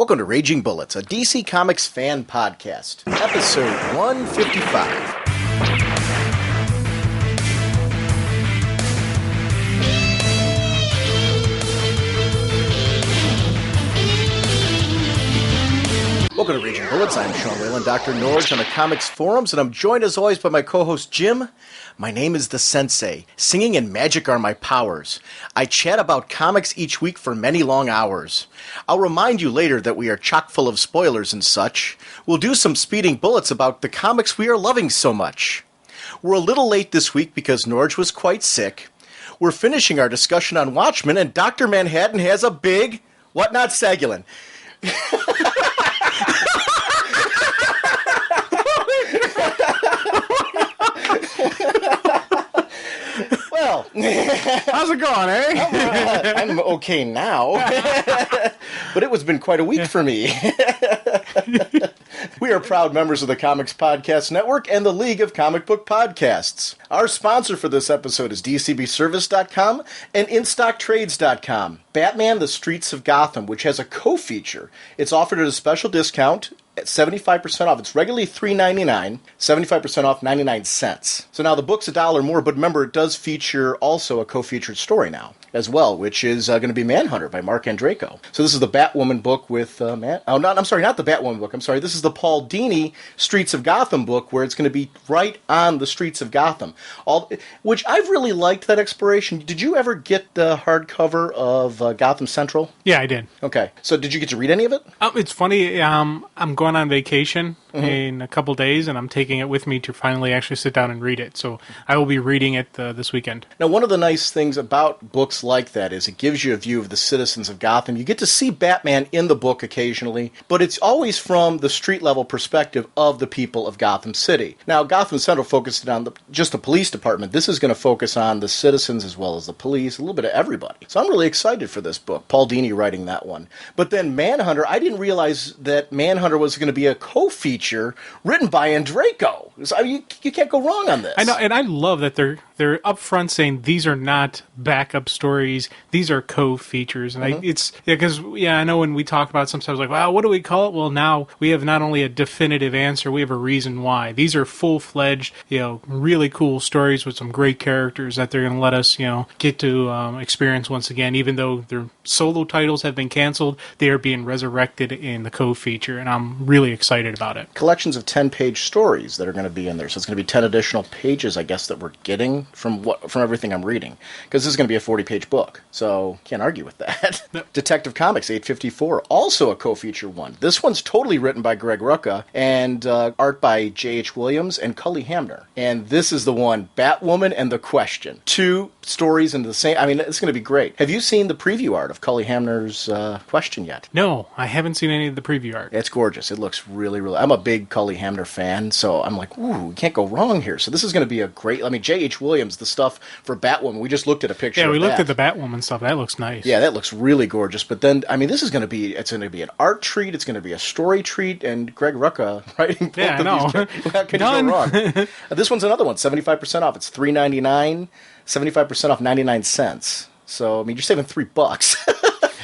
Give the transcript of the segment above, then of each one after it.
Welcome to Raging Bullets, a DC Comics fan podcast, episode 155. Welcome to Raging Bullets. I'm Sean Whalen, drnorge on the comics forums, and I'm joined as always by my co-host Jim. My name is the Sensei. Singing and magic are my powers. I chat about comics each week for many long hours. I'll remind you later that we are chock full of spoilers and such. We'll do some speeding bullets about the comics we are loving so much. We're a little late this week because Norge was quite sick. We're finishing our discussion on Watchmen, and Dr. Manhattan has a big... What not, Sagulin? Well, how's it going, eh? I'm okay now, but it has been quite a week for me. We are proud members of the Comics Podcast Network and the League of Comic Book Podcasts. Our sponsor for this episode is DCBService.com and InStockTrades.com. Batman: The Streets of Gotham, which has a co-feature. It's offered at a special discount at 75% off. It's regularly $3.99, 75% off 99 cents. So now the book's $1 more, but remember, it does feature also a co-featured story now as well, which is going to be Manhunter by Mark Andreyko. So this is the Batwoman book with not the Batwoman book. I'm sorry. This is the Paul Dini Streets of Gotham book, where it's going to be right on the streets of Gotham. Which I've really liked that exploration. Did you ever get the hardcover of Gotham Central? Yeah, I did. Okay. So did you get to read any of it? It's funny. I'm going on vacation in a couple days, and I'm taking it with me to finally actually sit down and read it. So I will be reading it this weekend. Now, one of the nice things about books like that is it gives you a view of the citizens of Gotham. You get to see Batman in the book occasionally, but it's always from the street-level perspective of the people of Gotham City. Now, Gotham Central focused on just the police department. This is going to focus on the citizens as well as the police, a little bit of everybody. So I'm really excited for this book. Paul Dini writing that one. But then Manhunter, I didn't realize that Manhunter was going to be a co-feature written by Andreyko. So, I mean, you can't go wrong on this. I know, and I love that they're upfront saying these are not backup stories; these are co-features. And I know when we talk about it, sometimes like, wow, what do we call it? Well, now we have not only a definitive answer, we have a reason why. These are full-fledged, really cool stories with some great characters that they're going to let us, get to experience once again. Even though their solo titles have been canceled, they are being resurrected in the co-feature, and I'm really excited about it. Collections of 10-page stories that are going to be in there, so it's going to be 10 additional pages, I guess, that we're getting from everything I'm reading, because this is going to be a 40-page book, so can't argue with that. No. Detective Comics 854, also a co-feature one. This one's totally written by Greg Rucka and art by J.H. Williams and Cully Hamner, and this is the one, Batwoman and the Question. 2 stories into the same. I mean, it's going to be great. Have you seen the preview art of Cully Hamner's Question yet? No, I haven't seen any of the preview art. It's gorgeous. It looks really, really... I'm a big Cully Hamner fan, so I'm like, ooh, we can't go wrong here. So this is going to be a great... I mean, J.H. Williams, the stuff for Batwoman, we just looked at a picture of that. Yeah, we looked at the Batwoman stuff. That looks nice. Yeah, that looks really gorgeous. But then, I mean, this is going to be... It's going to be an art treat. It's going to be a story treat. And Greg Rucka writing both of these... How can you go wrong? This one's another one, 75% off. It's $3.99, 75% off 99 cents. So, I mean, you're saving $3.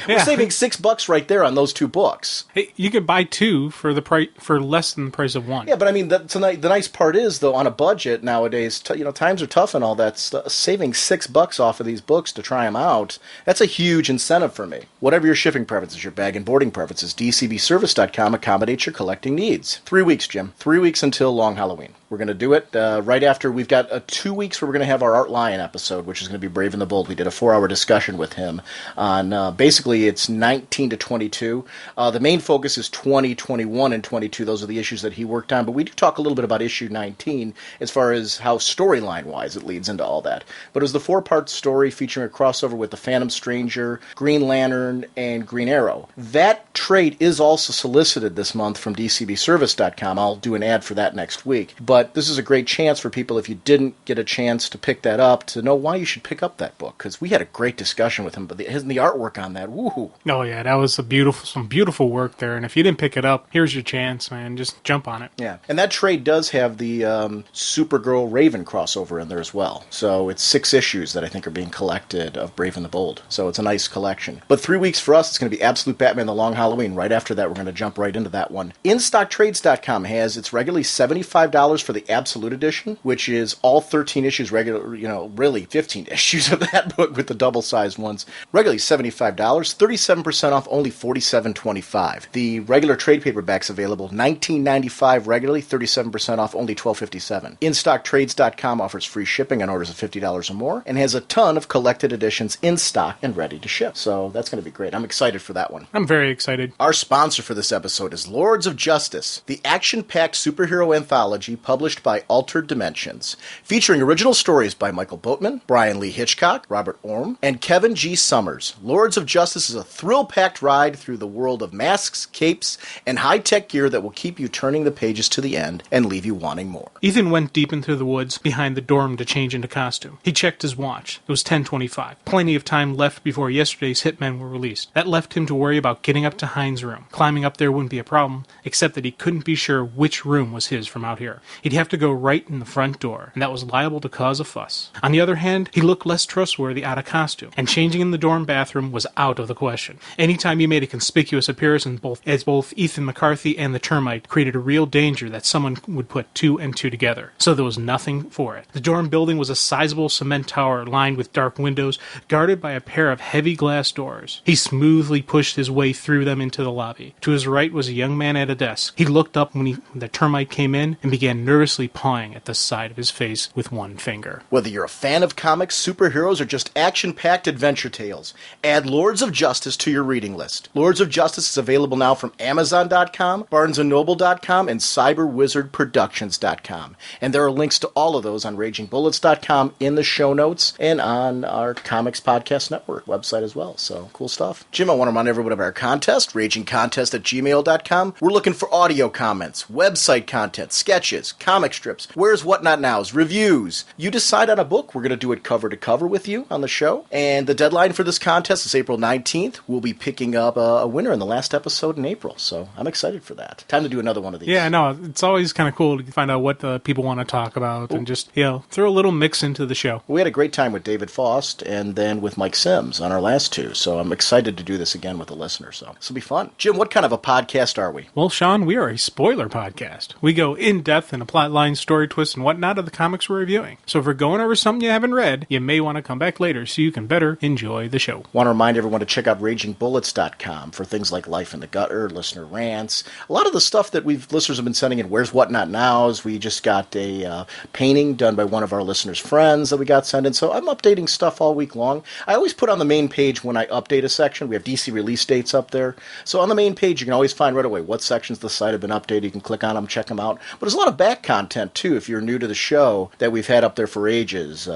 We're saving $6 right there on those 2 books. Hey, you could buy 2 for the price for less than the price of 1. Yeah, but I mean, the nice part is, though, on a budget nowadays, times are tough and all that stuff. Saving $6 off of these books to try them out, that's a huge incentive for me. Whatever your shipping preferences, your bag and boarding preferences, DCBService.com accommodates your collecting needs. 3 weeks, Jim. 3 weeks until Long Halloween. We're going to do it right after. We've got 2 weeks where we're going to have our Art Lion episode, which is going to be Brave and the Bold. We did a 4-hour discussion with him on basically it's 19 to 22. The main focus is 20, 21, and 22. Those are the issues that he worked on. But we do talk a little bit about issue 19 as far as how storyline-wise it leads into all that. But it was the 4-part story featuring a crossover with the Phantom Stranger, Green Lantern, and Green Arrow. That trade is also solicited this month from DCBService.com. I'll do an ad for that next week. But this is a great chance for people, if you didn't get a chance to pick that up, to know why you should pick up that book. Because we had a great discussion with him. But the artwork on that, woohoo. Oh, yeah, that was some beautiful work there. And if you didn't pick it up, here's your chance, man. Just jump on it. Yeah, and that trade does have the Supergirl Raven crossover in there as well. So it's 6 issues that I think are being collected of Brave and the Bold. So it's a nice collection. But 3 weeks for us, it's going to be Absolute Batman, The Long Halloween. Halloween. Right after that, we're going to jump right into that one. InStockTrades.com has its regularly $75 for the Absolute Edition, which is all 13 issues, really 15 issues of that book with the double-sized ones. Regularly $75, 37% off, only $47.25. The regular trade paperback's available, $19.95 regularly, 37% off, only $12.57. InStockTrades.com offers free shipping on orders of $50 or more, and has a ton of collected editions in stock and ready to ship. So that's going to be great. I'm excited for that one. I'm very excited. Our sponsor for this episode is Lords of Justice, the action-packed superhero anthology published by Altered Dimensions, featuring original stories by Michael Boatman, Brian Lee Hitchcock, Robert Orm, and Kevin G. Summers. Lords of Justice is a thrill-packed ride through the world of masks, capes, and high-tech gear that will keep you turning the pages to the end and leave you wanting more. Ethan went deep into the woods behind the dorm to change into costume. He checked his watch. It was 10:25. Plenty of time left before yesterday's hitmen were released. That left him to worry about getting up to Hines' room. Climbing up there wouldn't be a problem, except that he couldn't be sure which room was his from out here. He'd have to go right in the front door, and that was liable to cause a fuss. On the other hand, he looked less trustworthy out of costume, and changing in the dorm bathroom was out of the question. Anytime he made a conspicuous appearance as both Ethan McCarthy and the termite created a real danger that someone would put two and two together. So there was nothing for it. The dorm building was a sizable cement tower lined with dark windows, guarded by a pair of heavy glass doors. He smoothly pushed his way through them into the lobby. To his right was a young man at a desk. He looked up when the termite came in and began nervously pawing at the side of his face with one finger. Whether you're a fan of comics, superheroes, or just action-packed adventure tales, add Lords of Justice to your reading list. Lords of Justice is available now from Amazon.com, BarnesandNoble.com, and CyberWizardProductions.com. And there are links to all of those on RagingBullets.com in the show notes and on our Comics Podcast Network website as well. So, cool stuff. Jim, I want to remind everyone of our contest, RagingContest@gmail.com. We're looking for audio comments, website content, sketches, comic strips, where's what not nows, reviews. You decide on a book. We're going to do it cover to cover with you on the show. And the deadline for this contest is April 19th. We'll be picking up a winner in the last episode in April. So I'm excited for that. Time to do another one of these. Yeah, no, it's always kind of cool to find out what people want to talk about and just, throw a little mix into the show. We had a great time with David Faust and then with Mike Sims on our last two. So I'm excited to do this again with a listener. So this will be fun. Jim, what kind of a podcast are we? Well, Sean, we are a spoiler podcast. We go in-depth in a plotline, story twist, and whatnot of the comics we're reviewing. So if we're going over something you haven't read, you may want to come back later so you can better enjoy the show. Want to remind everyone to check out RagingBullets.com for things like Life in the Gutter, listener rants, a lot of the stuff that listeners have been sending in. Where's What Not Nows? We just got a painting done by one of our listeners' friends that we got sent in. So I'm updating stuff all week long. I always put on the main page when I update a section. We have DC release dates up there. So on the main page, you can always find right away what sections of the site have been updated. You can click on them, check them out. But there's a lot of back content, too, if you're new to the show, that we've had up there for ages.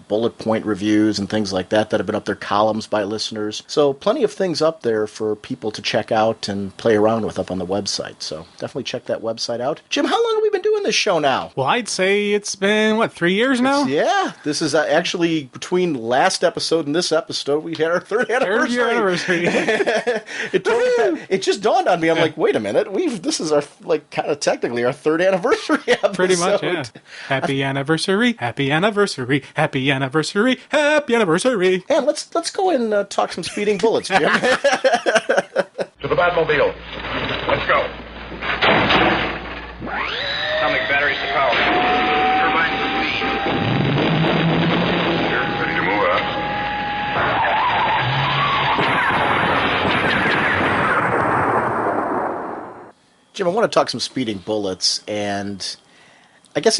Bullet point reviews and things like that have been up there, columns by listeners. So plenty of things up there for people to check out and play around with up on the website. So definitely check that website out. Jim, how long have we been doing this show now? Well, I'd say it's been, 3 years now? Yeah. This is actually between last episode and this episode, we had our third anniversary. Third year anniversary. It just dawned on me. I'm like, wait a minute. This is our, kind of technically our third anniversary episode. Pretty much, yeah. Happy anniversary, happy anniversary, happy anniversary, happy anniversary. And let's go and talk some speeding bullets, Jim. To the Batmobile. Let's go. Atomic batteries to power. Turbines to speed. Sure, ready to move up. Jim, I want to talk some speeding bullets, and I guess,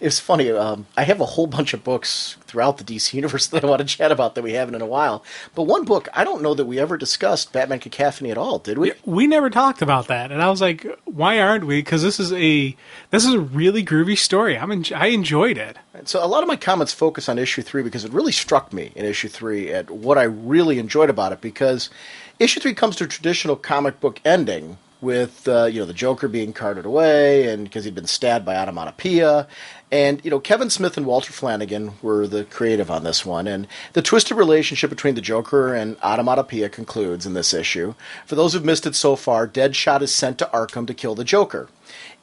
it's funny. I have a whole bunch of books throughout the DC universe that I want to chat about that we haven't in a while. But one book, I don't know that we ever discussed Batman Cacophony at all, did we? We never talked about that, and I was like, why aren't we? Because this is a really groovy story. I enjoyed it. So a lot of my comments focus on issue 3 because it really struck me in issue 3 at what I really enjoyed about it, because issue 3 comes to a traditional comic book ending with the Joker being carted away, and because he'd been stabbed by Onomatopoeia. And, Kevin Smith and Walter Flanagan were the creative on this one. And the twisted relationship between the Joker and Onomatopoeia concludes in this issue. For those who've missed it so far, Deadshot is sent to Arkham to kill the Joker.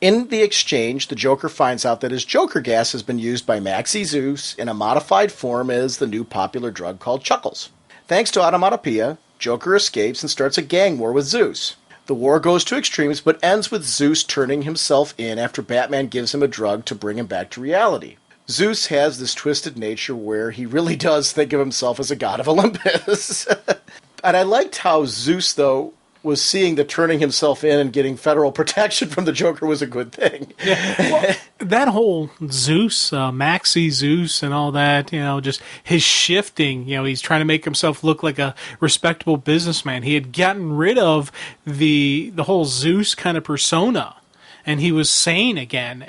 In the exchange, the Joker finds out that his Joker gas has been used by Maxie Zeus in a modified form as the new popular drug called Chuckles. Thanks to Onomatopoeia, Joker escapes and starts a gang war with Zeus. The war goes to extremes, but ends with Zeus turning himself in after Batman gives him a drug to bring him back to reality. Zeus has this twisted nature where he really does think of himself as a god of Olympus. And I liked how Zeus, though, was seeing that turning himself in and getting federal protection from the Joker was a good thing. Yeah. Well, that whole Zeus, Maxi Zeus and all that, just his shifting, he's trying to make himself look like a respectable businessman. He had gotten rid of the whole Zeus kind of persona. And he was sane again,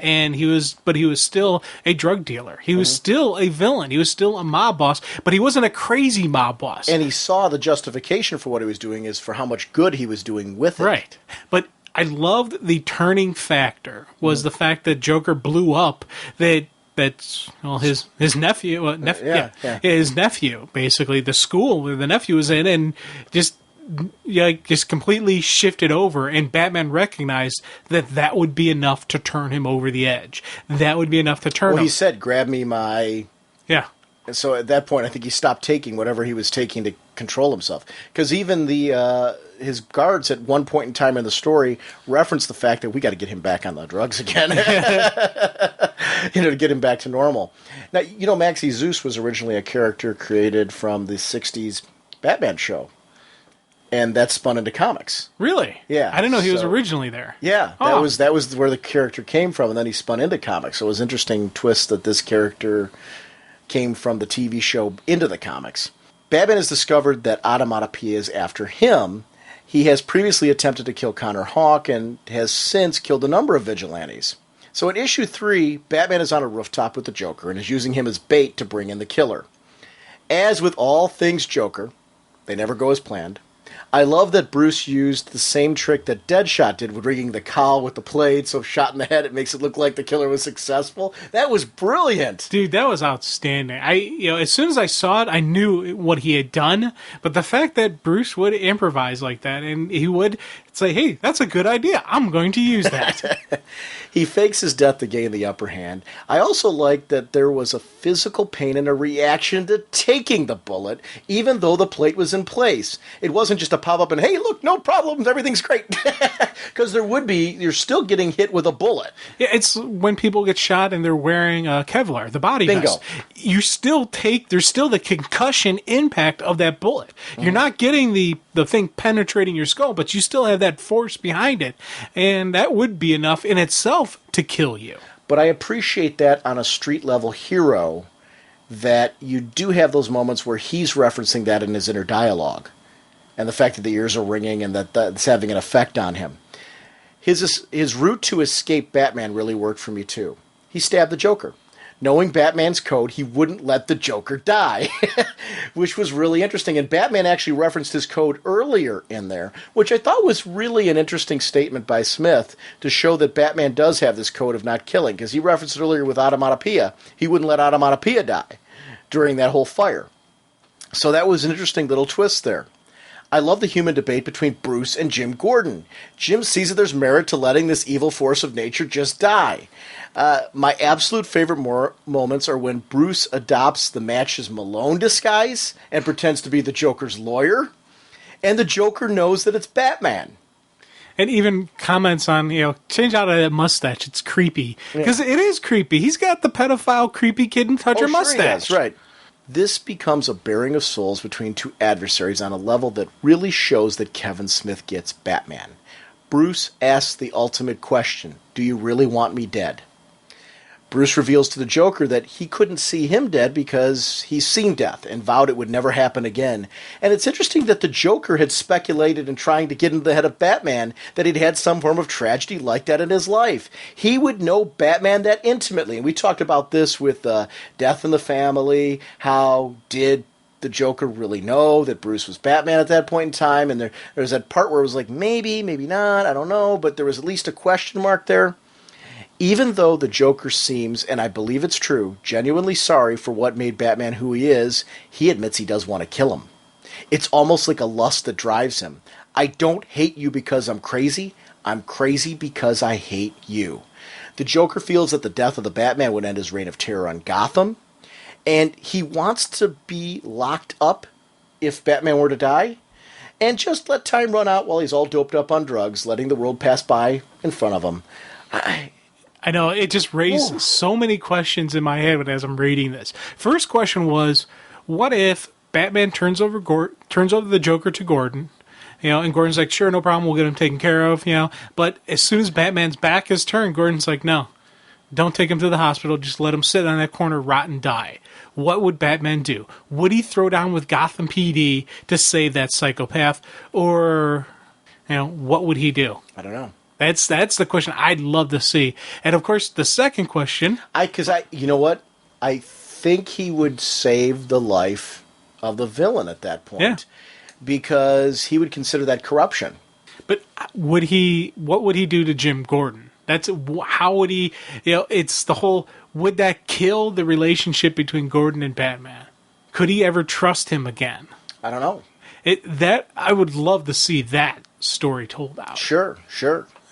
but he was still a drug dealer. He was still a villain. He was still a mob boss, but he wasn't a crazy mob boss. And he saw the justification for what he was doing is for how much good he was doing with it. Right. But I loved the turning factor was the fact that Joker blew up his nephew, his nephew, basically, the school where the nephew was in, and just completely shifted over, and Batman recognized that would be enough to turn him over the edge. That would be enough to turn him. He said, grab me my... Yeah. And so at that point, I think he stopped taking whatever he was taking to control himself. Because even his guards at one point in time in the story referenced the fact that we got to get him back on the drugs again. To get him back to normal. Now, Maxi Zeus was originally a character created from the 60s Batman show. And that spun into comics. Really? Yeah. I didn't know he was originally there. Yeah, that was where the character came from, and then he spun into comics. So it was an interesting twist that this character came from the TV show into the comics. Batman has discovered that Automatopoeia is after him. He has previously attempted to kill Connor Hawke and has since killed a number of vigilantes. So in issue 3, Batman is on a rooftop with the Joker and is using him as bait to bring in the killer. As with all things Joker, they never go as planned. I love that Bruce used the same trick that Deadshot did with rigging the cowl with the blade, so shot in the head, it makes it look like the killer was successful. That was brilliant. Dude, that was outstanding. As soon as I saw it, I knew what he had done, but the fact that Bruce would improvise like that, and he would say, hey, that's a good idea. I'm going to use that. He fakes his death to gain the upper hand. I also like that there was a physical pain and a reaction to taking the bullet, even though the plate was in place. It wasn't just a pop-up and, hey, look, no problems, everything's great. Because you're still getting hit with a bullet. Yeah, it's when people get shot and they're wearing Kevlar, the body vest. There's still the concussion impact of that bullet. You're not getting the thing penetrating your skull, but you still have that force behind it. And that would be enough in itself to kill you. But I appreciate that on a street-level hero, that you do have those moments where he's referencing that in his inner dialogue. And the fact that the ears are ringing and that's having an effect on him. His route to escape Batman really worked for me, too. He stabbed the Joker. Knowing Batman's code, he wouldn't let the Joker die, which was really interesting. And Batman actually referenced his code earlier in there, which I thought was really an interesting statement by Smith to show that Batman does have this code of not killing, because he referenced it earlier with Automatopoeia. He wouldn't let Automatopoeia die during that whole fire. So that was an interesting little twist there. I love the human debate between Bruce and Jim Gordon. Jim sees that there's merit to letting this evil force of nature just die. My absolute favorite moments are when Bruce adopts the Matches Malone disguise and pretends to be the Joker's lawyer, and the Joker knows that it's Batman. And even comments on, change out of that mustache. It's creepy. Because it is creepy. He's got the pedophile, creepy kid and toucher mustache. Sure, right. This becomes a bearing of souls between two adversaries on a level that really shows that Kevin Smith gets Batman. Bruce asks the ultimate question, do you really want me dead? Bruce reveals to the Joker that he couldn't see him dead because he's seen death and vowed it would never happen again. And it's interesting that the Joker had speculated in trying to get into the head of Batman that he'd had some form of tragedy like that in his life. He would know Batman that intimately. And we talked about this with Death in the Family. How did the Joker really know that Bruce was Batman at that point in time? And there was that part where it was like, maybe, maybe not, I don't know. But there was at least a question mark there. Even though the Joker seems, and I believe it's true, genuinely sorry for what made Batman who he is, he admits he does want to kill him. It's almost like a lust that drives him. I don't hate you because I'm crazy because I hate you. The Joker feels that the death of the Batman would end his reign of terror on Gotham, and he wants to be locked up if Batman were to die. and just let time run out while he's all doped up on drugs, letting the world pass by in front of him. I know, it just raised so many questions in my head as I'm reading this. First question was, what if Batman turns over the Joker to Gordon, and Gordon's like, sure, no problem, we'll get him taken care of, but as soon as Batman's back is turned, Gordon's like, no, don't take him to the hospital, just let him sit on that corner, rot and die. What would Batman do? Would he throw down with Gotham PD to save that psychopath, or, what would he do? I don't know. That's the question I'd love to see. And of course, the second question, you know what? I think he would save the life of the villain at that point, because he would consider that corruption. But what would he do to Jim Gordon? How would he? It's the whole. Would that kill the relationship between Gordon and Batman? Could he ever trust him again? I don't know. I would love to see that story told out. Sure.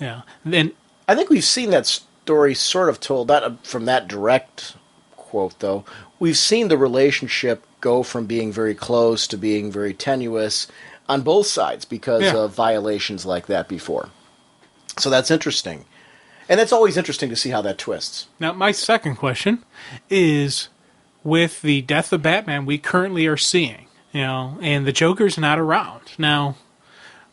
Yeah. Then I think we've seen that story sort of told, not from that direct quote, though. We've seen the relationship go from being very close to being very tenuous on both sides because of violations like that before. So that's interesting. And it's always interesting to see how that twists. Now, my second question is, with the death of Batman we currently are seeing, and the Joker's not around. Now,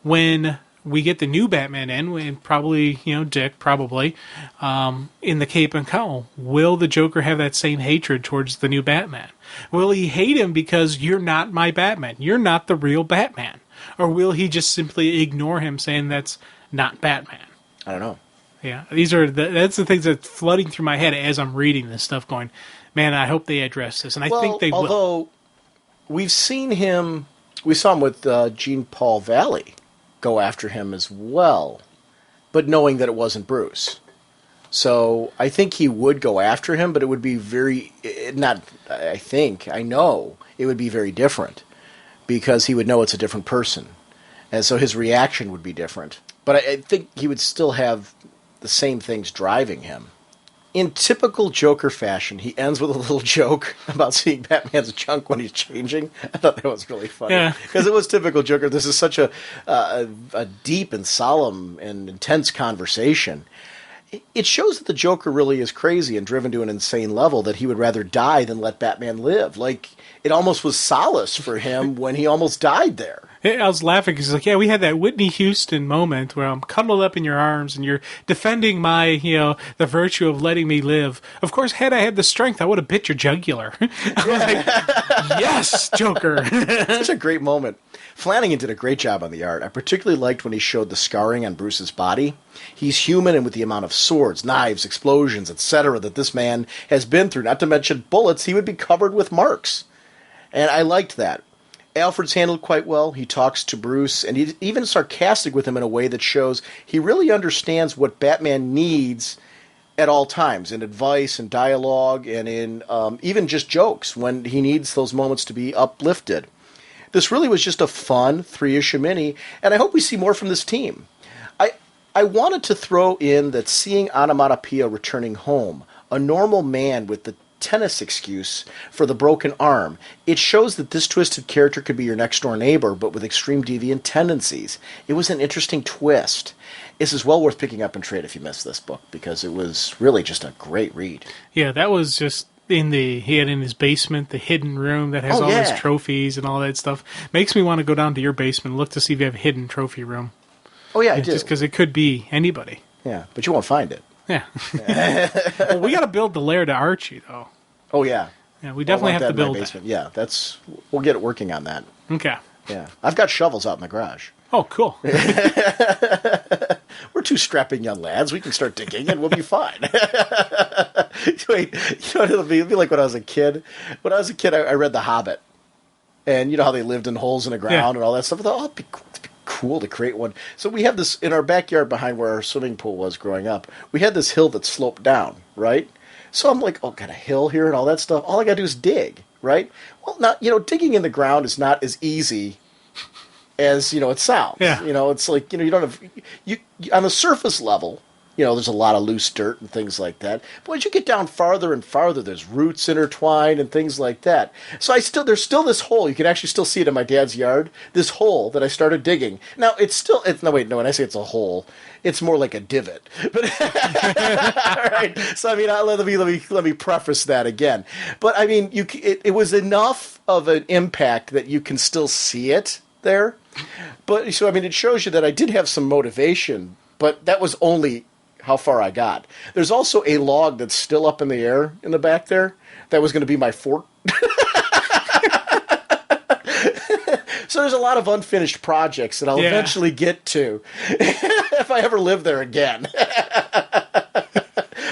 when we get the new Batman in, and probably, Dick, probably, in the cape and cowl, will the Joker have that same hatred towards the new Batman? Will he hate him because you're not my Batman? You're not the real Batman? Or will he just simply ignore him, saying that's not Batman? I don't know. Yeah, that's the things that's flooding through my head as I'm reading this stuff, going, man, I hope they address this. And I think they will. Although we've seen him, we saw him with Jean Paul Valley go after him as well, but knowing that it wasn't Bruce. So I think he would go after him, but it would be I know it would be very different, because he would know it's a different person. And so his reaction would be different. But I think he would still have the same things driving him. In typical Joker fashion, he ends with a little joke about seeing Batman's junk when he's changing. I thought that was really funny. Because it was typical Joker. This is such a deep and solemn and intense conversation. It shows that the Joker really is crazy and driven to an insane level, that he would rather die than let Batman live. Like, it almost was solace for him when he almost died there. I was laughing because he's like, we had that Whitney Houston moment where I'm cuddled up in your arms and you're defending my, the virtue of letting me live. Of course, had I had the strength, I would have bit your jugular. I was like, yes, Joker. Such a great moment. Flanagan did a great job on the art. I particularly liked when he showed the scarring on Bruce's body. He's human, and with the amount of swords, knives, explosions, etc. that this man has been through, not to mention bullets, he would be covered with marks. And I liked that. Alfred's handled quite well. He talks to Bruce, and he's even sarcastic with him in a way that shows he really understands what Batman needs at all times, in advice and dialogue, and in even just jokes when he needs those moments to be uplifted. This really was just a fun 3-issue mini, and I hope we see more from this team. I wanted to throw in that seeing Onomatopoeia returning home, a normal man with the tennis excuse for the broken arm, it shows that this twisted character could be your next-door neighbor, but with extreme deviant tendencies. It was an interesting twist. This is well worth picking up and trade if you missed this book, because it was really just a great read. Yeah, that was just he had in his basement the hidden room that has all his trophies and all that stuff. Makes me want to go down to your basement and look to see if you have a hidden trophy room. Oh yeah, I do. Just because it could be anybody. Yeah, but you won't find it. Yeah. Well, we got to build the lair to Archie, though. Oh yeah. Yeah, we definitely have to build that. Yeah, we'll get it working on that. Okay. Yeah, I've got shovels out in the garage. Oh, cool. We're two strapping young lads. We can start digging and we'll be fine. Wait, it'll be like when I was a kid. When I was a kid, I read The Hobbit. And you know how they lived in holes in the ground and all that stuff? I thought, it'd be cool to create one. So we have this in our backyard behind where our swimming pool was growing up. We had this hill that sloped down, right? So I'm like, got a hill here and all that stuff. All I got to do is dig, right? Well, now, digging in the ground is not as easy as, it sounds. Yeah. It's like, you don't have... You on the surface level, there's a lot of loose dirt and things like that. But as you get down farther and farther, there's roots intertwined and things like that. So there's still this hole. You can actually still see it in my dad's yard. This hole that I started digging. Now when I say it's a hole, it's more like a divot. But all right. So let me preface that again. But it was enough of an impact that you can still see it there. But so it shows you that I did have some motivation, but that was only how far I got. There's also a log that's still up in the air in the back there. That was going to be my fort. So there's a lot of unfinished projects that I'll eventually get to if I ever live there again.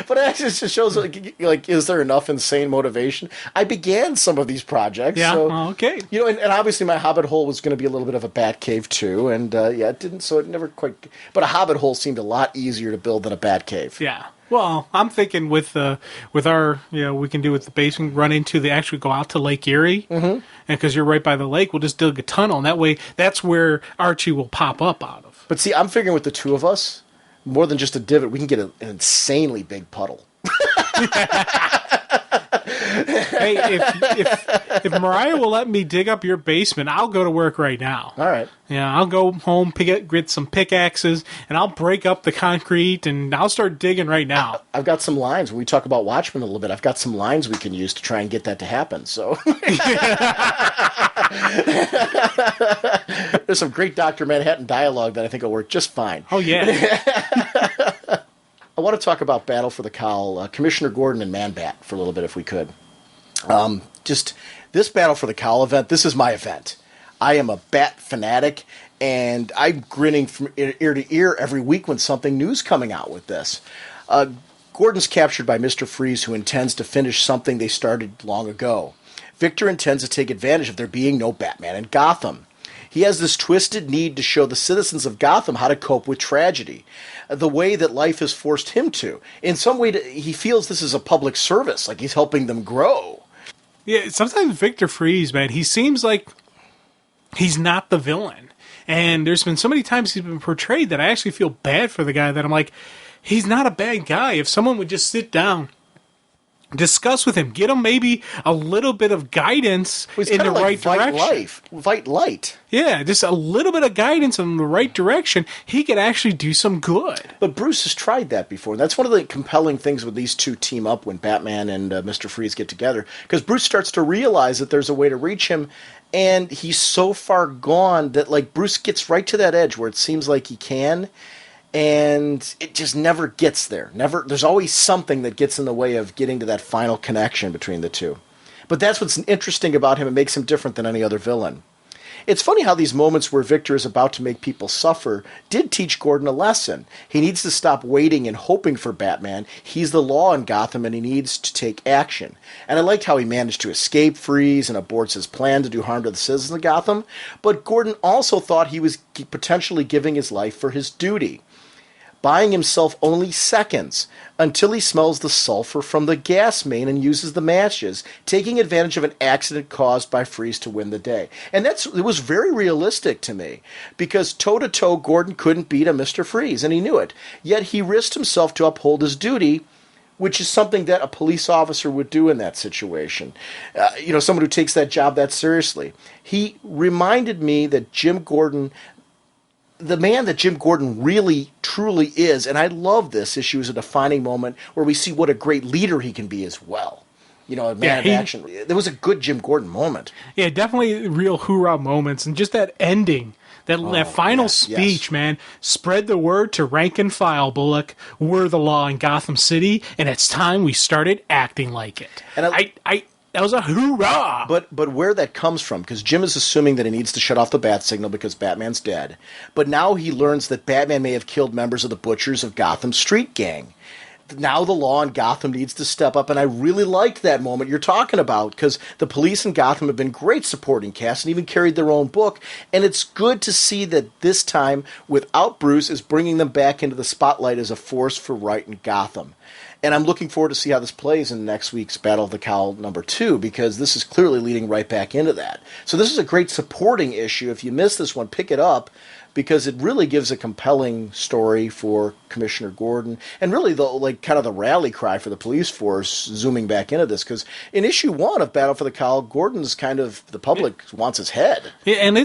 But it actually just shows, is there enough insane motivation? I began some of these projects. Yeah, so, okay. And obviously my Hobbit hole was going to be a little bit of a bat cave too, and it didn't, so it never quite, but a Hobbit hole seemed a lot easier to build than a bat cave. Yeah. Well, I'm thinking with our, we can do with the basement, run into go out to Lake Erie, and because you're right by the lake, we'll just dig a tunnel, and that way, that's where Archie will pop up out of. But see, I'm figuring with the two of us, more than just a divot, we can get an insanely big puddle. Hey, if Mariah will let me dig up your basement, I'll go to work right now. All right. Yeah, I'll go home, get some pickaxes, and I'll break up the concrete, and I'll start digging right now. I've got some lines. When we talk about Watchmen a little bit, I've got some lines we can use to try and get that to happen. So there's some great Dr. Manhattan dialogue that I think will work just fine. Oh, yeah. I want to talk about Battle for the Cowl, Commissioner Gordon and Manbat for a little bit if we could. Just this Battle for the Cowl event, this is my event. I am a Bat fanatic, and I'm grinning from ear to ear every week when something new's coming out with this. Gordon's captured by Mr. Freeze, who intends to finish something they started long ago. Victor intends to take advantage of there being no Batman in Gotham. He has this twisted need to show the citizens of Gotham how to cope with tragedy, the way that life has forced him to. In some way, he feels this is a public service, like he's helping them grow. Yeah, sometimes Victor Freeze, man, he seems like he's not the villain. And there's been so many times he's been portrayed that I actually feel bad for the guy, that I'm like, he's not a bad guy. If someone would just sit down, discuss with him, get him maybe a little bit of guidance in the right direction. Fight light. Yeah, just a little bit of guidance in the right direction. He could actually do some good. But Bruce has tried that before. And that's one of the compelling things when these two team up, when Batman and Mr. Freeze get together. Because Bruce starts to realize that there's a way to reach him, and he's so far gone that Bruce gets right to that edge where it seems like he can, and it just never gets there. There's always something that gets in the way of getting to that final connection between the two. But that's what's interesting about him. It makes him different than any other villain. It's funny how these moments where Victor is about to make people suffer did teach Gordon a lesson. He needs to stop waiting and hoping for Batman. He's the law in Gotham, and he needs to take action. And I liked how he managed to escape Freeze and aborts his plan to do harm to the citizens of Gotham. But Gordon also thought he was potentially giving his life for his duty, buying himself only seconds until he smells the sulfur from the gas main and uses the matches, taking advantage of an accident caused by Freeze to win the day. And it was very realistic to me, because toe-to-toe Gordon couldn't beat a Mr. Freeze, and he knew it. Yet he risked himself to uphold his duty, which is something that a police officer would do in that situation. Someone who takes that job that seriously. He reminded me that the man that Jim Gordon really, truly is, and I love this issue as a defining moment where we see what a great leader he can be as well. A man of action. There was a good Jim Gordon moment. Yeah, definitely real hoorah moments, and just that ending, that final speech, man. Spread the word to rank and file, Bullock. We're the law in Gotham City, and it's time we started acting like it. And that was a hoorah! But where that comes from, because Jim is assuming that he needs to shut off the bat signal because Batman's dead. But now he learns that Batman may have killed members of the Butchers of Gotham Street Gang. Now the law in Gotham needs to step up, and I really liked that moment you're talking about, because the police in Gotham have been great supporting cast and even carried their own book, and it's good to see that this time, without Bruce, is bringing them back into the spotlight as a force for right in Gotham. And I'm looking forward to see how this plays in next week's Battle of the Cowl #2, because this is clearly leading right back into that. So this is a great supporting issue. If you missed this one, pick it up, because it really gives a compelling story for Commissioner Gordon, and really kind of the rally cry for the police force zooming back into this, because in issue 1 of Battle for the Cowl, Gordon's kind of, the public wants his head. Yeah, and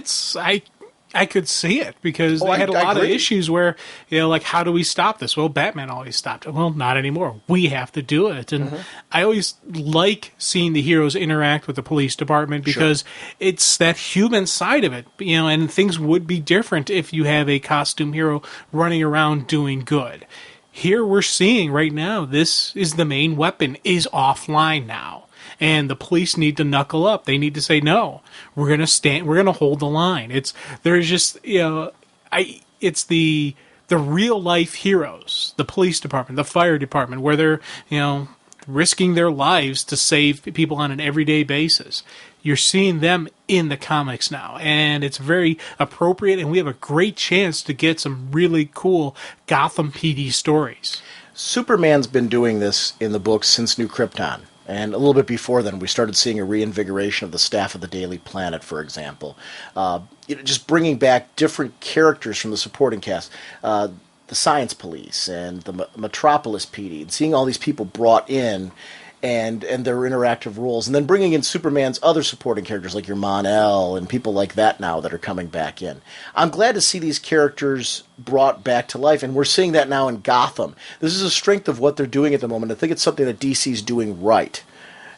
I could see it, because they had a lot of issues where, like, how do we stop this? Well, Batman always stopped it. Well, not anymore. We have to do it. And I always like seeing the heroes interact with the police department, because it's that human side of it, and things would be different if you have a costume hero running around doing good. Here we're seeing right now, this is the main weapon is offline now. And the police need to knuckle up. They need to say, no, we're going to stand, we're going to hold the line. It's the real life heroes, the police department, the fire department, where they're, risking their lives to save people on an everyday basis. You're seeing them in the comics now, and it's very appropriate, and we have a great chance to get some really cool Gotham PD stories. Superman's been doing this in the books since New Krypton. And a little bit before then, we started seeing a reinvigoration of the staff of the Daily Planet, for example. Just bringing back different characters from the supporting cast. The Science Police and the Metropolis PD. And seeing all these people brought in and their interactive roles. And then bringing in Superman's other supporting characters like your Mon-El and people like that now that are coming back in. I'm glad to see these characters brought back to life, and we're seeing that now in Gotham. This is a strength of what they're doing at the moment. I think it's something that DC's doing right,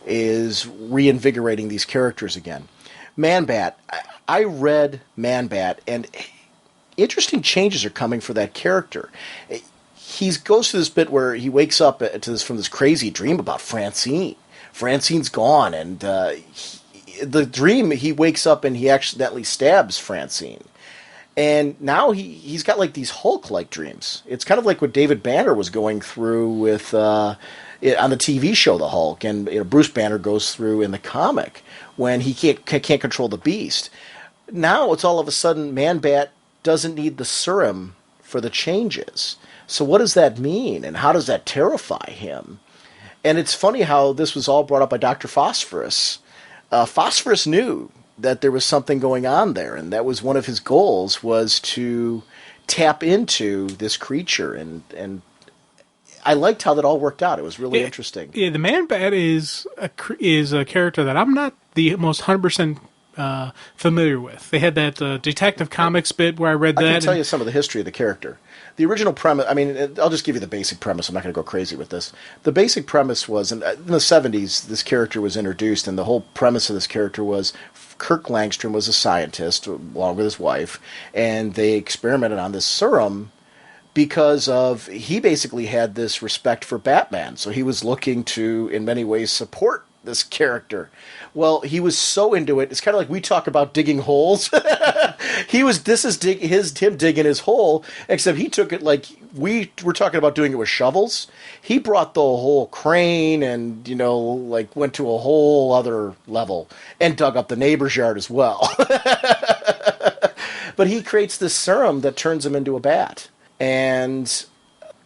is reinvigorating these characters again. Man-Bat. I read Man-Bat, and interesting changes are coming for that character. He goes through this bit where he wakes up from this crazy dream about Francine. Francine's gone, and the dream, he wakes up and he accidentally stabs Francine. And now he's got like these Hulk-like dreams. It's kind of like what David Banner was going through with on the TV show The Hulk, and Bruce Banner goes through in the comic when he can't control the Beast. Now it's all of a sudden Man-Bat doesn't need the serum for the changes. So what does that mean, and how does that terrify him? And it's funny how this was all brought up by Dr. Phosphorus. Phosphorus knew that there was something going on there, and that was one of his goals, was to tap into this creature, and I liked how that all worked out. It was really interesting. Yeah, the Man-Bat is a character that I'm not the most 100% familiar with. They had that Detective Comics bit where I read that. I can tell you some of the history of the character. The original premise, I'll just give you the basic premise. I'm not going to go crazy with this. The basic premise was, in the 70s, this character was introduced, and the whole premise of this character was Kirk Langstrom was a scientist, along with his wife, and they experimented on this serum because he basically had this respect for Batman. So he was looking to, in many ways, support this character. Well, he was so into it. It's kind of like we talk about digging holes. This is him digging his hole, except he took it like we were talking about doing it with shovels. He brought the whole crane and, went to a whole other level and dug up the neighbor's yard as well. But he creates this serum that turns him into a bat and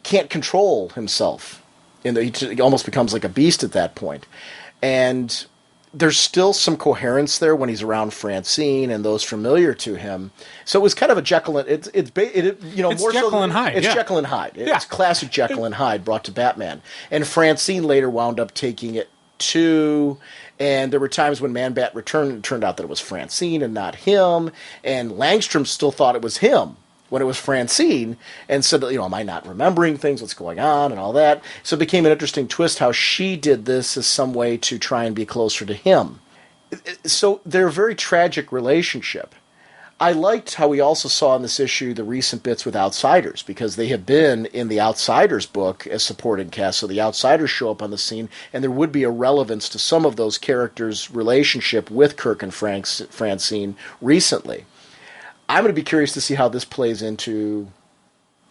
can't control himself. He almost becomes like a beast at that point. And there's still some coherence there when he's around Francine and those familiar to him. So it was kind of a Jekyll and it's more Jekyll so and Hyde. It's yeah. Jekyll and Hyde. Yeah. It's classic Jekyll and Hyde brought to Batman. And Francine later wound up taking it too. And there were times when Man-Bat returned, and it turned out that it was Francine and not him. And Langstrom still thought it was him when it was Francine, and said, am I not remembering things, what's going on, and all that. So it became an interesting twist how she did this as some way to try and be closer to him. So they're a very tragic relationship. I liked how we also saw in this issue the recent bits with Outsiders, because they have been in the Outsiders book as supporting cast, so the Outsiders show up on the scene, and there would be a relevance to some of those characters' relationship with Kirk and Francine recently. I'm going to be curious to see how this plays into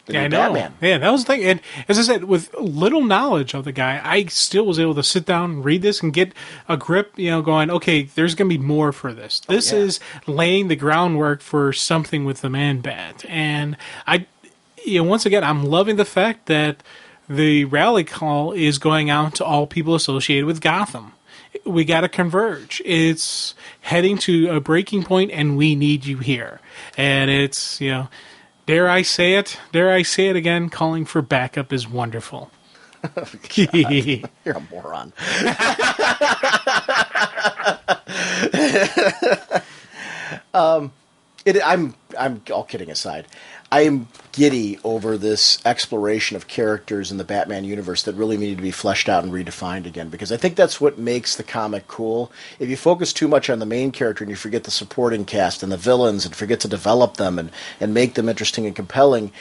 the new Batman. Yeah, that was the thing. And as I said, with little knowledge of the guy, I still was able to sit down and read this and get a grip, going, okay, there's going to be more for this. This is laying the groundwork for something with the Man-Bat. And once again, I'm loving the fact that the rally call is going out to all people associated with Gotham. we got to converge. It's heading to a breaking point, and we need you here. And it's, dare I say it again, calling for backup is wonderful. You're a moron. I'm all kidding aside. I am giddy over this exploration of characters in the Batman universe that really need to be fleshed out and redefined again, because I think that's what makes the comic cool. If you focus too much on the main character and you forget the supporting cast and the villains and forget to develop them and make them interesting and compelling,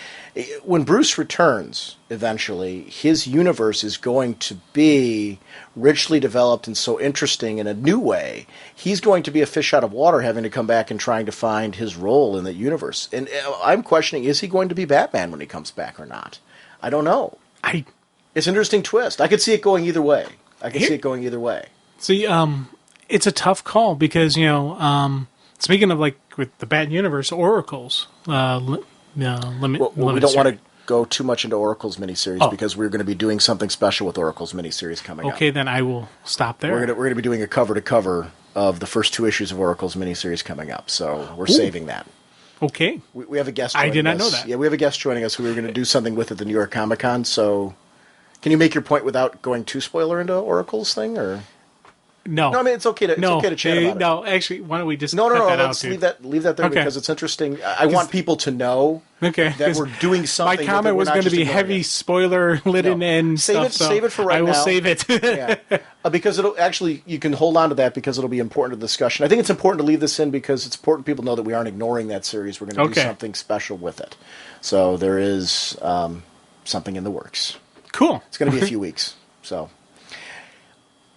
when Bruce returns eventually, his universe is going to be richly developed and so interesting in a new way. He's going to be a fish out of water, having to come back and trying to find his role in the universe. And I'm questioning, is he going to be Batman when he comes back or not? I don't know. It's an interesting twist. I could see it going either way. See, it's a tough call because, speaking of like with the Bat universe, Oracle's we don't want to go too much into Oracle's miniseries because we're going to be doing something special with Oracle's miniseries coming up. Okay, then I will stop there. We're going to be doing a cover-to-cover of the first 2 issues of Oracle's miniseries coming up, so we're saving that. Okay. We have a guest joining us. I did not know that. Yeah, we have a guest joining us who we were going to do something with at the New York Comic Con, so can you make your point without going too spoiler into Oracle's thing, or... No, I mean it's okay to chat about it. No, actually, why don't we just no? Let's leave that there because it's interesting. I want people to know that we're doing something. My comment was going to be heavy spoiler laden and save it for right now. I will save it. Because it'll actually you can hold on to that because it'll be important to the discussion. I think it's important to leave this in because it's important people know that we aren't ignoring that series. We're going to do something special with it. So there is something in the works. Cool. It's going to be a few weeks. So.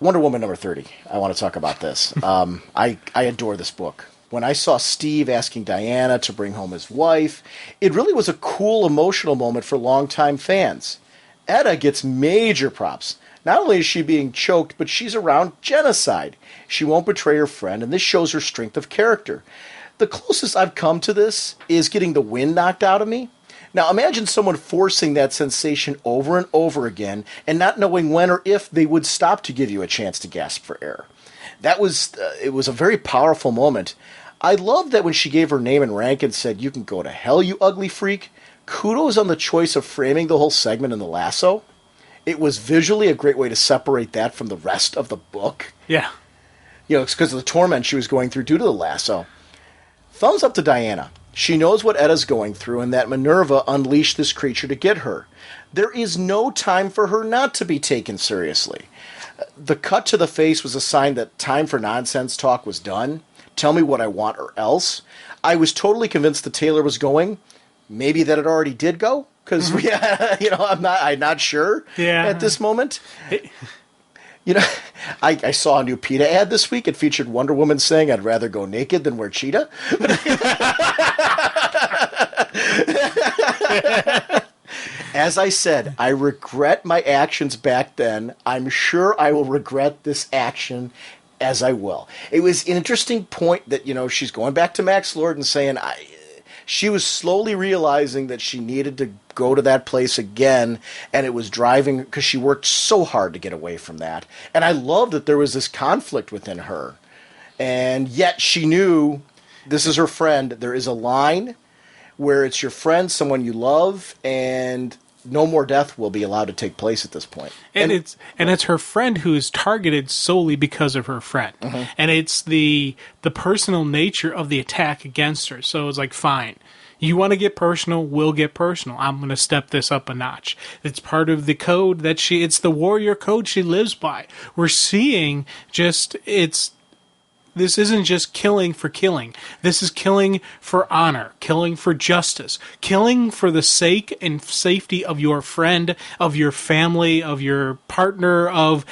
Wonder Woman number 30. I want to talk about this. I adore this book. When I saw Steve asking Diana to bring home his wife, it really was a cool emotional moment for longtime fans. Etta gets major props. Not only is she being choked, but she's around genocide. She won't betray her friend, and this shows her strength of character. The closest I've come to this is getting the wind knocked out of me. Now, imagine someone forcing that sensation over and over again and not knowing when or if they would stop to give you a chance to gasp for air. It was a very powerful moment. I love that when she gave her name and rank and said, "You can go to hell, you ugly freak." Kudos on the choice of framing the whole segment in the lasso. It was visually a great way to separate that from the rest of the book. Yeah. It's because of the torment she was going through due to the lasso. Thumbs up to Diana. She knows what Etta's going through and that Minerva unleashed this creature to get her. There is no time for her not to be taken seriously. The cut to the face was a sign that time for nonsense talk was done. Tell me what I want or else. I was totally convinced the Taylor was going. Maybe that it already did go because I'm not sure at this moment. I saw a new PETA ad this week. It featured Wonder Woman saying, "I'd rather go naked than wear cheetah." As I said, I regret my actions back then. I'm sure I will regret this action as I will. It was an interesting point that, she's going back to Max Lord and saying, she was slowly realizing that she needed to go to that place again, and it was driving because she worked so hard to get away from that. And I love that there was this conflict within her. And yet she knew this is her friend. There is a line where it's your friend, someone you love, and no more death will be allowed to take place at this point. And it's her friend who is targeted solely because of her friend. Mm-hmm. And it's the personal nature of the attack against her. So it's like, fine, you want to get personal, we'll get personal. I'm going to step this up a notch. It's part of the code that it's the warrior code she lives by. We're seeing this isn't just killing for killing. This is killing for honor, killing for justice, killing for the sake and safety of your friend, of your family, of your partner, How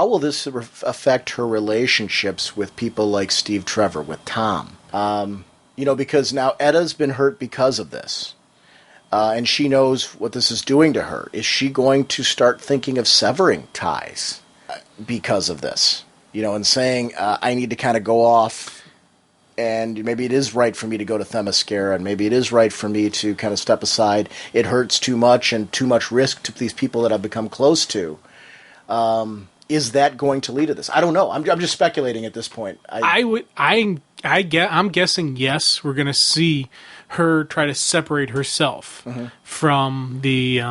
will this affect her relationships with people like Steve Trevor, with Tom? Because now Etta's been hurt because of this. And she knows what this is doing to her. Is she going to start thinking of severing ties because of this? And saying, I need to kind of go off and maybe it is right for me to go to Themyscira, and maybe it is right for me to kind of step aside. It hurts too much and too much risk to these people that I've become close to. Is that going to lead to this? I don't know. I'm just speculating at this point. I'm guessing yes. We're going to see her try to separate herself from the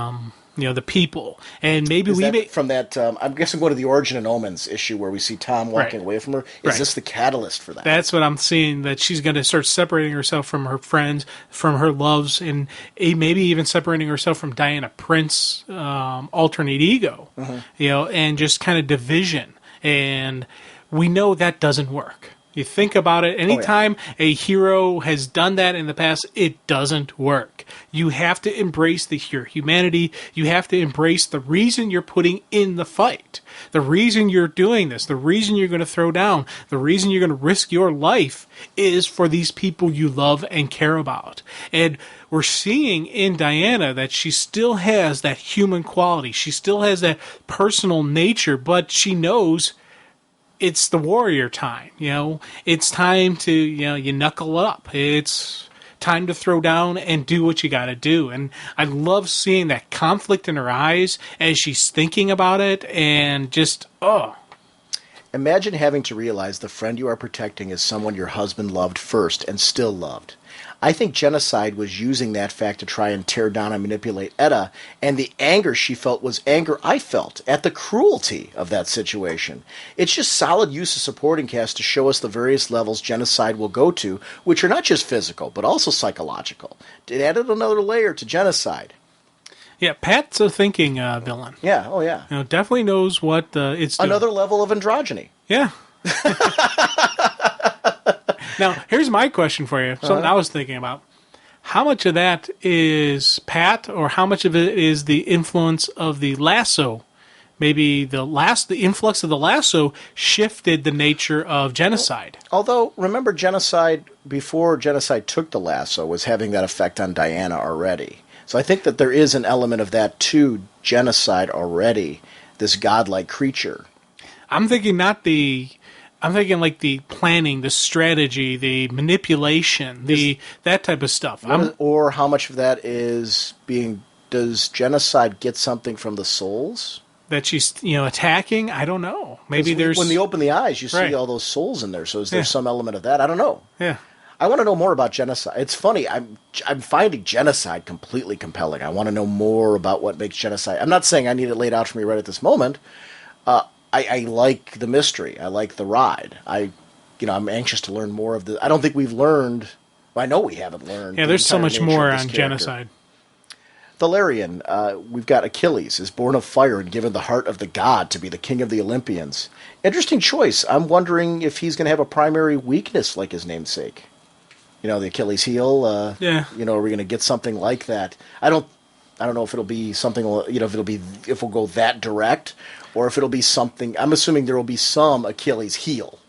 the people, and maybe from that. I'm guessing going to the Origin and Omens issue where we see Tom walking away from her. Is this the catalyst for that? That's what I'm seeing. That she's going to start separating herself from her friends, from her loves, and maybe even separating herself from Diana Prince, alternate ego. And just kind of division. And we know that doesn't work. You think about it, anytime a hero has done that in the past, it doesn't work. You have to embrace your humanity. You have to embrace the reason you're putting in the fight. The reason you're doing this, the reason you're going to throw down, the reason you're going to risk your life is for these people you love and care about. And we're seeing in Diana that she still has that human quality. She still has that personal nature, but she knows it's the warrior time, It's time to, you knuckle up. It's time to throw down and do what you got to do. And I love seeing that conflict in her eyes as she's thinking about it and just, Imagine having to realize the friend you are protecting is someone your husband loved first and still loved. I think Genocide was using that fact to try and tear down and manipulate Etta, and the anger she felt was anger I felt at the cruelty of that situation. It's just solid use of supporting cast to show us the various levels Genocide will go to, which are not just physical, but also psychological. It added another layer to Genocide. Yeah, Pat's a thinking villain. Yeah, oh yeah. Definitely knows what it's doing. Another level of androgyny. Yeah. Now, here's my question for you. Something I was thinking about. How much of that is Pat, or how much of it is the influence of the lasso? Maybe the influx of the lasso shifted the nature of Genocide. Although, remember, Genocide, before Genocide took the lasso, was having that effect on Diana already. So I think that there is an element of that to Genocide already, this godlike creature. I'm thinking like the planning, the strategy, the manipulation, that type of stuff. Or how much of that is does Genocide get something from the souls? That she's, attacking? I don't know. Maybe when they open the eyes, you see all those souls in there. So is there some element of that? I don't know. Yeah. I want to know more about Genocide. It's funny. I'm finding Genocide completely compelling. I want to know more about what makes Genocide. I'm not saying I need it laid out for me right at this moment. I like the mystery. I like the ride. I'm anxious to learn more of the. I don't think we've learned. Well, I know we haven't learned. Yeah, there's so much more on Genocide. Valerian, we've got Achilles, is born of fire and given the heart of the god to be the king of the Olympians. Interesting choice. I'm wondering if he's going to have a primary weakness like his namesake. The Achilles heel. Yeah. Are we going to get something like that? I don't know if it'll be something. If we'll go that direct, or if it'll be something. I'm assuming there will be some Achilles heel.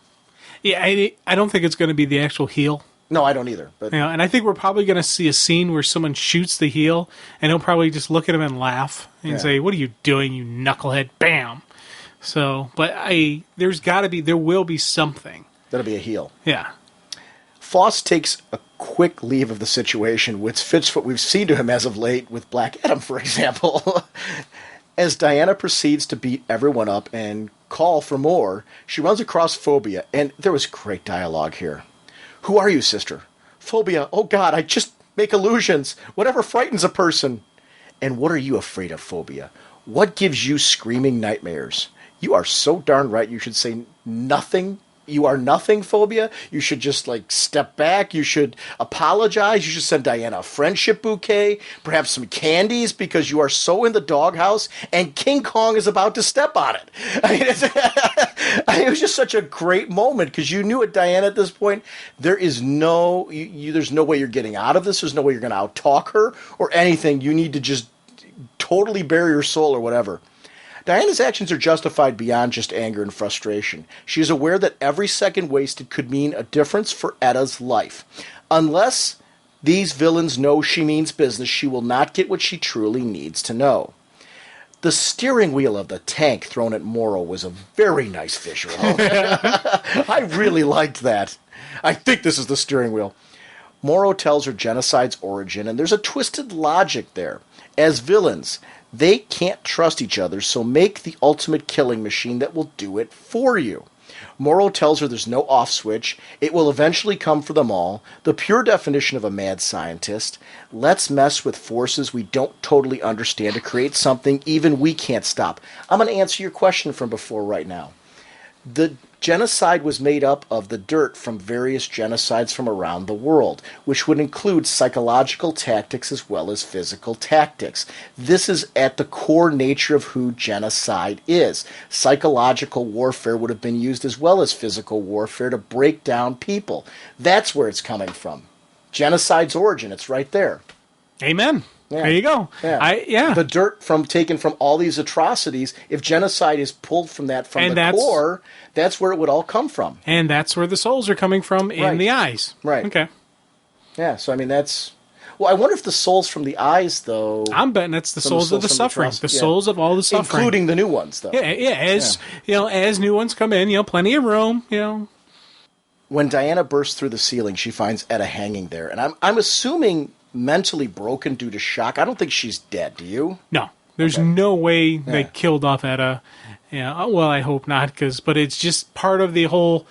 Yeah, I don't think it's going to be the actual heel. No, I don't either. But and I think we're probably going to see a scene where someone shoots the heel, and he'll probably just look at him and laugh and say, "What are you doing, you knucklehead?" Bam. So, but there will be something. That'll be a heel. Yeah. Foss takes a quick leave of the situation, which fits what we've seen to him as of late with Black Adam, for example. As Diana proceeds to beat everyone up and call for more, she runs across Phobia, and there was great dialogue here. "Who are you, sister?" "Phobia, oh God, I just make illusions. Whatever frightens a person." "And what are you afraid of, Phobia? What gives you screaming nightmares?" "You are so darn right. You should say nothing. You are nothing, Phobia. You should just, step back. You should apologize. You should send Diana a friendship bouquet, perhaps some candies, because you are so in the doghouse, and King Kong is about to step on it." It was just such a great moment, because you knew at Diana at this point, there is there's no way you're getting out of this. There's no way you're going to out-talk her or anything. You need to just totally bare your soul or whatever. Diana's actions are justified beyond just anger and frustration. She is aware that every second wasted could mean a difference for Etta's life. Unless these villains know she means business, she will not get what she truly needs to know. The steering wheel of the tank thrown at Morrow was a very nice visual. I really liked that. I think this is the steering wheel. Morrow tells her genocide's origin, and there's a twisted logic there. As villains, they can't trust each other, so make the ultimate killing machine that will do it for you. Morrow tells her there's no off switch. It will eventually come for them all. The pure definition of a mad scientist. Let's mess with forces we don't totally understand to create something even we can't stop. I'm going to answer your question from before right now. The genocide was made up of the dirt from various genocides from around the world, which would include psychological tactics as well as physical tactics. This is at the core nature of who genocide is. Psychological warfare would have been used as well as physical warfare to break down people. That's where it's coming from. Genocide's origin, it's right there. Amen. Yeah. There you go. Yeah. The dirt taken from all these atrocities, if genocide is pulled from that from the core, that's where it would all come from. And that's where the souls are coming from in the eyes. Right. Okay. Yeah, so I mean that's... Well, I wonder if the souls from the eyes, though... I'm betting it's the souls of the suffering. The souls of all the suffering. Including the new ones, though. As new ones come in, plenty of room, When Diana bursts through the ceiling, she finds Etta hanging there. And I'm assuming mentally broken due to shock. I don't think she's dead, do you? No. There's no way they killed off Etta. Yeah, well, I hope not, but it's just part of the whole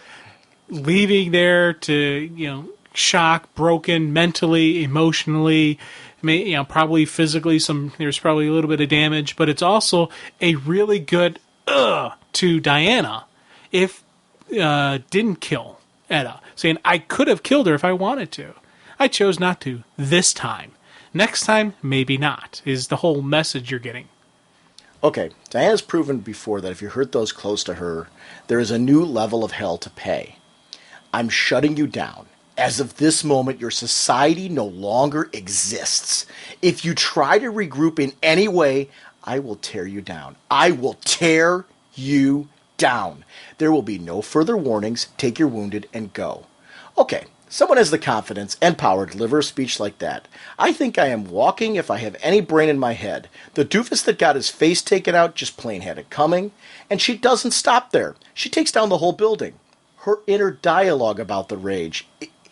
leaving there to, shock, broken mentally, emotionally, probably physically. There's probably a little bit of damage, but it's also a really good to Diana if didn't kill Etta, saying I could have killed her if I wanted to. I chose not to this time. Next time, maybe not, is the whole message you're getting. Okay, Diana's proven before that if you hurt those close to her, there is a new level of hell to pay. I'm shutting you down. As of this moment, your society no longer exists. If you try to regroup in any way, I will tear you down. I will tear you down. There will be no further warnings. Take your wounded and go. Okay. Someone has the confidence and power to deliver a speech like that. I think I am walking if I have any brain in my head. The doofus that got his face taken out just plain had it coming, and she doesn't stop there. She takes down the whole building. Her inner dialogue about the rage.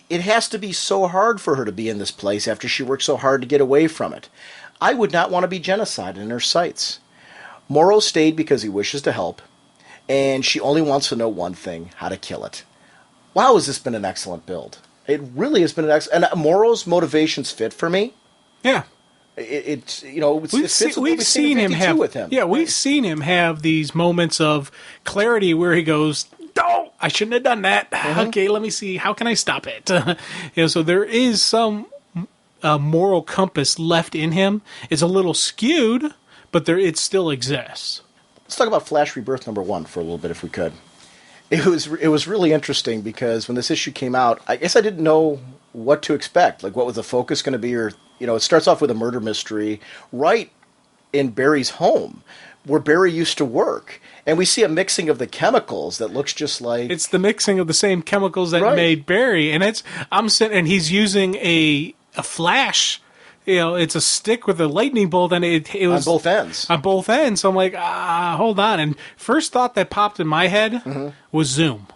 It has to be so hard for her to be in this place after she worked so hard to get away from it. I would not want to be genocide in her sights. Morrow stayed because he wishes to help, and she only wants to know one thing, how to kill it. Wow, has this been an excellent build. It really has been an excellent... And Morrow's motivations fit for me. Yeah. We've seen him have with him. Yeah, we've seen him have these moments of clarity where he goes, "No, I shouldn't have done that. Mm-hmm. Okay, let me see. How can I stop it?" So there is some moral compass left in him. It's a little skewed, but it still exists. Let's talk about Flash Rebirth #1 for a little bit, if we could. It was really interesting because when this issue came out, I guess I didn't know what to expect. Like, what was the focus going to be? Or, it starts off with a murder mystery right in Barry's home, where Barry used to work. And we see a mixing of the chemicals that looks just like... It's the mixing of the same chemicals that made Barry. And I'm sitting, and he's using a flash... it's a stick with a lightning bolt, and it was... On both ends. On both ends. So I'm like, hold on. And first thought that popped in my head was Zoom.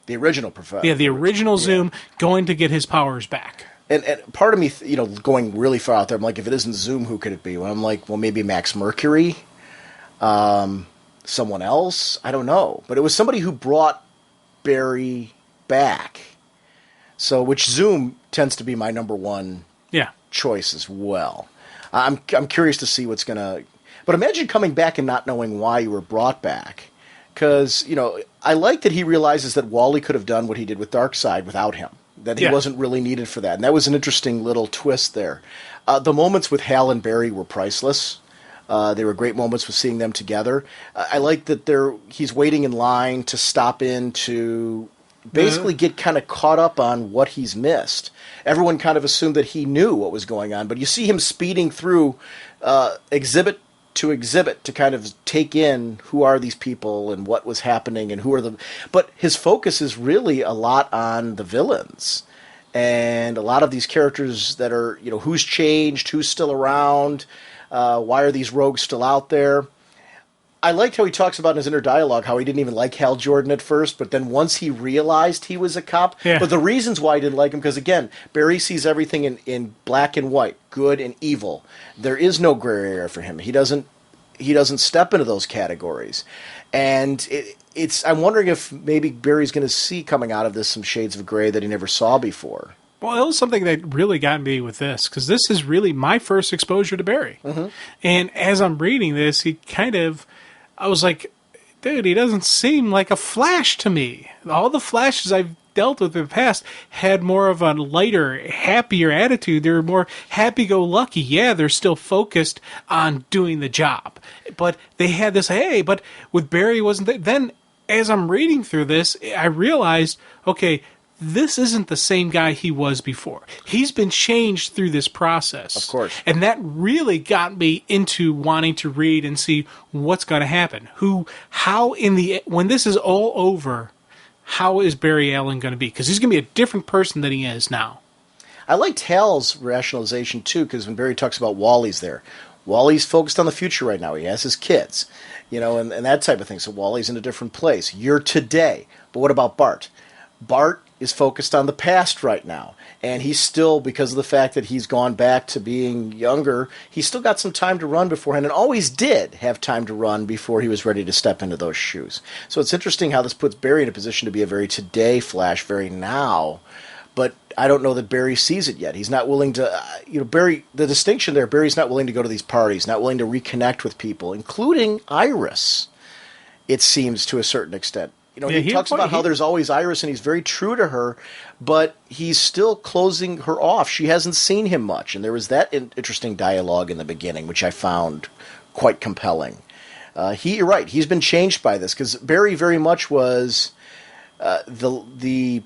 The original Professor. Yeah, the original Zoom going to get his powers back. And part of me, going really far out there, I'm like, if it isn't Zoom, who could it be? Well, I'm like, well, maybe Max Mercury, someone else. I don't know. But it was somebody who brought Barry back. So, which Zoom tends to be my number one choice as well. I'm curious to see what's going to... But imagine coming back and not knowing why you were brought back. Because, I like that he realizes that Wally could have done what he did with Darkseid without him. That he wasn't really needed for that. And that was an interesting little twist there. The moments with Hal and Barry were priceless. They were great moments with seeing them together. I like that he's waiting in line to stop in to basically get kind of caught up on what he's missed. Everyone kind of assumed that he knew what was going on, but you see him speeding through exhibit to exhibit to kind of take in who are these people and what was happening and who are the... But his focus is really a lot on the villains and a lot of these characters that are, who's changed, who's still around, why are these rogues still out there. I liked how he talks about in his inner dialogue how he didn't even like Hal Jordan at first, but then once he realized he was a cop, but the reasons why he didn't like him, because again, Barry sees everything in black and white, good and evil. There is no gray area for him. He doesn't step into those categories. And I'm wondering if maybe Barry's going to see coming out of this some shades of gray that he never saw before. Well, it was something that really got me with this, because this is really my first exposure to Barry. Mm-hmm. And as I'm reading this, I was like, dude, he doesn't seem like a Flash to me. All the Flashes I've dealt with in the past had more of a lighter, happier attitude. They're more happy-go-lucky. Yeah, they're still focused on doing the job. But they had this, hey, but with Barry wasn't there. Then as I'm reading through this, I realized, okay, this isn't the same guy he was before. He's been changed through this process. Of course. And that really got me into wanting to read and see what's going to happen. When this is all over, how is Barry Allen going to be? Because he's going to be a different person than he is now. I liked Hal's rationalization, too, because when Barry talks about Wally's there, Wally's focused on the future right now. He has his kids, and that type of thing. So Wally's in a different place. You're today. But what about Bart? Bart is focused on the past right now. And he's still, because of the fact that he's gone back to being younger, he's still got some time to run beforehand, and always did have time to run before he was ready to step into those shoes. So it's interesting how this puts Barry in a position to be a very today Flash, very now. But I don't know that Barry sees it yet. He's not willing to, Barry, the distinction there, Barry's not willing to go to these parties, not willing to reconnect with people, including Iris, it seems, to a certain extent. He talks about how there's always Iris, and he's very true to her, but he's still closing her off. She hasn't seen him much, and there was that interesting dialogue in the beginning, which I found quite compelling. You're right, he's been changed by this, because Barry very much was the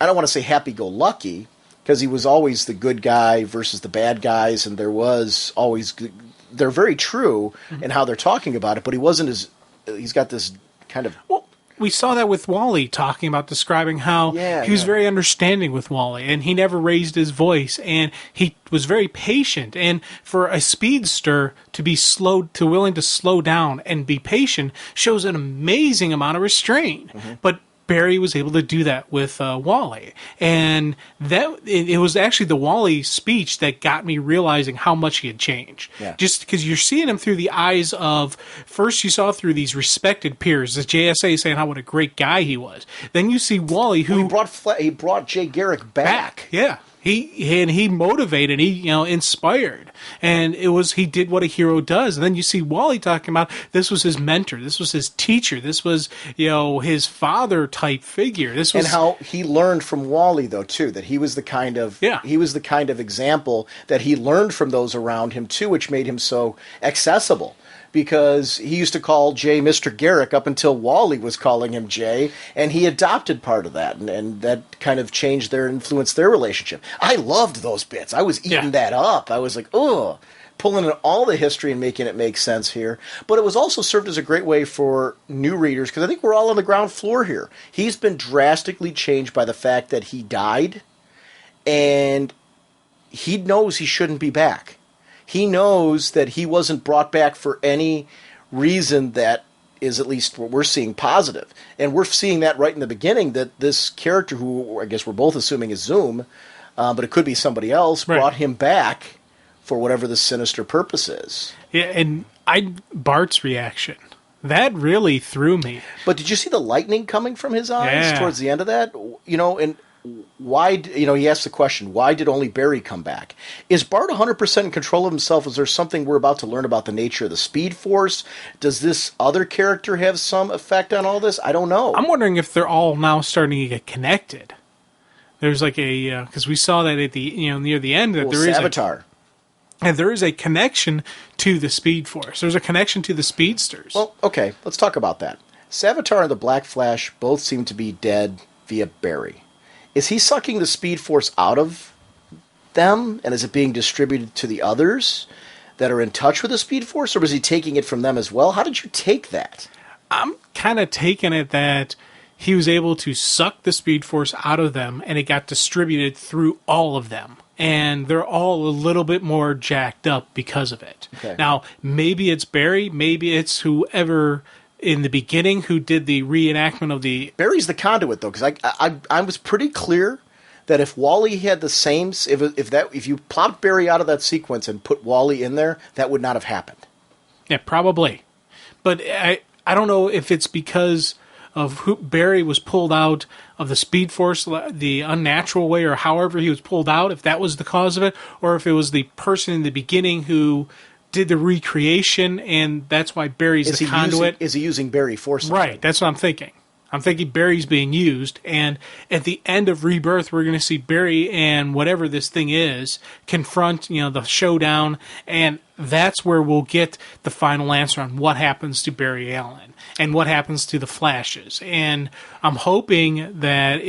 I don't want to say happy-go-lucky, because he was always the good guy versus the bad guys, and they're very true in how they're talking about it, but he's got this kind of... We saw that with Wally, talking about describing how he was very understanding with Wally, and he never raised his voice, and he was very patient. And for a speedster to be willing to slow down and be patient shows an amazing amount of restraint. Mm-hmm. But Barry was able to do that with Wally, and it was actually the Wally speech that got me realizing how much he had changed. Yeah. Just because you're seeing him through the eyes of, first you saw through these respected peers, the JSA saying what a great guy he was. Then you see Wally, who he brought Jay Garrick back. Yeah. He motivated, he inspired, and he did what a hero does. And then you see Wally talking about this was his mentor, this was his teacher, this was his father type figure. And how he learned from Wally though too, that he was the kind of example that he learned from those around him too, which made him so accessible. Because he used to call Jay Mr. Garrick up until Wally was calling him Jay, and he adopted part of that, and that kind of influenced their relationship. I loved those bits. I was eating that up. I was like, ugh, pulling in all the history and making it make sense here. But it was also served as a great way for new readers, because I think we're all on the ground floor here. He's been drastically changed by the fact that he died, and he knows he shouldn't be back. He knows that he wasn't brought back for any reason that is, at least what we're seeing, positive. And we're seeing that right in the beginning, that this character, who I guess we're both assuming is Zoom, but it could be somebody else, brought him back for whatever the sinister purpose is. Yeah, and Bart's reaction, that really threw me. But did you see the lightning coming from his eyes towards the end of that? And why, he asked the question, why did only Barry come back? Is Bart 100% in control of himself? Is there something we're about to learn about the nature of the Speed Force? Does this other character have some effect on all this? I don't know. I'm wondering if they're all now starting to get connected. There's like because we saw that at the, near the end, that there is Savitar. And there is a connection to the Speed Force. There's a connection to the Speedsters. Well, okay, let's talk about that. Savitar and the Black Flash both seem to be dead via Barry. Is he sucking the Speed Force out of them, and is it being distributed to the others that are in touch with the Speed Force, or was he taking it from them as well? How did you take that? I'm kind of taking it that he was able to suck the Speed Force out of them, and it got distributed through all of them. and they're all a little bit more jacked up because of it. Okay. Now, maybe it's Barry, maybe it's whoever in the beginning who did the reenactment of the... Barry's the conduit, though, because I was pretty clear that if Wally had the same... If you plopped Barry out of that sequence and put Wally in there, that would not have happened. Yeah, probably. But I don't know if it's because of who Barry was pulled out of the Speed Force the unnatural way, or however he was pulled out, if that was the cause of it, or if it was the person in the beginning who did the recreation, and that's why Barry's the conduit. Is he using Barry for something? Right, that's what I'm thinking. I'm thinking Barry's being used, and at the end of Rebirth, we're going to see Barry and whatever this thing is confront, the showdown, and that's where we'll get the final answer on what happens to Barry Allen and what happens to the Flashes. And I'm hoping that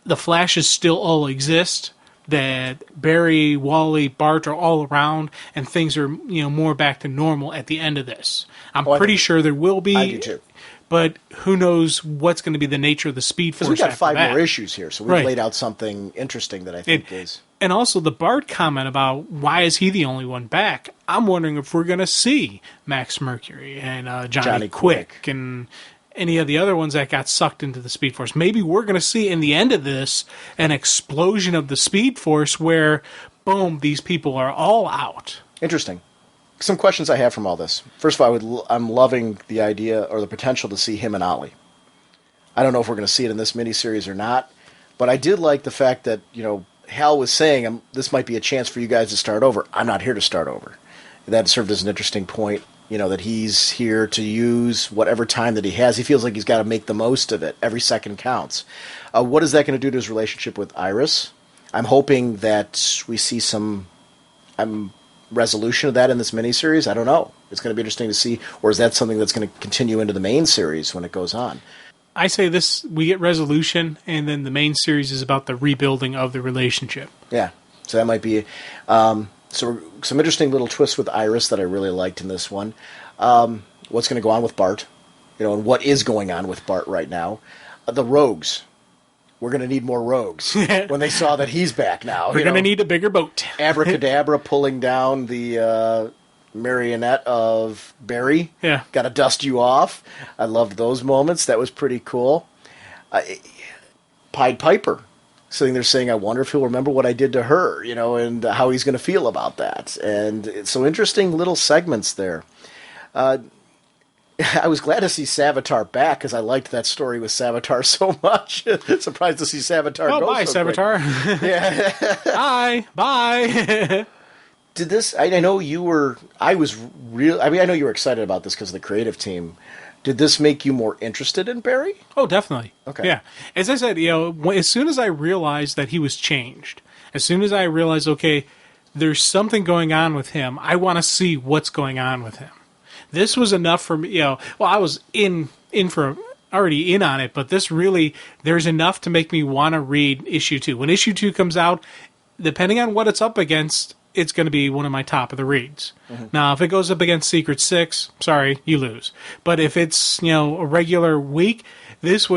the Flashes still all exist, that Barry, Wally, Bart are all around, and things are more back to normal at the end of this. I'm pretty sure there will be. I do too. But who knows what's going to be the nature of the Speed Force? Because we've got 5 that. more issues here, so we've laid out something interesting that I think is... And also the Bart comment about why is he the only one back? I'm wondering if we're going to see Max Mercury and Johnny Quick and any of the other ones that got sucked into the Speed Force. Maybe we're going to see in the end of this an explosion of the Speed Force where, boom, these people are all out. Interesting. Some questions I have from all this. First of all, I'm loving the idea or the potential to see him and Ollie. I don't know if we're going to see it in this miniseries or not, but I did like the fact that, Hal was saying this might be a chance for you guys to start over. I'm not here to start over. That served as an interesting point, that he's here to use whatever time that he has. He feels like he's got to make the most of it. Every second counts. What is that going to do to his relationship with Iris? I'm hoping that we see some resolution of that in this miniseries. I don't know. It's going to be interesting to see, or is that something that's going to continue into the main series when it goes on? I say we get resolution, and then the main series is about the rebuilding of the relationship. Yeah, so that might be... so some interesting little twists with Iris that I really liked in this one. What's going to go on with Bart? And what is going on with Bart right now? The rogues. We're going to need more rogues. When they saw that he's back now. We're going to need a bigger boat. Abracadabra pulling down the marionette of Barry. Yeah. Got to dust you off. I loved those moments. That was pretty cool. Pied Piper sitting there saying, I wonder if he'll remember what I did to her, and how he's going to feel about that. And so interesting little segments there. I was glad to see Savitar back because I liked that story with Savitar so much. Surprised to see Savitar go. Bye, so Savitar. Yeah. Bye. Did this? I know you were. I know you were excited about this because of the creative team. Did this make you more interested in Barry? Oh, definitely. Okay. Yeah. As I said, as soon as I realized that he was changed, as soon as I realized, okay, there's something going on with him, I want to see what's going on with him. This was enough for me. I was already in on it, but this really, there's enough to make me want to read issue 2. When issue 2 comes out, depending on what it's up against, it's going to be one of my top of the reads. Mm-hmm. Now, if it goes up against Secret 6, sorry, you lose. But if it's, a regular week, this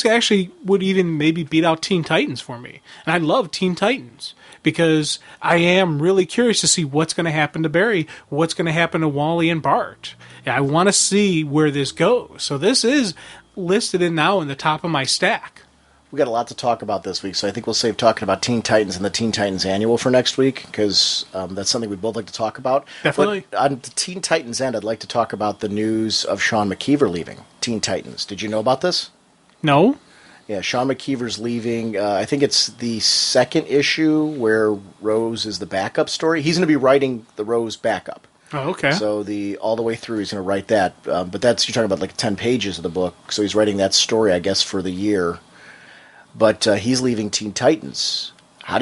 actually would even maybe beat out Teen Titans for me. And I love Teen Titans because I am really curious to see what's going to happen to Barry, what's going to happen to Wally and Bart. I want to see where this goes. So this is listed in the top of my stack. We got a lot to talk about this week, so I think we'll save talking about Teen Titans and the Teen Titans Annual for next week, because that's something we'd both like to talk about. Definitely. But on the Teen Titans end, I'd like to talk about the news of Sean McKeever leaving Teen Titans. Did you know about this? No. Yeah, Sean McKeever's leaving. I think it's the second issue where Rose is the backup story. He's going to be writing the Rose backup. Oh, okay. So all the way through, he's going to write that. But you're talking about like 10 pages of the book, so he's writing that story, I guess, for the year. But he's leaving Teen Titans. I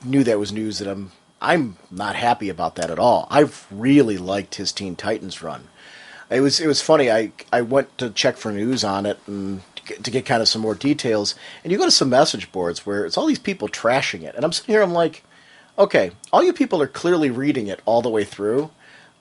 knew that was news that I'm not happy about that at all. I've really liked his Teen Titans run. It was funny. I went to check for news on it and to get kind of some more details. And you go to some message boards where it's all these people trashing it. And I'm sitting here, I'm like, okay, all you people are clearly reading it all the way through.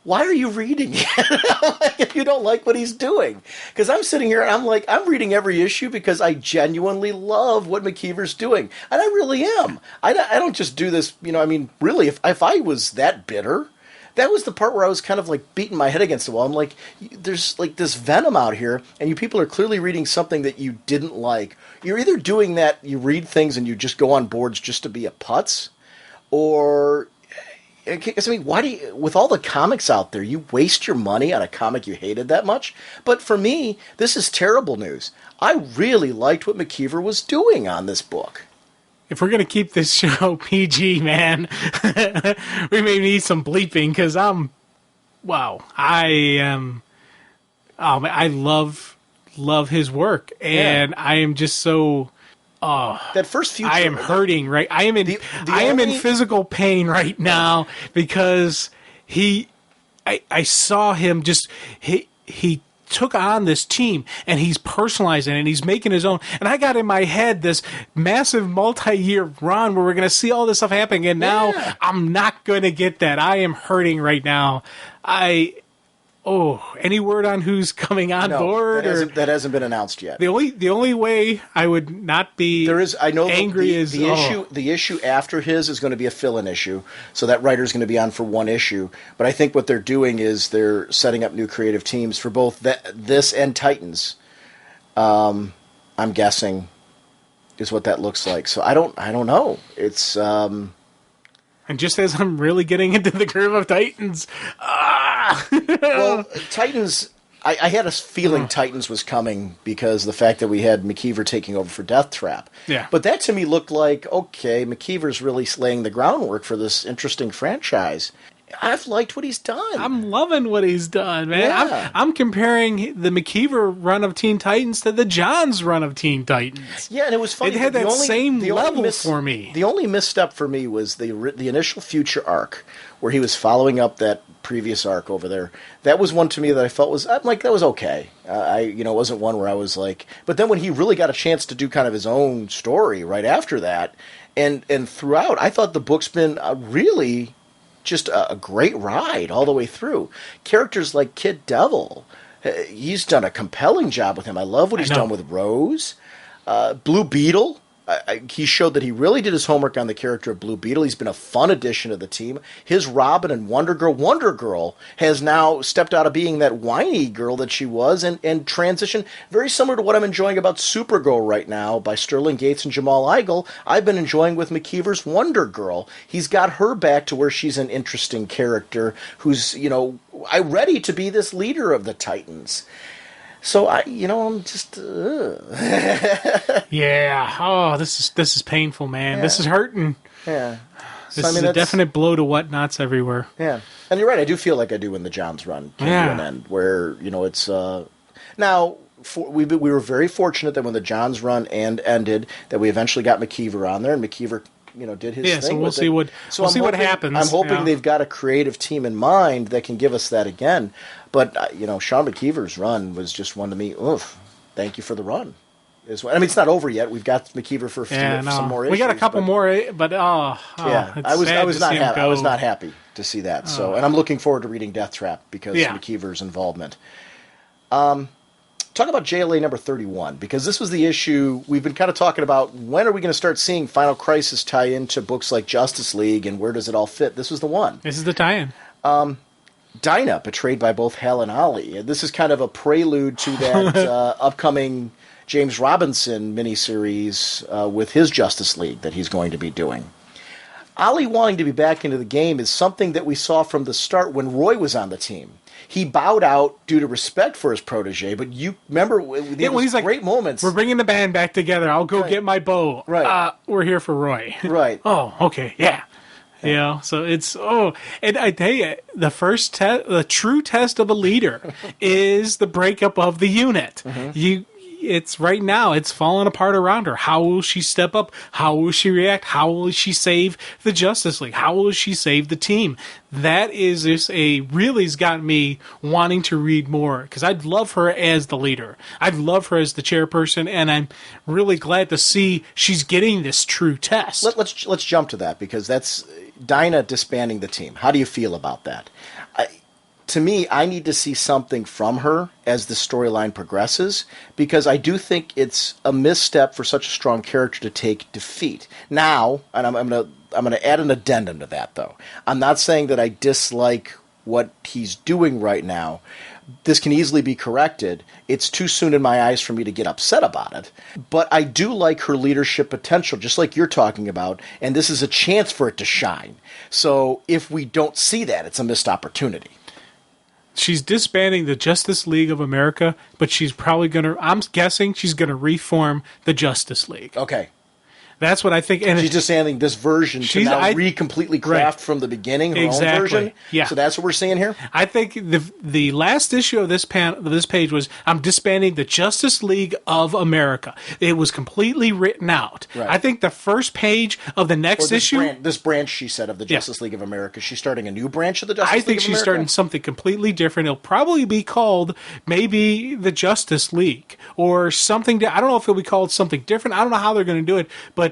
why are you reading it if you don't like what he's doing? Because I'm sitting here and I'm like, I'm reading every issue because I genuinely love what McKeever's doing. And I really am. I don't just do this, I mean, really, if I was that bitter, that was the part where I was kind of like beating my head against the wall. I'm like, there's like this venom out here, and you people are clearly reading something that you didn't like. You're either doing that, you read things and you just go on boards just to be a putz, or... I mean, why do you, with all the comics out there, you waste your money on a comic you hated that much? But for me, this is terrible news. I really liked what McKeever was doing on this book. If we're going to keep this show PG, man, we may need some bleeping, because I love his work, and I am just so... that first future, I am hurting, right? I am in physical pain right now because I saw him just he took on this team and he's personalizing it and he's making his own. And I got in my head this massive multi-year run where we're going to see all this stuff happening, and now I'm not going to get that. I am hurting right now. Any word on who's coming on board? That hasn't been announced yet. The only way I would not be angry is the issue after his is going to be a fill-in issue, so that writer's going to be on for one issue. But I think what they're doing is they're setting up new creative teams for both this and Titans. I'm guessing is what that looks like. So I don't know. It's and just as I'm really getting into the groove of Titans, well, Titans, I had a feeling Titans was coming because of the fact that we had McKeever taking over for Death Trap. Yeah. But that to me looked like, okay, McKeever's really laying the groundwork for this interesting franchise. I've liked what he's done. I'm loving what he's done, man. Yeah. I'm comparing the McKeever run of Teen Titans to the Johns run of Teen Titans. Yeah, and it was funny. It had that same level for me. The only misstep for me was the initial Future arc, where he was following up that previous arc over there. That was one to me that I felt was, I'm like, that was okay. It wasn't one where I was like, but then when he really got a chance to do kind of his own story right after that, and throughout, I thought the book's been really just a great ride all the way through. Characters like Kid Devil, he's done a compelling job with him. I love what he's done with Rose. Blue Beetle, he showed that he really did his homework on the character of Blue Beetle. He's been a fun addition to the team. His Robin and Wonder Girl has now stepped out of being that whiny girl that she was and transitioned very similar to what I'm enjoying about Supergirl right now by Sterling Gates and Jamal Igle. I've been enjoying with McKeever's Wonder Girl. He's got her back to where she's an interesting character who's, ready to be this leader of the Titans. So I'm just yeah. Oh, this is painful, man. Yeah. This is hurting. Yeah. This is a definite blow to whatnots everywhere. Yeah. And you're right. I do feel like I do when the Johns run came to an end, where it's now. We were very fortunate that when the Johns run ended, that we eventually got McKeever on there, and McKeever did his thing. So we'll see what happens. I'm hoping they've got a creative team in mind that can give us that again. But Sean McKeever's run was just one to me. Oof! Thank you for the run. I mean, it's not over yet. We've got McKeever for some more issues. We got a couple more, but I was not happy to see that. So, and I'm looking forward to reading Death Trap because of McKeever's involvement. Talk about JLA number 31, because this was the issue we've been kind of talking about. When are we going to start seeing Final Crisis tie into books like Justice League, and where does it all fit? This was the one. This is the tie-in. Dinah, betrayed by both Hal and Ollie. This is kind of a prelude to that upcoming James Robinson miniseries with his Justice League that he's going to be doing. Ollie wanting to be back into the game is something that we saw from the start when Roy was on the team. He bowed out due to respect for his protege, but you remember these great moments. We're bringing the band back together. I'll go get my bow. Right. We're here for Roy. Right. Oh, okay. Yeah. So it's, and I tell you, the true test of a leader is the breakup of the unit. Mm-hmm. It's right now, it's falling apart around her. How will she step up? How will she react? How will she save the Justice League? How will she save the team? That is just really's got me wanting to read more, because I'd love her as the leader. I'd love her as the chairperson, and I'm really glad to see she's getting this true test. Let's jump to that, because that's Dinah disbanding the team. How do you feel about that? to me, I need to see something from her as the storyline progresses, because I do think it's a misstep for such a strong character to take defeat. Now, and I'm gonna add an addendum to that, though. I'm not saying that I dislike what he's doing right now. This can easily be corrected. It's too soon in my eyes for me to get upset about it. But I do like her leadership potential, just like you're talking about, and this is a chance for it to shine. So if we don't see that, it's a missed opportunity. She's disbanding the Justice League of America, but she's probably going to, I'm guessing she's going to reform the Justice League. Okay. That's what I think. And she's just adding this version to now completely craft from the beginning her own version. Yeah. So that's what we're seeing here? I think the last issue of this page was, I'm disbanding the Justice League of America. It was completely written out. Right. I think the first page of the next issue... This branch, she said, of the Justice League of America. She's starting a new branch of the Justice League of America? I think she's starting something completely different. It'll probably be called maybe the Justice League or something. I don't know if it'll be called something different. I don't know how they're going to do it, but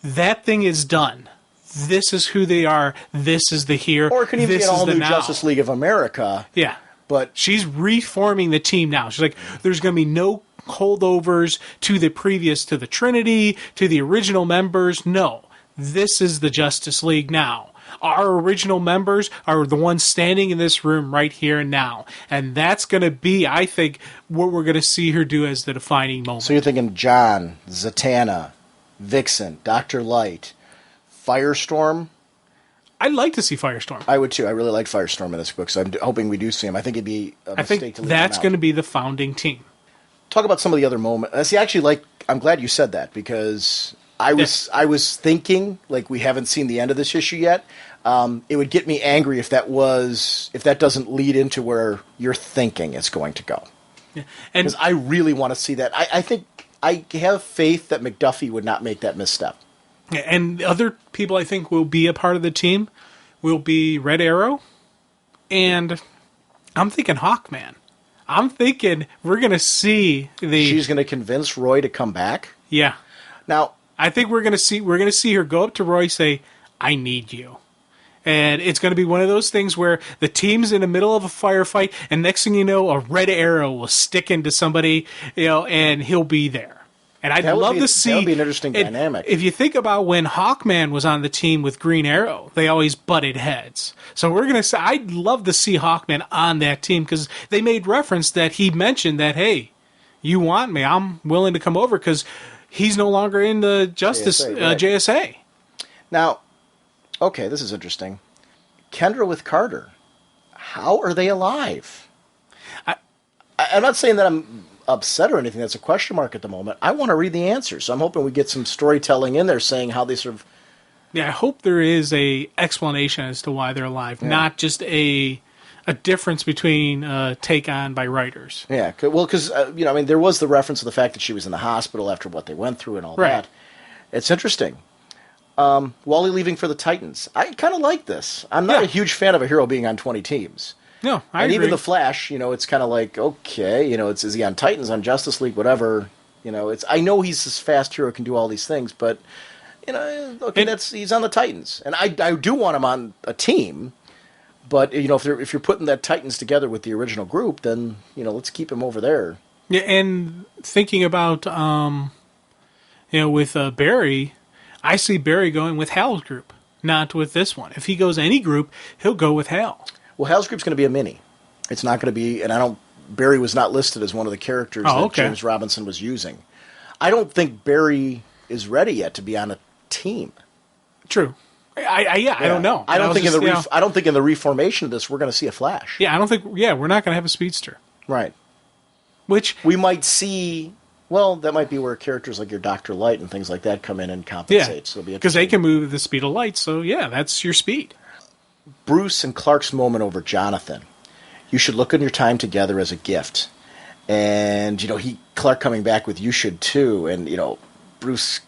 that thing is done. This is who they are. This is the here. Or it could even be an all-new Justice League of America. Yeah. But she's reforming the team now. She's like, there's going to be no holdovers to the previous, to the Trinity, to the original members. No. This is the Justice League now. Our original members are the ones standing in this room right here and now. And that's going to be, I think, what we're going to see her do as the defining moment. So you're thinking John, Zatanna, Vixen, Dr. Light, Firestorm. I'd like to see Firestorm. I would too. I really like Firestorm in this book, so I'm hoping we do see him. I think it'd be a mistake to leave him out. That's going to be the founding team. Talk about some of the other moments. See, actually, I'm glad you said that, because I was thinking, like, we haven't seen the end of this issue yet. It would get me angry if that doesn't lead into where you're thinking it's going to go. Yeah. Because I really want to see that. I think I have faith that McDuffie would not make that misstep. And other people I think will be a part of the team will be Red Arrow, and I'm thinking Hawkman. I'm thinking we're going to see She's going to convince Roy to come back? Yeah. Now, I think we're going to see her go up to Roy, say, I need you. And it's going to be one of those things where the team's in the middle of a firefight, and next thing you know, a red arrow will stick into somebody, and he'll be there. And I'd love to see... That would be an interesting dynamic. If you think about when Hawkman was on the team with Green Arrow, they always butted heads. So we're going to say... I'd love to see Hawkman on that team, because they made reference that he mentioned that, hey, you want me, I'm willing to come over, because he's no longer in the JSA. Now... Okay, this is interesting. Kendra with Carter. How are they alive? I'm not saying that I'm upset or anything. That's a question mark at the moment. I want to read the answers. So I'm hoping we get some storytelling in there saying how they sort of... Yeah, I hope there is a explanation as to why they're alive, not just a difference between take on by writers. Yeah, well, because, there was the reference to the fact that she was in the hospital after what they went through and all that. It's interesting. Wally leaving for the Titans. I kind of like this. I'm not a huge fan of a hero being on 20 teams. No, I agree. Even the Flash, it's kind of like, okay, is he on Titans, on Justice League, whatever. I know he's this fast hero, can do all these things, but he's on the Titans, and I do want him on a team. But if you're putting that Titans together with the original group, then let's keep him over there. Yeah, and thinking about with Barry. I see Barry going with Hal's group, not with this one. If he goes any group, he'll go with Hal. Well, Hal's group's going to be a mini. It's not going to be, and Barry was not listed as one of the characters that James Robinson was using. I don't think Barry is ready yet to be on a team. True. I don't know. I don't think in the reformation of this we're going to see a Flash. Yeah, I don't think. Yeah, we're not going to have a speedster. Right. Which we might see. Well, that might be where characters like your Dr. Light and things like that come in and compensate. So because they can move at the speed of light, so that's your speed. Bruce and Clark's moment over Jonathan. You should look on your time together as a gift. And, Clark coming back with you should too. And, Bruce...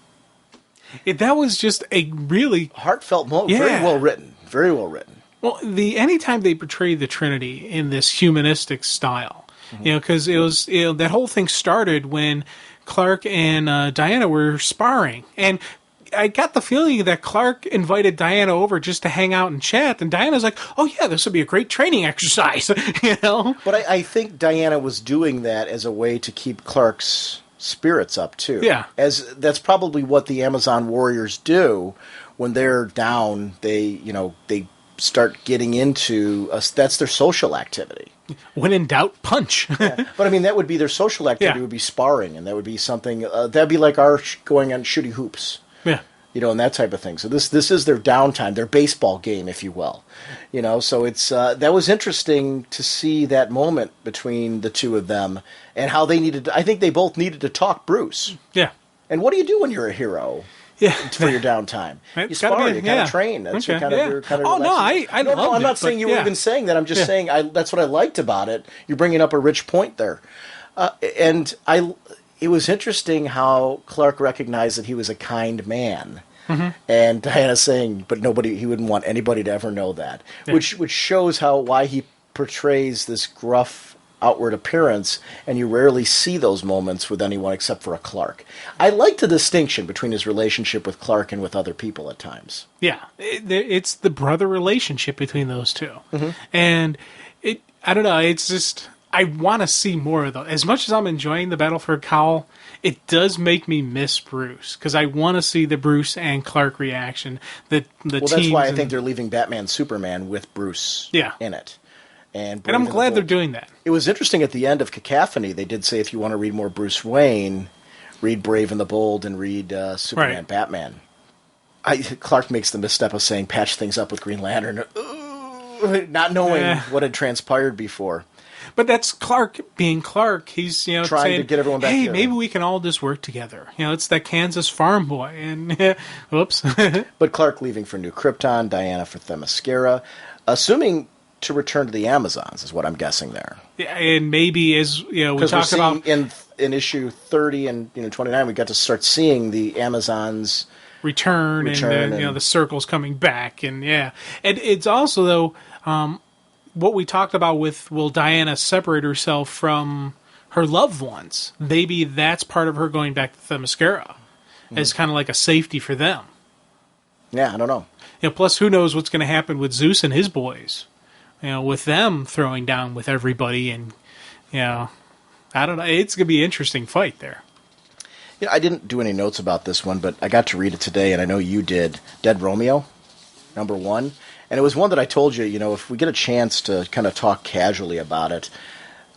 that was just a really... heartfelt moment. Yeah. Very well written. Very well written. Well, anytime they portray the Trinity in this humanistic style... because it was that whole thing started when Clark and Diana were sparring, and I got the feeling that Clark invited Diana over just to hang out and chat, and Diana's like, "Oh yeah, this would be a great training exercise," you know. But I think Diana was doing that as a way to keep Clark's spirits up too. Yeah, as that's probably what the Amazon warriors do when they're down. They start getting into that's their social activity. When in doubt, punch. Yeah. But I mean, that would be their social activity. Yeah. Would be sparring, and that would be something that'd be like our going on shooting hoops. Yeah. And that type of thing. So this is their downtime, their baseball game, if you will. So it's that was interesting to see that moment between the two of them and how they needed. I think they both needed to talk Bruce. Yeah. And what do you do when you're a hero? Yeah. For your downtime, It's you spar, you kind of train. That's your kind of. Oh no, I loved I'm not it, saying you were even saying that. I'm just saying that's what I liked about it. You're bringing up a rich point there, It was interesting how Clark recognized that he was a kind man. Mm-hmm. And Diana's saying, but he wouldn't want anybody to ever know that, which shows why he portrays this gruff outward appearance, and you rarely see those moments with anyone except for a Clark. I like the distinction between his relationship with Clark and with other people at times. Yeah, it's the brother relationship between those two. Mm-hmm. And I don't know, it's just, I want to see more of those. As much as I'm enjoying the battle for Cowl, it does make me miss Bruce, because I want to see the Bruce and Clark reaction. That's why I think they're leaving Batman Superman with Bruce in it. And I'm glad they're doing that. It was interesting at the end of Cacophony, they did say if you want to read more Bruce Wayne, read Brave and the Bold and read Superman, Batman. Clark makes the misstep of saying patch things up with Green Lantern, not knowing what had transpired before. But that's Clark being Clark. He's trying saying, to get everyone back hey, together. Maybe we can all just work together. It's that Kansas farm boy. And whoops. But Clark leaving for New Krypton, Diana for Themyscira, assuming to return to the Amazons is what I'm guessing there. Yeah, and maybe as we talk about in issue 30 and 29, we got to start seeing the Amazons return and the circles coming back, and it's also though what we talked about with will Diana separate herself from her loved ones? Maybe that's part of her going back to Themyscira as kind of like a safety for them. Yeah, I don't know. Plus, who knows what's going to happen with Zeus and his boys? With them throwing down with everybody, and I don't know. It's going to be an interesting fight there. I didn't do any notes about this one, but I got to read it today, and I know you did. Dead Romeo, #1. And it was one that I told you, if we get a chance to kind of talk casually about it,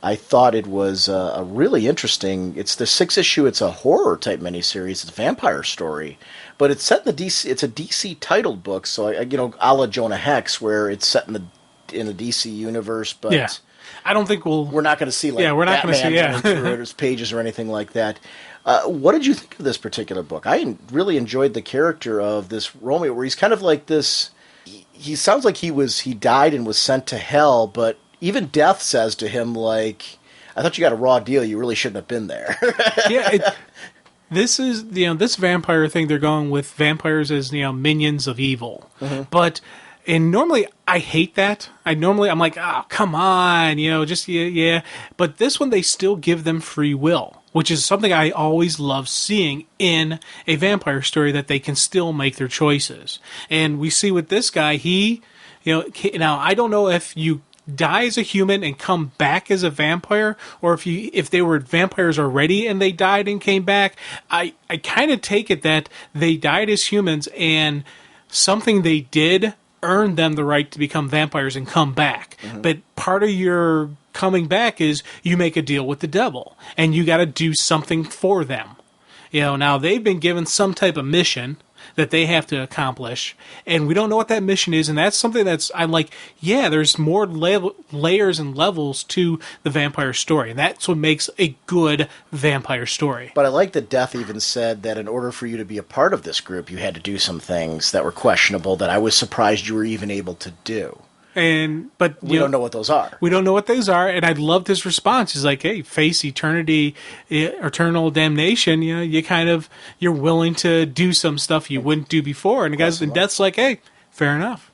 I thought it was a really interesting. It's the 6th issue. It's a horror type miniseries. It's a vampire story, but it's set in the DC. It's a DC titled book, so a la Jonah Hex, where it's set in the DC universe. But I don't think we're not going to see we're not going to see running through its pages or anything like that. What did you think of this particular book? I really enjoyed the character of this Romeo, where he's kind of like this. He sounds like he died and was sent to hell, but even death says to him, like, I thought you got a raw deal. You really shouldn't have been there. This is, this vampire thing, they're going with vampires as, minions of evil. Mm-hmm. But, and normally I hate that. I'm like, oh, come on, But this one, they still give them free will, which is something I always love seeing in a vampire story, that they can still make their choices. And we see with this guy, now I don't know if you die as a human and come back as a vampire, or if they were vampires already and they died and came back. I kind of take it that they died as humans, and something they did earned them the right to become vampires and come back. Mm-hmm. But part of your coming back is you make a deal with the devil, and you got to do something for them. Now they've been given some type of mission that they have to accomplish, and we don't know what that mission is, and that's something I'm like, there's more layers and levels to the vampire story, and that's what makes a good vampire story. But I like that Death even said that in order for you to be a part of this group, you had to do some things that were questionable that I was surprised you were even able to do. But we don't know what those are. We don't know what those are, and I loved his response. He's like, "Hey, face eternal damnation. You're willing to do some stuff you wouldn't do before." And the guys in Death's like, "Hey, fair enough."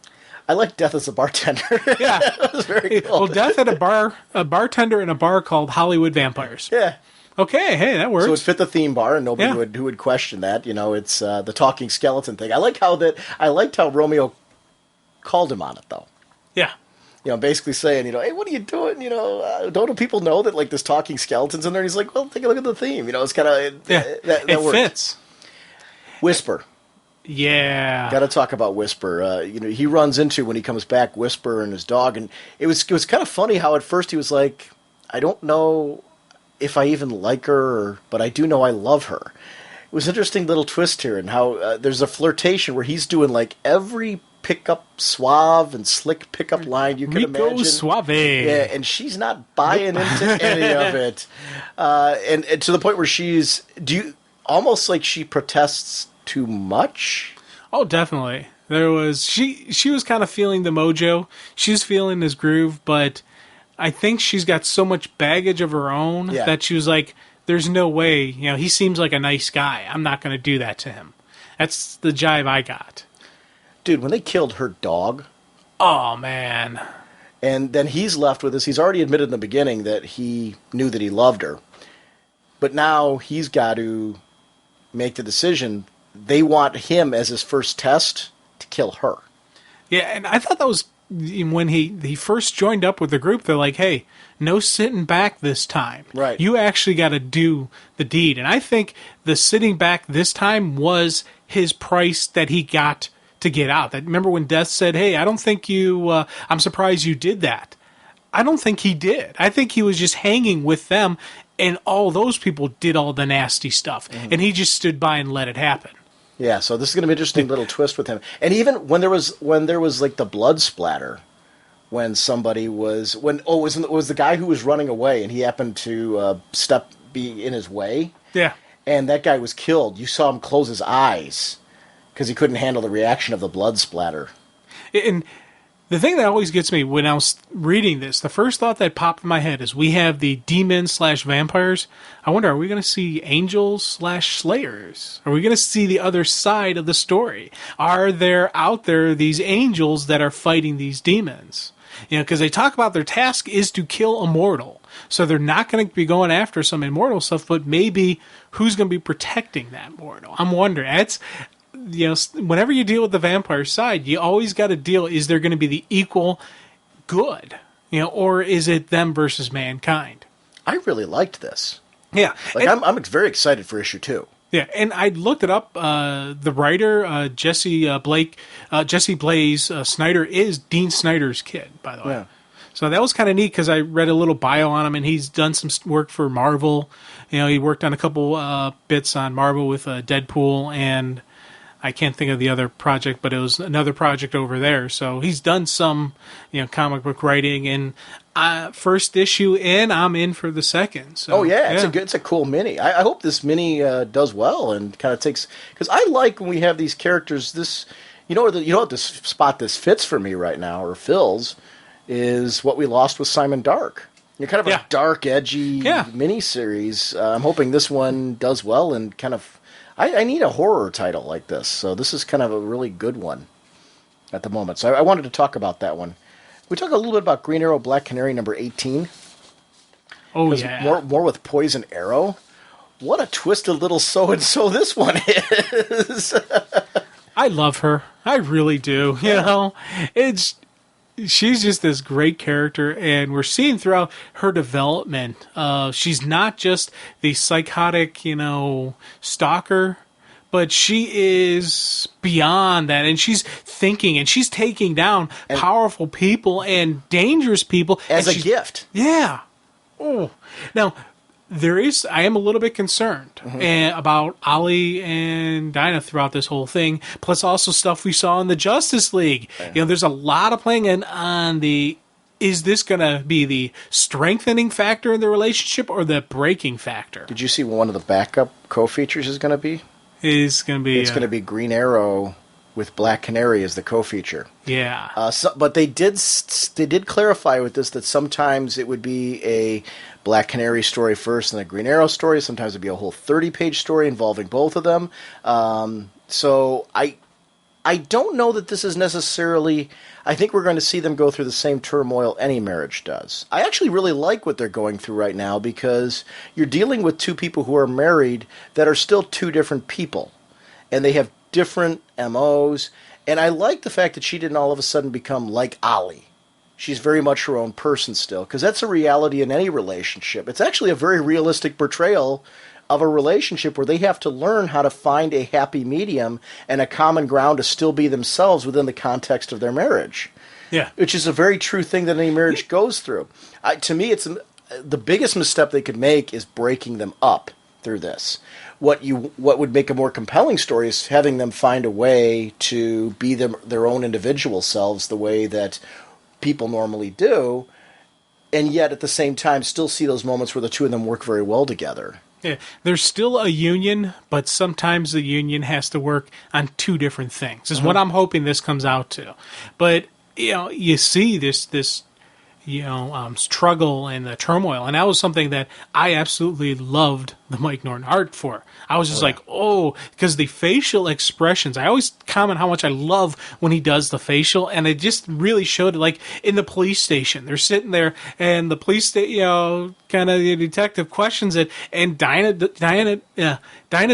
I like Death as a bartender. Yeah, that was very cool. Well, Death had a bartender in a bar called Hollywood Vampires. Yeah. Okay, hey, that works. So it fit the theme bar, and nobody who would question that. It's the talking skeleton thing. I liked how Romeo called him on it, though. Yeah. Basically saying, hey, what are you doing? Don't people know that like this talking skeleton's in there? And he's like, well, take a look at the theme. It's kind of that it works. Fits. Whisper. Yeah. Got to talk about Whisper. He runs into, when he comes back, Whisper and his dog, and it was kind of funny how at first he was like, I don't know if I even like her, but I do know I love her. It was an interesting little twist here, and how there's a flirtation where he's doing like every pickup suave and slick pickup line you can imagine. Suave. Yeah, and she's not buying into any of it. And to the point where almost like she protests too much? Oh, definitely. There was she was kind of feeling the mojo. She was feeling his groove, but I think she's got so much baggage of her own that she was like, there's no way, he seems like a nice guy. I'm not going to do that to him. That's the jive I got. Dude, when they killed her dog. Oh, man. And then he's left with this. He's already admitted in the beginning that he knew that he loved her. But now he's got to make the decision. They want him as his first test to kill her. Yeah, and I thought that was when he first joined up with the group. They're like, hey, no sitting back this time. Right. You actually got to do the deed. And I think the sitting back this time was his price that he got to get out. Remember when Death said, hey, I don't think I'm surprised you did that. I don't think he did. I think he was just hanging with them, and all those people did all the nasty stuff. Mm-hmm. And he just stood by and let it happen. Yeah, so this is going to be an interesting little twist with him. And even when there was like the blood splatter, when somebody was was the guy who was running away and he happened to be in his way. Yeah. And that guy was killed. You saw him close his eyes because he couldn't handle the reaction of the blood splatter. And the thing that always gets me when I was reading this, the first thought that popped in my head is we have the demons/vampires. I wonder, are we going to see angels/slayers? Are we going to see the other side of the story? Are there out there these angels that are fighting these demons? Because they talk about their task is to kill a mortal. So they're not going to be going after some immortal stuff, but maybe who's going to be protecting that mortal? I'm wondering. Whenever you deal with the vampire side, you always got to deal, is there going to be the equal good? Or is it them versus mankind? I really liked this. Yeah. I'm very excited for issue 2. Yeah, and I looked it up. The writer, Jesse Blaze Snyder, is Dean Snyder's kid, by the way. Yeah. So that was kind of neat because I read a little bio on him, and he's done some work for Marvel. He worked on a couple bits on Marvel with Deadpool, and I can't think of the other project, but it was another project over there. So he's done some, comic book writing, and first issue in, I'm in for the second. So, it's a cool mini. I hope this mini does well and kind of takes, because I like when we have these characters. This, what this spot this fits for me right now, or fills, is what we lost with Simon Dark. You're kind of a dark, edgy mini series. I'm hoping this one does well and kind of. I need a horror title like this, so this is kind of a really good one at the moment. So I wanted to talk about that one. We talk a little bit about Green Arrow, Black Canary, number 18. Oh, yeah. More with Poison Arrow. What a twisted little so-and-so this one is. I love her. I really do. She's just this great character, and we're seeing throughout her development. She's not just the psychotic, stalker, but she is beyond that, and she's thinking, and she's taking down powerful people and dangerous people. As a gift. Yeah. Oh. Now, I am a little bit concerned about Ollie and Dinah throughout this whole thing, plus also stuff we saw in the Justice League. Yeah. There's a lot of playing on is this going to be the strengthening factor in the relationship or the breaking factor? Did you see what one of the backup co-features is going to be? It's going to be Green Arrow with Black Canary as the co-feature. Yeah. But they did clarify with this that sometimes it would be a Black Canary story first and a Green Arrow story. Sometimes it'd be a whole 30-page story involving both of them. So I don't know that this is necessarily... I think we're going to see them go through the same turmoil any marriage does. I actually really like what they're going through right now because you're dealing with two people who are married that are still two different people. And they have different MOs. And I like the fact that she didn't all of a sudden become like Ollie. She's very much her own person still, because that's a reality in any relationship. It's actually a very realistic portrayal of a relationship where they have to learn how to find a happy medium and a common ground to still be themselves within the context of their marriage. Yeah. Which is a very true thing that any marriage goes through. To me, it's the biggest misstep they could make is breaking them up through this. What would make a more compelling story is having them find a way to be their own individual selves the way that people normally do, and yet at the same time still see those moments where the two of them work very well together. Yeah, there's still a union, but sometimes the union has to work on two different things. Is what I'm hoping this comes out to. But you see this struggle and the turmoil, and that was something that I absolutely loved the Mike Norton art for. I was just because the facial expressions, I always comment how much I love when he does the facial, and it just really showed it, like in the police station. They're sitting there, and the police, kind of the detective questions it, and Dinah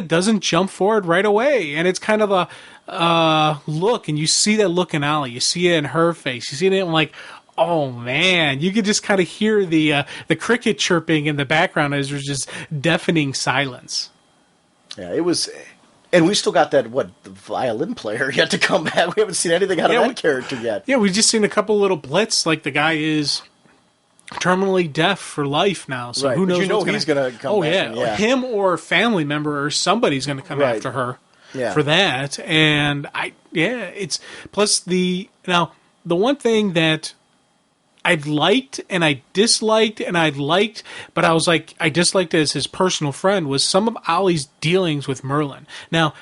doesn't jump forward right away, and it's kind of a look, and you see that look in Ollie, you see it in her face, you see it in like, oh man, you could just kind of hear the cricket chirping in the background as there's just deafening silence. Yeah, it was, and we still got that the violin player yet to come back. We haven't seen anything out of that character yet. Yeah, we've just seen a couple little blitz. Like the guy is terminally deaf for life now, so who knows? He's going to come back. Yeah, him or a family member or somebody's going to come after her for that. And it's plus the one thing that I liked and I disliked and I liked, but I was like, I disliked it as his personal friend was some of Ollie's dealings with Merlin. Now,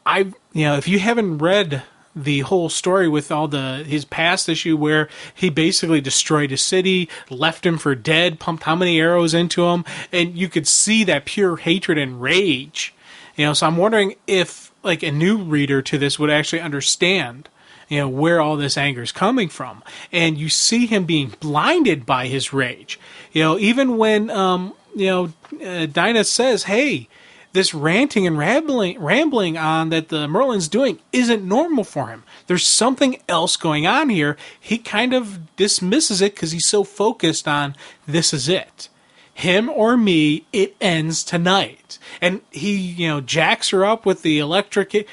if you haven't read the whole story with all his past issue where he basically destroyed a city, left him for dead, pumped how many arrows into him, and you could see that pure hatred and rage. So I'm wondering if like a new reader to this would actually understand where all this anger is coming from. And you see him being blinded by his rage. Even when, Dinah says, hey, this ranting and rambling on that the Merlin's doing isn't normal for him. There's something else going on here. He kind of dismisses it because he's so focused on this is it. Him or me, it ends tonight. And he, jacks her up with the electric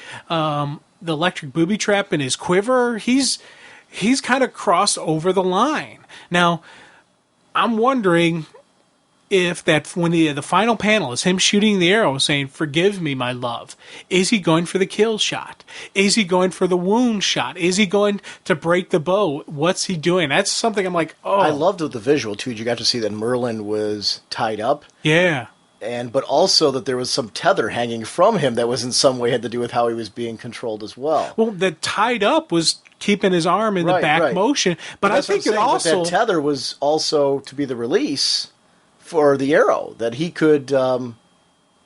booby trap in his quiver. He's kind of crossed over the line. Now, I'm wondering if when the final panel is him shooting the arrow saying, forgive me, my love, is he going for the kill shot? Is he going for the wound shot? Is he going to break the bow? What's he doing? That's something I'm like, oh. I loved the visual, too. You got to see that Merlin was tied up. Yeah. But also that there was some tether hanging from him that was in some way had to do with how he was being controlled as well. Well, the tied up was keeping his arm in the back motion. But I think it also... But that tether was also to be the release for the arrow, that he could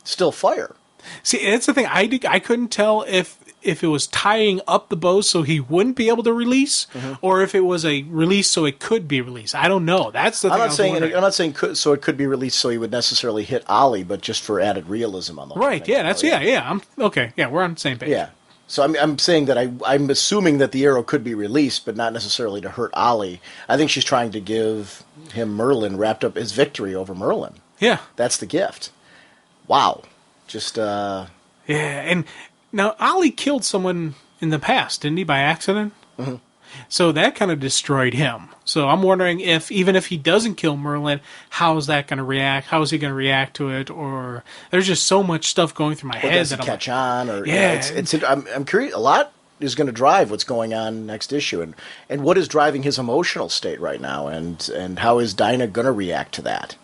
still fire. See, that's the thing. I couldn't tell if it was tying up the bow so he wouldn't be able to release, or if it was a release so it could be released. I don't know. That's the thing. I'm not saying so it could be released so he would necessarily hit Ollie, but just for added realism on the whole right. thing. Yeah, that's I'm okay. Yeah, we're on the same page. Yeah. So I'm saying that I'm assuming that the arrow could be released, but not necessarily to hurt Ollie. I think she's trying to give him Merlin, wrapped up his victory over Merlin. Yeah. That's the gift. Wow. Just Yeah, and now Ollie killed someone in the past, didn't he, by accident? Mm-hmm. So that kind of destroyed him. So I'm wondering if, even if he doesn't kill Merlin, how is that going to react? How is he going to react to it? Or there's just so much stuff going through my head. Does he catch on? Or I'm curious. A lot is going to drive what's going on next issue, and what is driving his emotional state right now, and how is Dinah going to react to that?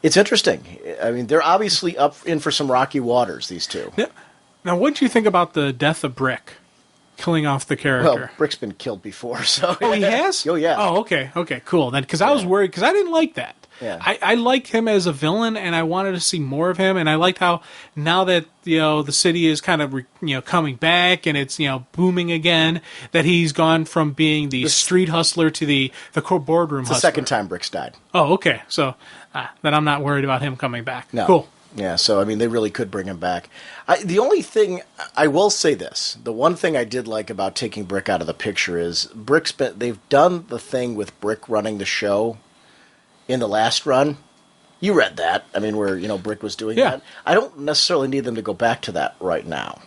It's interesting. I mean, they're obviously in for some rocky waters, these two. Now, what do you think about the death of Brick? Killing off the character. Well, Brick's been killed before, so... Oh, he has? Oh, yeah. Oh, okay, cool. Then, because I was worried, because I didn't like that. Yeah. I liked him as a villain, and I wanted to see more of him. And I liked how now that the city is kind of coming back and it's booming again, that he's gone from being the street hustler to the boardroom hustler. The second time Brick's died. Oh, okay. So then I'm not worried about him coming back. No. Cool. Yeah, so, they really could bring him back. The only thing, I will say this, the one thing I did like about taking Brick out of the picture is they've done the thing with Brick running the show in the last run. You read that. Where, Brick was doing that. I don't necessarily need them to go back to that right now.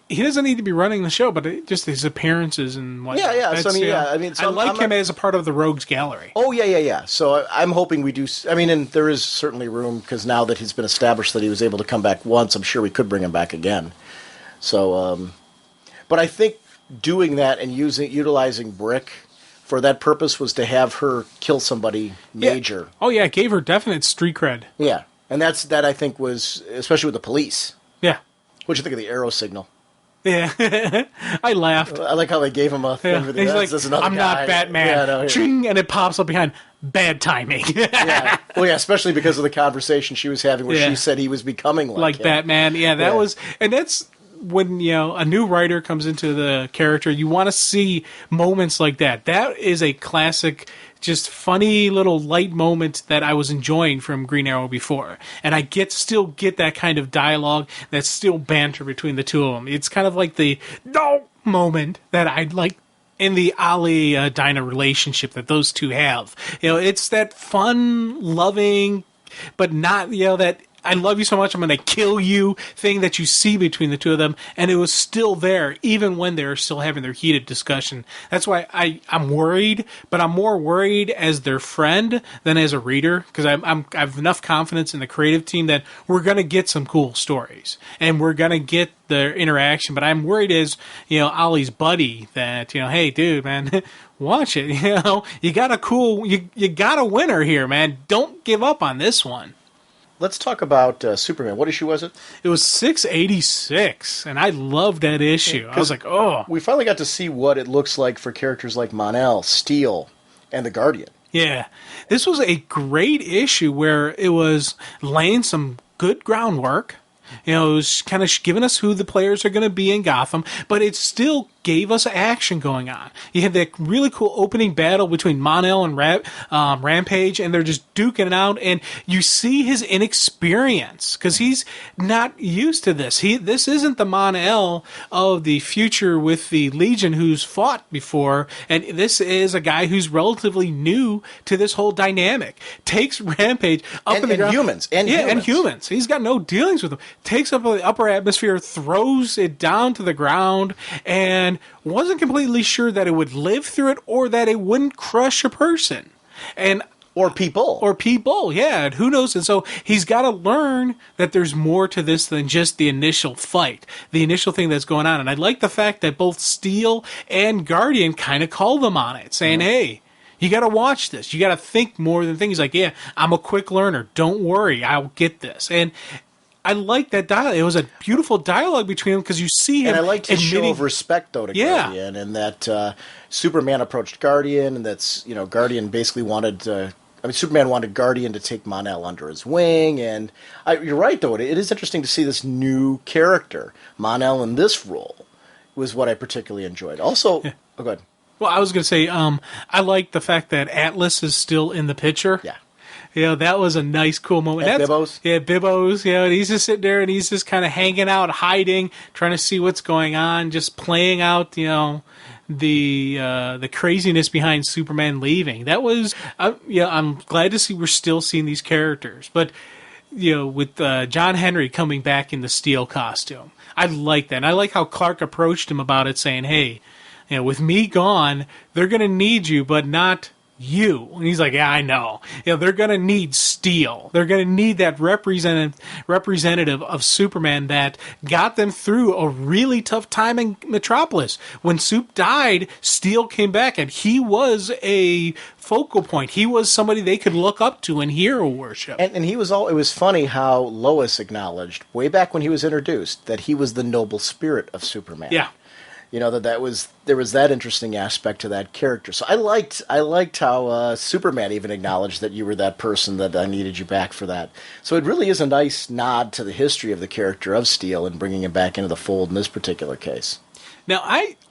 He doesn't need to be running the show, but just his appearances and whatnot. Yeah. So, I like him as a part of the Rogues Gallery. Oh, yeah. So I'm hoping we do. And there is certainly room, because now that he's been established that he was able to come back once, I'm sure we could bring him back again. So, but I think doing that and utilizing Brick for that purpose was to have her kill somebody major. Yeah. Oh, yeah, it gave her definite street cred. Yeah, and that I think was, especially with the police. Yeah. What'd you think of the arrow signal? Yeah, I laughed. I like how they gave him a thing for the He's like, I'm guy. not Batman. Yeah, no, Ching, and it pops up behind. Bad timing. Yeah. Well, yeah, especially because of the conversation she was having where she said he was becoming like him. Batman. Yeah, that was, and that's when a new writer comes into the character. You want to see moments like that. That is a classic, just funny little light moment that I was enjoying from Green Arrow before. And I still get that kind of dialogue, that's still banter between the two of them. It's kind of like the no moment that I like in the Ali Dinah relationship that those two have. It's that fun, loving, but not, that I love you so much, I'm going to kill you thing that you see between the two of them, and it was still there, even when they're still having their heated discussion. That's why I'm worried, but I'm more worried as their friend than as a reader, because I have enough confidence in the creative team that we're going to get some cool stories, and we're going to get their interaction, but I'm worried as, Ollie's buddy that, hey, dude, man, watch it, you got you got a winner here, man. Don't give up on this one. Let's talk about Superman. What issue was it? It was 686, and I loved that issue. I was like, oh. We finally got to see what it looks like for characters like Mon-El, Steel, and the Guardian. Yeah. This was a great issue where it was laying some good groundwork. It was kind of giving us who the players are going to be in Gotham, but it still gave us action going on. You had that really cool opening battle between Mon-El and Rampage, and they're just duking it out, and you see his inexperience, because he's not used to this. This isn't the Mon-El of the future with the Legion who's fought before, and this is a guy who's relatively new to this whole dynamic. Takes Rampage up in the ground. And humans. He's got no dealings with them. Takes up the upper atmosphere, throws it down to the ground, and wasn't completely sure that it would live through it or that it wouldn't crush a person. Or people, yeah. And who knows? And so he's got to learn that there's more to this than just the initial fight, the initial thing that's going on. And I like the fact that both Steel and Guardian kind of call them on it, saying, hey, you got to watch this. You got to think more than things. He's like, yeah, I'm a quick learner. Don't worry. I'll get this. And I like that dialogue. It was a beautiful dialogue between them because you see him. And I liked his show of respect, though, to Guardian, and that Superman approached Guardian, and that's, Guardian basically wanted Superman wanted Guardian to take Mon-El under his wing, and you're right, though. It is interesting to see this new character, Mon-El, in this role, was what I particularly enjoyed. Also, yeah. Oh, go ahead. Well, I was going to say, I like the fact that Atlas is still in the picture. Yeah. That was a nice, cool moment. Bibbos? Yeah, Bibbos. And he's just sitting there, and he's just kind of hanging out, hiding, trying to see what's going on, just playing out, the craziness behind Superman leaving. That was, I'm glad to see we're still seeing these characters. But, with John Henry coming back in the Steel costume, I like that. And I like how Clark approached him about it, saying, hey, with me gone, they're going to need you, but not you. And he's like, yeah, I know. They're going to need Steel. They're going to need that representative of Superman that got them through a really tough time in Metropolis. When Supe died, Steel came back, and he was a focal point. He was somebody they could look up to and hero worship. And he was it was funny how Lois acknowledged, way back when he was introduced, that he was the noble spirit of Superman. Yeah. there was that interesting aspect to that character. So I liked how Superman even acknowledged that you were that person, that I needed you back for that. So it really is a nice nod to the history of the character of Steel and bringing him back into the fold in this particular case. Now,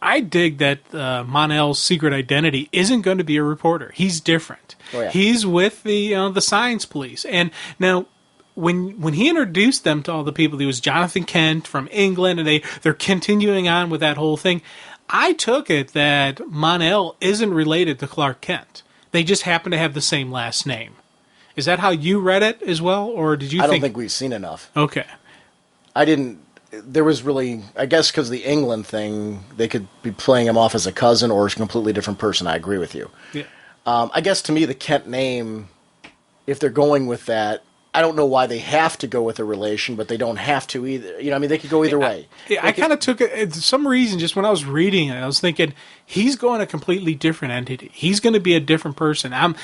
I dig that Mon-El's secret identity isn't going to be a reporter. He's different. Oh, yeah. He's with the science police. And now, when he introduced them to all the people, he was Jonathan Kent from England, and they're continuing on with that whole thing. I took it that Mon-El isn't related to Clark Kent. They just happen to have the same last name. Is that how you read it as well, or did you? I don't think we've seen enough. Okay. I didn't. There was really, I guess, because the England thing, they could be playing him off as a cousin or a completely different person. I agree with you. Yeah. I guess to me, the Kent name, if they're going with that, I don't know why they have to go with a relation, but they don't have to either. I mean, they could go either way. I kind of took it, for some reason, just when I was reading it, I was thinking, he's going a completely different entity. He's going to be a different person. And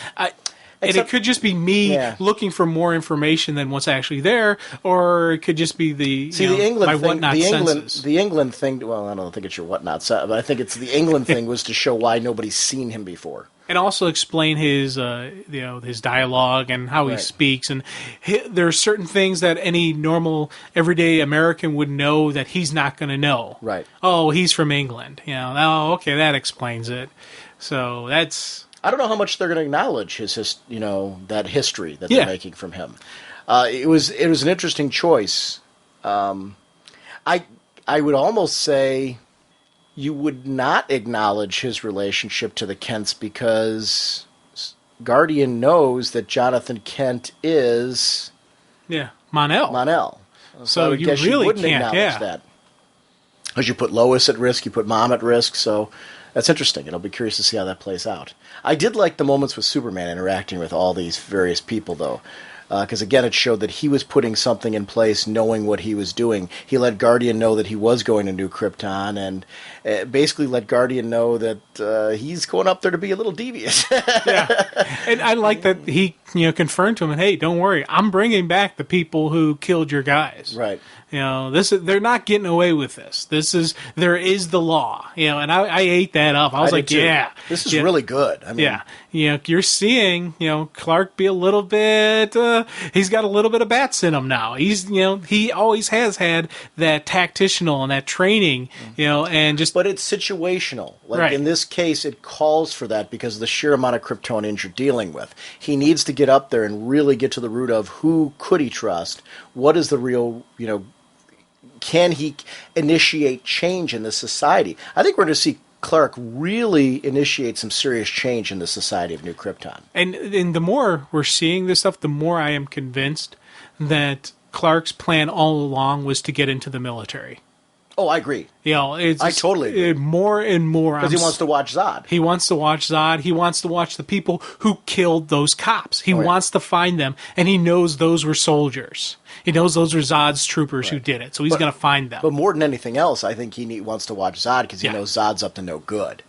it could just be me looking for more information than what's actually there, or it could just be the England thing. The England thing. Well, I don't think it's your whatnot, but I think it's the England thing was to show why nobody's seen him before, and also explain his his dialogue and how he speaks. And there are certain things that any normal everyday American would know that he's not going to know. Right. Oh, he's from England. Oh, okay, that explains it. So that's. I don't know how much they're going to acknowledge that history that they're making from him. It was an interesting choice. I would almost say you would not acknowledge his relationship to the Kents because Guardian knows that Jonathan Kent is Mon-El. So you really wouldn't can't acknowledge that. Because you put Lois at risk, you put Mom at risk, so that's interesting, and I'll be curious to see how that plays out. I did like the moments with Superman interacting with all these various people, though, because, again, it showed that he was putting something in place, knowing what he was doing. He let Guardian know that he was going to New Krypton, and basically let Guardian know that he's going up there to be a little devious. And I like that he confirmed to him, hey, don't worry, I'm bringing back the people who killed your guys. Right. They're not getting away with this. There is the law. And I ate that up. I was like, yeah, this is really good. I mean, you're seeing, Clark be a little bit. He's got a little bit of bats in him now. He always has had that tactitional and that training, and just. But it's situational. Like in this case, it calls for that because of the sheer amount of Kryptonians you're dealing with. He needs to get up there and really get to the root of who could he trust. What is the real, can he initiate change in this society? I think we're going to see Clark really initiate some serious change in the society of New Krypton. And the more we're seeing this stuff, the more I am convinced that Clark's plan all along was to get into the military. Oh, I agree. I totally agree. More and more. Because he wants to watch Zod. He wants to watch Zod. He wants to watch the people who killed those cops. He wants to find them, and he knows those were soldiers. He knows those were Zod's troopers who did it, so he's going to find them. But more than anything else, I think he wants to watch Zod because he knows Zod's up to no good.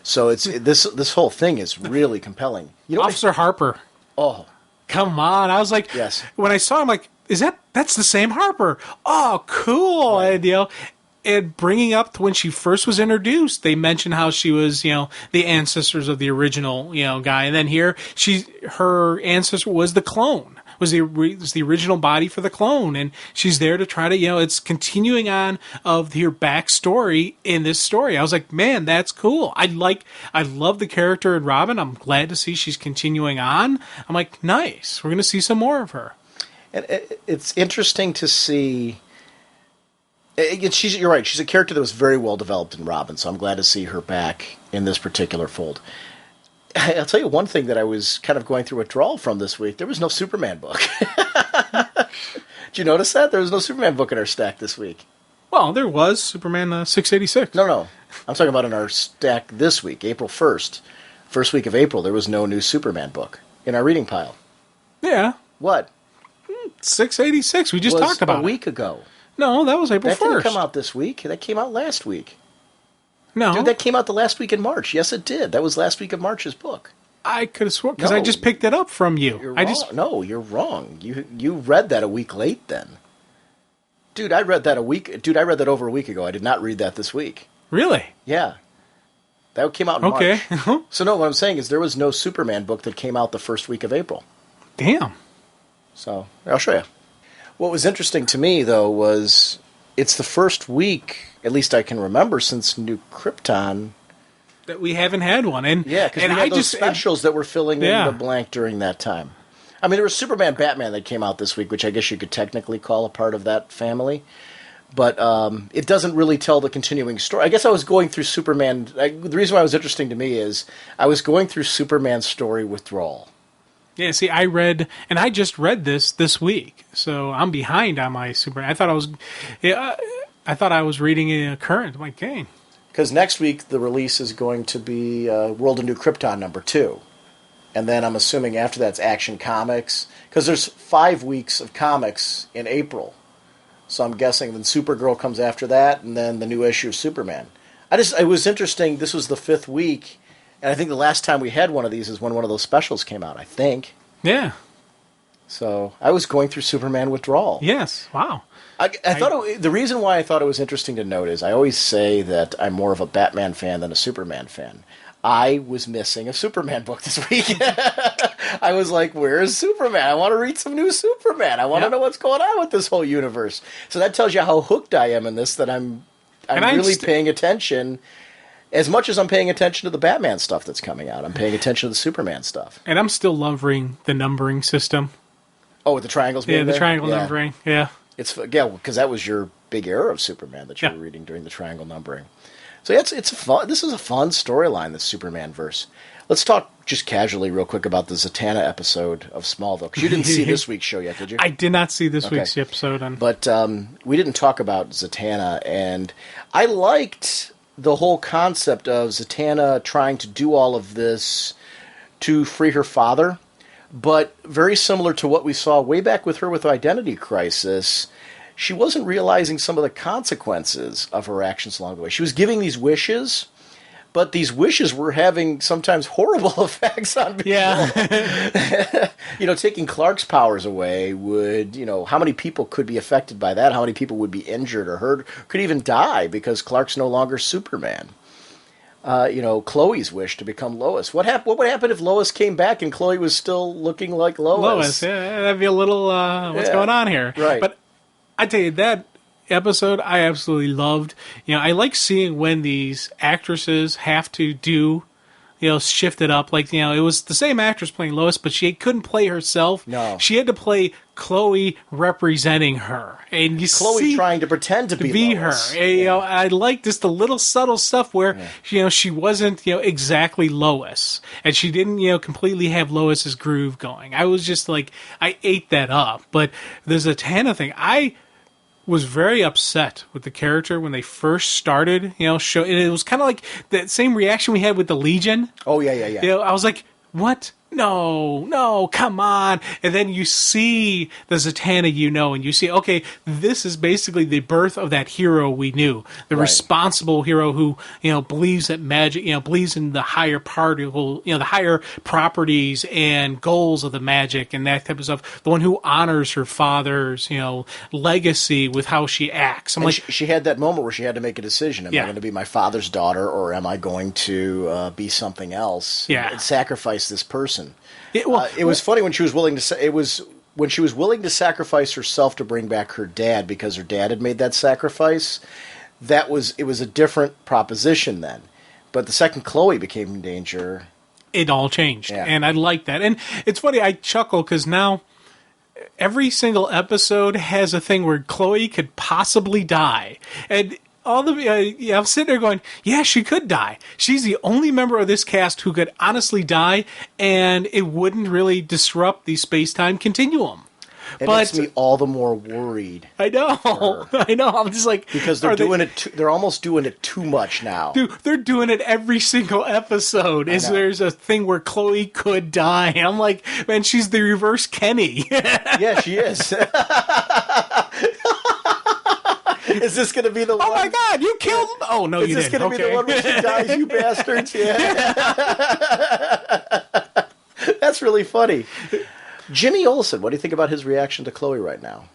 So this whole thing is really compelling. Officer Harper. Oh. Come on. I was like, when I saw him, like, that's the same Harper. Oh, cool. Right. And bringing up to when she first was introduced, they mentioned how she was, the ancestors of the original, guy. And then here, her ancestor was the clone, was the original body for the clone. And she's there to try to, it's continuing on of her backstory in this story. I was like, man, that's cool. I love the character in Robin. I'm glad to see she's continuing on. I'm like, nice. We're going to see some more of her. And it's interesting to see. You're right. She's a character that was very well developed in Robin, so I'm glad to see her back in this particular fold. I'll tell you one thing that I was kind of going through withdrawal from this week. There was no Superman book. Did you notice that? There was no Superman book in our stack this week. Well, there was Superman 686. No. I'm talking about in our stack this week, April 1st. First week of April, there was no new Superman book in our reading pile. Yeah. What? 686. We just talked about it. A week ago. No, that was April 1st. That didn't come out this week. That came out last week. No. Dude, that came out the last week in March. Yes, it did. That was last week of March's book. I could have sworn, because I just picked it up from you. You're wrong. No, you're wrong. You read that a week late then. Dude, I read that over a week ago. I did not read that this week. Really? Yeah. That came out in Okay. March. So no, what I'm saying is there was no Superman book that came out the first week of April. Damn. So I'll show you. What was interesting to me, though, was it's the first week, at least I can remember, since New Krypton. That we haven't had one. And Yeah, because we had those specials that were filling in the blank during that time. I mean, there was Superman Batman that came out this week, which I guess you could technically call a part of that family. But it doesn't really tell the continuing story. I guess I was going through Superman. The reason why it was interesting to me is I was going through Superman's story withdrawal. Yeah, see, I just read this week, so I'm behind on my Superman. I thought I was reading a current. I'm like, dang. Because next week the release is going to be World of New Krypton #2. And then I'm assuming after that's Action Comics. Because there's 5 weeks of comics in April. So I'm guessing then Supergirl comes after that, and then the new issue of Superman. It was interesting. This was the 5th week, and I think the last time we had one of these is when one of those specials came out, I think. Yeah. So I was going through Superman withdrawal. Yes. Wow. I thought the reason why I thought it was interesting to note is I always say that I'm more of a Batman fan than a Superman fan. I was missing a Superman book this week. I was like, where is Superman? I want to read some new Superman. I want to know what's going on with this whole universe. So that tells you how hooked I am in this, that I'm really paying attention. As much as I'm paying attention to the Batman stuff that's coming out, I'm paying attention to the Superman stuff. And I'm still loving the numbering system. Oh, with the triangles being the there? triangle numbering, yeah. Because that was your big era of Superman that you were reading during the triangle numbering. So yeah, it's fun. This is a fun storyline, this Superman verse. Let's talk just casually real quick about the Zatanna episode of Smallville, because you didn't see this week's show yet, did you? I did not see this week's episode. But we didn't talk about Zatanna, and I liked the whole concept of Zatanna trying to do all of this to free her father, but very similar to what we saw way back with her with Identity Crisis. She wasn't realizing some of the consequences of her actions along the way. She was giving these wishes, but these wishes were having sometimes horrible effects on people. Yeah. Taking Clark's powers away would, how many people could be affected by that? How many people would be injured or hurt, could even die because Clark's no longer Superman? Chloe's wish to become Lois. What would happen if Lois came back and Chloe was still looking like Lois? Lois, yeah, that'd be a little, what's going on here? Right. But I tell you, that episode I absolutely loved. I like seeing when these actresses have to do, shift it up. Like, it was the same actress playing Lois, but she couldn't play herself. No. She had to play Chloe representing her. And you Chloe see trying to pretend to be Lois. her. And, I like just the little subtle stuff where, she wasn't, exactly Lois. And she didn't, completely have Lois's groove going. I was just like, I ate that up. But there's a Zatanna thing. I was very upset with the character when they first started, show. And it was kind of like that same reaction we had with the Legion. Oh, yeah. I was like, what? No, come on. And then you see the Zatanna, and you see, okay, this is basically the birth of that hero we knew. The responsible hero who, believes that magic, believes in the higher particle, the higher properties and goals of the magic and that type of stuff. The one who honors her father's, legacy with how she acts. She had that moment where she had to make a decision. Am I going to be my father's daughter, or am I going to be something else and sacrifice this person? It was funny when she was willing to say when she was willing to sacrifice herself to bring back her dad because her dad had made that sacrifice. It was a different proposition then. But the second Chloe became in danger, it all changed, and I like that. And it's funny, I chuckle because now every single episode has a thing where Chloe could possibly die, and I'm sitting there going, yeah, she could die. She's the only member of this cast who could honestly die, and it wouldn't really disrupt the space-time continuum. It makes me all the more worried. I know. I'm just like, because they're almost doing it too much now. Dude, they're doing it every single episode. There's a thing where Chloe could die. I'm like, man, she's the reverse Kenny. Yeah, she is. Is this going to be the one? Oh my God, you killed him! Oh no, you didn't. Is this going to be the one where she dies, you bastards? Yeah. That's really funny. Jimmy Olsen, what do you think about his reaction to Chloe right now?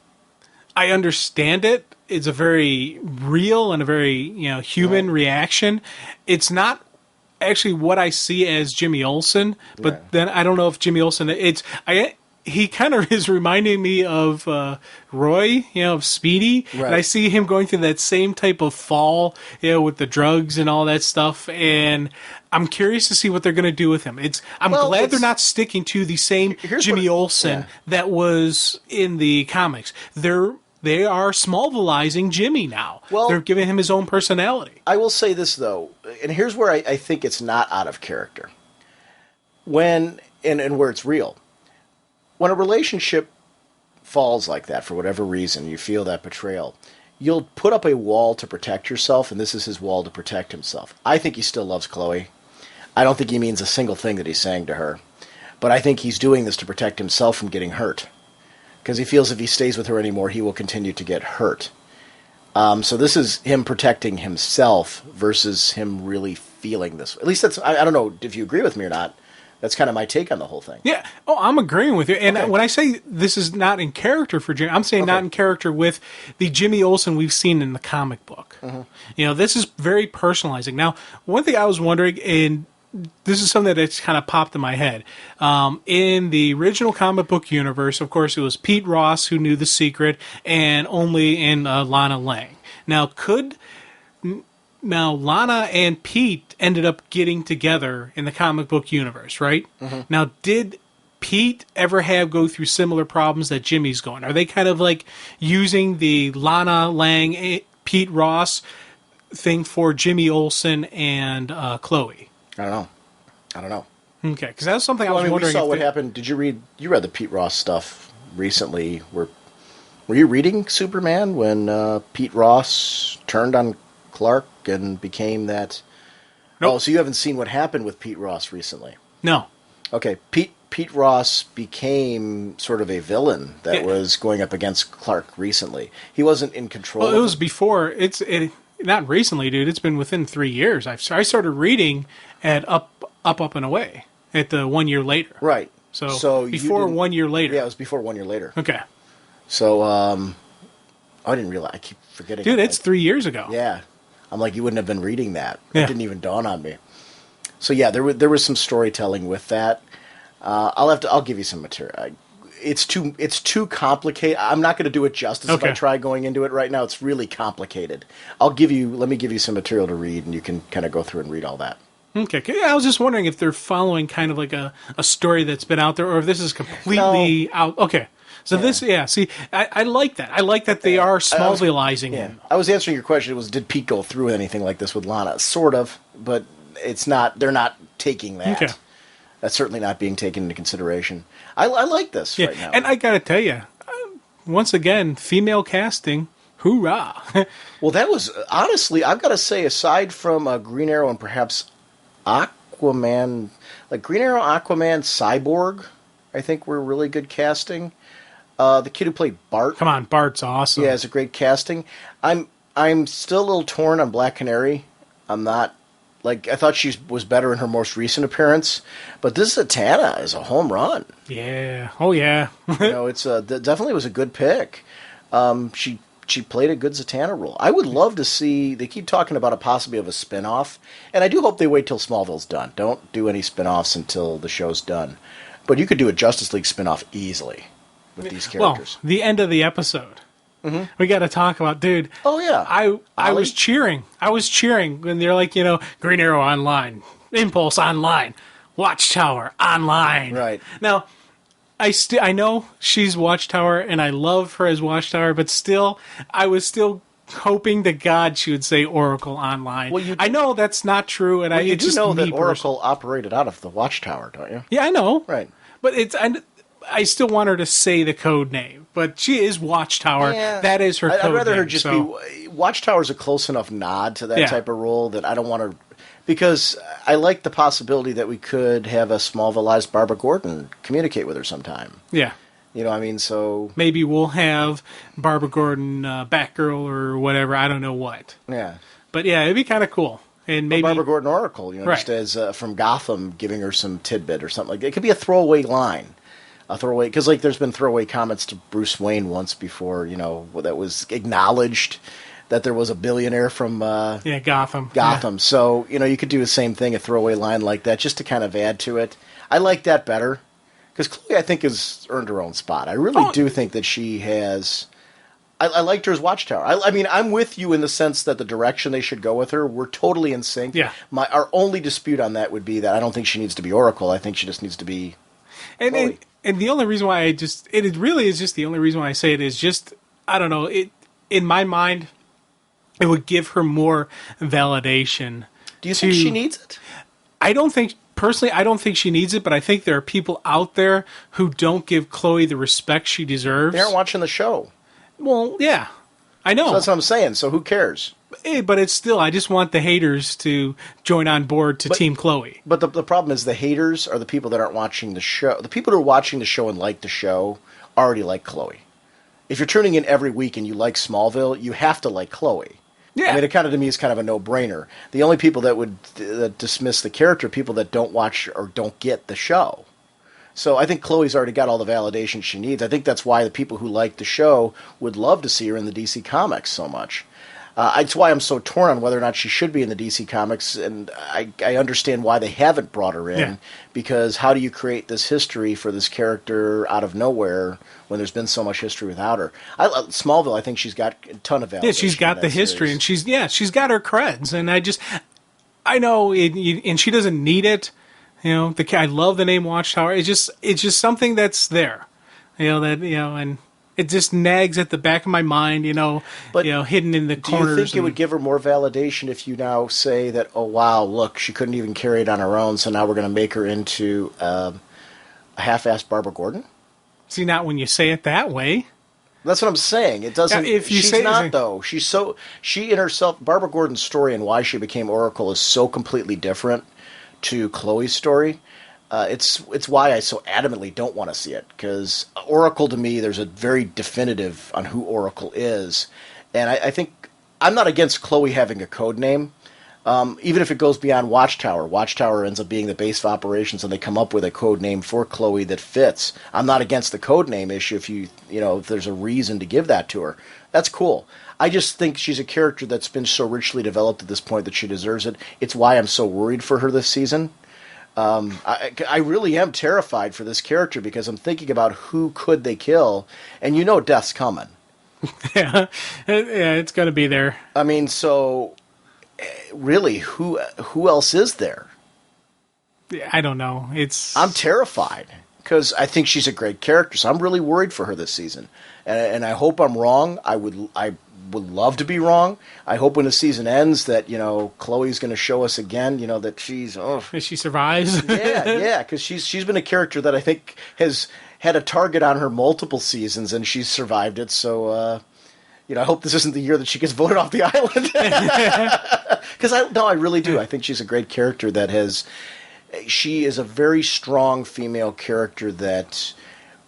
I understand it. it's a very real and a very human reaction. It's not actually what I see as Jimmy Olsen, but then I don't know if Jimmy Olsen. He kind of is reminding me of Roy, of Speedy. Right. And I see him going through that same type of fall, with the drugs and all that stuff. And I'm curious to see what they're going to do with him. I'm glad they're not sticking to the same Jimmy Olsen that was in the comics. They are Smallvilleizing Jimmy now. Well, they're giving him his own personality. I will say this, though, and here's where I think it's not out of character. And where it's real. When a relationship falls like that, for whatever reason, you feel that betrayal, you'll put up a wall to protect yourself, and this is his wall to protect himself. I think he still loves Chloe. I don't think he means a single thing that he's saying to her. But I think he's doing this to protect himself from getting hurt. Because he feels if he stays with her anymore, he will continue to get hurt. So this is him protecting himself versus him really feeling this. At least that's, I don't know if you agree with me or not. That's kind of my take on the whole thing. Yeah. Oh, I'm agreeing with you. And when I say this is not in character for Jimmy, I'm saying not in character with the Jimmy Olsen we've seen in the comic book. Mm-hmm. This is very personalizing. Now, one thing I was wondering, and this is something that's kind of popped in my head. In the original comic book universe, of course, it was Pete Ross who knew the secret, and only in Lana Lang. Now, Lana and Pete ended up getting together in the comic book universe, right? Mm-hmm. Now, did Pete ever go through similar problems that Jimmy's going? Are they kind of like using the Lana Lang, Pete Ross thing for Jimmy Olsen and Chloe? I don't know. Okay, because that was something I was wondering. We saw what happened. Did you read the Pete Ross stuff recently? Were you reading Superman when Pete Ross turned on Clark and became that? Nope. Oh, so you haven't seen what happened with Pete Ross recently? No. Okay, Pete Ross became sort of a villain that was going up against Clark recently. He wasn't in control. Well, it was before. Not recently, dude. It's been within 3 years. I started reading at Up and Away at the 1 year later. Right. So before 1 year later. Yeah, it was before 1 year later. Okay. So I didn't realize. I keep forgetting. Dude, it's 3 years ago. Yeah. I'm like, you wouldn't have been reading that. Yeah. It didn't even dawn on me. So yeah, there was some storytelling with that. I'll give you some material. It's too complicated. I'm not going to do it justice if I try going into it right now. It's really complicated. Let me give you some material to read, and you can kind of go through and read all that. Okay. I was just wondering if they're following kind of like a story that's been out there, or if this is completely out. Okay. So see, I like that. I like that they are Smallvilleizing him. I was answering your question. It was, did Pete go through anything like this with Lana? Sort of, but it's not. They're not taking that. Okay. That's certainly not being taken into consideration. I like this right now. And I got to tell you, once again, female casting, hoorah. Well, that was, honestly, I've got to say, aside from Green Arrow and perhaps Aquaman, like Green Arrow, Aquaman, Cyborg, I think were really good casting. The kid who played Bart. Come on, Bart's awesome. Yeah, it's a great casting. I'm still a little torn on Black Canary. I'm not. Like, I thought she was better in her most recent appearance, but this Zatanna is a home run. Yeah. Oh, yeah. It's definitely was a good pick. She played a good Zatanna role. I would love to see. They keep talking about a possibility of a spinoff, and I do hope they wait till Smallville's done. Don't do any spinoffs until the show's done. But you could do a Justice League spinoff easily with these characters. Well, the end of the episode. Mm-hmm. We got to talk about, dude. Oh yeah, I was cheering. I was cheering when they're like, Green Arrow online, Impulse online, Watchtower online. Right now, I know she's Watchtower, and I love her as Watchtower, but still, I was still hoping to God she would say Oracle online. Well, I know that's not true, and you do know that Oracle operated out of the Watchtower, don't you? Yeah, I know. Right, but I still want her to say the code name. But she is Watchtower. Yeah. That is her code name. I'd rather her just be... Watchtower's a close enough nod to that type of role that I don't want her... Because I like the possibility that we could have a Smallvilleized Barbara Gordon communicate with her sometime. Yeah. So... Maybe we'll have Barbara Gordon, Batgirl, or whatever. I don't know what. Yeah. But yeah, it'd be kind of cool. And maybe Barbara Gordon Oracle, just as from Gotham giving her some tidbit or something like that. It could be a throwaway line. a throwaway, because like there's been throwaway comments to Bruce Wayne once before, that was acknowledged that there was a billionaire from Gotham. Gotham. So, you could do the same thing, a throwaway line like that, just to kind of add to it. I like that better, because Chloe, I think, has earned her own spot. I really do think that she has... I liked her as Watchtower. I mean, I'm with you in the sense that the direction they should go with her, we're totally in sync. Yeah. Our only dispute on that would be that I don't think she needs to be Oracle. I think she just needs to be Chloe. And the only reason why it really is just the only reason why I say it is just, I don't know, in my mind, it would give her more validation. Do you think she needs it? Personally, I don't think she needs it, but I think there are people out there who don't give Chloe the respect she deserves. They aren't watching the show. Well, yeah, I know. So that's what I'm saying. So who cares? But it's still, I just want the haters to join on board to Team Chloe. But the problem is the haters are the people that aren't watching the show. The people who are watching the show and like the show already like Chloe. If you're tuning in every week and you like Smallville, you have to like Chloe. Yeah. I mean, it kind of, to me, is kind of a no-brainer. The only people that would dismiss the character are people that don't watch or don't get the show. So I think Chloe's already got all the validation she needs. I think that's why the people who like the show would love to see her in the DC Comics so much. It's why I'm so torn on whether or not she should be in the DC Comics, and I understand why they haven't brought her in, because how do you create this history for this character out of nowhere when there's been so much history without her? Smallville, I think she's got a ton of validation. Yeah, she's got the history, and she's got her creds, and I know, and she doesn't need it. I love the name Watchtower. It's just something that's there, and it just nags at the back of my mind, but hidden in the corners. Do you think it would give her more validation if you now say that, oh wow, look, she couldn't even carry it on her own, so now we're going to make her into a half-assed Barbara Gordon? See, not when you say it that way. That's what I'm saying. It doesn't. She's not though. She in herself. Barbara Gordon's story and why she became Oracle is so completely different to Chloe's story. It's why I so adamantly don't want to see it, because Oracle, to me, there's a very definitive on who Oracle is, and I think I'm not against Chloe having a code name, even if it goes beyond Watchtower. Watchtower ends up being the base of operations, and they come up with a code name for Chloe that fits. I'm not against the code name issue if there's a reason to give that to her. That's cool. I just think she's a character that's been so richly developed at this point that she deserves it. It's why I'm so worried for her this season. I really am terrified for this character because I'm thinking about who could they kill, and death's coming. Yeah, it's going to be there. I mean, so really, who else is there? I don't know. I'm terrified because I think she's a great character, so I'm really worried for her this season, and I hope I'm wrong. I would love to be wrong. I hope when the season ends that, Chloe's going to show us again, that she's... She survives? yeah, because she's been a character that I think has had a target on her multiple seasons, and she's survived it. So, I hope this isn't the year that she gets voted off the island. Because I really do. I think she's a great character she is a very strong female character that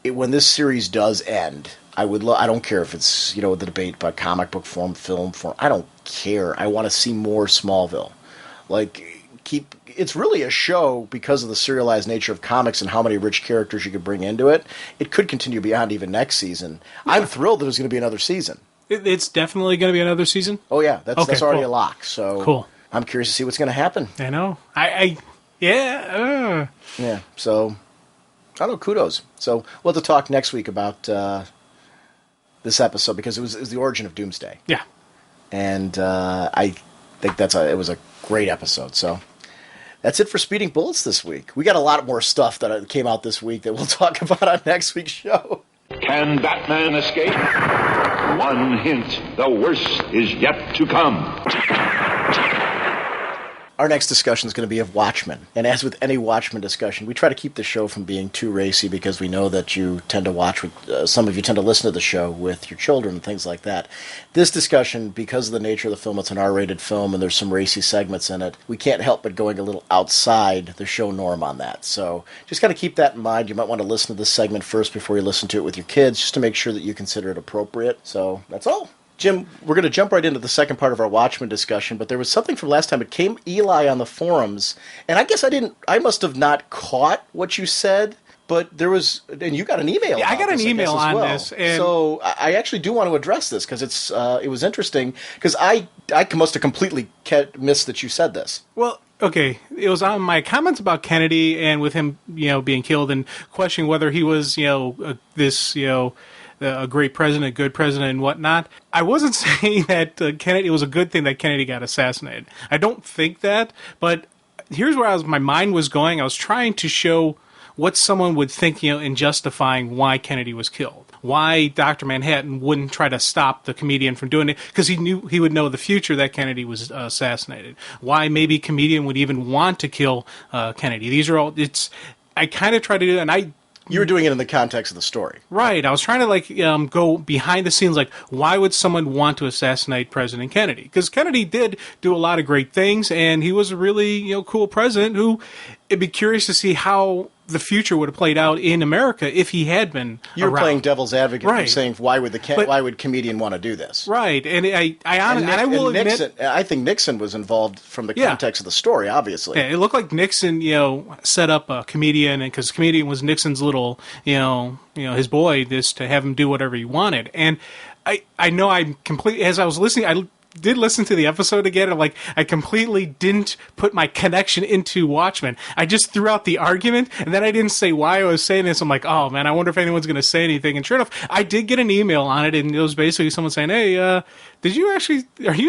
when this series does end... I don't care if it's, the debate about comic book form, film form. I don't care. I want to see more Smallville. It's really a show because of the serialized nature of comics and how many rich characters you could bring into it. It could continue beyond even next season. Yeah. I'm thrilled that there's going to be another season. It's definitely going to be another season? Oh, yeah. That's already a lock. So cool. I'm curious to see what's going to happen. I know. Yeah, so, I don't know, kudos. So we'll have to talk next week about... this episode, because it was the origin of Doomsday. Yeah. And I think it was a great episode. So that's it for Speeding Bullets this week. We got a lot more stuff that came out this week that we'll talk about on next week's show. Can Batman escape? One hint, the worst is yet to come. Our next discussion is going to be of Watchmen. And as with any Watchmen discussion, we try to keep the show from being too racy because we know that you tend to watch some of you tend to listen to the show with your children and things like that. This discussion, because of the nature of the film, it's an R-rated film and there's some racy segments in it, we can't help but going a little outside the show norm on that. So just got to keep that in mind. You might want to listen to this segment first before you listen to it with your kids, just to make sure that you consider it appropriate. So that's all. Jim, we're going to jump right into the second part of our Watchmen discussion, but there was something from last time. It came Eli on the forums, and I guess I must have not caught what you said, But there was, and you got an email. Yeah, I got an email on this, and so I actually do want to address this because it was interesting because I must have completely missed that you said this. Well, okay, it was on my comments about Kennedy and with him, being killed and questioning whether he was, a great president, a good president, and whatnot. I wasn't saying that Kennedy, it was a good thing that Kennedy got assassinated. I don't think that, but here's where my mind was going. I was trying to show what someone would think, in justifying why Kennedy was killed. Why Dr. Manhattan wouldn't try to stop the comedian from doing it, because he knew he would know the future that Kennedy was assassinated. Why maybe comedian would even want to kill Kennedy. These are all, I kind of try to do that, and you were doing it in the context of the story. Right. I was trying to go behind the scenes, why would someone want to assassinate President Kennedy? Because Kennedy did do a lot of great things, and he was a really cool president who it'd be curious to see how the future would have played out in America if he had been You're around. playing devil's advocate, right. and saying why would comedian want to do this? Right, and I will admit, I think Nixon was involved from the context of the story. Obviously, yeah, it looked like Nixon, set up a comedian, and because comedian was Nixon's little, his boy, to have him do whatever he wanted, and I know I'm completely, as I was listening, I did listen to the episode again, and I completely didn't put my connection into Watchmen. I just threw out the argument, and then I didn't say why I was saying this. I'm like, oh man, I wonder if anyone's going to say anything. And sure enough, I did get an email on it, and it was basically someone saying, hey, are you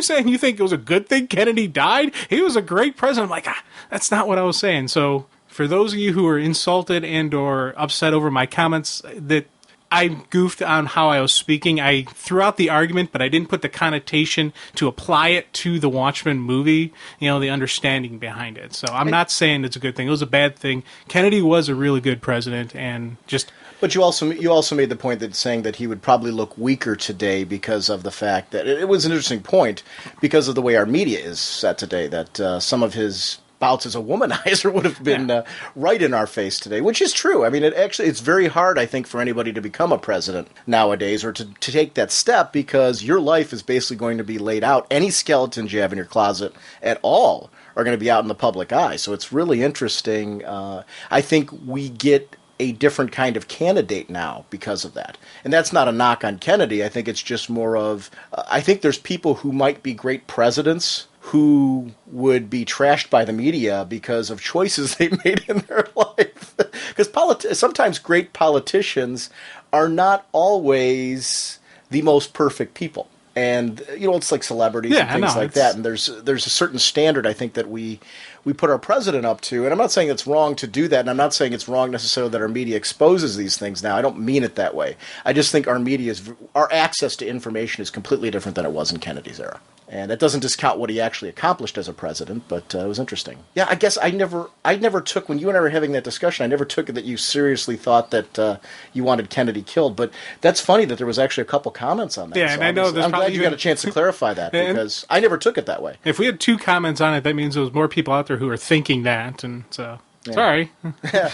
saying you think it was a good thing Kennedy died? He was a great president. I'm like, that's not what I was saying. So for those of you who are insulted and or upset over my comments, that I goofed on how I was speaking. I threw out the argument, but I didn't put the connotation to apply it to the Watchmen movie, the understanding behind it. So I'm not saying it's a good thing. It was a bad thing. Kennedy was a really good president, and just... But you also made the point that saying that he would probably look weaker today because of the fact that... It was an interesting point because of the way our media is set today, that some of his... bouts as a womanizer would have been right in our face today, which is true. I mean, it's very hard, I think, for anybody to become a president nowadays or to take that step because your life is basically going to be laid out. Any skeletons you have in your closet at all are going to be out in the public eye. So it's really interesting. I think we get a different kind of candidate now because of that. And that's not a knock on Kennedy. I think it's just more of, I think there's people who might be great presidents who would be trashed by the media because of choices they made in their life. Because sometimes great politicians are not always the most perfect people. And, it's like celebrities and things like that. And there's a certain standard, I think, that we put our president up to. And I'm not saying it's wrong to do that, and I'm not saying it's wrong necessarily that our media exposes these things now. I don't mean it that way. I just think our access to information is completely different than it was in Kennedy's era. And that doesn't discount what he actually accomplished as a president, but it was interesting. Yeah, I guess I never took, when you and I were having that discussion, I never took it that you seriously thought that you wanted Kennedy killed. But that's funny that there was actually a couple comments on that. Yeah, so and I know I'm glad you got a chance to clarify that because I never took it that way. If we had 2 comments on it, that means there was more people out there who are thinking that, and so... Yeah. Sorry. Yeah.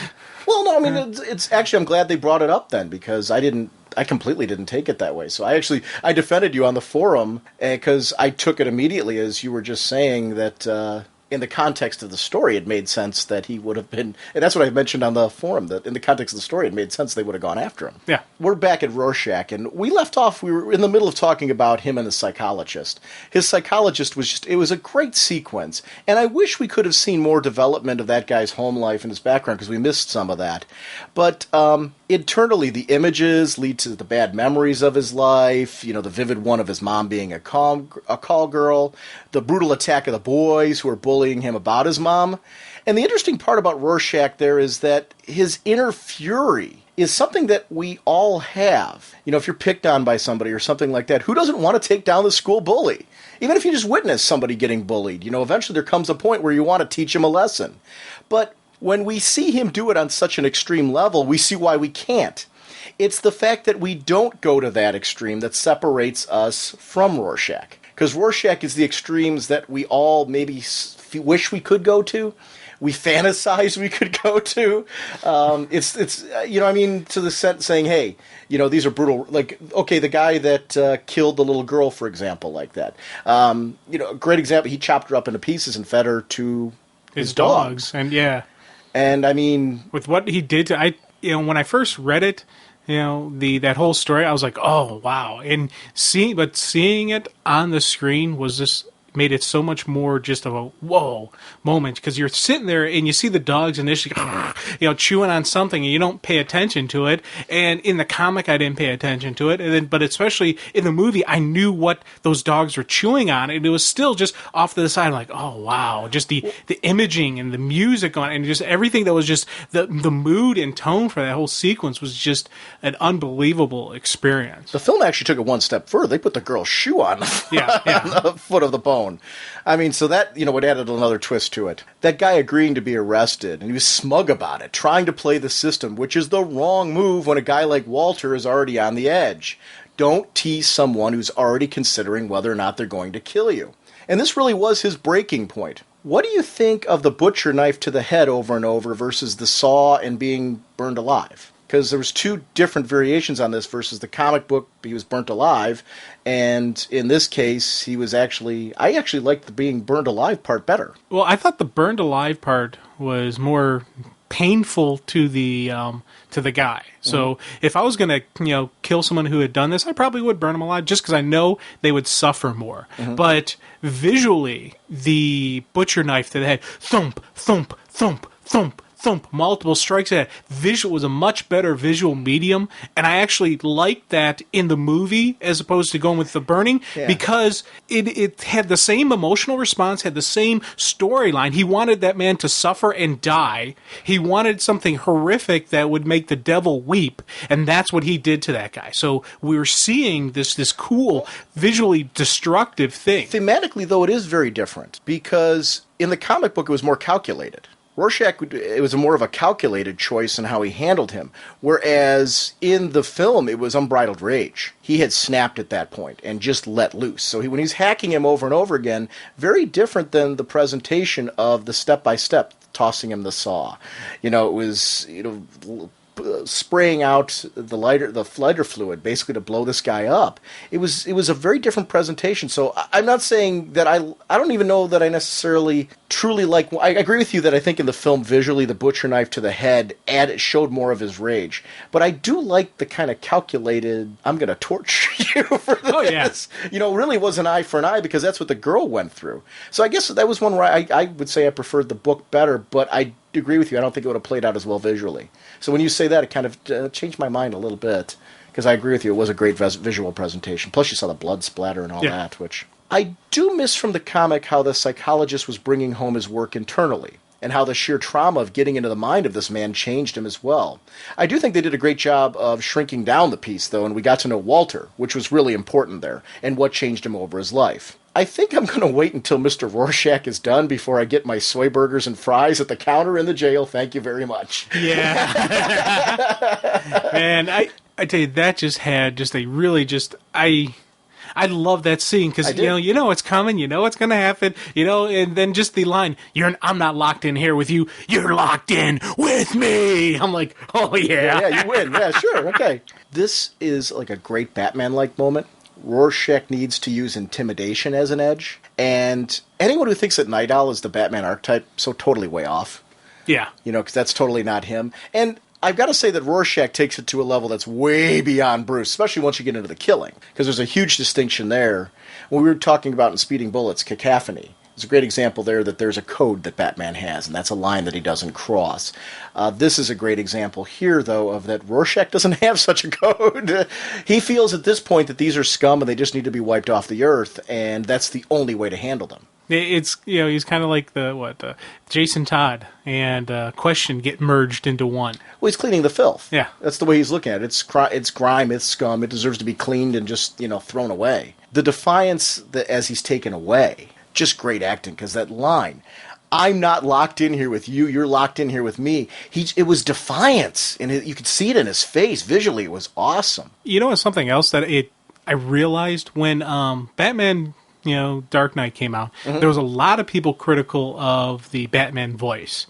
Well, no, I mean, it's actually, I'm glad they brought it up then because I completely didn't take it that way. So I defended you on the forum because I took it immediately as you were just saying that in the context of the story, it made sense that he would have been, and that's what I mentioned on the forum, that in the context of the story, it made sense they would have gone after him. Yeah. We're back at Rorschach, and we left off, we were in the middle of talking about him and the psychologist. His psychologist it was a great sequence, and I wish we could have seen more development of that guy's home life and his background, because we missed some of that. But internally, the images lead to the bad memories of his life, the vivid one of his mom being a call girl, the brutal attack of the boys who are bullying him about his mom. And the interesting part about Rorschach there is that his inner fury is something that we all have. If you're picked on by somebody or something like that, who doesn't want to take down the school bully? Even if you just witness somebody getting bullied, eventually there comes a point where you want to teach him a lesson. But when we see him do it on such an extreme level, we see why we can't. It's the fact that we don't go to that extreme that separates us from Rorschach. Because Rorschach is the extremes that we all maybe wish we could go to. We fantasize we could go to. It's to the sense saying, hey, these are brutal. The guy that killed the little girl, for example, like that. A great example, he chopped her up into pieces and fed her to his dogs. And yeah. And I mean, with what he did to, when I first read it, that whole story, I was like, oh wow, and seeing it on the screen was just made it so much more just of a whoa moment, because you're sitting there and you see the dogs initially chewing on something and you don't pay attention to it, and in the comic I didn't pay attention to it, but especially in the movie I knew what those dogs were chewing on, and it was still just off to the side. I'm like, oh wow, just the imaging and the music on, and just everything that was just the mood and tone for that whole sequence was just an unbelievable experience. The film actually took it one step further. They put the girl's shoe on on the foot of the bone. I mean, so that, it added another twist to it. That guy agreeing to be arrested, and he was smug about it, trying to play the system, which is the wrong move when a guy like Walter is already on the edge. Don't tease someone who's already considering whether or not they're going to kill you. And this really was his breaking point. What do you think of the butcher knife to the head over and over versus the saw and being burned alive? Because there was two different variations on this versus the comic book. He was burnt alive, and in this case, I actually liked the being burned alive part better. Well, I thought the burned alive part was more painful to the guy. So if I was going to kill someone who had done this, I probably would burn them alive, just because I know they would suffer more. But visually, the butcher knife to the head, thump, thump, thump, thump, thump, multiple strikes at it. Visual was a much better visual medium, and I actually liked that in the movie as opposed to going with the burning, because it had the same emotional response, had the same storyline. He wanted that man to suffer and die. He wanted something horrific that would make the devil weep, and that's what he did to that guy. So we were seeing this cool, visually destructive thing. Thematically, though, it is very different, because in the comic book it was more calculated. Rorschach, it was more of a calculated choice in how he handled him, whereas in the film, it was unbridled rage. He had snapped at that point and just let loose. So when he's hacking him over and over again, very different than the presentation of the step-by-step, tossing him the saw. It was, spraying out the lighter fluid basically to blow this guy up. It was a very different presentation. So I'm not saying that I don't even know that I necessarily truly like. I agree with you that I think in the film visually the butcher knife to the head showed more of his rage. But I do like the kind of calculated, I'm going to torture you for this. Oh yeah. Really was an eye for an eye, because that's what the girl went through. So I guess that was one where I would say I preferred the book better, but I agree with you. I don't think it would have played out as well visually. So when you say that, it kind of changed my mind a little bit, because I agree with you. It was a great visual presentation. Plus, you saw the blood splatter and all that, which I do miss from the comic how the psychologist was bringing home his work internally, and how the sheer trauma of getting into the mind of this man changed him as well. I do think they did a great job of shrinking down the piece, though, and we got to know Walter, which was really important there, and what changed him over his life. I think I'm going to wait until Mr. Rorschach is done before I get my soy burgers and fries at the counter in the jail. Thank you very much. Yeah. Man, I tell you, that just had just a really just... I love that scene, because you know it's coming, you know it's going to happen, and then just the line, I'm not locked in here with you, you're locked in with me. I'm like, oh yeah. Yeah, you win. Yeah, sure. Okay. This is like a great Batman-like moment. Rorschach needs to use intimidation as an edge, and anyone who thinks that Night Owl is the Batman archetype, so totally way off. Yeah. Because that's totally not him. And I've got to say that Rorschach takes it to a level that's way beyond Bruce, especially once you get into the killing, because there's a huge distinction there. When we were talking about in Speeding Bullets, Cacophony, it's a great example there that there's a code that Batman has, and that's a line that he doesn't cross. This is a great example here, though, of that Rorschach doesn't have such a code. He feels at this point that these are scum and they just need to be wiped off the earth, and that's the only way to handle them. It's he's kind of like the Jason Todd and Question get merged into one. Well, he's cleaning the filth. Yeah, that's the way he's looking at it. It's grime, it's scum. It deserves to be cleaned and just thrown away. The defiance as he's taken away, just great acting, because that line, "I'm not locked in here with you. You're locked in here with me." It was defiance, and you could see it in his face. Visually, it was awesome. It's something else that I realized when Batman. Dark Knight came out, there was a lot of people critical of the Batman voice.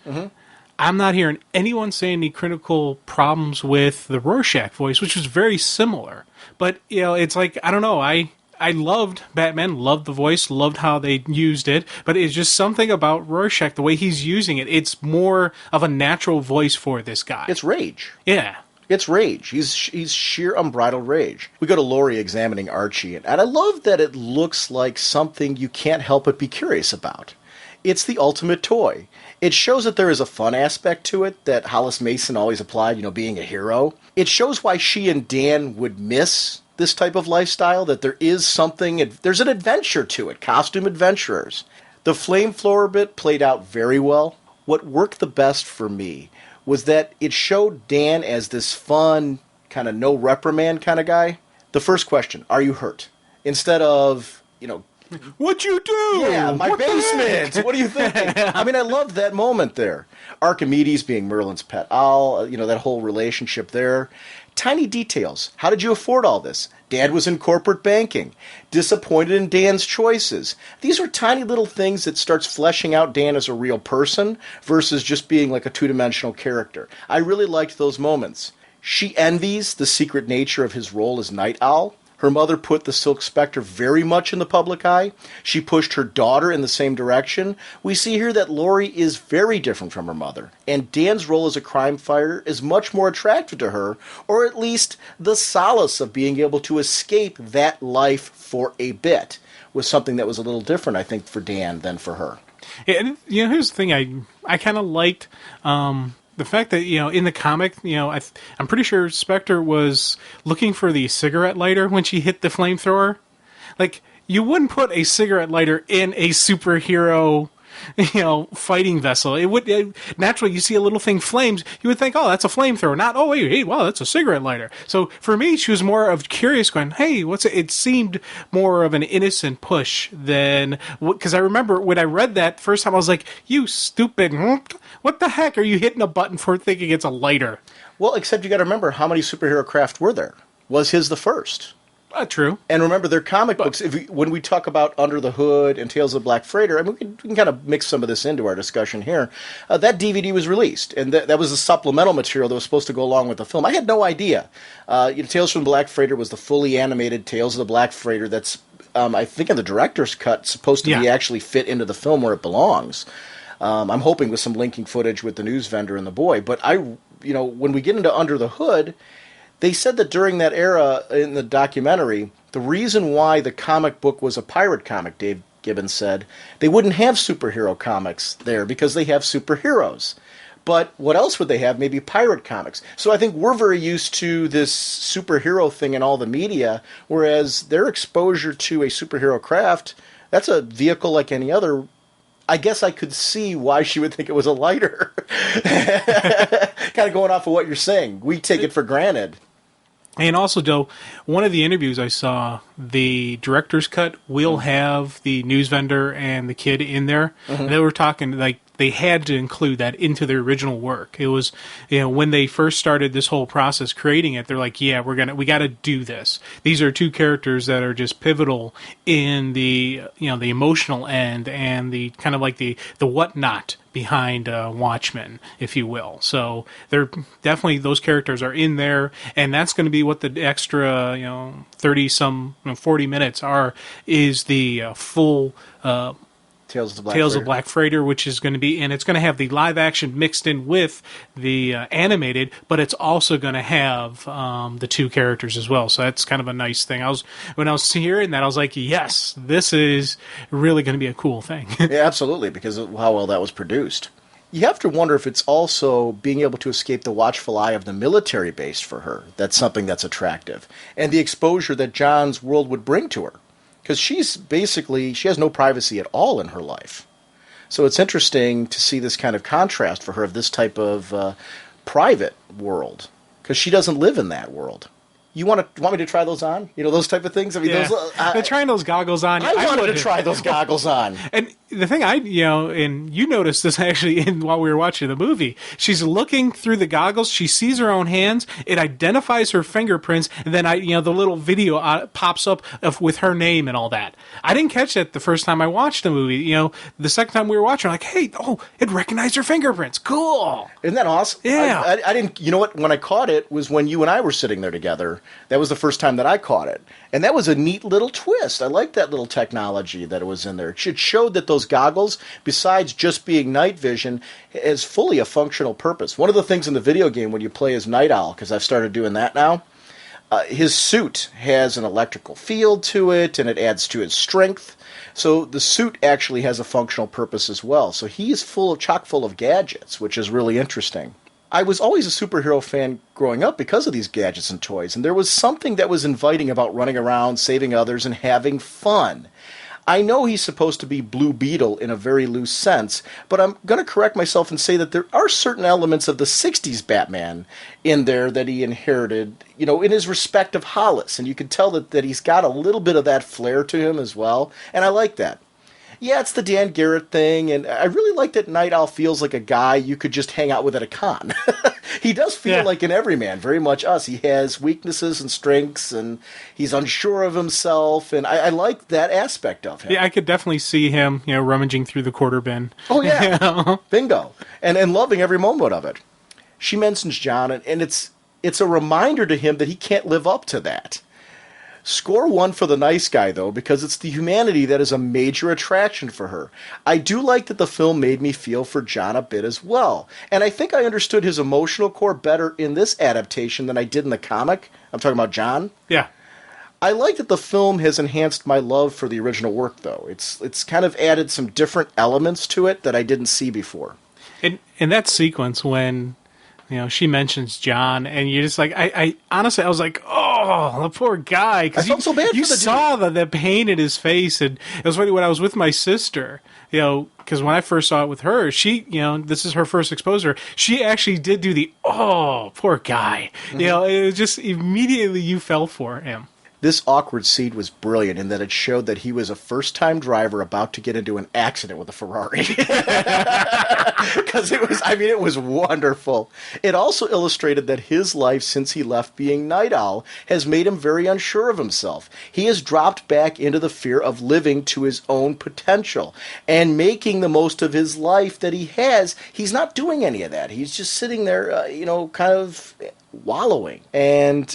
I'm not hearing anyone say any critical problems with the Rorschach voice, which was very similar. But, it's like, I don't know, I I loved Batman, loved the voice, loved how they used it, but it's just something about Rorschach, the way he's using it. It's more of a natural voice for this guy. It's rage. Yeah. It's rage. He's sheer unbridled rage. We go to Laurie examining Archie, and I love that it looks like something you can't help but be curious about. It's the ultimate toy. It shows that there is a fun aspect to it that Hollis Mason always applied, being a hero. It shows why she and Dan would miss this type of lifestyle, that there is something, there's an adventure to it, costume adventurers. The flamethrower bit played out very well. What worked the best for me was that it showed Dan as this fun, kind of no reprimand kind of guy. The first question, are you hurt? Instead of, what'd you do? Yeah, my basement. What are you thinking? I mean, I loved that moment there. Archimedes being Merlin's pet owl, that whole relationship there. Tiny details. How did you afford all this? Dad was in corporate banking. Disappointed in Dan's choices. These are tiny little things that starts fleshing out Dan as a real person versus just being like a two-dimensional character. I really liked those moments. She envies the secret nature of his role as Night Owl. Her mother put the Silk Spectre very much in the public eye. She pushed her daughter in the same direction. We see here that Laurie is very different from her mother, and Dan's role as a crime fighter is much more attractive to her, or at least the solace of being able to escape that life for a bit was something that was a little different, I think, for Dan than for her. Yeah, and here's the thing I kind of liked. The fact that, in the comic, I'm pretty sure Spectre was looking for the cigarette lighter when she hit the flamethrower. Like, you wouldn't put a cigarette lighter in a superhero, fighting vessel. It would naturally, you see a little thing flames, you would think, oh, that's a flamethrower. Not, oh, wait, hey, wow, that's a cigarette lighter. So for me, she was more of curious, going, hey, what's it? It seemed more of an innocent push than, because I remember when I read that first time, I was like, you stupid, what the heck are you hitting a button for thinking it's a lighter? Well, except you got to remember, how many superhero craft were there? Was his the first? True. And remember, their comic books, when we talk about Under the Hood and Tales of the Black Freighter, I mean, we can kind of mix some of this into our discussion here. That DVD was released, and that was the supplemental material that was supposed to go along with the film. I had no idea. Tales from the Black Freighter was the fully animated Tales of the Black Freighter that's, I think in the director's cut, supposed to be actually fit into the film where it belongs. I'm hoping with some linking footage with the news vendor and the boy. But when we get into Under the Hood, they said that during that era in the documentary, the reason why the comic book was a pirate comic, Dave Gibbons said, they wouldn't have superhero comics there because they have superheroes. But what else would they have? Maybe pirate comics. So I think we're very used to this superhero thing in all the media, whereas their exposure to a superhero craft, that's a vehicle like any other. I guess I could see why she would think it was a lighter. Kind of going off of what you're saying. We take it for granted. And also, Joe, one of the interviews I saw, the director's cut will have the news vendor and the kid in there. Mm-hmm. They were talking, like, they had to include that into their original work. It was, when they first started this whole process creating it, they're like, yeah, we got to do this. These are two characters that are just pivotal in the, the emotional end and the kind of like the whatnot behind Watchmen, if you will. So they're definitely, those characters are in there, and that's going to be what the extra, 40 minutes is the full Tales of the Black Freighter, which is going to be, and it's going to have the live action mixed in with the animated, but it's also going to have the two characters as well. So that's kind of a nice thing. When I was hearing that, I was like, yes, this is really going to be a cool thing. Yeah, absolutely, because of how well that was produced. You have to wonder if it's also being able to escape the watchful eye of the military base for her. That's something that's attractive. And the exposure that John's world would bring to her. Because she has no privacy at all in her life. So it's interesting to see this kind of contrast for her of this type of private world. Because she doesn't live in that world. You want me to try those on? Those type of things? I mean, yeah. They're trying those goggles on. I wanted to try those goggles on. And the thing and you noticed this actually while we were watching the movie. She's looking through the goggles. She sees her own hands. It identifies her fingerprints, and then the little video pops up with her name and all that. I didn't catch that the first time I watched the movie. The second time we were watching, I'm like, hey, it recognized her fingerprints. Cool. Isn't that awesome? Yeah. I didn't. You know what? When I caught it was when you and I were sitting there together. That was the first time that I caught it, and that was a neat little twist. I liked that little technology that was in there. It showed that those goggles, besides just being night vision, is fully a functional purpose. One of the things in the video game when you play as Night Owl, because I've started doing that now, his suit has an electrical field to it, and it adds to his strength. So the suit actually has a functional purpose as well. So he's chock full of gadgets, which is really interesting. I was always a superhero fan growing up because of these gadgets and toys, and there was something that was inviting about running around, saving others, and having fun. I know he's supposed to be Blue Beetle in a very loose sense, but I'm going to correct myself and say that there are certain elements of the 60s Batman in there that he inherited, in his respect of Hollis, and you can tell that he's got a little bit of that flair to him as well, and I like that. Yeah, it's the Dan Garrett thing, and I really like that Night Owl feels like a guy you could just hang out with at a con. He does feel like an everyman, very much us. He has weaknesses and strengths, and he's unsure of himself, and I like that aspect of him. Yeah, I could definitely see him, rummaging through the quarter bin. Oh, yeah. Bingo. And loving every moment of it. She mentions John, and it's a reminder to him that he can't live up to that. Score 1 for the nice guy, though, because it's the humanity that is a major attraction for her. I do like that the film made me feel for John a bit as well, and I think I understood his emotional core better in this adaptation than I did in the comic. I'm talking about John. Yeah. I like that the film has enhanced my love for the original work, though. It's kind of added some different elements to it that I didn't see before. In that sequence when she mentions John, and you're just like, I honestly, I was like, oh, the poor guy. I felt so bad for the dude. You saw the pain in his face, and it was funny when I was with my sister, because when I first saw it with her, she, this is her first exposure, she actually did do the, oh, poor guy. Mm-hmm. It was just immediately you fell for him. This awkward scene was brilliant in that it showed that he was a first-time driver about to get into an accident with a Ferrari. Because it was wonderful. It also illustrated that his life since he left being Night Owl has made him very unsure of himself. He has dropped back into the fear of living to his own potential and making the most of his life that he has. He's not doing any of that. He's just sitting there, kind of wallowing. And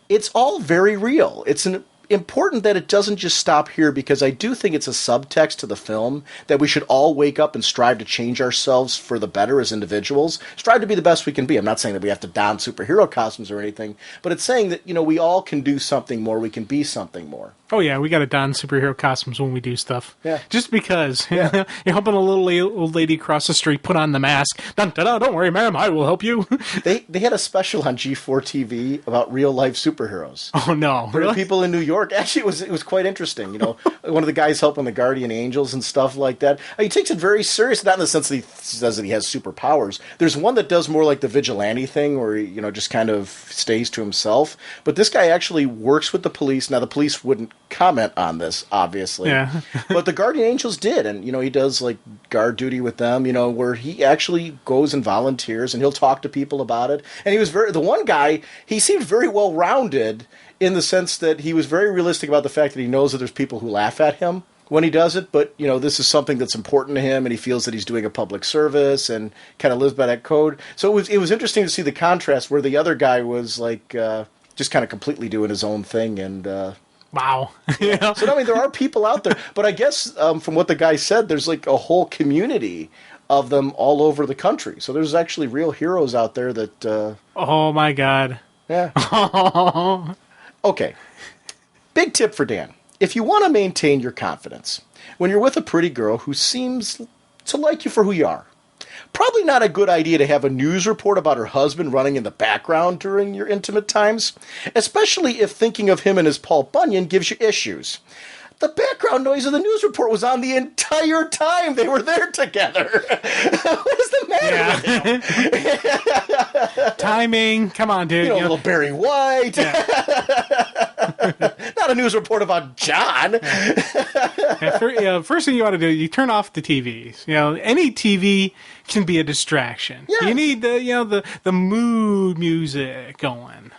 it's all very real. It's important that it doesn't just stop here, because I do think it's a subtext to the film that we should all wake up and strive to change ourselves for the better as individuals. Strive to be the best we can be. I'm not saying that we have to don superhero costumes or anything, but it's saying that, we all can do something more. We can be something more. Oh, yeah, we got to don superhero costumes when we do stuff. Yeah. Just because. Yeah. You're helping a little old lady across the street put on the mask. Dun, dun, dun, don't worry, ma'am, I will help you. They had a special on G4 TV about real-life superheroes. Oh, no. For people in New York. Actually, it was quite interesting. One of the guys helping the Guardian Angels and stuff like that. He takes it very serious, not in the sense that he says that he has superpowers. There's one that does more like the vigilante thing, where he, just kind of stays to himself. But this guy actually works with the police. Now, the police wouldn't comment on this, obviously. Yeah. But the Guardian Angels did, and he does like guard duty with them, where he actually goes and volunteers, and he'll talk to people about it. And he was the one guy, he seemed very well rounded in the sense that he was very realistic about the fact that he knows that there's people who laugh at him when he does it, but this is something that's important to him, and he feels that he's doing a public service and kind of lives by that code. So it was interesting to see the contrast where the other guy was like just kind of completely doing his own thing. And wow. Yeah. So, there are people out there. But I guess from what the guy said, there's like a whole community of them all over the country. So there's actually real heroes out there that... oh, my God. Yeah. Okay. Big tip for Dan. If you want to maintain your confidence, when you're with a pretty girl who seems to like you for who you are, probably not a good idea to have a news report about her husband running in the background during your intimate times, especially if thinking of him and his Paul Bunyan gives you issues. The background noise of the news report was on the entire time they were there together. What is the matter with him? Timing. Come on, dude. A little Barry White. Yeah. Not not a news report about John. First thing you want to do, you turn off the TVs. Any TV can be a distraction. Yes. You need the mood music going.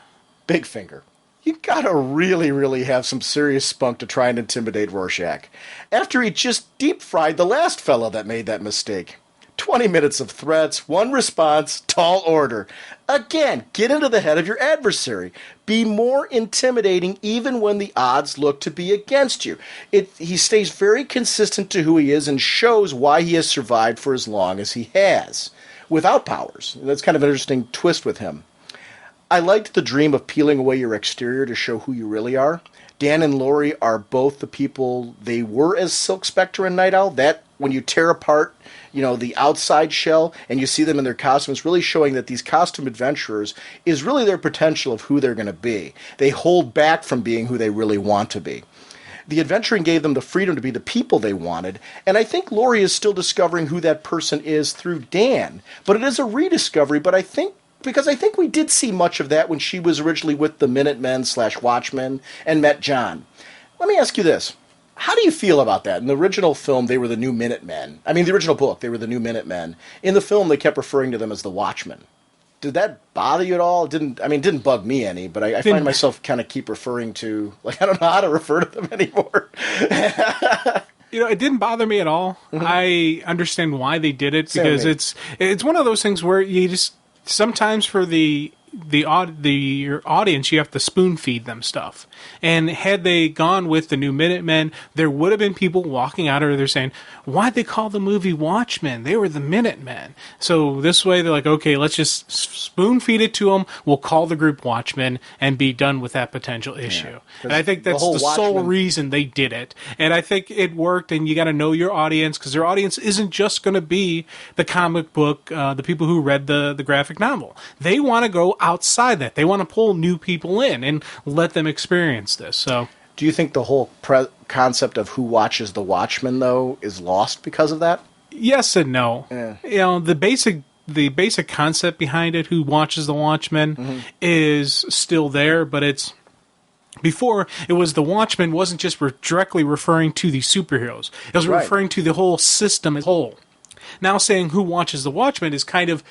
Big finger. You gotta really, really have some serious spunk to try and intimidate Rorschach. After he just deep-fried the last fella that made that mistake. 20 minutes of threats, one response, tall order. Again, get into the head of your adversary. Be more intimidating even when the odds look to be against you. He stays very consistent to who he is and shows why he has survived for as long as he has, without powers. That's kind of an interesting twist with him. I liked the dream of peeling away your exterior to show who you really are. Dan and Laurie are both the people they were as Silk Spectre and Night Owl. That, when you tear apart, the outside shell and you see them in their costumes, really showing that these costume adventurers is really their potential of who they're going to be. They hold back from being who they really want to be. The adventuring gave them the freedom to be the people they wanted, and I think Laurie is still discovering who that person is through Dan. But it is a rediscovery, because I think we did see much of that when she was originally with the Minutemen/Watchmen and met John. Let me ask you this. How do you feel about that? In the original film, they were the New Minutemen. I mean, the original book, they were the New Minutemen. In the film, they kept referring to them as the Watchmen. Did that bother you at all? It didn't bug me any, but I find myself kind of keep referring to, I don't know how to refer to them anymore. It didn't bother me at all. Mm-hmm. I understand why they did it, because it's one of those things where you just, sometimes for your audience, you have to spoon feed them stuff. And had they gone with the New Minutemen, there would have been people walking out of there saying, why'd they call the movie Watchmen? They were the Minutemen. So this way they're like, okay, let's just spoon feed it to them. We'll call the group Watchmen and be done with that potential issue. Yeah, and I think that's the sole reason they did it. And I think it worked, and you got to know your audience, because their audience isn't just going to be the comic book, the people who read the graphic novel. They want to go outside that. They want to pull new people in and let them experience this. So, do you think the whole concept of who watches the Watchmen, though, is lost because of that? Yes and no. Yeah. The basic concept behind it, who watches the Watchmen, is still there, but it's before it was the Watchmen wasn't just directly referring to the superheroes. It was referring to the whole system as a whole. Now saying who watches the Watchmen is kind of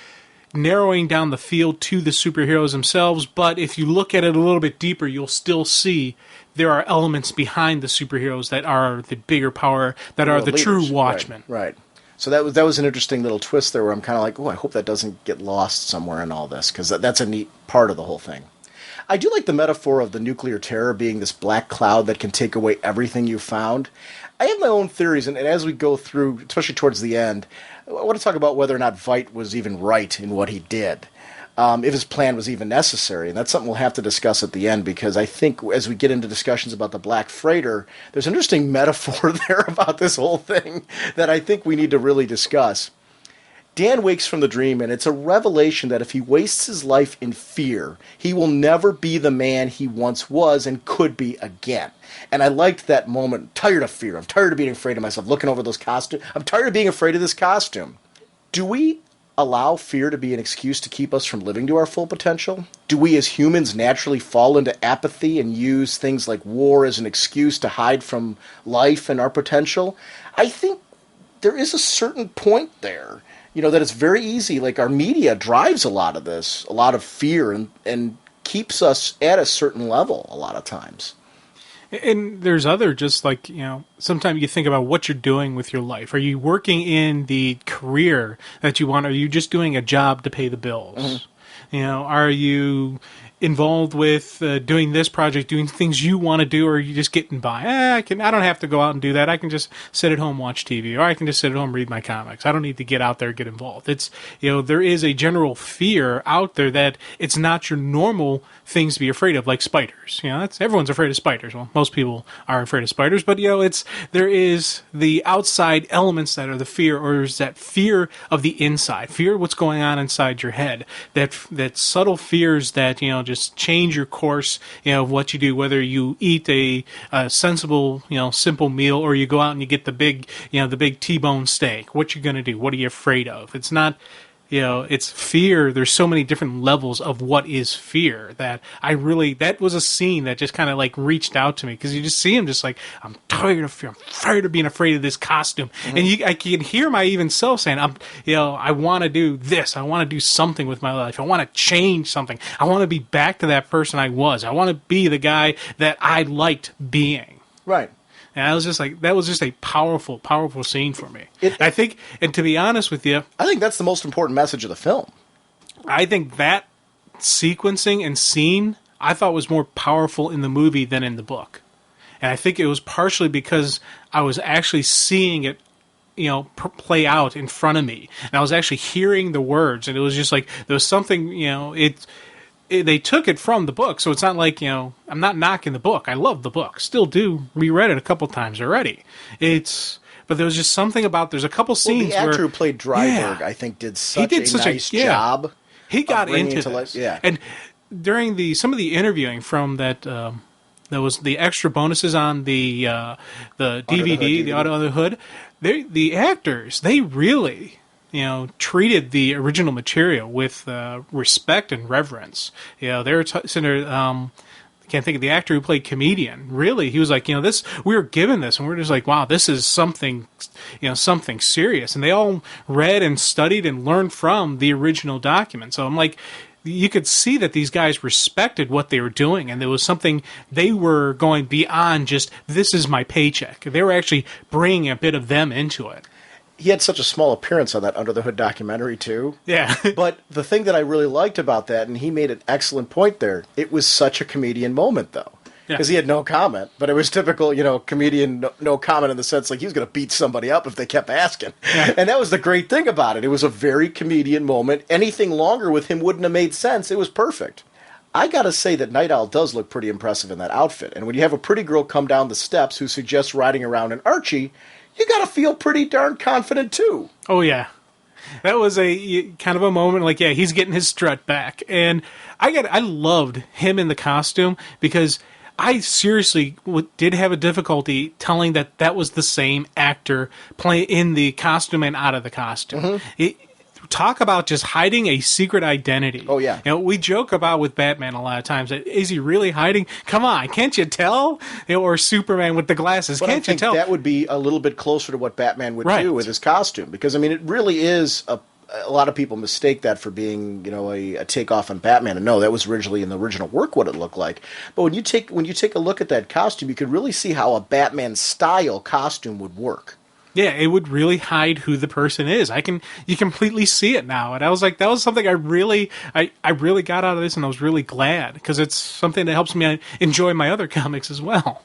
narrowing down the field to the superheroes themselves, but if you look at it a little bit deeper, you'll still see there are elements behind the superheroes that are the bigger power, that are the leaders, true Watchmen. Right. So that was an interesting little twist there, where I'm kind of like, I hope that doesn't get lost somewhere in all this, because that's a neat part of the whole thing. I do like the metaphor of the nuclear terror being this black cloud that can take away everything you found. I have my own theories, and as we go through, especially towards the end, I want to talk about whether or not Veidt was even right in what he did, if his plan was even necessary. And that's something we'll have to discuss at the end, because I think as we get into discussions about the Black Freighter, there's an interesting metaphor there about this whole thing that I think we need to really discuss. Dan wakes from the dream, and it's a revelation that if he wastes his life in fear, he will never be the man he once was and could be again. And I liked that moment. I'm tired of fear. I'm tired of being afraid of myself, looking over those costumes. I'm tired of being afraid of this costume. Do we allow fear to be an excuse to keep us from living to our full potential? Do we as humans naturally fall into apathy and use things like war as an excuse to hide from life and our potential? I think there is a certain point there. That it's very easy, like our media drives a lot of this, a lot of fear, and keeps us at a certain level a lot of times. And there's other, just like, sometimes you think about what you're doing with your life. Are you working in the career that you want? Are you just doing a job to pay the bills? Mm-hmm. Are you involved with doing this project, doing things you want to do, or are you just getting by? I don't have to go out and do that. I can just sit at home, watch TV, or I can just sit at home, read my comics. I don't need to get out there, get involved. It's, there is a general fear out there that it's not your normal things to be afraid of, like spiders. Everyone's afraid of spiders. Well, most people are afraid of spiders, but there is the outside elements that are the fear, or there's that fear of the inside, fear of what's going on inside your head, that subtle fears that, just change your course, of what you do, whether you eat a sensible, simple meal, or you go out and you get the big T-bone steak. What you going to do? What are you afraid of? It's not it's fear. There's so many different levels of what is fear that that was a scene that just kind of like reached out to me, because you just see him just like, I'm tired of fear. I'm tired of being afraid of this costume. Mm-hmm. And I can hear my even self saying, I want to do this. I want to do something with my life. I want to change something. I want to be back to that person I was. I want to be the guy that I liked being. Right. And I was just like, that was just a powerful, powerful scene for me. I think, and to be honest with you, I think that's the most important message of the film. I think that sequencing and scene I thought was more powerful in the movie than in the book. And I think it was partially because I was actually seeing it, play out in front of me. And I was actually hearing the words. And it was just like, there was something, they took it from the book, so it's not like, I'm not knocking the book. I love the book. Still do. Reread it a couple times already. But there was just something about, there's a couple scenes where... the actor who played Dryberg, I think, did such a nice job. He got into this. Yeah. And during some of the interviewing from that, there was the extra bonuses on the DVD, the Under the Hood, the actors, they really... treated the original material with respect and reverence. They were I can't think of the actor who played Comedian. Really, he was like, this. We were given this, and we're just like, wow, this is something, something serious. And they all read and studied and learned from the original document. So I'm like, you could see that these guys respected what they were doing, and there was something they were going beyond just, this is my paycheck. They were actually bringing a bit of them into it. He had such a small appearance on that Under the Hood documentary, too. Yeah. But the thing that I really liked about that, and he made an excellent point there, it was such a comedian moment, though. Because he had no comment, but it was typical, comedian, no comment in the sense like he was going to beat somebody up if they kept asking. Yeah. And that was the great thing about it. It was a very comedian moment. Anything longer with him wouldn't have made sense. It was perfect. I got to say that Night Owl does look pretty impressive in that outfit. And when you have a pretty girl come down the steps who suggests riding around in Archie, you got to feel pretty darn confident, too. Oh, yeah. That was a kind of a moment like, he's getting his strut back. And I loved him in the costume because I seriously did have a difficulty telling that was the same actor playing in the costume and out of the costume. Mm-hmm. Talk about just hiding a secret identity. Oh, yeah. We joke about with Batman a lot of times. Is he really hiding? Come on, can't you tell? Or Superman with the glasses. Can't you tell? That would be a little bit closer to what Batman would do with his costume. Because, it really is a lot of people mistake that for being, a takeoff on Batman. And no, that was originally in the original work what it looked like. But when you take a look at that costume, you could really see how a Batman-style costume would work. Yeah, it would really hide who the person is. You completely see it now. And I was like, that was something I really got out of this, and I was really glad, because it's something that helps me enjoy my other comics as well.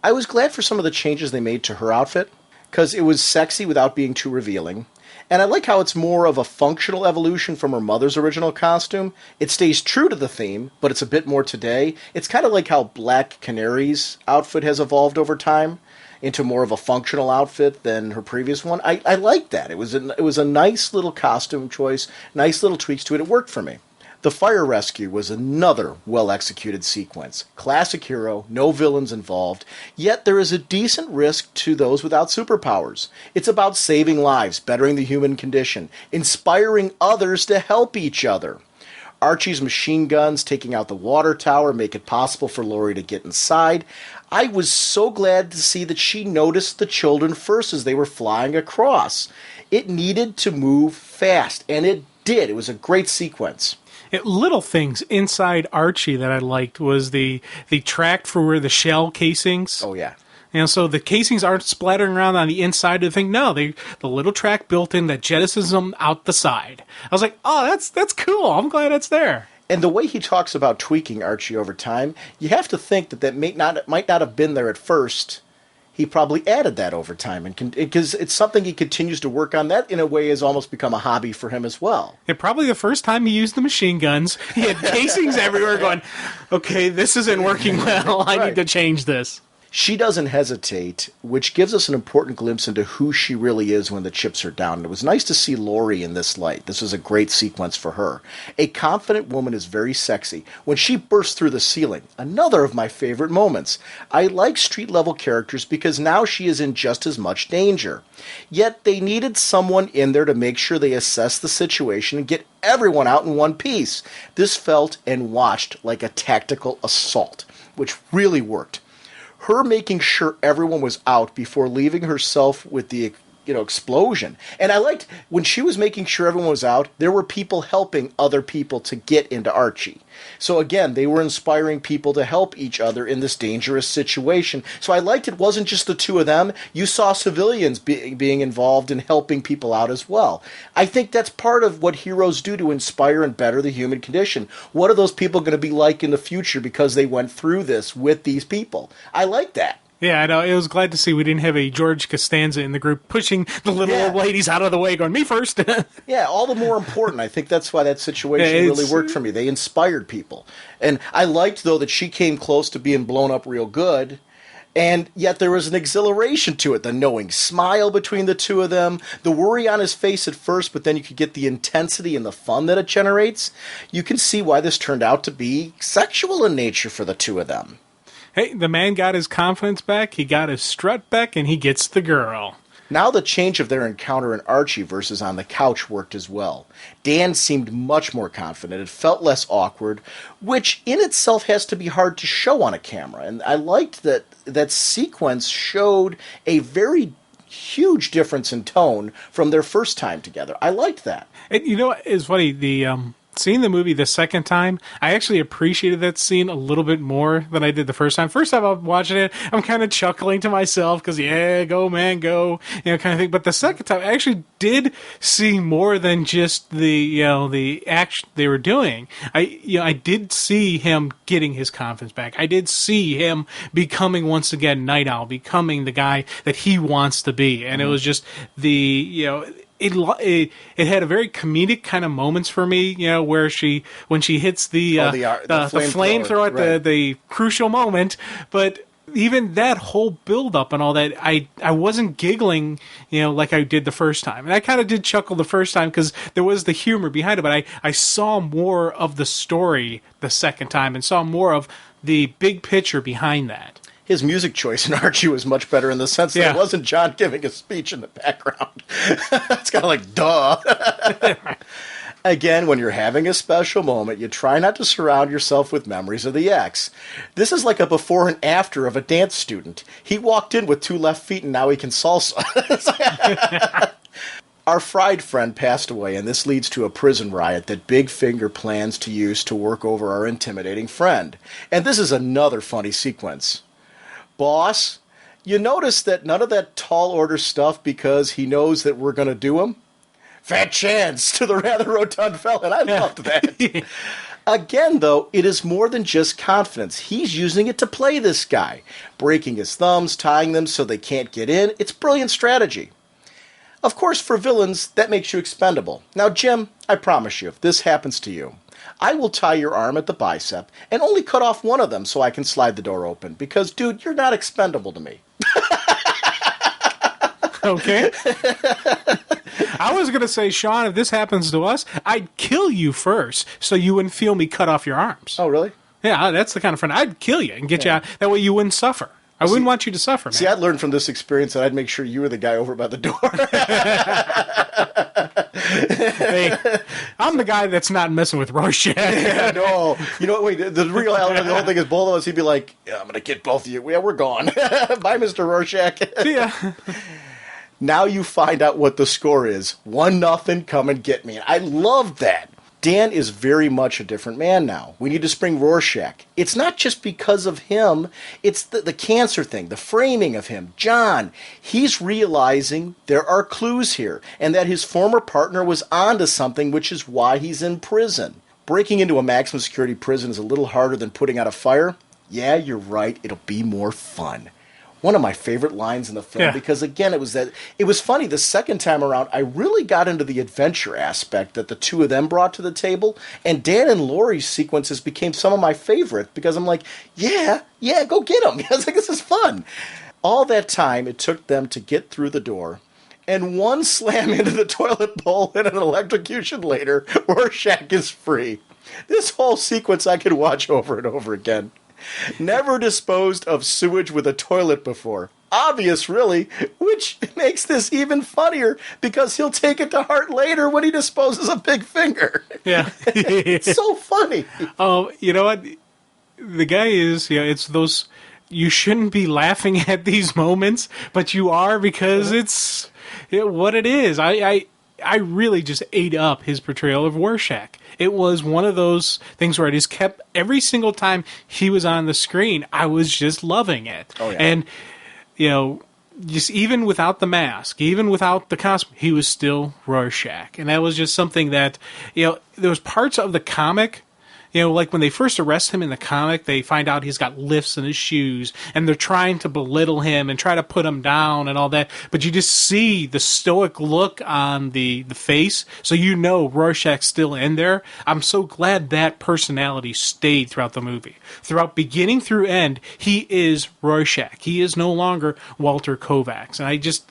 I was glad for some of the changes they made to her outfit, because it was sexy without being too revealing. And I like how it's more of a functional evolution from her mother's original costume. It stays true to the theme, but it's a bit more today. It's kind of like how Black Canary's outfit has evolved over time into more of a functional outfit than her previous one. I like that. It was a nice little costume choice, nice little tweaks to it. It worked for me. The fire rescue was another well-executed sequence. Classic hero, no villains involved, yet there is a decent risk to those without superpowers. It's about saving lives, bettering the human condition, inspiring others to help each other. Archie's machine guns taking out the water tower make it possible for Laurie to get inside. I was so glad to see that she noticed the children first as they were flying across. It needed to move fast, and it did. It was a great sequence. Little things inside Archie that I liked was the track for the shell casings. Oh, yeah. So the casings aren't splattering around on the inside of the thing. No, the little track built in that jettisons them out the side. I was like, oh, that's cool. I'm glad it's there. And the way he talks about tweaking Archie over time, you have to think that might not have been there at first. He probably added that over time, and because it's something he continues to work on. That, in a way, has almost become a hobby for him as well. And probably the first time he used the machine guns, he had casings everywhere going, okay, this isn't working well. I need to change this. She doesn't hesitate, which gives us an important glimpse into who she really is when the chips are down. It was nice to see Lori in this light. This was a great sequence for her. A confident woman is very sexy. When she bursts through the ceiling, another of my favorite moments. I like street-level characters because now she is in just as much danger. Yet they needed someone in there to make sure they assess the situation and get everyone out in one piece. This felt and watched like a tactical assault, which really worked. Her making sure everyone was out before leaving herself with the explosion. And I liked when she was making sure everyone was out, there were people helping other people to get into Archie. So again, they were inspiring people to help each other in this dangerous situation. So I liked it wasn't just the two of them. You saw civilians being involved in helping people out as well. I think that's part of what heroes do to inspire and better the human condition. What are those people going to be like in the future because they went through this with these people? I like that. Yeah, I know. I was glad to see we didn't have a George Costanza in the group pushing the little old ladies out of the way, going, me first. Yeah, all the more important. I think that's why that situation really worked for me. They inspired people. And I liked, though, that she came close to being blown up real good. And yet there was an exhilaration to it. The knowing smile between the two of them. The worry on his face at first, but then you could get the intensity and the fun that it generates. You can see why this turned out to be sexual in nature for the two of them. Hey, the man got his confidence back, he got his strut back, and he gets the girl. Now the change of their encounter in Archie versus on the couch worked as well. Dan seemed much more confident. It felt less awkward, which in itself has to be hard to show on a camera. And I liked that sequence showed a very huge difference in tone from their first time together. I liked that. And you know what is funny? Seeing the movie the second time, I actually appreciated that scene a little bit more than I did the first time. First time I'm watching it, I'm kind of chuckling to myself because, yeah, go, man, go, kind of thing. But the second time, I actually did see more than just the action they were doing. I did see him getting his confidence back. I did see him becoming, once again, Night Owl, becoming the guy that he wants to be. And it was just It had a very comedic kind of moments for me, where when she hits the flamethrower at the crucial moment, but even that whole build up and all that, I wasn't giggling, like I did the first time. And I kind of did chuckle the first time because there was the humor behind it, but I saw more of the story the second time and saw more of the big picture behind that. His music choice in Archie was much better in the sense that it wasn't John giving a speech in the background. It's kind of like, duh. Again, when you're having a special moment, you try not to surround yourself with memories of the ex. This is like a before and after of a dance student. He walked in with 2 left feet and now he can salsa. Our fried friend passed away, and this leads to a prison riot that Big Finger plans to use to work over our intimidating friend. And this is another funny sequence. Boss, you notice that none of that tall order stuff because he knows that we're going to do him? Fat chance to the rather rotund fella, and I loved that. Again, though, it is more than just confidence. He's using it to play this guy, breaking his thumbs, tying them so they can't get in. It's brilliant strategy. Of course, for villains, that makes you expendable. Now, Jim, I promise you, if this happens to you, I will tie your arm at the bicep and only cut off one of them so I can slide the door open. Because, dude, you're not expendable to me. Okay. I was going to say, Sean, if this happens to us, I'd kill you first so you wouldn't feel me cut off your arms. Oh, really? Yeah, that's the kind of friend. I'd kill you and get you out. That way you wouldn't suffer. I wouldn't want you to suffer, man. See, I learned from this experience that I'd make sure you were the guy over by the door. Hey, I'm the guy that's not messing with Rorschach. Yeah, no. You know what? Wait, the real element of the whole thing is both of us. He'd be like, yeah, I'm going to get both of you. Yeah, we're gone. Bye, Mr. Rorschach. Yeah. Now you find out what the score is. 1-0, come and get me. And I loved that. Dan is very much a different man now. We need to spring Rorschach. It's not just because of him. It's the cancer thing, the framing of him. John, he's realizing there are clues here and that his former partner was onto something, which is why he's in prison. Breaking into a maximum security prison is a little harder than putting out a fire. Yeah, you're right. It'll be more fun. one of my favorite lines in the film because, again, it was funny. The second time around, I really got into the adventure aspect that the two of them brought to the table, and Dan and Laurie's sequences became some of my favorite because I'm like, yeah, go get them. I was like, this is fun. All that time it took them to get through the door, and one slam into the toilet bowl and an electrocution later, Rorschach is free. This whole sequence I could watch over and over again. Never disposed of sewage with a toilet before. Obvious, really, which makes this even funnier because he'll take it to heart later when he disposes of Big Finger. Yeah. It's so funny. Oh, you know what? The guy is, it's those, you shouldn't be laughing at these moments, but you are because it's what it is. I really just ate up his portrayal of Rorschach. It was one of those things where I just kept, every single time he was on the screen, I was just loving it. Oh, yeah. And, just even without the mask, even without the costume, he was still Rorschach. And that was just something that, there was parts of the comic, like when they first arrest him in the comic, they find out he's got lifts in his shoes, and they're trying to belittle him and try to put him down and all that. But you just see the stoic look on the face, so Rorschach's still in there. I'm so glad that personality stayed throughout the movie. Throughout beginning through end, he is Rorschach. He is no longer Walter Kovacs. And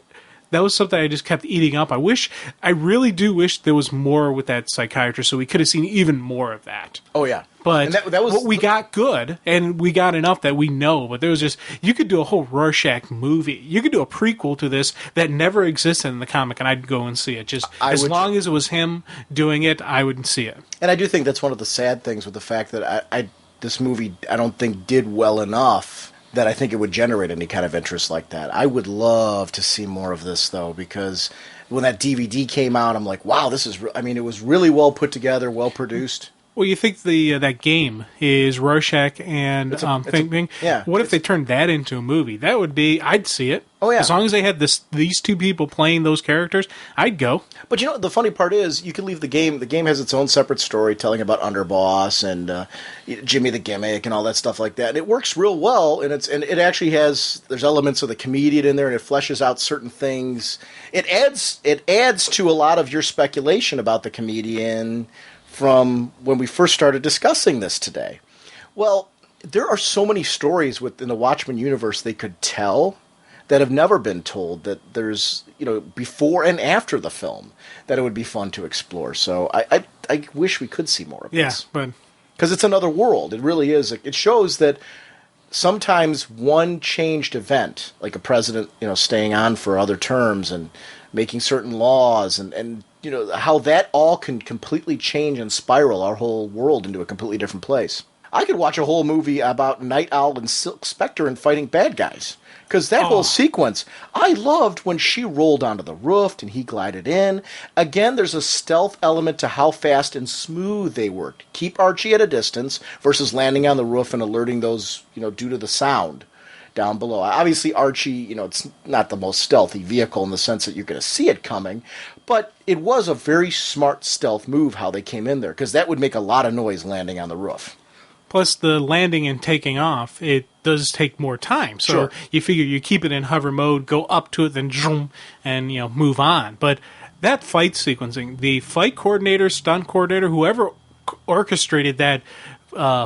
that was something I just kept eating up. I really do wish there was more with that psychiatrist, so we could have seen even more of that. Oh, yeah. But that was, we got good, and we got enough that we know. But there was just, you could do a whole Rorschach movie. You could do a prequel to this that never existed in the comic, and I'd go and see it. Just as long as it was him doing it, I would see it. And I do think that's one of the sad things with the fact that this movie, I don't think, did well enough that I think it would generate any kind of interest like that. I would love to see more of this, though, because when that DVD came out, I'm like, wow, this is... it was really well put together, well produced. Well, you think that game is Rorschach and Bing? Yeah. What if they turned that into a movie? That would be... I'd see it. Oh, yeah. As long as they had these two people playing those characters, I'd go. But the funny part is, you can leave the game. The game has its own separate story telling about Underboss and Jimmy the Gimmick and all that stuff like that. And it works real well, and it actually has... There's elements of the comedian in there, and it fleshes out certain things. It adds to a lot of your speculation about the comedian from when we first started discussing this today. Well, there are so many stories within the Watchmen universe they could tell that have never been told, that there's, before and after the film, that it would be fun to explore. So I wish we could see more of this. Yeah, but... Because it's another world. It really is. It shows that sometimes one changed event, like a president, staying on for other terms and making certain laws and how that all can completely change and spiral our whole world into a completely different place. I could watch a whole movie about Night Owl and Silk Spectre and fighting bad guys. Because that whole sequence, I loved when she rolled onto the roof and he glided in. Again, there's a stealth element to how fast and smooth they worked. Keep Archie at a distance versus landing on the roof and alerting those, due to the sound down below. Obviously, Archie, it's not the most stealthy vehicle in the sense that you're going to see it coming, but it was a very smart stealth move how they came in there, because that would make a lot of noise landing on the roof. Plus, the landing and taking off, it does take more time. So Sure. You figure you keep it in hover mode, go up to it, then zoom, and move on. But that fight sequencing, the fight coordinator, stunt coordinator, whoever orchestrated that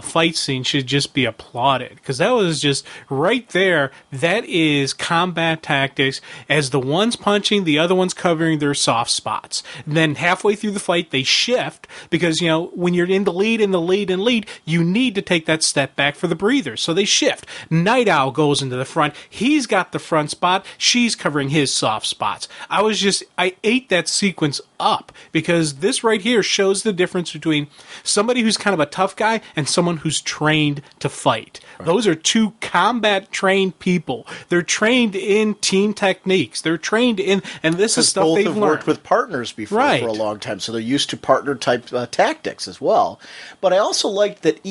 fight scene should just be applauded, because that was just right there. That is combat tactics, as the one's punching, the other one's covering their soft spots. And then halfway through the fight, they shift, because when you're in the lead, you need to take that step back for the breather. So they shift. Night Owl goes into the front. He's got the front spot. She's covering his soft spots. I ate that sequence up, because this right here shows the difference between somebody who's kind of a tough guy and someone who's trained to fight. Right. Those are two combat-trained people. They're trained in team techniques. They're trained in, and this is stuff they've learned. Both have worked with partners before for a long time, so they're used to partner-type tactics as well. But I also liked that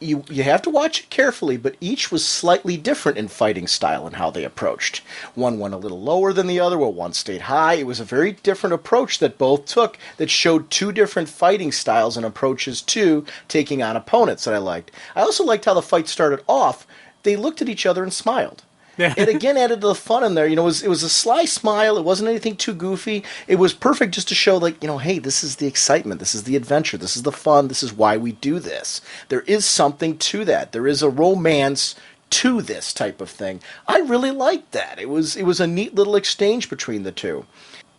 you have to watch it carefully, but each was slightly different in fighting style and how they approached. One went a little lower than the other, while one stayed high. It was a very different approach that both took, that showed two different fighting styles and approaches to taking on opponents that I liked. I also liked how the fight started off. they looked at each other and smiled. Yeah. It again added to the fun in there. It was a sly smile. It wasn't anything too goofy. It was perfect just to show, hey, this is the excitement. This is the adventure. This is the fun. This is why we do this. There is something to that. There is a romance to this type of thing. I really liked that. It was a neat little exchange between the two.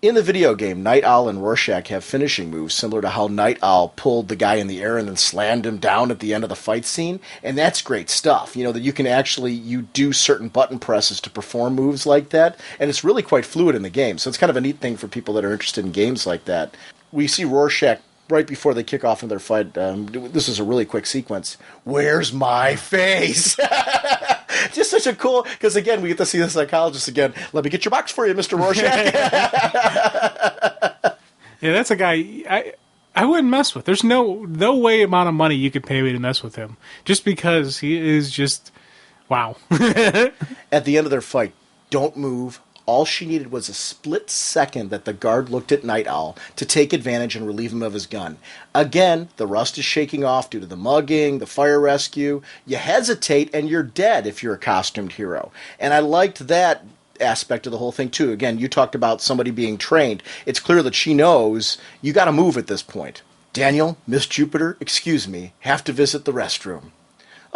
In the video game, Night Owl and Rorschach have finishing moves similar to how Night Owl pulled the guy in the air and then slammed him down at the end of the fight scene, and that's great stuff. That you can you do certain button presses to perform moves like that, and it's really quite fluid in the game, so it's kind of a neat thing for people that are interested in games like that. We see Rorschach right before they kick off in their fight. This is a really quick sequence. Where's my face? Just such a cool, because again, we get to see the psychologist again. Let me get your box for you, Mr. Rorschach. Yeah, that's a guy I wouldn't mess with. There's no way amount of money you could pay me to mess with him. Just because he is just, wow. At the end of their fight, don't move. All she needed was a split second that the guard looked at Night Owl to take advantage and relieve him of his gun. Again, the rust is shaking off due to the mugging, the fire rescue. You hesitate and you're dead if you're a costumed hero. And I liked that aspect of the whole thing too. Again, you talked about somebody being trained. It's clear that she knows you got to move at this point. Daniel, Miss Jupiter, excuse me, have to visit the restroom.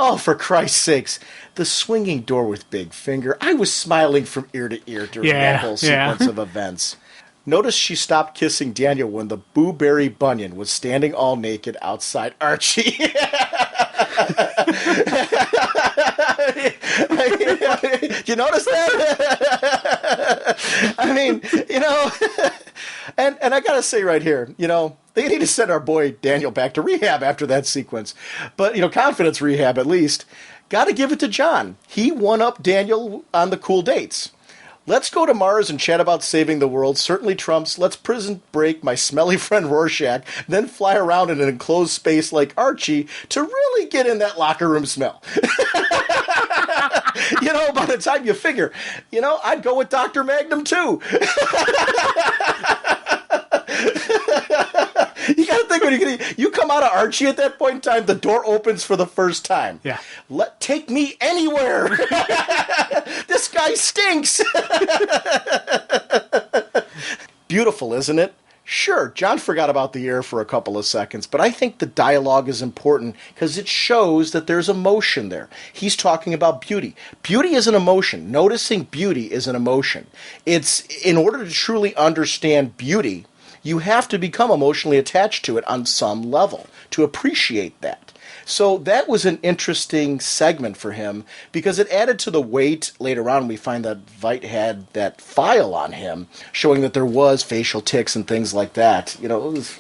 Oh, for Christ's sakes, the swinging door with Big Finger. I was smiling from ear to ear during that whole sequence of events. Notice she stopped kissing Daniel when the Booberry Bunyan was standing all naked outside Archie. You notice that? I mean, and I gotta say right here, they need to send our boy Daniel back to rehab after that sequence. But, confidence rehab at least. Gotta give it to John. He won up Daniel on the cool dates. Let's go to Mars and chat about saving the world certainly trumps let's prison break my smelly friend Rorschach, then fly around in an enclosed space like Archie to really get in that locker room smell. By the time you figure, I'd go with Dr. Magnum too. You got to think when you come out of Archie at that point in time, the door opens for the first time. Yeah. Take me anywhere. This guy stinks. Beautiful, isn't it? Sure, John forgot about the air for a couple of seconds, but I think the dialogue is important because it shows that there's emotion there. He's talking about beauty. Beauty is an emotion. Noticing beauty is an emotion. It's in order to truly understand beauty, you have to become emotionally attached to it on some level to appreciate that. So that was an interesting segment for him because it added to the weight. Later on, we find that Veidt had that file on him showing that there was facial tics and things like that. It was,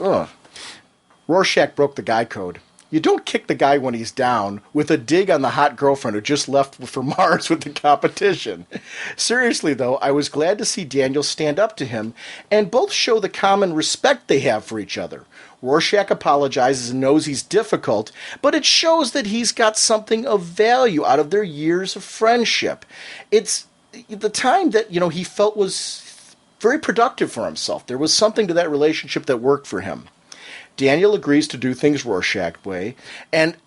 Rorschach broke the guy code. You don't kick the guy when he's down with a dig on the hot girlfriend who just left for Mars with the competition. Seriously, though, I was glad to see Daniel stand up to him and both show the common respect they have for each other. Rorschach apologizes and knows he's difficult, but it shows that he's got something of value out of their years of friendship. It's the time that, he felt was very productive for himself. There was something to that relationship that worked for him. Daniel agrees to do things Rorschach way, and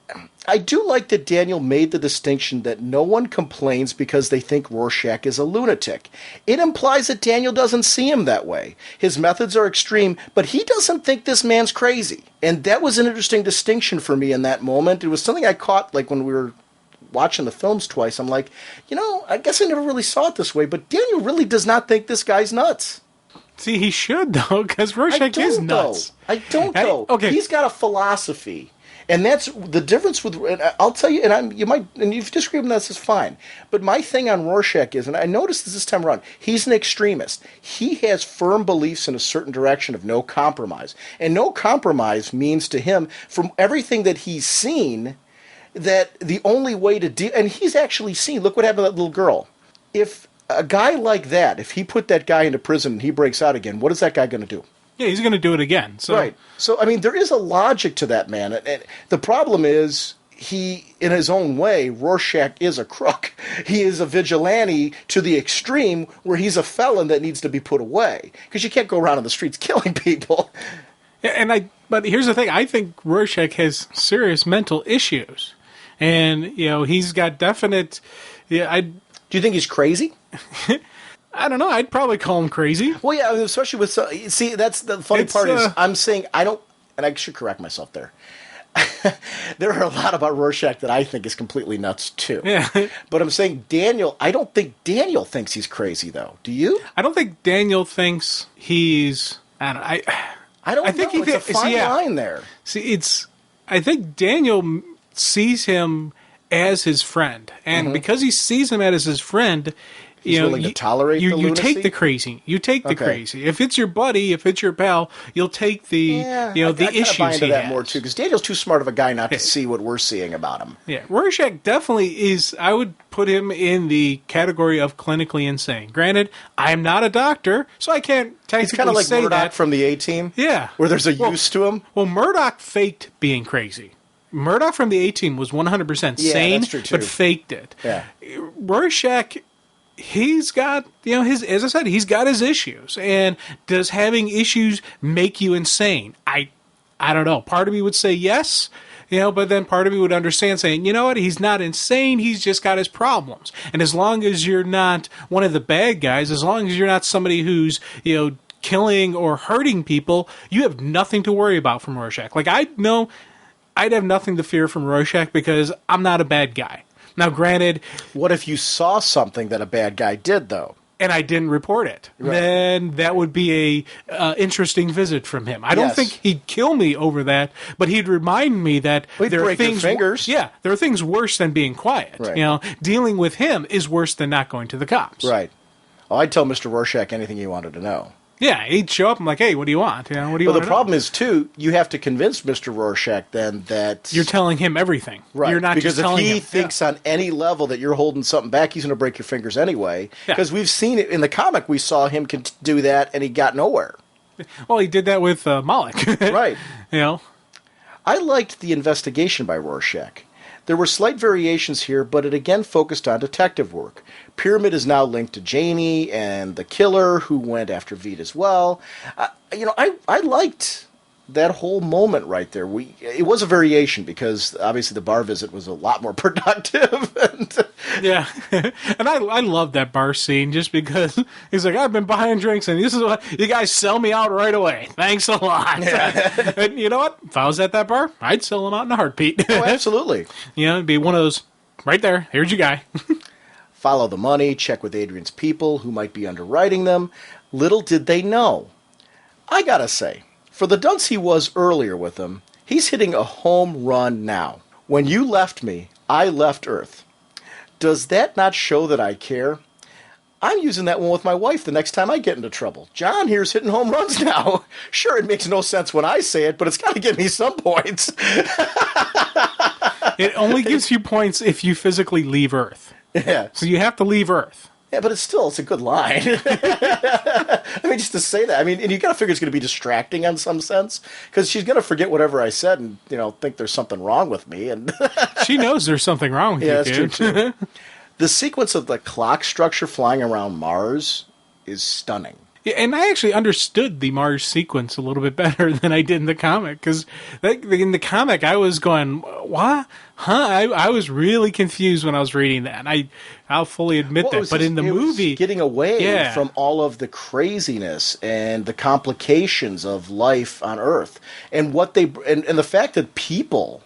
I do like that Daniel made the distinction that no one complains because they think Rorschach is a lunatic. It implies that Daniel doesn't see him that way. His methods are extreme, but he doesn't think this man's crazy. And that was an interesting distinction for me in that moment. It was something I caught when we were watching the films twice. I'm like, I guess I never really saw it this way, but Daniel really does not think this guy's nuts. See, he should, though, because Rorschach is nuts. I don't, though. Okay. He's got a philosophy. And that's the difference with, and I'll tell you, and you've disagreed with this is fine. But my thing on Rorschach is, and I noticed this time around, he's an extremist. He has firm beliefs in a certain direction of no compromise. And no compromise means to him, from everything that he's seen, that the only way to deal, and he's actually seen, look what happened to that little girl. If a guy like that, if he put that guy into prison and he breaks out again, what is that guy going to do? Yeah, he's going to do it again. So. Right. So, there is a logic to that, man. And the problem is, he, in his own way, Rorschach is a crook. He is a vigilante to the extreme where he's a felon that needs to be put away. Because you can't go around in the streets killing people. Yeah, but here's the thing. I think Rorschach has serious mental issues. And, he's got definite... Yeah, Do you think he's crazy? I don't know. I'd probably call him crazy. Well, yeah, especially with... See, that's the funny part is I'm saying I don't... And I should correct myself there. There are a lot about Rorschach that I think is completely nuts, too. Yeah. But I'm saying Daniel... I don't think Daniel thinks he's crazy, though. Do you? I don't think Daniel thinks he's... I think know. It's a fine line there. See, I think Daniel sees him as his friend. And because he sees him as his friend... He's willing to tolerate the lunacy? You take the crazy. You take the crazy. If it's your buddy, if it's your pal, you'll take the the issues buy into he that has. more too, because Daniel's too smart of a guy not to see what we're seeing about him. Yeah, Rorschach definitely is. I would put him in the category of clinically insane. Granted, I am not a doctor, so I can't technically He's kind of like say Murdoch that. from the A-Team. Yeah, where there's a use to him. Well, Murdoch faked being crazy. Murdoch from the A-Team was 100% sane, that's true too. but faked it. Yeah, Rorschach. He's got, his, as I said, he's got his issues. And does having issues make you insane? I don't know. Part of me would say yes, but then part of me would understand saying, you know what, he's not insane, he's just got his problems. And as long as you're not one of the bad guys, as long as you're not somebody who's, killing or hurting people, you have nothing to worry about from Rorschach. Like, I know I'd have nothing to fear from Rorschach because I'm not a bad guy. Now, granted... What if you saw something that a bad guy did, though? And I didn't report it. Right. Then that would be a interesting visit from him. I don't think he'd kill me over that, but he'd remind me that there are things... fingers. Yeah, there are things worse than being quiet. Right. Dealing with him is worse than not going to the cops. Right. Oh, I'd tell Mr. Rorschach anything he wanted to know. Yeah, he'd show up and like, hey, what do you want? What do you want? But the problem is, too, you have to convince Mr. Rorschach then that... You're telling him everything. Right. You're not because just telling him. Because if he thinks on any level that you're holding something back, he's going to break your fingers anyway. Because we've seen it in the comic, we saw him do that, and he got nowhere. Well, he did that with Moloch. Right. I liked the investigation by Rorschach. There were slight variations here, but it again focused on detective work. Pyramid is now linked to Janie and the killer who went after Veed as well. I liked that whole moment right there. It was a variation because obviously the bar visit was a lot more productive. Yeah, and I love that bar scene just because he's like, I've been buying drinks and this is what you guys sell me out right away. Thanks a lot. Yeah. And you know what? If I was at that bar, I'd sell them out in a heartbeat. Oh, absolutely. It'd be one of those right there. Here's your guy. Follow the money, check with Adrian's people who might be underwriting them. Little did they know. I gotta say, for the dunce he was earlier with them, he's hitting a home run now. When you left me, I left Earth. Does that not show that I care? I'm using that one with my wife the next time I get into trouble. John here's hitting home runs now. Sure, it makes no sense when I say it, but it's got to give me some points. It only gives you points if you physically leave Earth. Yeah. So you have to leave Earth. Yeah, but it's a good line. I mean, just to say that. I mean, and you got to figure it's going to be distracting in some sense because she's going to forget whatever I said and, think there's something wrong with me. And she knows there's something wrong with you, that's dude. true, too. The sequence of the clock structure flying around Mars is stunning. Yeah, and I actually understood the Mars sequence a little bit better than I did in the comic, because in the comic I was going, what? Huh? I was really confused when I was reading that, and I'll fully admit that. But in the movie... getting away from all of the craziness and the complications of life on Earth, and what and the fact that people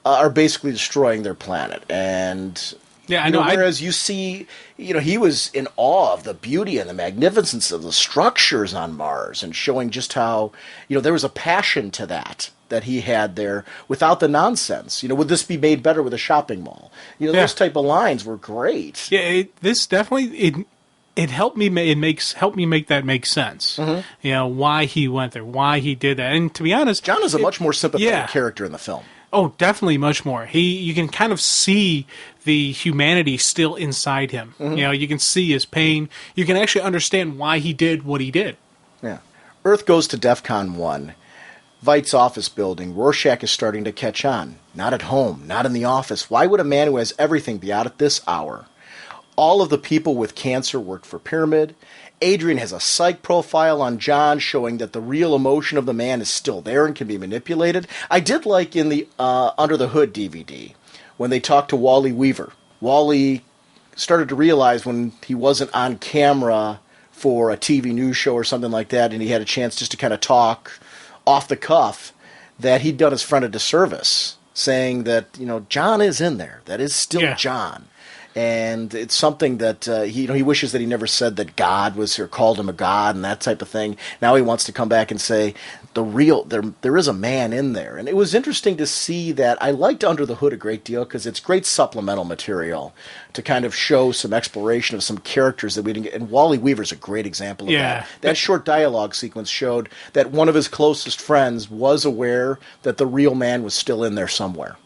are basically destroying their planet, and... Yeah, I know. Whereas you see, he was in awe of the beauty and the magnificence of the structures on Mars and showing just how, there was a passion to that he had there without the nonsense. Would this be made better with a shopping mall? Those type of lines were great. Yeah, this definitely, it helped me, helped me make that make sense. Mm-hmm. Why he went there, why he did that. And to be honest... John is a much more sympathetic character in the film. Oh, definitely much more. You can kind of see the humanity still inside him. Mm-hmm. You can see his pain. You can actually understand why he did what he did. Yeah. Earth goes to DEFCON 1. Veidt's office building. Rorschach is starting to catch on. Not at home, not in the office. Why would a man who has everything be out at this hour? All of the people with cancer worked for Pyramid. Adrian has a psych profile on John showing that the real emotion of the man is still there and can be manipulated. I did like in the Under the Hood DVD when they talked to Wally Weaver. Wally started to realize when he wasn't on camera for a TV news show or something like that, and he had a chance just to kind of talk off the cuff, that he'd done his friend a disservice, saying that, John is in there. That is still John. And it's something that he wishes that he never said that God was, or called him a god and that type of thing. Now he wants to come back and say there is a man in there. And it was interesting to see that. I liked Under the Hood a great deal because it's great supplemental material to kind of show some exploration of some characters that we didn't get. And Wally Weaver's a great example of that. That short dialogue sequence showed that one of his closest friends was aware that the real man was still in there somewhere.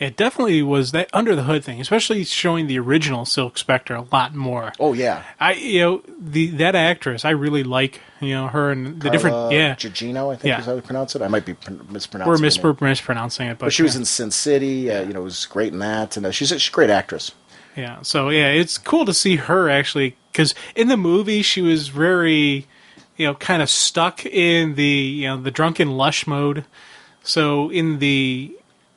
It definitely was that Under the Hood thing, especially showing the original Silk Spectre a lot more. Oh yeah, that actress, I really like her and the different Gugino, I think is how to pronounce it. I might be mispronouncing. We're mispronouncing it, but she was in Sin City. Was great in that, and she's a great actress. Yeah, so it's cool to see her actually, because in the movie she was very, kind of stuck in the the drunken lush mode. So in the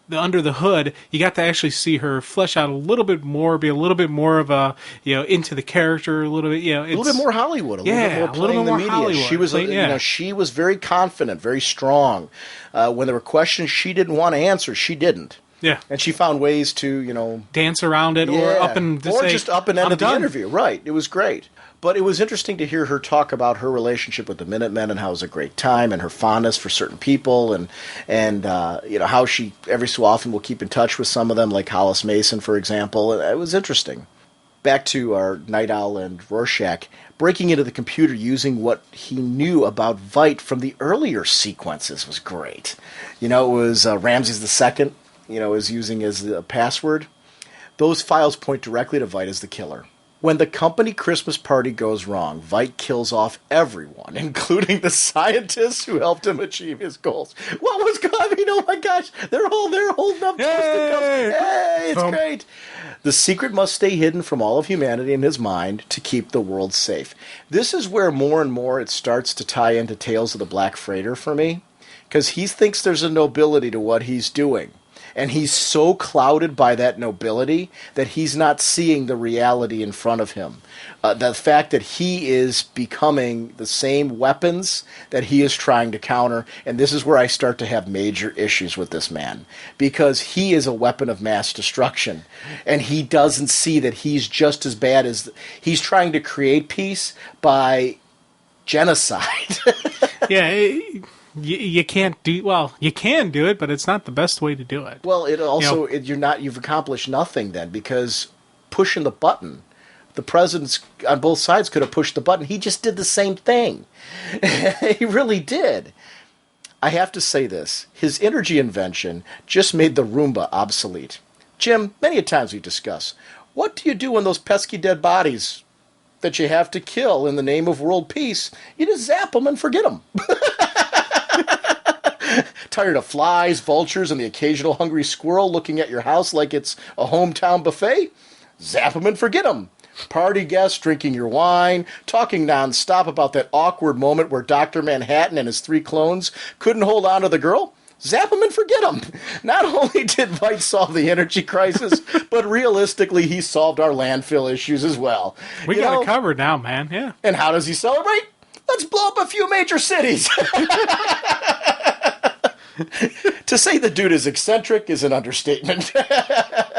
Under the Hood, you got to actually see her flesh out a little bit more, be a little bit more of a, into the character a little bit, a little bit more Hollywood, a little bit more playing the media. Hollywood. She was, she was very confident, very strong. When there were questions she didn't want to answer, she didn't. Yeah, and she found ways to, dance around it, or up and just up and end of the interview. Right, it was great. But it was interesting to hear her talk about her relationship with the Minutemen and how it was a great time, and her fondness for certain people, and how she every so often will keep in touch with some of them, like Hollis Mason, for example. It was interesting. Back to our Night Owl and Rorschach, breaking into the computer using what he knew about Veidt from the earlier sequences was great. It was Ramses II, is using as the password. Those files point directly to Veidt as the killer. When the company Christmas party goes wrong, Veidt kills off everyone, including the scientists who helped him achieve his goals. What was going on? Oh my gosh, they're holding up toasted cups. Hey, it's great. The secret must stay hidden from all of humanity in his mind to keep the world safe. This is where more and more it starts to tie into Tales of the Black Freighter for me, because he thinks there's a nobility to what he's doing. And he's so clouded by that nobility that he's not seeing the reality in front of him. The fact that he is becoming the same weapons that he is trying to counter. And this is where I start to have major issues with this man. Because he is a weapon of mass destruction. And he doesn't see that he's just as bad as... He's trying to create peace by genocide. You can't do you can do it, but it's not the best way to do it. Well, it also you've accomplished nothing then, because pushing the button, the presidents on both sides could have pushed the button. He just did the same thing. He really did. I have to say this: his energy invention just made the Roomba obsolete. Jim, many a times we discuss, what do you do when those pesky dead bodies that you have to kill in the name of world peace? You just zap them and forget them. Tired of flies, vultures, and the occasional hungry squirrel looking at your house like it's a hometown buffet? Zap them and forget them. Party guests drinking your wine, talking nonstop about that awkward moment where Dr. Manhattan and his 3 clones couldn't hold on to the girl? Zap them and forget them. Not only did Veidt solve the energy crisis, but realistically he solved our landfill issues as well. We got it covered now, man. Yeah. And how does he celebrate? Let's blow up a few major cities. To say the dude is eccentric is an understatement.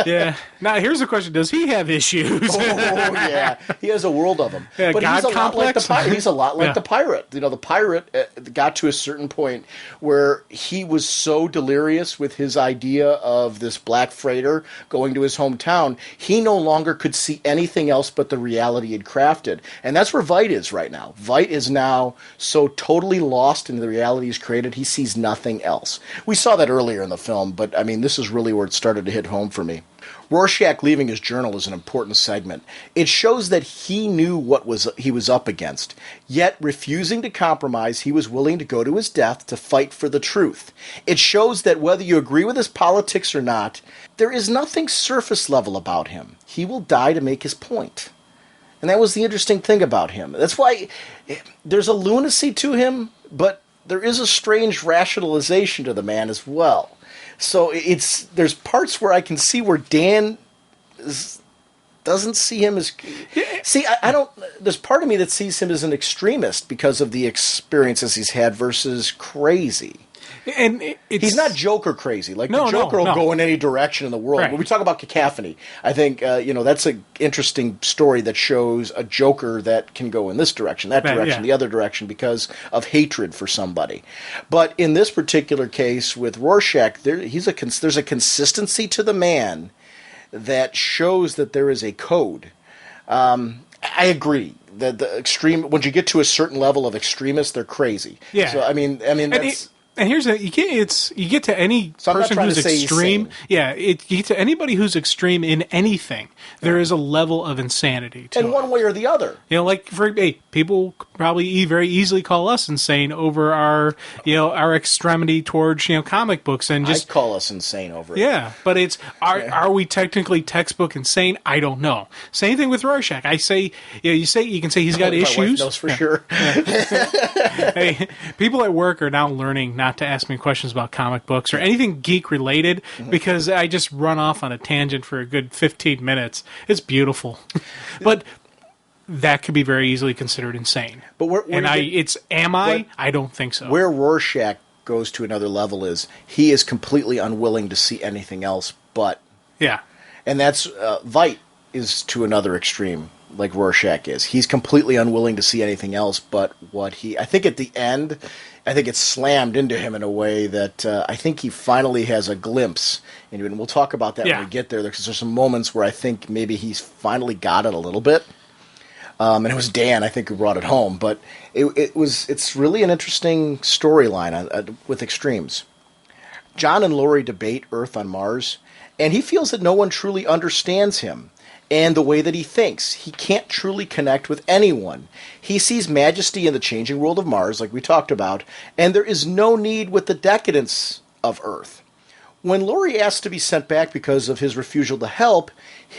Yeah. Now, here's the question. Does he have issues? Oh, yeah. He has a world of them. Yeah, but God he's a lot like the pirate. He's a lot like Yeah. the pirate. The pirate got to a certain point where he was so delirious with his idea of this black freighter going to his hometown, he no longer could see anything else but the reality he'd crafted. And that's where Veidt is right now. Veidt is now so totally lost in the reality he's created, he sees nothing else. We saw that earlier in the film, but I mean, this is really where it started to hit home for me. Rorschach leaving his journal is an important segment. It shows that he knew what he was up against, yet refusing to compromise, he was willing to go to his death to fight for the truth. It shows that whether you agree with his politics or not, there is nothing surface level about him. He will die to make his point. And that was the interesting thing about him. That's why there's a lunacy to him, but there is a strange rationalization to the man as well. So there's parts where I can see where Dan doesn't see him as... See, I don't... There's part of me that sees him as an extremist because of the experiences he's had versus crazy. And he's not Joker crazy. Like, the Joker will go in any direction in the world. Right. When we talk about Cacophony, I think, that's an interesting story that shows a Joker that can go in this direction, that direction, the other direction, because of hatred for somebody. But in this particular case with Rorschach, there's a consistency to the man that shows that there is a code. I agree that the extreme, when you get to a certain level of extremists, they're crazy. Yeah. So I mean that's... And here's you get to any person who's extreme. Yeah, you get to anybody who's extreme in anything. There is a level of insanity to it. one way or the other. Like people probably very easily call us insane over our extremity towards comic books and just I call us insane over it. Yeah, but it's are we technically textbook insane? I don't know. Same thing with Rorschach. I say you can say he's got issues. My wife knows for sure. Hey, people at work are now learning not to ask me questions about comic books or anything geek related because I just run off on a tangent for a good 15 minutes. It's beautiful. But that could be very easily considered insane. But I don't think so. Where Rorschach goes to another level is he is completely unwilling to see anything else but. Yeah. And that's Veidt is to another extreme, like Rorschach is. He's completely unwilling to see anything else but what I think at the end, I think it's slammed into him in a way that I think he finally has a glimpse. And we'll talk about that when we get there, because there's some moments where I think maybe he's finally got it a little bit. And it was Dan, I think, who brought it home. But it's really an interesting storyline with extremes. John and Laurie debate Earth on Mars, and he feels that no one truly understands him and the way that he thinks. He can't truly connect with anyone. He sees majesty in the changing world of Mars, like we talked about, and there is no need with the decadence of Earth. When Laurie asks to be sent back because of his refusal to help,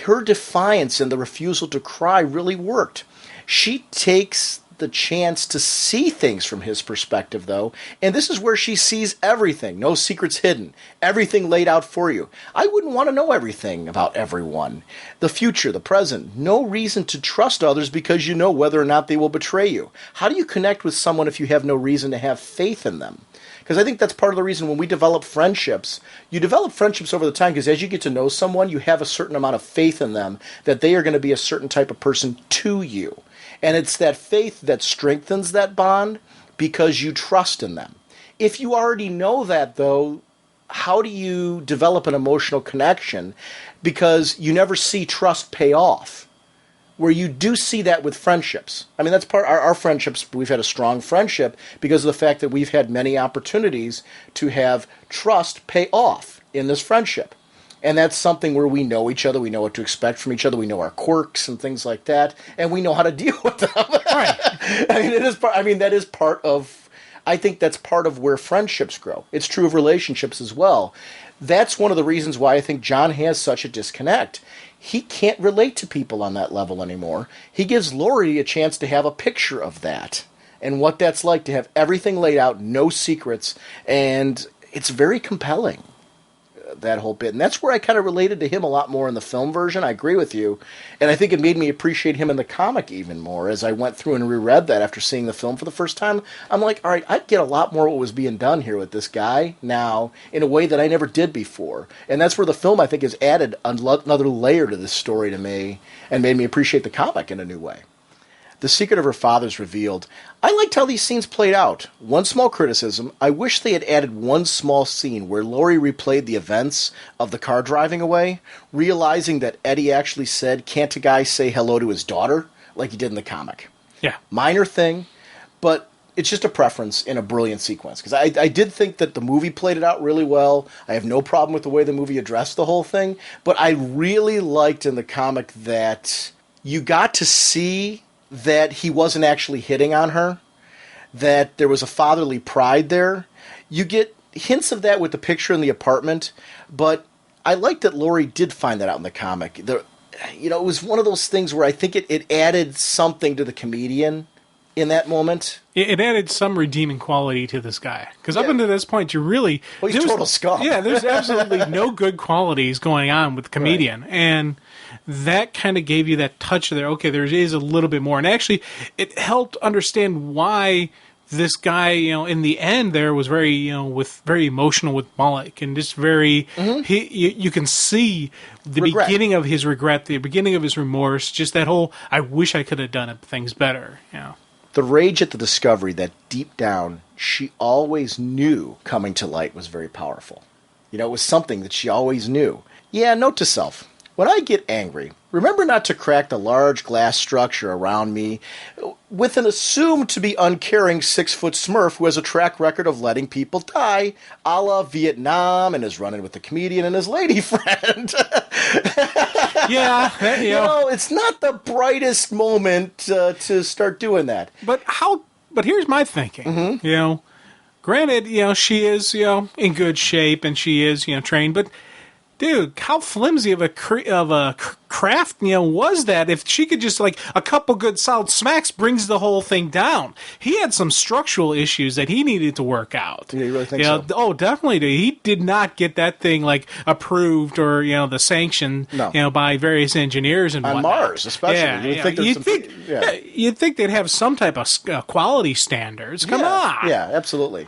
her defiance and the refusal to cry really worked. She takes the chance to see things from his perspective, though, and this is where she sees everything. No secrets hidden. Everything laid out for you. I wouldn't want to know everything about everyone. The future, the present. No reason to trust others because you know whether or not they will betray you. How do you connect with someone if you have no reason to have faith in them? Because I think that's part of the reason when we develop friendships, you develop friendships over the time because as you get to know someone, you have a certain amount of faith in them that they are going to be a certain type of person to you. And it's that faith that strengthens that bond because you trust in them. If you already know that, though, how do you develop an emotional connection? Because you never see trust pay off. Where you do see that with friendships. I mean, that's part our friendships. We've had a strong friendship because of the fact that we've had many opportunities to have trust pay off in this friendship. And that's something where we know each other, we know what to expect from each other, we know our quirks and things like that, and we know how to deal with them. Right. That is part of, I think that's part of where friendships grow. It's true of relationships as well. That's one of the reasons why I think John has such a disconnect. He can't relate to people on that level anymore. He gives Laurie a chance to have a picture of that and what that's like to have everything laid out, no secrets, and it's very compelling. That whole bit. And that's where I kind of related to him a lot more in the film version. I agree with you. And I think it made me appreciate him in the comic even more as I went through and reread that after seeing the film for the first time. I'm like, all right, I get a lot more what was being done here with this guy now in a way that I never did before. And that's where the film, I think, has added another layer to this story to me and made me appreciate the comic in a new way. The secret of her father's revealed. I liked how these scenes played out. One small criticism, I wish they had added one small scene where Laurie replayed the events of the car driving away, realizing that Eddie actually said, can't a guy say hello to his daughter, like he did in the comic. Yeah. Minor thing, but it's just a preference in a brilliant sequence. Because I did think that the movie played it out really well. I have no problem with the way the movie addressed the whole thing, but I really liked in the comic that you got to see that he wasn't actually hitting on her, that there was a fatherly pride there. You get hints of that with the picture in the apartment, but I like that Laurie did find that out in the comic. It was one of those things where I think it added something to the comedian in that moment. It added some redeeming quality to this guy. Because up until this point, you really... Well, he's total scum. Yeah, there's absolutely no good qualities going on with the comedian. Right. And that kind of gave you that touch there. Okay, there is a little bit more. And actually, it helped understand why this guy, in the end there was very, very emotional with Malik. And just very... You can see the beginning of his regret, the beginning of his remorse, just that whole, I wish I could have done things better, The rage at the discovery that deep down she always knew coming to light was very powerful. It was something that she always knew. Yeah, note to self. When I get angry, remember not to crack the large glass structure around me with an assumed to be uncaring 6-foot smurf who has a track record of letting people die, a la Vietnam, and is running with the comedian and his lady friend. Yeah. It's not the brightest moment to start doing that. But here's my thinking. Granted, she is, in good shape and she is, trained, but dude, how flimsy of a craft, was that? If she could just, a couple good solid smacks brings the whole thing down. He had some structural issues that he needed to work out. Yeah, you really think so? Oh, definitely. Dude. He did not get that thing, approved or, the sanction, by various engineers and whatnot. On Mars, especially. You'd think they'd have some type of quality standards. Come on. Yeah, absolutely.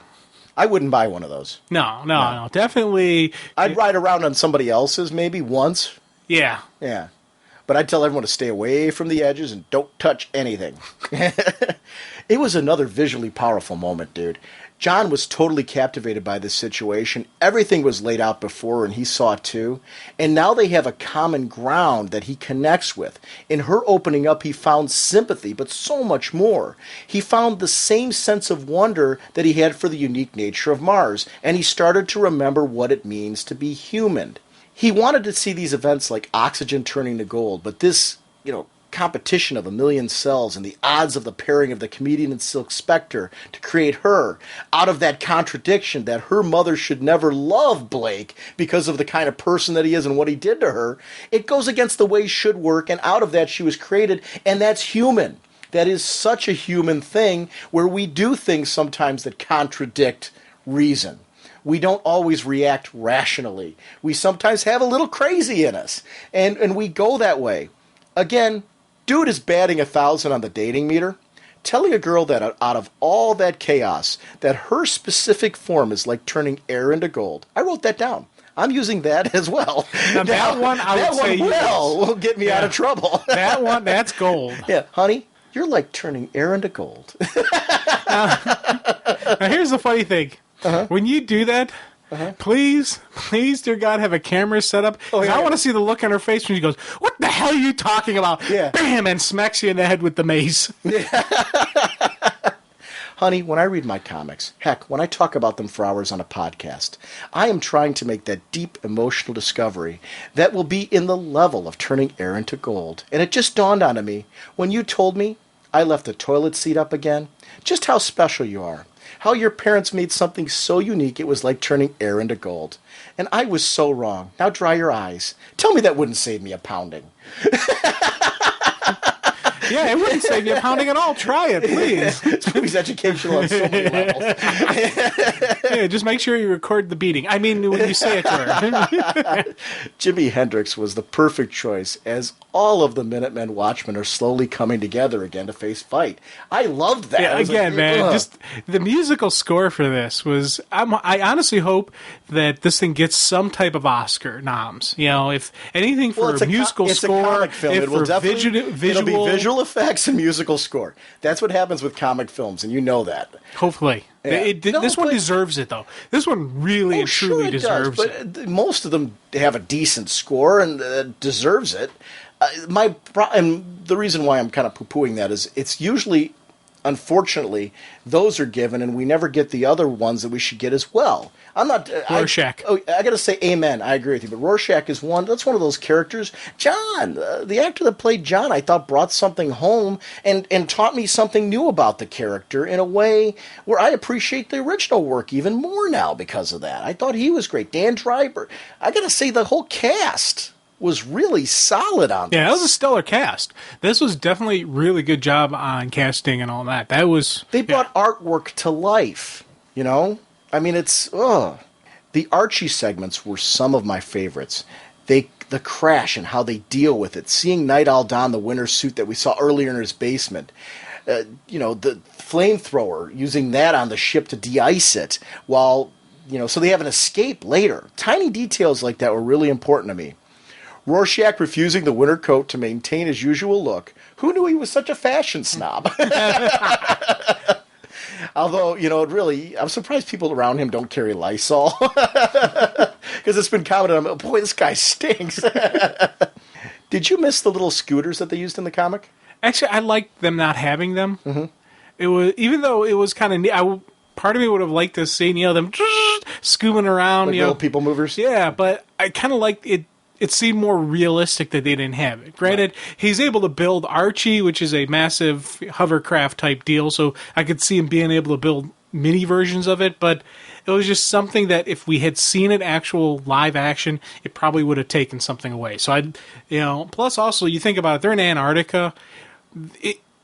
I wouldn't buy one of those. No, definitely. I'd ride around on somebody else's maybe once. Yeah. Yeah. But I'd tell everyone to stay away from the edges and don't touch anything. It was another visually powerful moment, dude. John was totally captivated by this situation. Everything was laid out before, and he saw it too. And now they have a common ground that he connects with. In her opening up, he found sympathy, but so much more. He found the same sense of wonder that he had for the unique nature of Mars, and he started to remember what it means to be human. He wanted to see these events like oxygen turning to gold, but this, competition of a million cells and the odds of the pairing of the comedian and Silk Spectre to create her, out of that contradiction that her mother should never love Blake because of the kind of person that he is and what he did to her, it goes against the way should work, and out of that she was created, and that's human. That is such a human thing where we do things sometimes that contradict reason. We don't always react rationally. We sometimes have a little crazy in us, and we go that way. Again, dude is batting 1,000 on the dating meter. Telling a girl that out of all that chaos, that her specific form is like turning air into gold. I wrote that down. I'm using that as well. Now, that one will get me out of trouble. That one, that's gold. Yeah, honey, you're like turning air into gold. Now, here's the funny thing. When you do that, please, dear God, have a camera set up. I want to see the look on her face when she goes, "What the hell are you talking about?" Yeah. Bam, and smacks you in the head with the mace. Honey, when I read my comics, heck, when I talk about them for hours on a podcast, I am trying to make that deep emotional discovery that will be in the level of turning air into gold. And it just dawned on me when you told me I left the toilet seat up again, just how special you are. How your parents made something so unique it was like turning air into gold. And I was so wrong. Now dry your eyes. Tell me that wouldn't save me a pounding. Yeah, it wouldn't save you a pounding at all. Try it, please. This movie's educational on so many levels. Yeah, just make sure you record the beating. I mean, when you say it to her. Jimi Hendrix was the perfect choice, as all of the Minutemen Watchmen are slowly coming together again to face fight. I loved that. Yeah, again, man, just the musical score for this was... I honestly hope that this thing gets some type of Oscar noms. If anything for a musical score, a comic film. If It will for definitely visual... It'll be visual effects and musical score. That's what happens with comic films, and you know that. Hopefully. Yeah. This one deserves it, though. This one really and truly deserves it. But most of them have a decent score and deserves it. And the reason why I'm kind of poo-pooing that is it's usually, unfortunately, those are given, and we never get the other ones that we should get as well. I'm not... Rorschach. I got to say amen. I agree with you. But Rorschach is that's one of those characters. John, the actor that played John, I thought brought something home and taught me something new about the character in a way where I appreciate the original work even more now because of that. I thought he was great. Dan Dreiber. I got to say the whole cast was really solid on this. Yeah, that was a stellar cast. This was definitely really good job on casting and all that. That was... They brought artwork to life, you know? I mean, it's... The Archie segments were some of my favorites. The crash and how they deal with it. Seeing Night Owl don the winter suit that we saw earlier in his basement. The flamethrower, using that on the ship to de-ice it, while, so they have an escape later. Tiny details like that were really important to me. Rorschach refusing the winter coat to maintain his usual look. Who knew he was such a fashion snob? Although, I'm surprised people around him don't carry Lysol. Because it's been commented on, boy, this guy stinks. Did you miss the little scooters that they used in the comic? Actually, I liked them not having them. Mm-hmm. It was, even though it was kind of neat, part of me would have liked to see them scooming around. Like little people movers? Yeah, but I kind of liked it. It seemed more realistic that they didn't have it. Granted, he's able to build Archie, which is a massive hovercraft type deal, so I could see him being able to build mini versions of it, but it was just something that if we had seen it actual live action, it probably would have taken something away. So plus also you think about it, they're in Antarctica.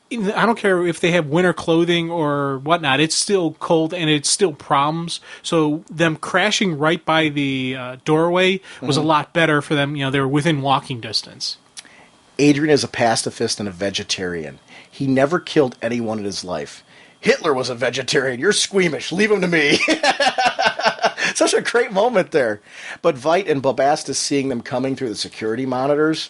I don't care if they have winter clothing or whatnot. It's still cold and it's still problems. So them crashing right by the doorway was a lot better for them. They were within walking distance. Adrian is a pacifist and a vegetarian. He never killed anyone in his life. Hitler was a vegetarian. You're squeamish. Leave him to me. Such a great moment there. But Veidt and Bobastis seeing them coming through the security monitors...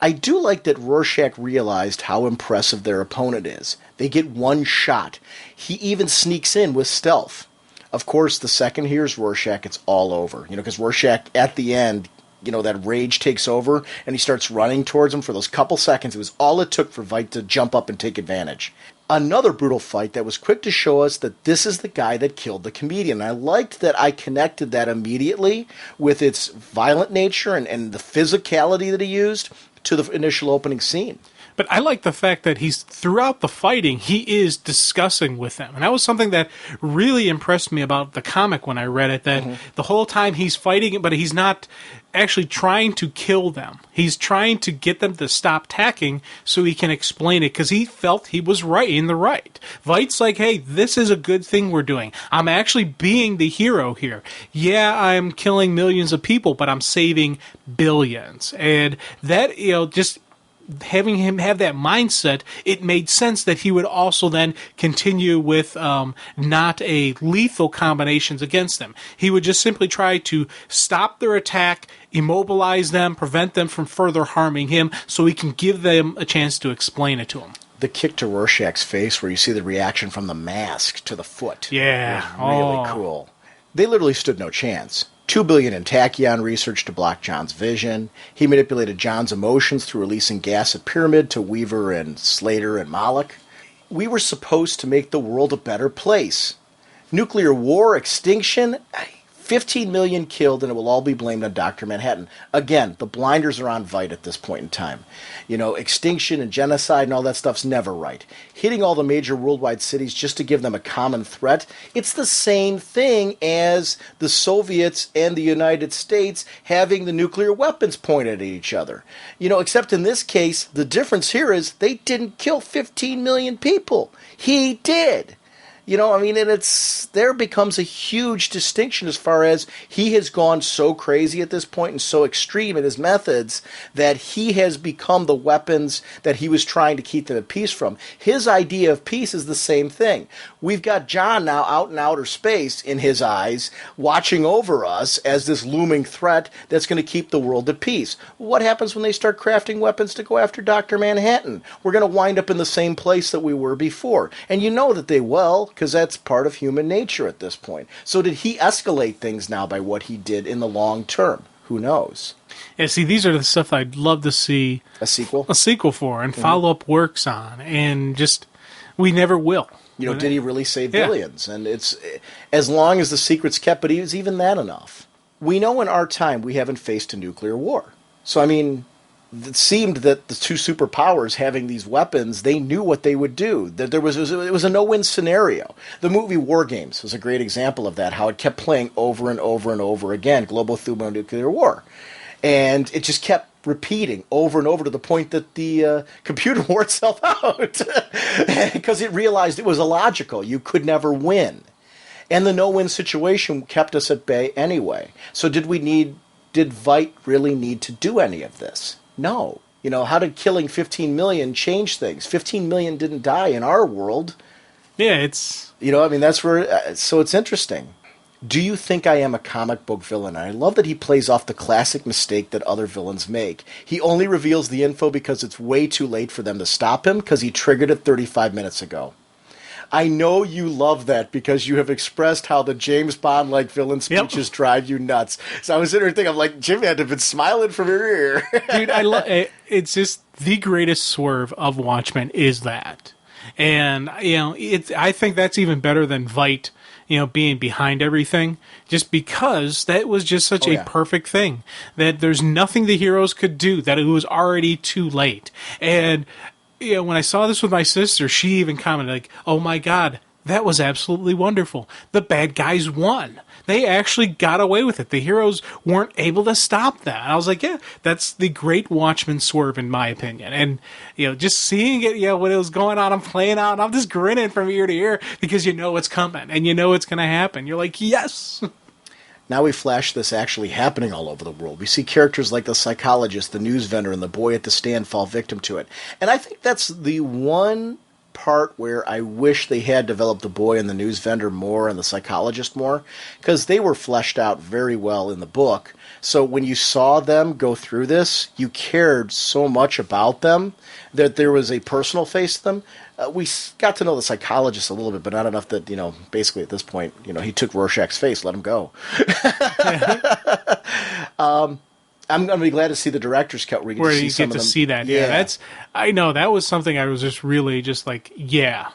I do like that Rorschach realized how impressive their opponent is. They get one shot. He even sneaks in with stealth. Of course, the second he hears Rorschach, it's all over. Because Rorschach, at the end, that rage takes over, and he starts running towards him for those couple seconds. It was all it took for Veidt to jump up and take advantage. Another brutal fight that was quick to show us that this is the guy that killed the comedian. I liked that I connected that immediately with its violent nature and the physicality that he used to the initial opening scene. But I like the fact that he's, throughout the fighting, he is discussing with them. And that was something that really impressed me about the comic when I read it, that the whole time he's fighting, but he's not actually trying to kill them. He's trying to get them to stop attacking so he can explain it, because he felt he was in the right. Veidt's like, hey, this is a good thing we're doing. I'm actually being the hero here. Yeah, I'm killing millions of people, but I'm saving billions. And that, just... having him have that mindset, it made sense that he would also then continue with not a lethal combinations against them. He would just simply try to stop their attack, immobilize them, prevent them from further harming him, so he can give them a chance to explain it to him. The kick to Rorschach's face, where you see the reaction from the mask to the foot. Yeah. Really cool. They literally stood no chance. $2 billion in tachyon research to block John's vision. He manipulated John's emotions through releasing gas at Pyramid to Weaver and Slater and Moloch. We were supposed to make the world a better place. Nuclear war, extinction, 15 million killed, and it will all be blamed on Dr. Manhattan. Again, the blinders are on Veidt at this point in time. Extinction and genocide and all that stuff's never right. Hitting all the major worldwide cities just to give them a common threat, it's the same thing as the Soviets and the United States having the nuclear weapons pointed at each other. Except in this case, the difference here is they didn't kill 15 million people. He did. There becomes a huge distinction as far as he has gone so crazy at this point and so extreme in his methods that he has become the weapons that he was trying to keep them at peace from. His idea of peace is the same thing. We've got John now out in outer space, in his eyes, watching over us as this looming threat that's going to keep the world at peace. What happens when they start crafting weapons to go after Dr. Manhattan? We're going to wind up in the same place that we were before. And you know that they will, because that's part of human nature at this point. So did he escalate things now by what he did in the long term? Who knows? Yeah, see, these are the stuff I'd love to see a sequel for, and follow-up works on, and just, we never will. Did he really save billions? And it's, as long as the secret's kept, but is even that enough? We know in our time we haven't faced a nuclear war. So, it seemed that the two superpowers having these weapons, they knew what they would do. That it was a no-win scenario. The movie War Games was a great example of that, how it kept playing over and over and over again, global thermonuclear war. And it just kept repeating over and over to the point that the computer wore itself out because it realized it was illogical. You could never win. And the no-win situation kept us at bay anyway. So did Veidt really need to do any of this? No. You know, how did killing 15 million change things? 15 million didn't die in our world. Yeah, it's... You know, I mean, that's where... so it's interesting. Do you think I am a comic book villain? And I love that he plays off the classic mistake that other villains make. He only reveals the info because it's way too late for them to stop him because he triggered it 35 minutes ago. I know you love that because you have expressed how the James Bond-like villain speeches drive you nuts. So I was sitting there thinking, I'm like, Jimmy had to have been smiling from ear to ear. Dude, I love it. It's just the greatest swerve of Watchmen is that. And, you know, I think that's even better than Veidt, you know, being behind everything, just because that was just such a perfect thing. That there's nothing the heroes could do, that it was already too late. And... you know, when I saw this with my sister, she even commented, like, oh my God, that was absolutely wonderful. The bad guys won. They actually got away with it. The heroes weren't able to stop that. And I was like, yeah, that's the great Watchmen swerve, in my opinion. And, you know, just seeing it, you know, when it was going on, I'm playing out, and I'm just grinning from ear to ear because you know it's coming, and you know it's going to happen. You're like, yes! Now we flash this actually happening all over the world. We see characters like the psychologist, the news vendor, and the boy at the stand fall victim to it. And I think that's the one part where I wish they had developed the boy and the news vendor more and the psychologist more, because they were fleshed out very well in the book. So when you saw them go through this, you cared so much about them that there was a personal face to them. We got to know the psychologist a little bit, but not enough that, you know, basically at this point, you know, he took Rorschach's face, let him go. I'm going to be glad to see the director's cut where you get to see that. Yeah, that's, I know that was something I was just really just like, yeah,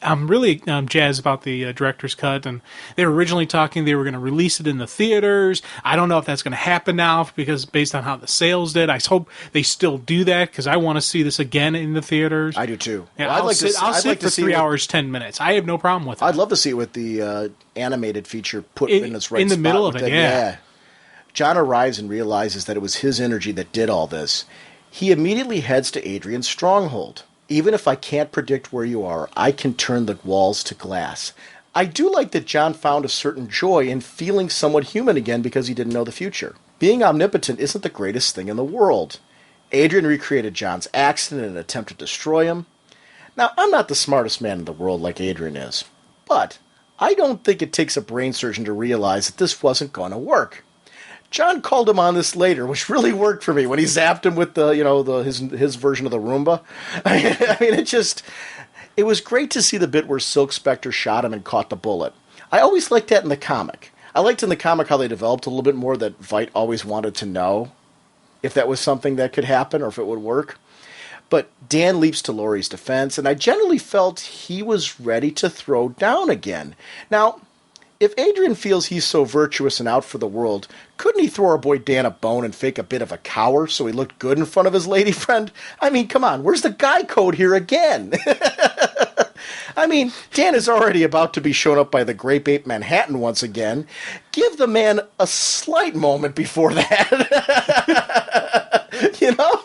I'm really jazzed about the director's cut, and they were originally talking they were going to release it in the theaters. I don't know if that's going to happen now because based on how the sales did. I hope they still do that because I want to see this again in the theaters. I do too. Yeah, well, I'll sit for 3 hours, 10 minutes. I have no problem with it. I'd love to see it with the animated feature put in its right spot. In the middle of it, yeah. John arrives and realizes that it was his energy that did all this. He immediately heads to Adrian's stronghold. Even if I can't predict where you are, I can turn the walls to glass. I do like that John found a certain joy in feeling somewhat human again because he didn't know the future. Being omnipotent isn't the greatest thing in the world. Adrian recreated John's accident in an attempt to destroy him. Now, I'm not the smartest man in the world like Adrian is, but I don't think it takes a brain surgeon to realize that this wasn't going to work. John called him on this later, which really worked for me when he zapped him with his version of the Roomba. I mean, it was great to see the bit where Silk Spectre shot him and caught the bullet. I always liked that in the comic. I liked in the comic how they developed a little bit more that Veidt always wanted to know if that was something that could happen or if it would work. But Dan leaps to Laurie's defense, and I generally felt he was ready to throw down again. Now, if Adrian feels he's so virtuous and out for the world, couldn't he throw our boy Dan a bone and fake a bit of a coward so he looked good in front of his lady friend? I mean, come on, where's the guy code here again? I mean, Dan is already about to be shown up by the Grape Ape Manhattan once again. Give the man a slight moment before that. You know?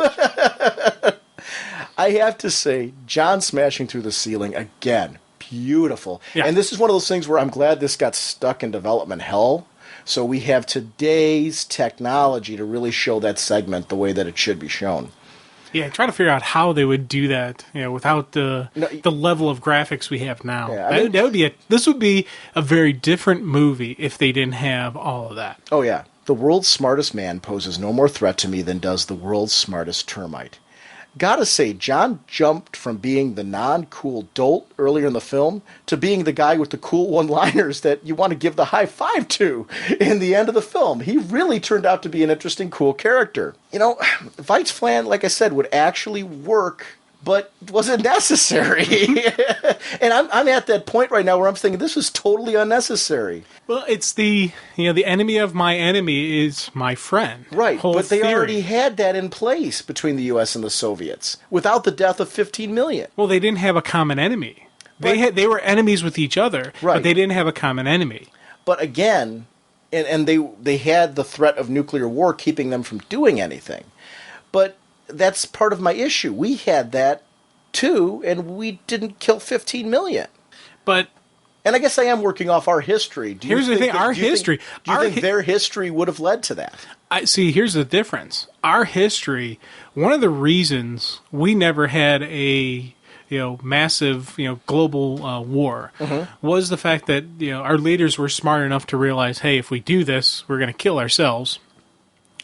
I have to say, John smashing through the ceiling again. Beautiful. Yeah. And this is one of those things where I'm glad this got stuck in development hell. So we have today's technology to really show that segment the way that it should be shown. Yeah, trying to figure out how they would do that, you know, without the level of graphics we have now. Yeah, this would be a very different movie if they didn't have all of that. Oh yeah. The world's smartest man poses no more threat to me than does the world's smartest termite. Gotta say, John jumped from being the non-cool dolt earlier in the film to being the guy with the cool one-liners that you want to give the high five to in the end of the film. He really turned out to be an interesting, cool character. You know, Veidt's plan, like I said, would actually work, but was it necessary? And I'm at that point right now where I'm thinking this is totally unnecessary. Well, it's the enemy of my enemy is my friend. Right, but they already had that in place between the U.S. and the Soviets without the death of 15 million. Well, they didn't have a common enemy. They were enemies with each other, right, but they didn't have a common enemy. But again, and they had the threat of nuclear war keeping them from doing anything. But that's part of my issue. We had that too, and we didn't kill 15 million. But and I guess I am working off our history. Here's the thing: our history. Do you think their history would have led to that? I see. Here's the difference. Our history. One of the reasons we never had a massive global war was the fact that our leaders were smart enough to realize, hey, if we do this, we're going to kill ourselves.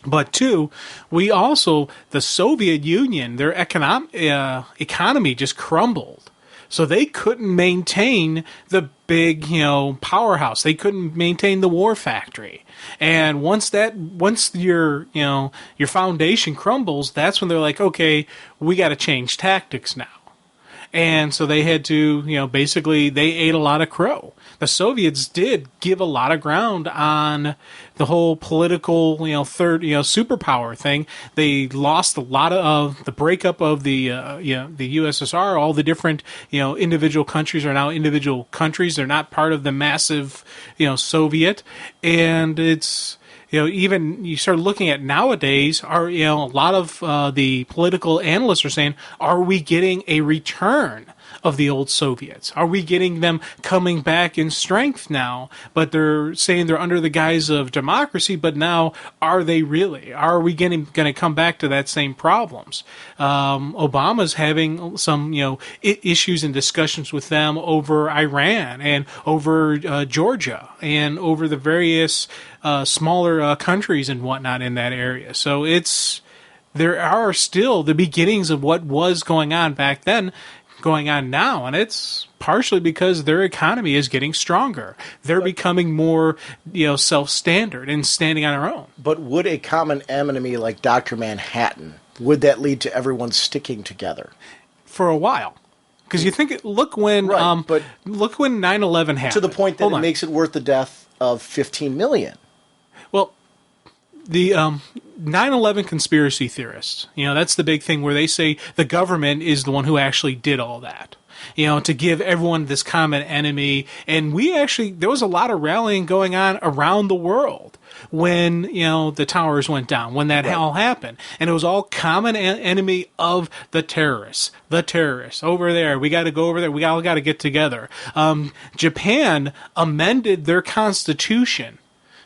But two, we also, the Soviet Union, their economy just crumbled. So they couldn't maintain the big, powerhouse. They couldn't maintain the war factory. And once your foundation crumbles, that's when they're like, okay, we got to change tactics now. And so they had to, basically they ate a lot of crow. The Soviets did give a lot of ground on the whole political, third, superpower thing. They lost a lot of the breakup of the USSR. All the different, individual countries are now individual countries. They're not part of the massive, Soviet. And it's, even you start looking at nowadays, a lot of the political analysts are saying, are we getting a return of the old Soviets? Are we getting them coming back in strength now? But they're saying they're under the guise of democracy, but now are they really? Are we going to come back to that same problems? Obama's having some, issues and discussions with them over Iran and over Georgia and over the various smaller countries and whatnot in that area. So there are still the beginnings of what was going on back then going on now, and it's partially because their economy is getting stronger. They're becoming more, self-standard and standing on their own. But would a common enemy like Dr. Manhattan, would that lead to everyone sticking together? For a while. Because look when 9/11 happened. To the point that it makes it worth the death of 15 million. Well, the 9/11 conspiracy theorists, that's the big thing where they say the government is the one who actually did all that, to give everyone this common enemy. And there was a lot of rallying going on around the world when, the towers went down, when that all happened. And it was all common enemy of the terrorists over there. We got to go over there. We all got to get together. Japan amended their constitution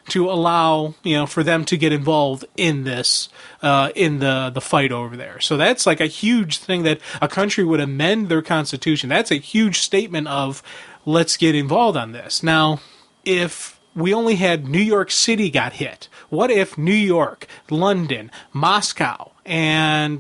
to allow, for them to get involved in this, in the fight over there. So that's like a huge thing that a country would amend their constitution. That's a huge statement of, let's get involved on this. Now, if we only had New York City got hit, what if New York, London, Moscow, and,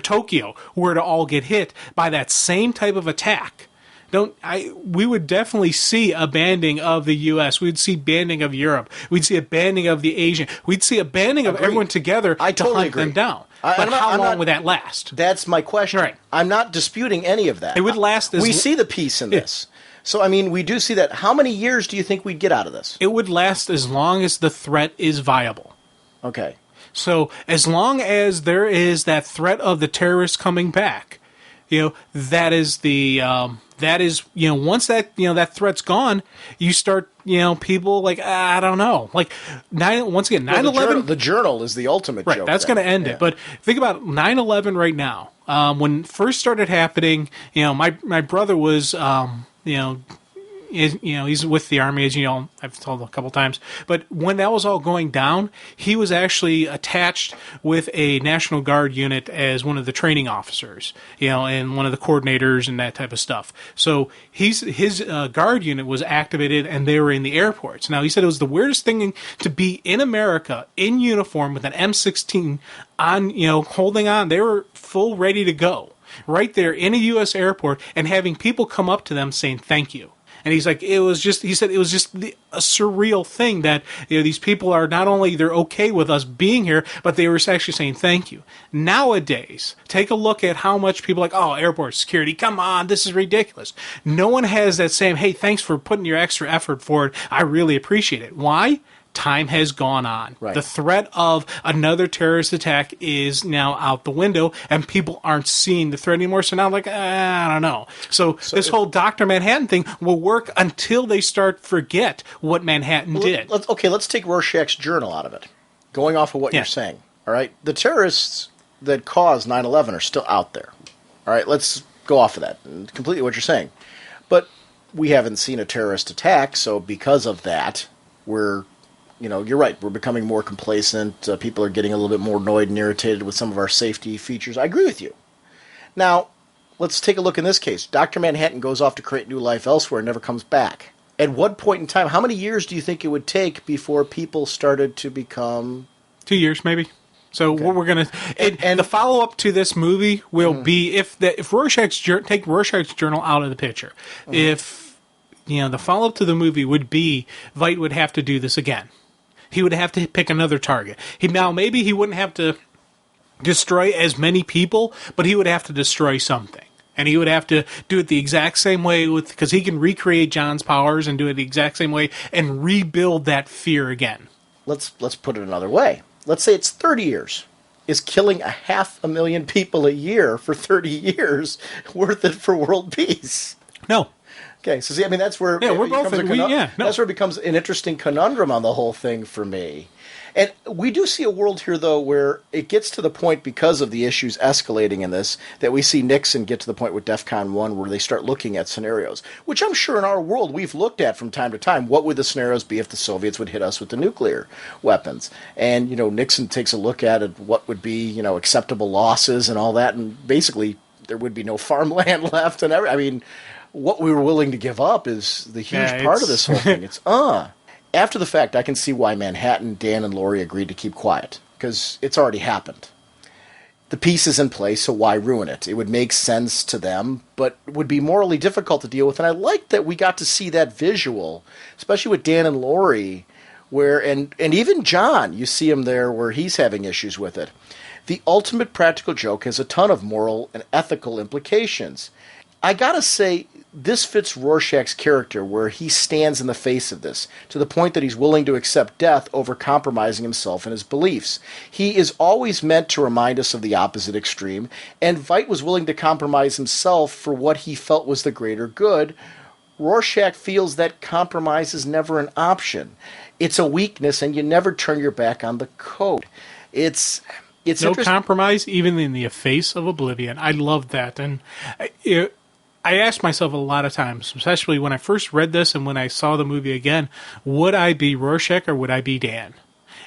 Tokyo were to all get hit by that same type of attack? We would definitely see a banding of the U.S. We'd see banding of Europe. We'd see a banding of the Asian. We'd see a banding of everyone together to hunt them down. But how long would that last? That's my question. Right. I'm not disputing any of that. It would last we see the peace in this. So, we do see that. How many years do you think we'd get out of this? It would last as long as the threat is viable. Okay. So, as long as there is that threat of the terrorists coming back, that is the... once that threat's gone, you start, people like, I don't know. Like, 9/11... The journal is the ultimate joke. Right, that's going to end it. But think about 9/11 right now. When it first started happening, my brother was, he's with the Army, as I've told a couple times. But when that was all going down, he was actually attached with a National Guard unit as one of the training officers, and one of the coordinators and that type of stuff. So his Guard unit was activated, and they were in the airports. Now, he said it was the weirdest thing to be in America in uniform with an M16 on, holding on. They were full ready to go right there in a U.S. airport, and having people come up to them saying thank you. And he said it was just a surreal thing that, these people are not only they're okay with us being here, but they were actually saying thank you. Nowadays, take a look at how much people are like, oh, airport security, come on, this is ridiculous. No one has that same, hey, thanks for putting your extra effort forward. I really appreciate it. Why? time has gone on. Right. The threat of another terrorist attack is now out the window, and people aren't seeing the threat anymore. So now, like, I don't know. So this whole Dr. Manhattan thing will work until they start forget what Manhattan did. Let's take Rorschach's journal out of it. Going off of what you're saying, all right? The terrorists that caused 9/11 are still out there. All right, let's go off of that. Completely what you're saying. But we haven't seen a terrorist attack, so because of that, you're right, we're becoming more complacent. People are getting a little bit more annoyed and irritated with some of our safety features. I agree with you. Now, let's take a look in this case. Dr. Manhattan goes off to create new life elsewhere and never comes back. At what point in time, how many years do you think it would take before people started to become... 2 years, maybe. So what we're going to... And the follow-up to this movie will be if Rorschach's... Take Rorschach's journal out of the picture. If, the follow-up to the movie would be Veidt would have to do this again. He would have to pick another target. Maybe he wouldn't have to destroy as many people, but he would have to destroy something. And he would have to do it the exact same way because he can recreate John's powers and do it the exact same way and rebuild that fear again. Let's put it another way. Let's say it's 30 years. Is killing 500,000 people a year for 30 years worth it for world peace? No. Okay, so see, that's where we're both that's where it becomes an interesting conundrum on the whole thing for me. And we do see a world here, though, where it gets to the point, because of the issues escalating in this, that we see Nixon get to the point with DEFCON 1 where they start looking at scenarios, which I'm sure in our world we've looked at from time to time. What would the scenarios be if the Soviets would hit us with the nuclear weapons? And, Nixon takes a look at it, what would be, acceptable losses and all that, and basically there would be no farmland left and what we were willing to give up is the huge part of this whole thing. It's, After the fact, I can see why Manhattan, Dan, and Laurie agreed to keep quiet, because it's already happened. The piece is in place, so why ruin it? It would make sense to them, but would be morally difficult to deal with, and I like that we got to see that visual, especially with Dan and Laurie, and even John, you see him there where he's having issues with it. The ultimate practical joke has a ton of moral and ethical implications. I gotta say, this fits Rorschach's character, where he stands in the face of this, to the point that he's willing to accept death over compromising himself and his beliefs. He is always meant to remind us of the opposite extreme, and Veidt was willing to compromise himself for what he felt was the greater good. Rorschach feels that compromise is never an option. It's a weakness, and you never turn your back on the code. It's no compromise, even in the face of oblivion. I love that, and I asked myself a lot of times, especially when I first read this and when I saw the movie again, would I be Rorschach or would I be Dan?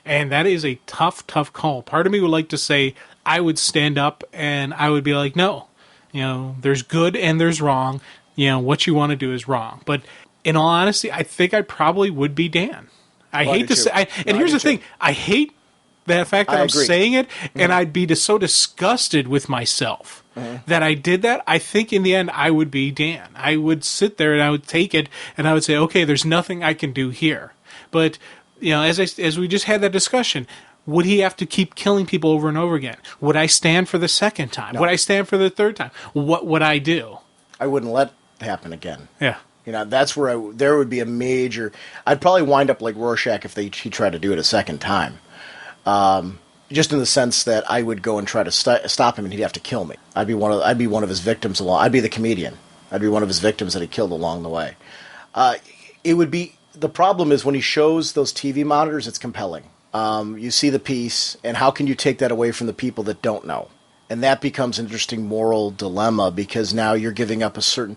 And that is a tough, tough call. Part of me would like to say I would stand up and I would be like, no, there's good and there's wrong. What you want to do is wrong. But in all honesty, I think I probably would be Dan. I hate to say, and here's the thing, I hate the fact that I'm saying it, and I'd be so disgusted with myself that I did that. I think in the end I would be Dan. I would sit there and I would take it and I would say, okay, there's nothing I can do here. But as we just had that discussion, would he have to keep killing people over and over again? Would I stand for the second time? No. Would I stand for the third time? What would I do? I wouldn't let it happen again. Yeah. That's where there would be a major... I'd probably wind up like Rorschach if he tried to do it a second time. Just in the sense that I would go and try to stop him, and he'd have to kill me. I'd be one of his victims I'd be the comedian. I'd be one of his victims that he killed along the way. It would be... The problem is when he shows those TV monitors, it's compelling. You see the piece, and how can you take that away from the people that don't know? And that becomes an interesting moral dilemma, because now you're giving up a certain...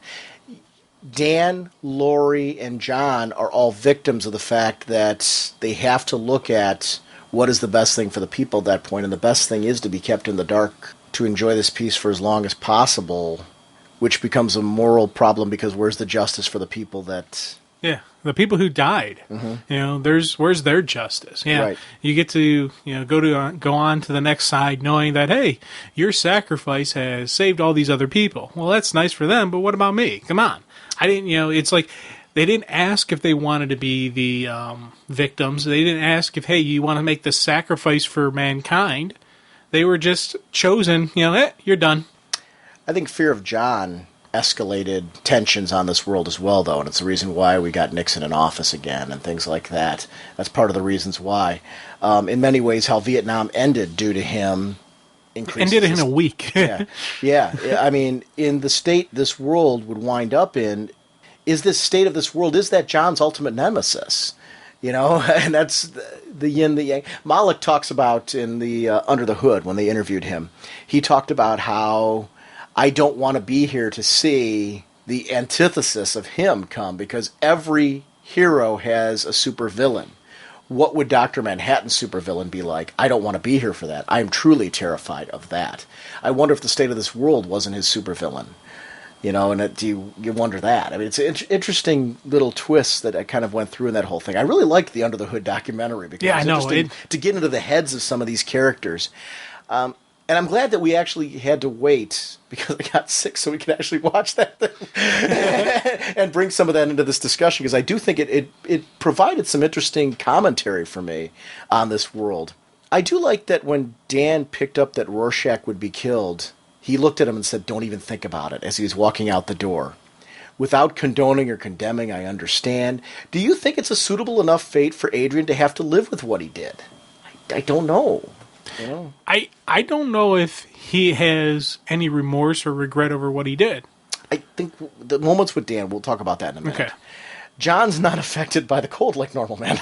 Dan, Laurie, and John are all victims of the fact that they have to look at what is the best thing for the people at that point, and the best thing is to be kept in the dark, to enjoy this piece for as long as possible, which becomes a moral problem, because where's the justice for the people that... Yeah, the people who died. Mm-hmm. Where's their justice? Yeah, right. You get to go on to the next side, knowing that, hey, your sacrifice has saved all these other people. Well, that's nice for them, but what about me? Come on, I didn't. It's like they didn't ask if they wanted to be the victims. They didn't ask if, hey, you want to make the sacrifice for mankind. They were just chosen. You're done. I think fear of John escalated tensions on this world as well, though, and it's the reason why we got Nixon in office again and things like that. That's part of the reasons why. In many ways, how Vietnam ended due to him ended in a week. yeah. I mean, in the state this world would wind up in, is that John's ultimate nemesis? You know, and that's the yin, the yang. Malik talks about in the Under the Hood, when they interviewed him, he talked about how I don't want to be here to see the antithesis of him come, because every hero has a supervillain. What would Dr. Manhattan's supervillain be like? I don't want to be here for that. I am truly terrified of that. I wonder if the state of this world wasn't his supervillain. You know, and you wonder that. I mean, it's an interesting little twist that I kind of went through in that whole thing. I really liked the Under the Hood documentary because it was interesting to get into the heads of some of these characters. And I'm glad that we actually had to wait because I got sick so we could actually watch that thing and bring some of that into this discussion, because I do think it provided some interesting commentary for me on this world. I do like that when Dan picked up that Rorschach would be killed, he looked at him and said, "Don't even think about it," as he was walking out the door. Without condoning or condemning, I understand. Do you think it's a suitable enough fate for Adrian to have to live with what he did? I don't know. You know? I don't know if he has any remorse or regret over what he did. I think the moments with Dan, we'll talk about that in a minute. Okay. John's not affected by the cold like normal men.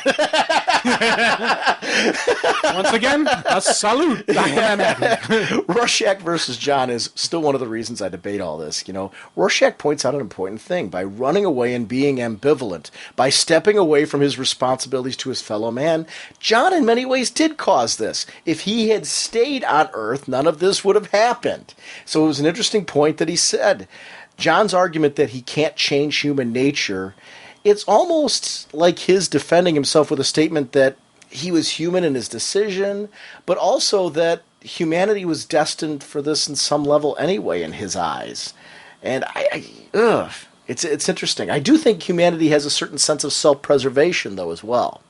Once again, a salute, Dr. Manhattan. Rorschach versus John is still one of the reasons I debate all this. You know, Rorschach points out an important thing. By running away and being ambivalent, by stepping away from his responsibilities to his fellow man, John in many ways did cause this. If he had stayed on Earth, none of this would have happened. So it was an interesting point that he said. John's argument that he can't change human nature, it's almost like his defending himself with a statement that he was human in his decision, but also that humanity was destined for this in some level anyway in his eyes. And it's interesting. I do think humanity has a certain sense of self-preservation, though, as well.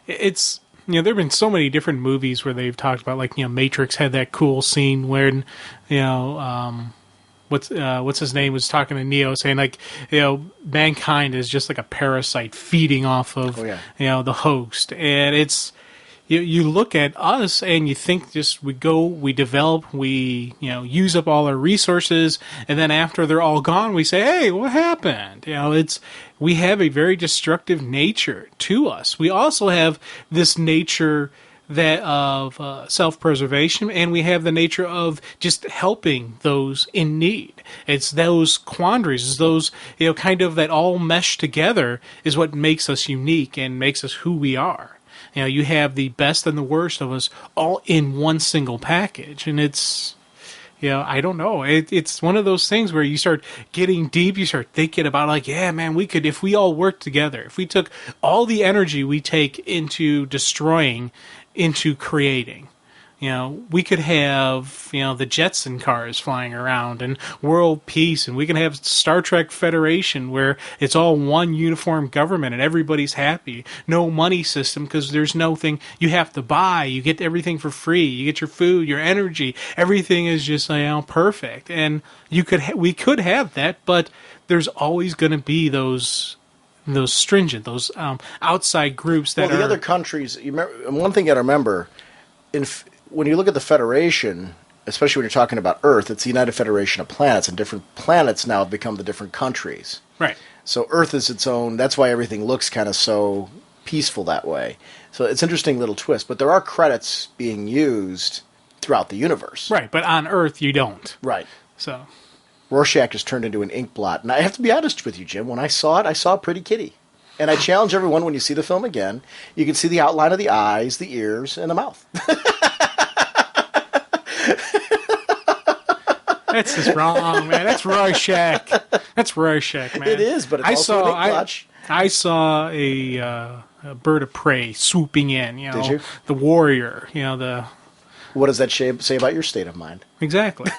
It's, you know, there have been so many different movies where they've talked about, like, you know, Matrix had that cool scene where, you know, what's his name was talking to Neo, saying, like, you know, mankind is just like a parasite feeding off of you know, the host. And it's you look at us and you think just we develop, we, you know, use up all our resources, and then after they're all gone, we say, hey, what happened? You know, we have a very destructive nature to us. We also have this nature that of self-preservation, and we have the nature of just helping those in need. It's those quandaries, it's those, you know, kind of that all mesh together is what makes us unique and makes us who we are. You know, you have the best and the worst of us all in one single package, and it's, you know, I don't know. It's one of those things where you start getting deep, you start thinking about, like, yeah, man, we could, if we all worked together, if we took all the energy we take into destroying into creating, you know, we could have, you know, the Jetson cars flying around and world peace, and we can have Star Trek Federation where it's all one uniform government and everybody's happy. No money system because there's nothing you have to buy. You get everything for free. You get your food, your energy. Everything is just, you know, perfect. And we could have that, but there's always going to be those stringent, those outside groups that the other countries. You remember, one thing you got to remember, when you look at the Federation, especially when you're talking about Earth, it's the United Federation of Planets, and different planets now have become the different countries. Right. So Earth is its own. That's why everything looks kind of so peaceful that way. So it's an interesting little twist. But there are credits being used throughout the universe. Right, but on Earth you don't. Right. So Rorschach is turned into an ink blot. And I have to be honest with you, Jim. When I saw it, I saw a pretty kitty. And I challenge everyone, when you see the film again, you can see the outline of the eyes, the ears, and the mouth. That's just wrong, man. That's Rorschach. That's Rorschach, man. It is, but it's also an ink blotch. I saw a bird of prey swooping in, you know. Did you? The warrior, you know, What does that say about your state of mind? Exactly.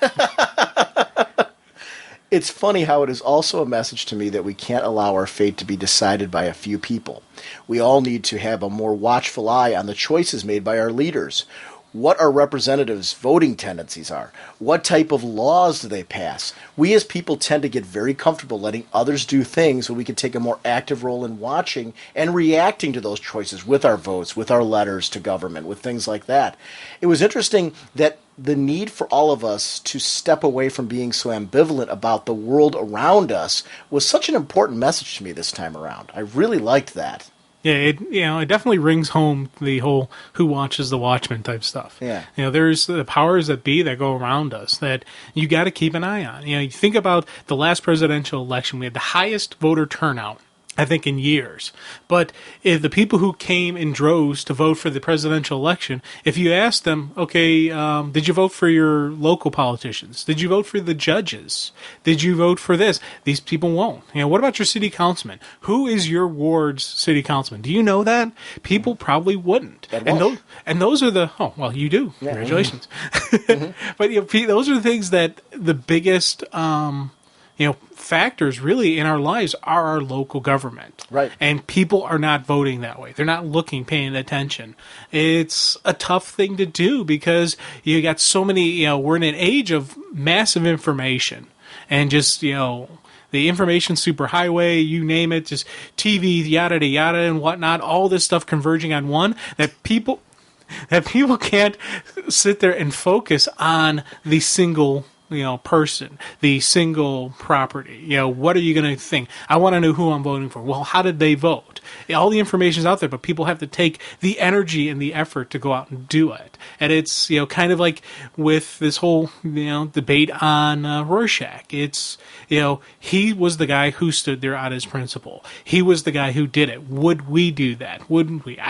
It's funny how it is also a message to me that we can't allow our fate to be decided by a few people. We all need to have a more watchful eye on the choices made by our leaders. what our representatives' voting tendencies are. What type of laws do they pass? We as people tend to get very comfortable letting others do things so we can take a more active role in watching and reacting to those choices with our votes, with our letters to government, with things like that. It was interesting that the need for all of us to step away from being so ambivalent about the world around us was such an important message to me this time around. I really liked that. Yeah, it definitely rings home the whole who watches the Watchmen type stuff. Yeah. There's the powers that be that go around us that you got to keep an eye on. You think about the last presidential election, we had the highest voter turnout, I think, in years. But if the people who came in droves to vote for the presidential election, if you ask them, okay, did you vote for your local politicians? Did you vote for the judges? Did you vote for this? These people won't. What about your city councilman? Who is your ward's city councilman? Do you know that? People probably wouldn't. And those are the, oh, well, you do. Yeah. Congratulations. Mm-hmm. But those are the things that the biggest factors really in our lives are our local government. Right. And people are not voting that way. They're not looking, paying attention. It's a tough thing to do because you got so many, we're in an age of massive information and just, the information superhighway, you name it, just TV, yada, yada, and whatnot, all this stuff converging on one that people can't sit there and focus on the single person, the single property. What are you going to think? I want to know who I'm voting for. Well, how did they vote? All the information's out there, but people have to take the energy and the effort to go out and do it. And it's, kind of like with this whole, debate on Rorschach. It's, he was the guy who stood there on his principle. He was the guy who did it. Would we do that? Wouldn't we?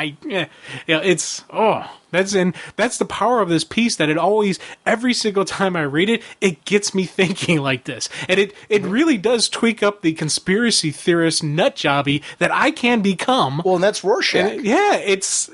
That's the power of this piece, that it always, every single time I read it, it gets me thinking like this. And it really does tweak up the conspiracy theorist nutjobby that I can become. Well, and that's Rorschach. It's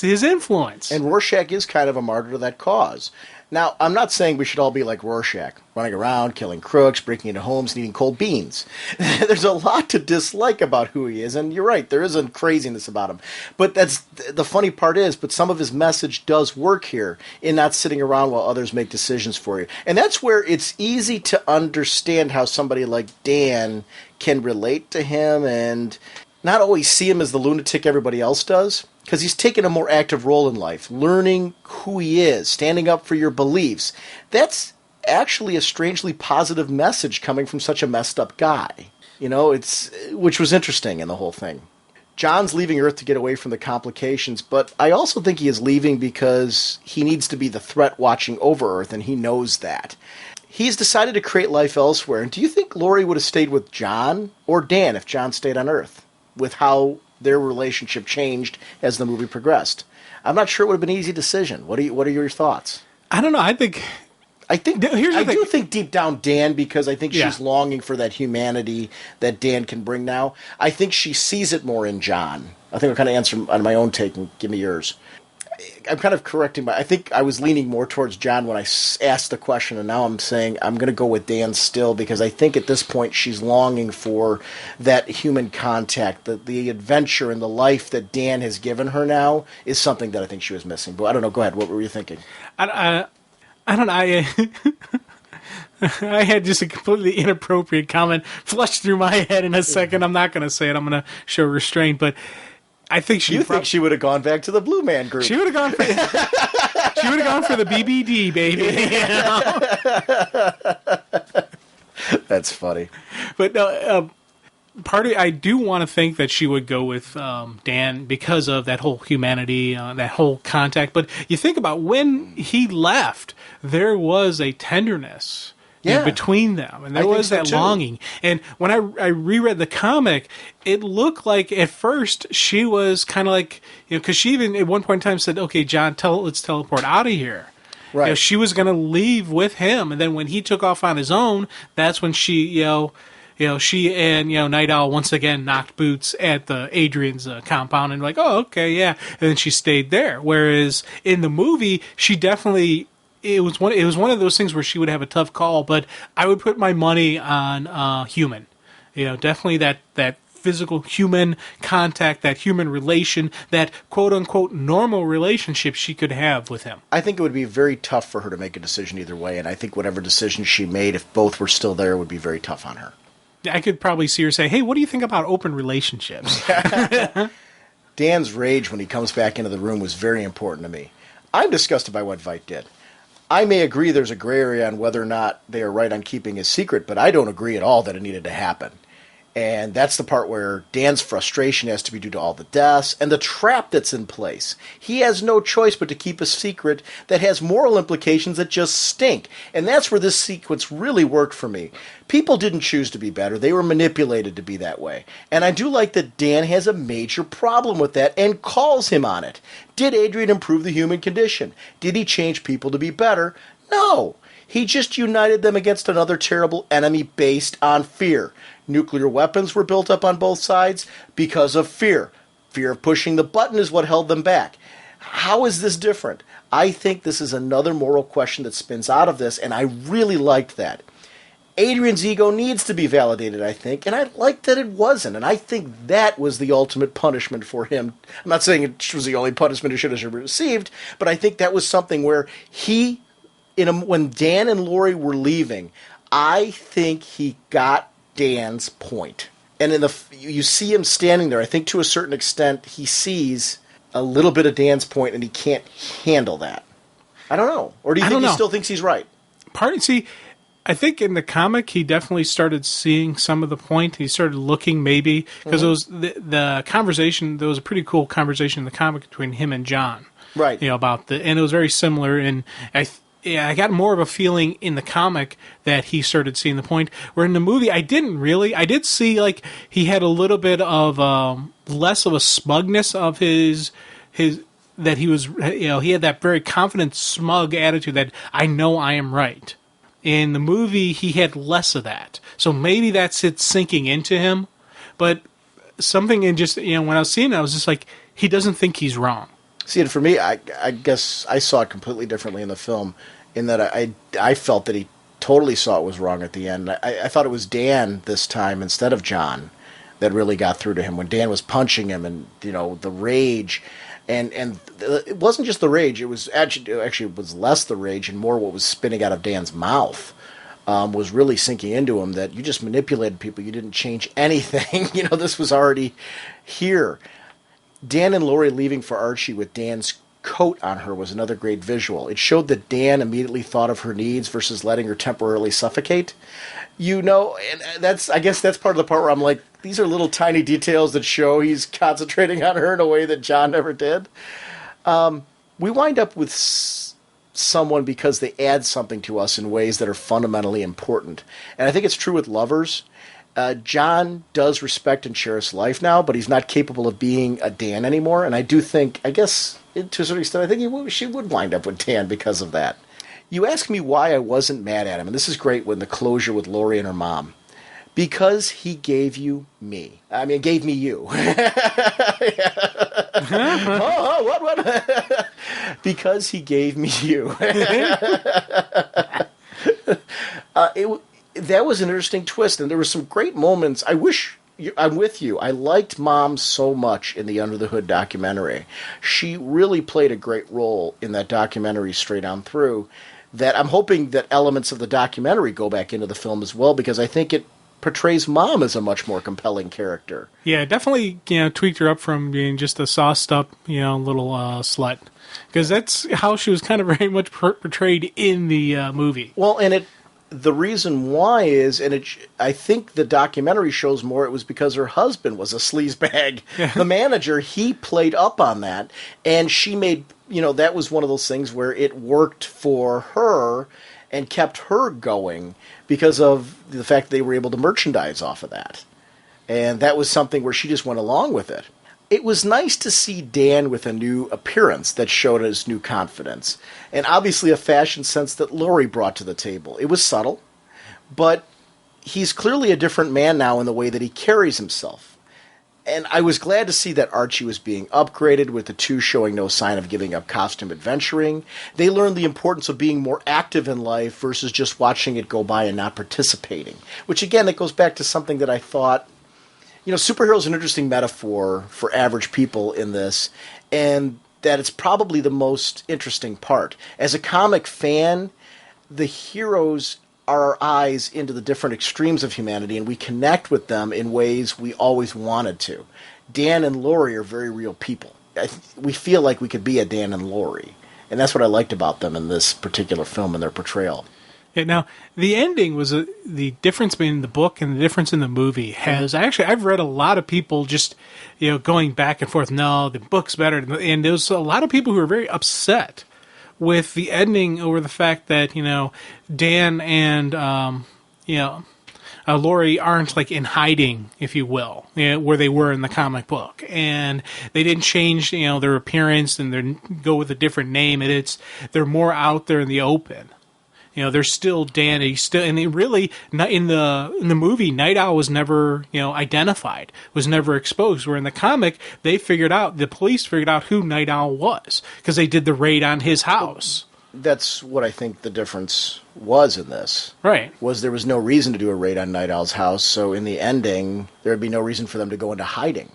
his influence. And Rorschach is kind of a martyr to that cause. Now, I'm not saying we should all be like Rorschach, running around, killing crooks, breaking into homes, and eating cold beans. There's a lot to dislike about who he is, and you're right, there is a craziness about him. But that's the funny part is, but some of his message does work here in not sitting around while others make decisions for you. And that's where it's easy to understand how somebody like Dan can relate to him and not always see him as the lunatic everybody else does. Because he's taken a more active role in life, learning who he is, standing up for your beliefs. That's actually a strangely positive message coming from such a messed up guy. Which was interesting in the whole thing. John's leaving Earth to get away from the complications, but I also think he is leaving because he needs to be the threat watching over Earth, and he knows that. He's decided to create life elsewhere, and do you think Laurie would have stayed with John or Dan if John stayed on Earth, with how their relationship changed as the movie progressed? I'm not sure it would have been an easy decision. What are your thoughts? I don't know. I do think deep down Dan, because I think she's longing for that humanity that Dan can bring now. I think she sees it more in John. I think I'll kind of answer on my own take and give me yours. I'm kind of correcting I think I was leaning more towards John when I asked the question, and now I'm saying I'm going to go with Dan still, because I think at this point she's longing for that human contact, the adventure and the life that Dan has given her now is something that I think she was missing. But I don't know. Go ahead. What were you thinking? I don't know. I had just a completely inappropriate comment flush through my head in a second. I'm not going to say it. I'm going to show restraint, but I think she. You think she would have gone back to the Blue Man Group? She would have gone for. She would have gone for the BBD, baby. That's funny. But I do want to think that she would go with Dan because of that whole humanity, that whole contact. But you think about when he left, there was a tenderness. Between them, and there was that longing. And when I reread the comic, it looked like at first she was kind of like, because she even at one point in time said, "Okay, John, let's teleport out of here." Right. She was going to leave with him, and then when he took off on his own, that's when she, she and Night Owl once again knocked boots at the Adrian's compound, and like, oh, okay, yeah, and then she stayed there. Whereas in the movie, she definitely. It was one of those things where she would have a tough call, but I would put my money on Human. Definitely that physical human contact, that human relation, that quote-unquote normal relationship she could have with him. I think it would be very tough for her to make a decision either way, and I think whatever decision she made, if both were still there, would be very tough on her. I could probably see her say, hey, what do you think about open relationships? Dan's rage when he comes back into the room was very important to me. I'm disgusted by what Veidt did. I may agree there's a gray area on whether or not they are right on keeping his secret, but I don't agree at all that it needed to happen. And that's the part where Dan's frustration has to be due to all the deaths and the trap that's in place. He has no choice but to keep a secret that has moral implications that just stink. And that's where this sequence really worked for me. People didn't choose to be better. They were manipulated to be that way. And I do like that Dan has a major problem with that and calls him on it. Did Adrian improve the human condition? Did he change people to be better? No. He just united them against another terrible enemy based on fear. Nuclear weapons were built up on both sides because of fear. Fear of pushing the button is what held them back. How is this different? I think this is another moral question that spins out of this, and I really liked that. Adrian's ego needs to be validated, I think, and I liked that it wasn't, and I think that was the ultimate punishment for him. I'm not saying it was the only punishment he should have received, but I think that was something where when Dan and Laurie were leaving, I think he got Dan's point. And you see him standing there. I think to a certain extent he sees a little bit of Dan's point and he can't handle that. I don't know. Or do you think he still thinks he's right? I think in the comic he definitely started seeing some of the point. He started looking maybe because it was the conversation. There was a pretty cool conversation in the comic between him and John. Right. About and it was very similar. And I got more of a feeling in the comic that he started seeing the point. Where in the movie, I didn't really. I did see like he had a little bit of less of a smugness of his that he was. He had that very confident, smug attitude that I know I am right. In the movie, he had less of that. So maybe that's it sinking into him. But something in just when I was seeing it, I was just like, he doesn't think he's wrong. See, and for me, I guess I saw it completely differently in the film, in that I felt that he totally saw it was wrong at the end. I thought it was Dan this time instead of John that really got through to him when Dan was punching him, and the rage, and it wasn't just the rage. It was actually it was less the rage and more what was spinning out of Dan's mouth. Was really sinking into him that you just manipulated people. You didn't change anything. This was already here. Dan and Laurie leaving for Archie with Dan's coat on her was another great visual. It showed that Dan immediately thought of her needs versus letting her temporarily suffocate. And I guess that's part of the part where I'm like, these are little tiny details that show he's concentrating on her in a way that John never did. We wind up with someone because they add something to us in ways that are fundamentally important. And I think it's true with lovers. John does respect and cherish life now, but he's not capable of being a Dan anymore. And I do think, to a certain extent, I think she would wind up with Dan because of that. You ask me why I wasn't mad at him, and this is great when the closure with Laurie and her mom. Because he gave you me. I mean, gave me you. What? Because he gave me you. That was an interesting twist, and there were some great moments. I'm with you. I liked Mom so much in the Under the Hood documentary. She really played a great role in that documentary straight on through, that I'm hoping that elements of the documentary go back into the film as well, because I think it portrays Mom as a much more compelling character. Yeah, definitely tweaked her up from being just a sauced up little slut, because that's how she was kind of very much portrayed in the movie. Well, and the reason why is, I think the documentary shows more, it was because her husband was a sleazebag. Yeah. The manager, he played up on that, and she made, that was one of those things where it worked for her and kept her going because of the fact that they were able to merchandise off of that. And that was something where she just went along with it. It was nice to see Dan with a new appearance that showed his new confidence. And obviously a fashion sense that Laurie brought to the table. It was subtle, but he's clearly a different man now in the way that he carries himself. And I was glad to see that Archie was being upgraded, with the two showing no sign of giving up costume adventuring. They learned the importance of being more active in life versus just watching it go by and not participating. Which again, it goes back to something that I thought Superhero is an interesting metaphor for average people in this, and that it's probably the most interesting part. As a comic fan, the heroes are our eyes into the different extremes of humanity, and we connect with them in ways we always wanted to. Dan and Laurie are very real people. We feel like we could be a Dan and Laurie, and that's what I liked about them in this particular film and their portrayal. Yeah, now, the ending was the difference between the book and the difference in the movie has actually, I've read a lot of people just, going back and forth. No, the book's better. And there's a lot of people who are very upset with the ending over the fact that, Dan and, Laurie aren't like in hiding, if you will, where they were in the comic book. And they didn't change, their appearance and go with a different name. They're more out there in the open. They're still Dan. And they really in the movie, Night Owl was never identified, was never exposed. Where in the comic, the police figured out who Night Owl was because they did the raid on his house. That's what I think the difference was in this. Right. There was no reason to do a raid on Night Owl's house, so in the ending, there would be no reason for them to go into hiding.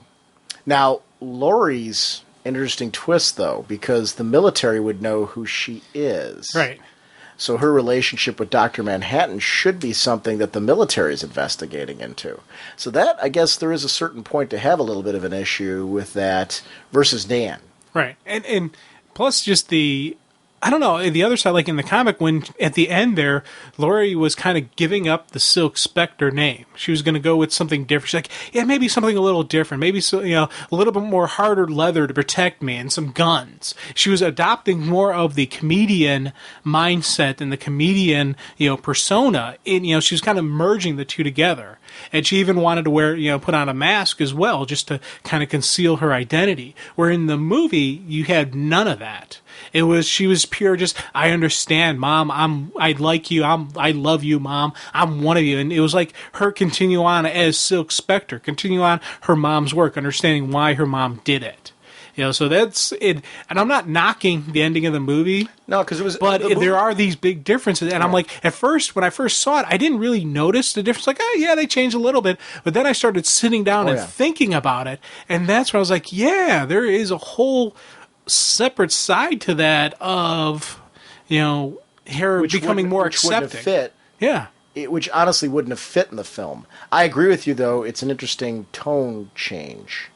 Now, Laurie's an interesting twist, though, because the military would know who she is. Right. So her relationship with Dr. Manhattan should be something that the military is investigating into. So that, I guess, there is a certain point to have a little bit of an issue with that versus Dan. Right. And plus just I don't know, the other side, like in the comic, when at the end there, Laurie was kind of giving up the Silk Spectre name. She was going to go with something different. She's like, yeah, maybe something a little different. Maybe a little bit more harder leather to protect me and some guns. She was adopting more of the comedian mindset and the comedian, persona. And, she was kind of merging the two together. And she even wanted to wear, put on a mask as well, just to kind of conceal her identity. Where in the movie, you had none of that. She was pure just, I understand, Mom, I like you, I love you, Mom, I'm one of you. And it was like her continue on as Silk Spectre, continue on her mom's work, understanding why her mom did it. So that's it. And I'm not knocking the ending of the movie. No, because it was. But there are these big differences. And I'm like, at first, when I first saw it, I didn't really notice the difference. Like, oh, yeah, they changed a little bit. But then I started sitting down and thinking about it. And that's when I was like, yeah, there is a whole separate side to that of, her becoming more accepting. Wouldn't have fit. Yeah. Which honestly wouldn't have fit in the film. I agree with you, though. It's an interesting tone change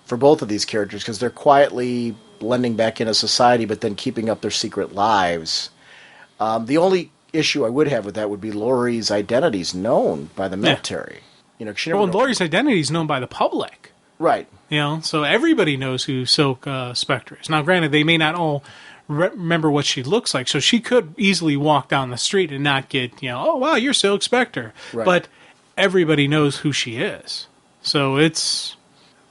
for both of these characters because they're quietly blending back into society but then keeping up their secret lives. The only issue I would have with that would be Laurie's identity's known by the military. Laurie's identity is known by the public. Right. So everybody knows who Silk Spectre is. Now, granted, they may not all remember what she looks like, so she could easily walk down the street and not get, oh, wow, you're Silk Spectre. Right. But everybody knows who she is. So it's...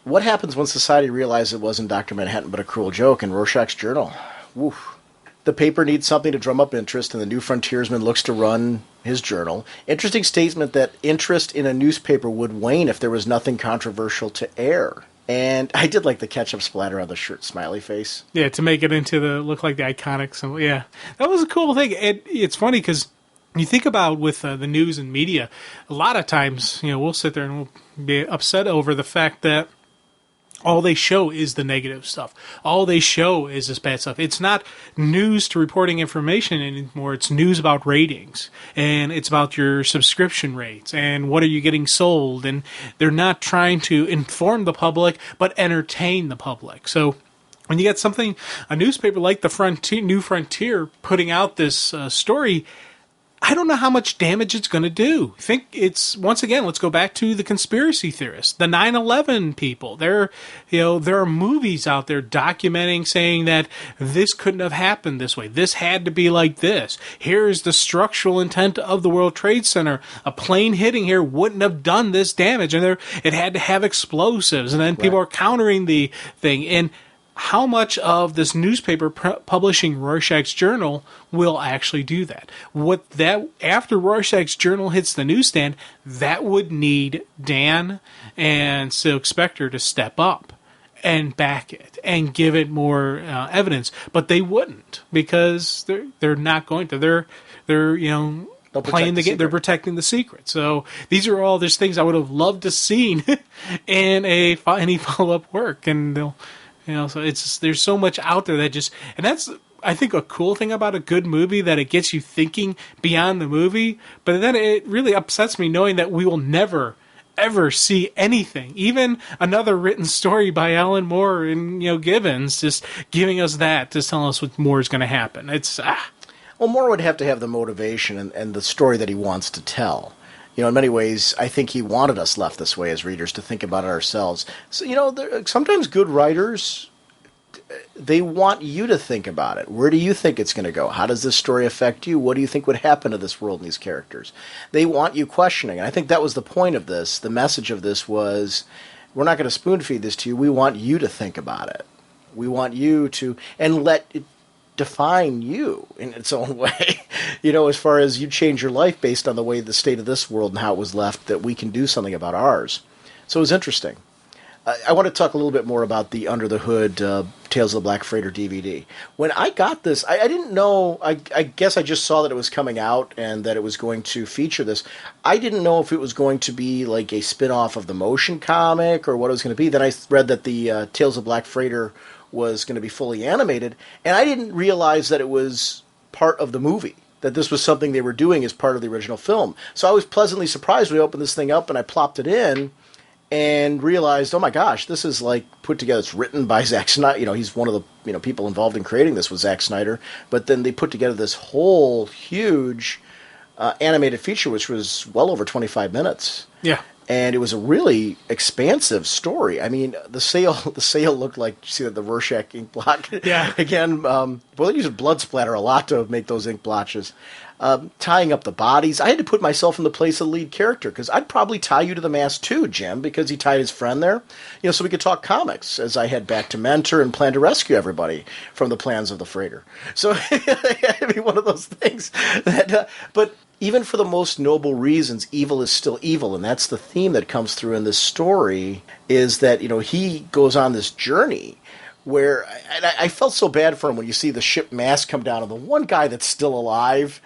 What happens when society realizes it wasn't Dr. Manhattan but a cruel joke in Rorschach's journal? Woof. The paper needs something to drum up interest, and the new frontiersman looks to run his journal. Interesting statement that interest in a newspaper would wane if there was nothing controversial to air. And I did like the ketchup splatter on the shirt smiley face. Yeah, to make it into look like the iconic symbol. Yeah, that was a cool thing. It's funny because you think about with the news and media, a lot of times, we'll sit there and we'll be upset over the fact that all they show is the negative stuff. All they show is this bad stuff. It's not news to reporting information anymore. It's news about ratings. And it's about your subscription rates. And what are you getting sold? And they're not trying to inform the public, but entertain the public. So when you get a newspaper like the New Frontier putting out this story, I don't know how much damage it's going to do. Once again, let's go back to the conspiracy theorists, the 9/11 people. There are movies out there documenting, saying that this couldn't have happened this way. This had to be like this. Here's the structural intent of the World Trade Center. A plane hitting here wouldn't have done this damage, and it had to have explosives. And then people are countering the thing. And how much of this newspaper publishing Rorschach's journal will actually do that? After Rorschach's journal hits the newsstand, that would need Dan and Silk Spectre to step up and back it and give it more evidence, but they wouldn't because they're not going to. They're playing the game. They're protecting the secret. So these are all just things I would have loved to seen in any follow-up work. And they'll, so there's so much out there that and that's, I think, a cool thing about a good movie, that it gets you thinking beyond the movie. But then it really upsets me knowing that we will never ever see anything, even another written story by Alan Moore and Gibbons, just giving us that, just telling us what more is going to happen. It's Well, Moore would have to have the motivation and the story that he wants to tell. In many ways, I think he wanted us left this way as readers to think about it ourselves. So, sometimes good writers, they want you to think about it. Where do you think it's going to go? How does this story affect you? What do you think would happen to this world and these characters? They want you questioning. And I think that was the point of this. The message of this was, we're not going to spoon feed this to you. We want you to think about it. We want you to, and let it define you in its own way. As far as you change your life based on the way the state of this world and how it was left, that we can do something about ours. So it was interesting. I want to talk a little bit more about the Under the Hood Tales of the Black Freighter DVD. When I got this, I didn't know, I guess I just saw that it was coming out and that it was going to feature this. I didn't know if it was going to be like a spin-off of the motion comic or what it was going to be. Then I read that the Tales of Black Freighter was going to be fully animated, and I didn't realize that it was part of the movie, that this was something they were doing as part of the original film. So I was pleasantly surprised when I opened this thing up and I plopped it in, and realized, oh my gosh, this is like put together. It's written by Zack Snyder. He's one of the people involved in creating this was Zack Snyder. But then they put together this whole huge animated feature, which was well over 25 minutes. Yeah, and it was a really expansive story. I mean, the sail looked like, you see the Rorschach ink blot. Yeah. Again, they used blood splatter a lot to make those ink blotches. Tying up the bodies. I had to put myself in the place of the lead character, because I'd probably tie you to the mast too, Jim, because he tied his friend there. So we could talk comics as I head back to Mentor and plan to rescue everybody from the plans of the freighter. So it had to be one of those things. But even for the most noble reasons, evil is still evil, and that's the theme that comes through in this story, is that, he goes on this journey where I felt so bad for him when you see the ship mast come down, and the one guy that's still alive.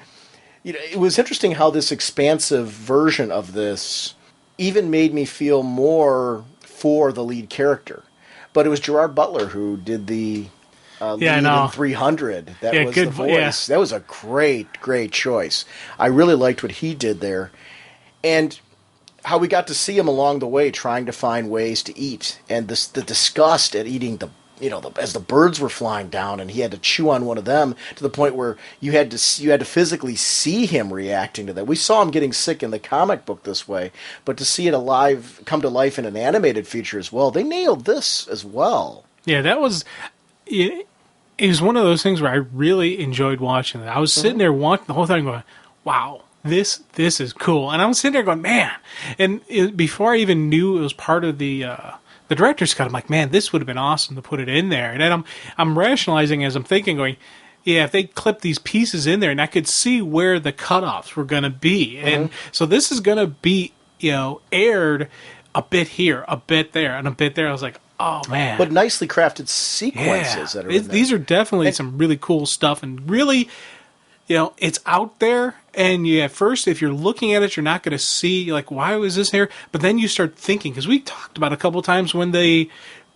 It was interesting how this expansive version of this even made me feel more for the lead character. But it was Gerard Butler who did the lead in 300. That was good the voice. Yeah. That was a great, great choice. I really liked what he did there. And how we got to see him along the way trying to find ways to eat. And the disgust at eating as the birds were flying down, and he had to chew on one of them, to the point where you had to physically see him reacting to that. We saw him getting sick in the comic book this way, but to see it come to life in an animated feature as well, they nailed this as well. Yeah, that was it. It was one of those things where I really enjoyed watching it. I was sitting there watching the whole thing, going, "Wow, this is cool," and I was sitting there going, "Man!" And before I even knew it was part of the director's cut, I'm like, man, this would have been awesome to put it in there. And then I'm rationalizing as I'm thinking, going, yeah, if they clip these pieces in there, and I could see where the cutoffs were going to be. And so this is going to be, aired a bit here, a bit there, and a bit there. I was like, oh, man. But nicely crafted sequences that are in there. These are definitely some really cool stuff, and really, it's out there. And at first, if you're looking at it, you're not going to see, like, why was this here? But then you start thinking, because we talked about a couple of times when the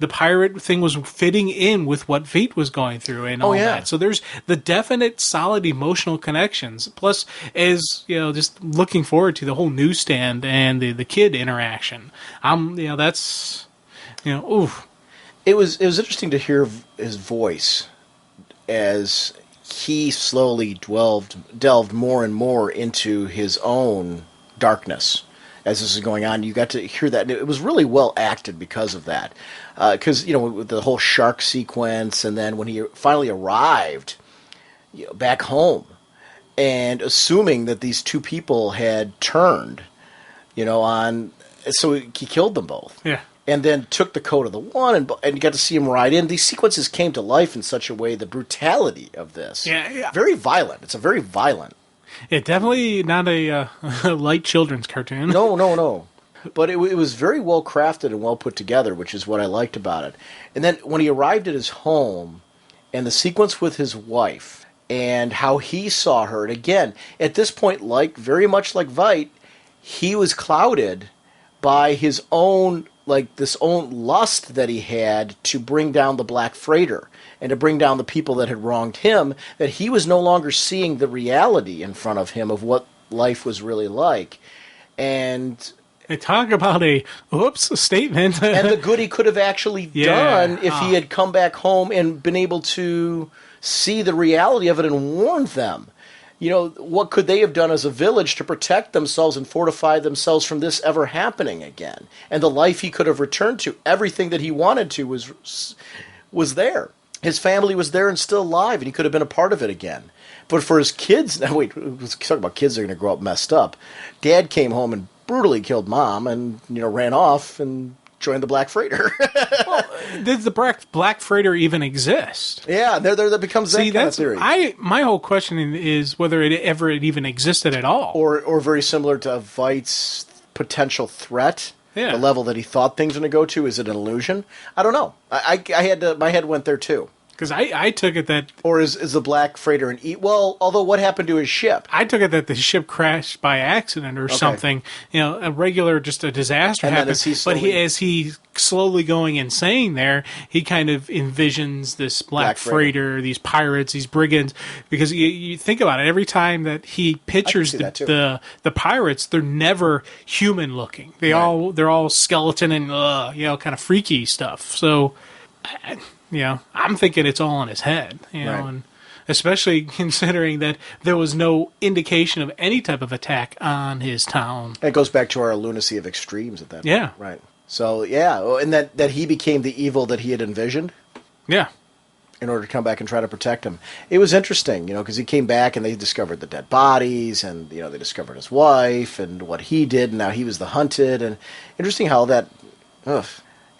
pirate thing was fitting in with what Veidt was going through and all that. So there's the definite, solid emotional connections. Plus, as, just looking forward to the whole newsstand and the kid interaction. That's, oof. It was interesting to hear his voice as he slowly delved more and more into his own darkness as this is going on. You got to hear that, and it was really well acted because of that. Because, with the whole shark sequence, and then when he finally arrived back home, and assuming that these two people had turned, so he killed them both. Yeah. And then took the coat of the one, and you got to see him ride in. These sequences came to life in such a way, the brutality of this. Yeah. Very violent. It's a very violent. Yeah, definitely not a light children's cartoon. No. But it was very well crafted and well put together, which is what I liked about it. And then when he arrived at his home, and the sequence with his wife, and how he saw her. And again, at this point, very much like Veidt, he was clouded by his own, this own lust that he had to bring down the Black Freighter and to bring down the people that had wronged him, that he was no longer seeing the reality in front of him of what life was really like. And talk about a statement. And the good he could have actually done if he had come back home and been able to see the reality of it and warned them. What could they have done as a village to protect themselves and fortify themselves from this ever happening again? And the life he could have returned to, everything that he wanted to was there. His family was there and still alive, and he could have been a part of it again. But for his kids, now wait, let's talk about kids that are going to grow up messed up. Dad came home and brutally killed Mom and, ran off and joined the Black Freighter. Well, does the Black Freighter even exist? Yeah, that becomes that kind of theory. My whole question is whether it even existed at all. Or very similar to Veidt's potential threat. Yeah. The level that he thought things were going to go to, is it an illusion? I don't know. I had to, my head went there too. Because I took it that... Or is the Black Freighter an... although what happened to his ship? I took it that the ship crashed by accident or something. Just a disaster happened. As he's slowly going insane there, he kind of envisions this Black Freighter, these pirates, these brigands. Because you think about it, every time that he pictures the pirates, they're never human looking. They're all skeleton and kind of freaky stuff. So... I'm thinking it's all in his head, and especially considering that there was no indication of any type of attack on his town. It goes back to our lunacy of extremes at that point. Yeah. Right. So, and that he became the evil that he had envisioned. Yeah. In order to come back and try to protect him. It was interesting, because he came back and they discovered the dead bodies and, they discovered his wife and what he did, and now he was the hunted. And interesting how that, and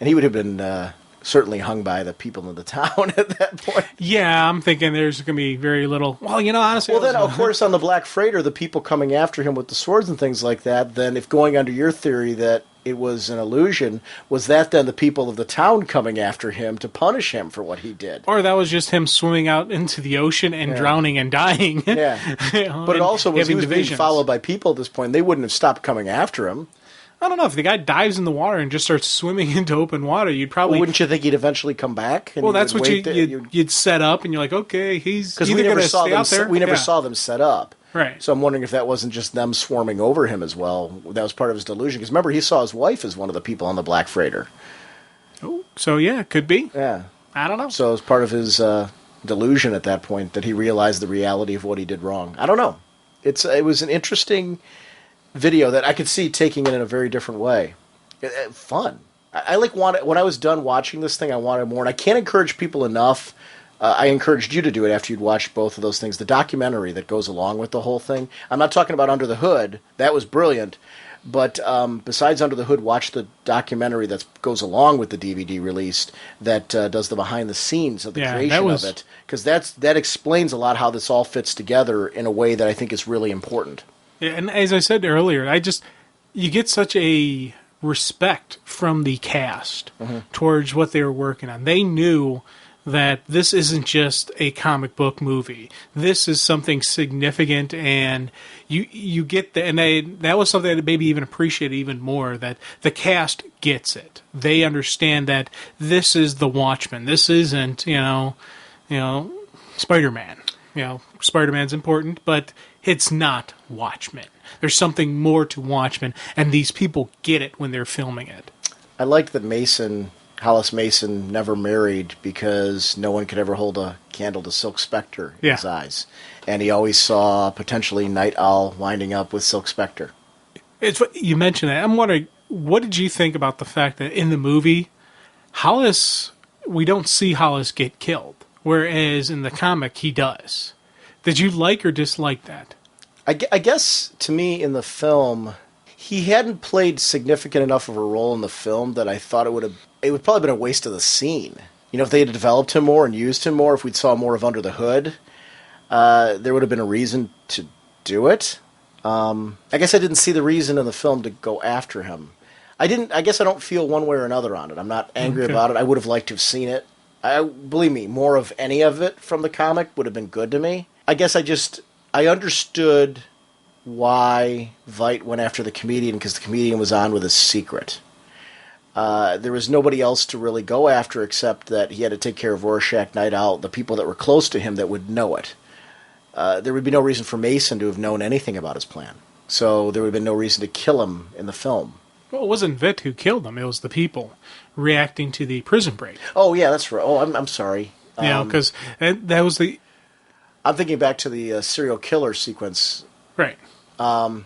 he would have been... certainly hung by the people in the town at that point. Yeah, I'm thinking there's going to be very little... Well, honestly... Well, then, of course, on the Black Freighter, the people coming after him with the swords and things like that, then if going under your theory that it was an illusion, was that then the people of the town coming after him to punish him for what he did? Or that was just him swimming out into the ocean and drowning and dying. Yeah. But it also was he was being followed by people at this point. They wouldn't have stopped coming after him. I don't know, if the guy dives in the water and just starts swimming into open water, you'd probably... Well, wouldn't you think he'd eventually come back? Well, that's what you'd set up, and you're like, okay, he's either going to stay out there. We never saw them set up. Right. So I'm wondering if that wasn't just them swarming over him as well. That was part of his delusion. Because remember, he saw his wife as one of the people on the Black Freighter. Oh, so yeah, it could be. Yeah. I don't know. So it was part of his delusion at that point that he realized the reality of what he did wrong. I don't know. It was an interesting video that I could see taking it in a very different way. Fun. I wanted, when I was done watching this thing, I wanted more. And I can't encourage people enough. I encouraged you to do it after you'd watched both of those things. The documentary that goes along with the whole thing. I'm not talking about Under the Hood. That was brilliant. But besides Under the Hood, watch the documentary that goes along with the DVD released that does the behind the scenes of the creation of it. Because that explains a lot how this all fits together in a way that I think is really important. Yeah, and as I said earlier, you get such a respect from the cast towards what they were working on. They knew that this isn't just a comic book movie. This is something significant, and you get that. And that was something that maybe even appreciated even more, that the cast gets it. They understand that this is the Watchmen. This isn't, Spider-Man. Spider-Man's important, but it's not Watchmen. There's something more to Watchmen, and these people get it when they're filming it. I like that Hollis Mason never married because no one could ever hold a candle to Silk Spectre in his eyes. And he always saw potentially Night Owl winding up with Silk Spectre. You mentioned that. I'm wondering, what did you think about the fact that in the movie, we don't see Hollis get killed, whereas in the comic he does. Did you like or dislike that? I guess, to me, in the film, he hadn't played significant enough of a role in the film that I thought it would probably been a waste of the scene. If they had developed him more and used him more, if we'd saw more of Under the Hood, there would have been a reason to do it. I guess I didn't see the reason in the film to go after him. I guess I don't feel one way or another on it. I'm not angry about it. I would have liked to have seen it. Believe me, more of any of it from the comic would have been good to me. I guess I understood why Veidt went after the comedian, because the comedian was on with a secret. There was nobody else to really go after except that he had to take care of Rorschach, Night Owl, the people that were close to him that would know it. There would be no reason for Mason to have known anything about his plan. So there would have been no reason to kill him in the film. Well, it wasn't Veidt who killed him. It was the people reacting to the prison break. Oh, yeah, that's right. Oh, I'm sorry. Because that was the... I'm thinking back to the serial killer sequence. Right. You're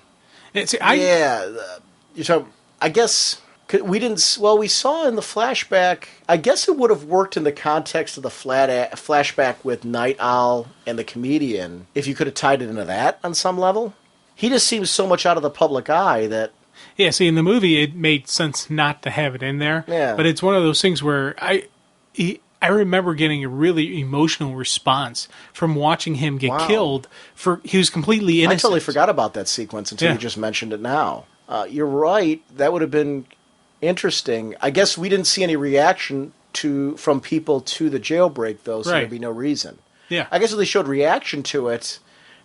talking... I guess... We didn't... Well, we saw in the flashback... I guess it would have worked in the context of the flashback with Night Owl and the comedian if you could have tied it into that on some level. He just seems so much out of the public eye that... Yeah, see, in the movie, it made sense not to have it in there. Yeah. But it's one of those things where I remember getting a really emotional response from watching him get killed. He was completely innocent. I totally forgot about that sequence until you just mentioned it now. You're right. That would have been interesting. I guess we didn't see any reaction from people to the jailbreak, though, so there'd be no reason. Yeah. I guess if they showed reaction to it,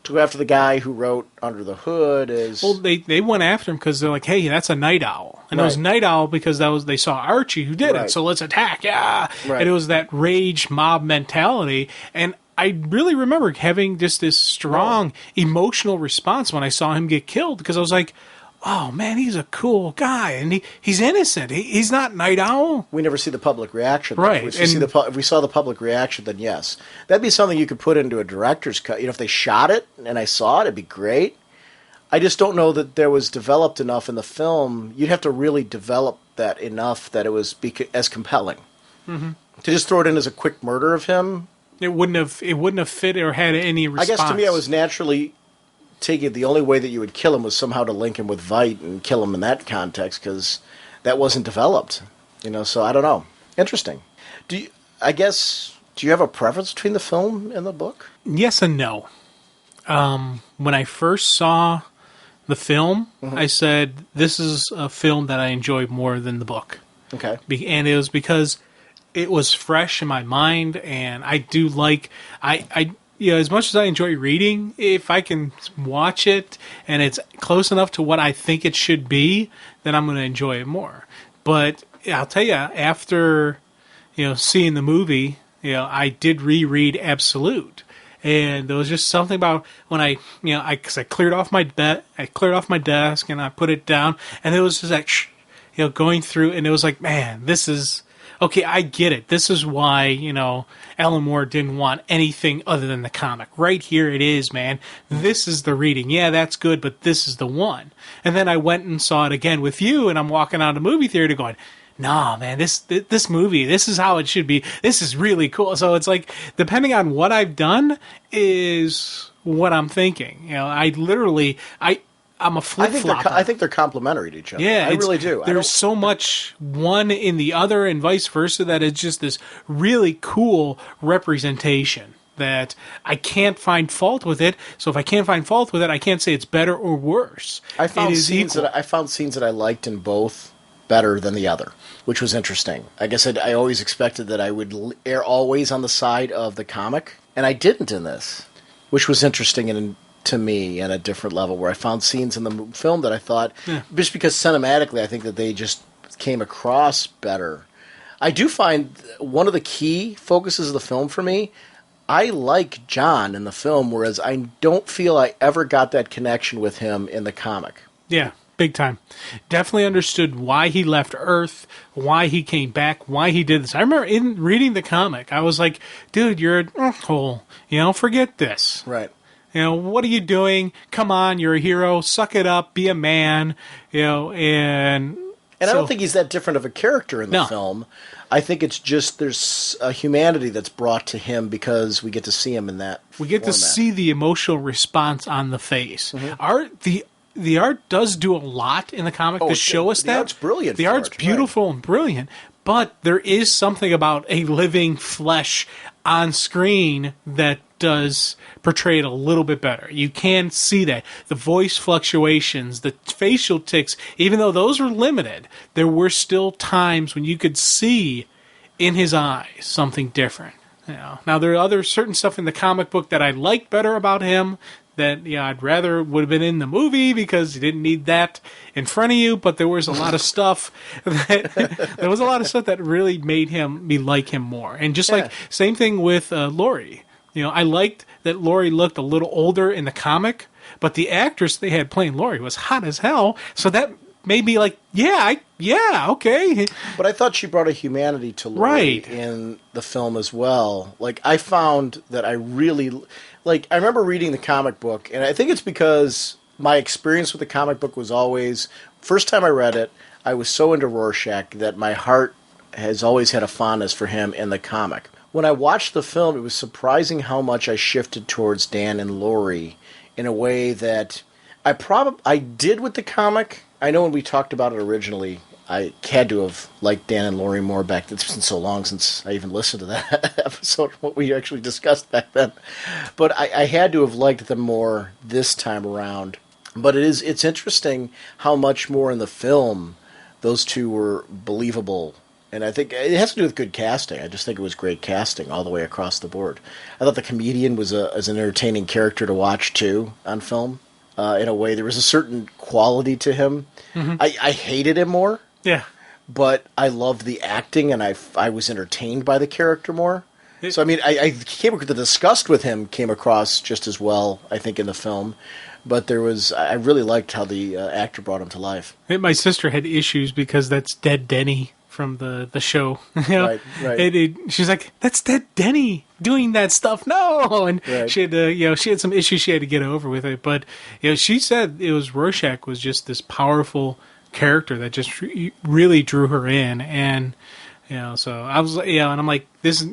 to go after the guy who wrote Under the Hood is... Well, they went after him because they're like, hey, that's a Night Owl. And it was Night Owl because they saw Archie who did it, so let's attack, yeah! Right. And it was that rage mob mentality, and I really remember having just this strong emotional response when I saw him get killed, because I was like, oh, man, he's a cool guy, and he's innocent. He's not Night Owl. We never see the public reaction. Right. If we saw the public reaction, then yes. That'd be something you could put into a director's cut. If they shot it and I saw it, it'd be great. I just don't know that there was developed enough in the film. You'd have to really develop that enough that it was as compelling. Mm-hmm. To just throw it in as a quick murder of him... It wouldn't have fit or had any response. I guess to me I was naturally... take it the only way that you would kill him was somehow to link him with Veidt and kill him in that context, because that wasn't developed, so I don't know. Interesting. Do you have a preference between the film and the book? Yes and no. When I first saw the film, I said, this is a film that I enjoy more than the book. Okay. And it was because it was fresh in my mind, and I do like... as much as I enjoy reading, if I can watch it and it's close enough to what I think it should be, then I'm going to enjoy it more. But I'll tell you, after seeing the movie, I did reread Absolute, and there was just something about when because I cleared off my desk and I put it down, and it was just like going through, and it was like, man, this is. Okay, I get it. This is why, Alan Moore didn't want anything other than the comic. Right here it is, man. This is the reading. Yeah, that's good, but this is the one. And then I went and saw it again with you, and I'm walking out of the movie theater going, nah, man, this movie, this is how it should be. This is really cool. So it's like, depending on what I've done is what I'm thinking. I'm a flip-flopper. I think they're complementary to each other. Yeah, I really do. There's so much one in the other and vice versa that it's just this really cool representation that I can't find fault with it. So if I can't find fault with it, I can't say it's better or worse. I found scenes that I liked in both better than the other, which was interesting. I guess I always expected that I would err always on the side of the comic, and I didn't in this, which was interesting to me at a different level, where I found scenes in the film that I thought, just because cinematically I think that they just came across better. I do find one of the key focuses of the film for me, I like John in the film, whereas I don't feel I ever got that connection with him in the comic. Yeah, big time. Definitely understood why he left Earth, why he came back, why he did this. I remember in reading the comic, I was like, dude, you're an asshole. Forget this. Right. What are you doing? Come on, you're a hero. Suck it up. Be a man. And I don't think he's that different of a character in the film. I think it's just there's a humanity that's brought to him because we get to see him in that We get to see the emotional response on the face. Mm-hmm. The art does do a lot in the comic to show us that. The art's brilliant. The art's beautiful and brilliant, but there is something about a living flesh on screen that does portray it a little bit better. You can see that. The voice fluctuations, the facial tics, even though those were limited, there were still times when you could see in his eyes something different. Now there are other certain stuff in the comic book that I like better about him that I'd rather would have been in the movie because you didn't need that in front of you. But there was a lot of stuff that really made me like him more. And just like same thing with Laurie. I liked that Laurie looked a little older in the comic, but the actress they had playing Laurie was hot as hell. So that made me like, okay. But I thought she brought a humanity to Laurie in the film as well. Like, I found that I really... Like, I remember reading the comic book, and I think it's because my experience with the comic book was always... First time I read it, I was so into Rorschach that my heart has always had a fondness for him in the comic. When I watched the film, it was surprising how much I shifted towards Dan and Laurie in a way that I did with the comic. I know when we talked about it originally, I had to have liked Dan and Laurie more back then. It's been so long since I even listened to that episode, what we actually discussed back then. But I had to have liked them more this time around. But it's interesting how much more in the film those two were believable. And I think it has to do with good casting. I just think it was great casting all the way across the board. I thought the comedian was an entertaining character to watch, too, on film. In a way, there was a certain quality to him. Mm-hmm. I hated him more. Yeah. But I loved the acting, and I was entertained by the character more. So, I mean, the disgust with him came across just as well, I think, in the film. But I really liked how the actor brought him to life. My sister had issues because that's Dead Denny from the show. Right. She's like, that's Dead Denny doing that stuff. No, and she had she had some issues she had to get over with it. But she said Rorschach was just this powerful character that just really drew her in, and so I was and I'm like, this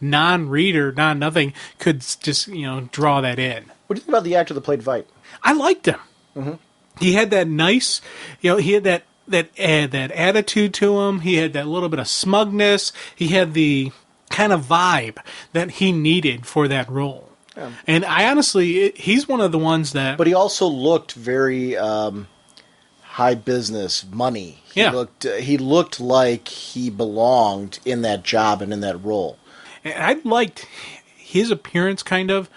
non-reader, non-nothing could just draw that in. What do you think about the actor that played Vite? I liked him. Mm-hmm. He had that nice, he had that attitude to him. He had that little bit of smugness. He had the kind of vibe that he needed for that role. Yeah. And I honestly, he's one of the ones that... But he also looked very high business, money. He looked like he belonged in that job and in that role. And I liked his appearance kind of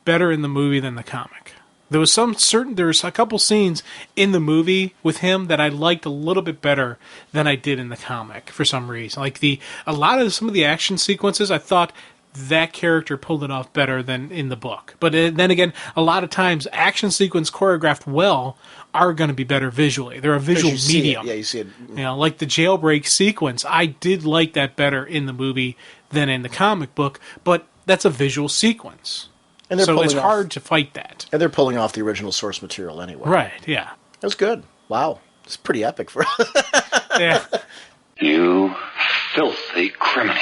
better in the movie than the comic. There was a couple scenes in the movie with him that I liked a little bit better than I did in the comic for some reason. Like some of the action sequences, I thought that character pulled it off better than in the book. But then again, a lot of times action sequence choreographed well are going to be better visually. They're a visual medium. Yeah, you see it. Like the jailbreak sequence, I did like that better in the movie than in the comic book, but that's a visual sequence. And so it's hard to fight that. And they're pulling off the original source material anyway. Right, yeah. That was good. Wow. It's pretty epic for us. Yeah. You filthy criminals.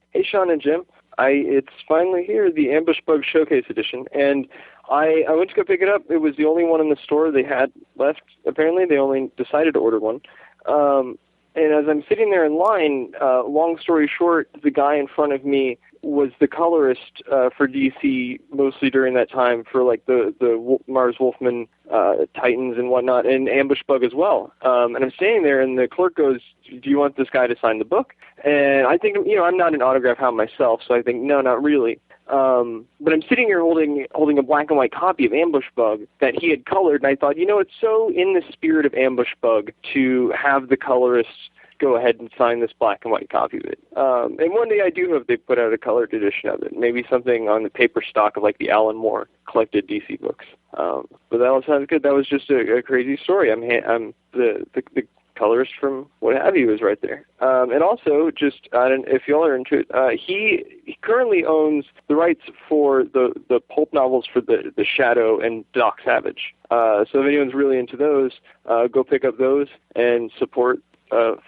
Hey, Sean and Jim. It's finally here, the Ambush Bug Showcase Edition, and I went to go pick it up. It was the only one in the store they had left. Apparently, they only decided to order one. And as I'm sitting there in line, long story short, the guy in front of me was the colorist for DC mostly during that time for like the Mars Wolfman Titans and whatnot, and Ambush Bug as well. And I'm standing there, and the clerk goes, "Do you want this guy to sign the book?" And I think, I'm not an autograph hound myself, so I think, no, not really. But I'm sitting here holding a black and white copy of Ambush Bug that he had colored, and I thought, it's so in the spirit of Ambush Bug to have the colorists go ahead and sign this black and white copy of it. And one day I do hope they put out a colored edition of it, maybe something on the paper stock of like the Alan Moore collected DC books. But that all sounds good. That was just a crazy story. I'm the colorist from What Have You is right there. And also, just if y'all are into it, he currently owns the rights for the pulp novels for the Shadow and Doc Savage. So if anyone's really into those, go pick up those and support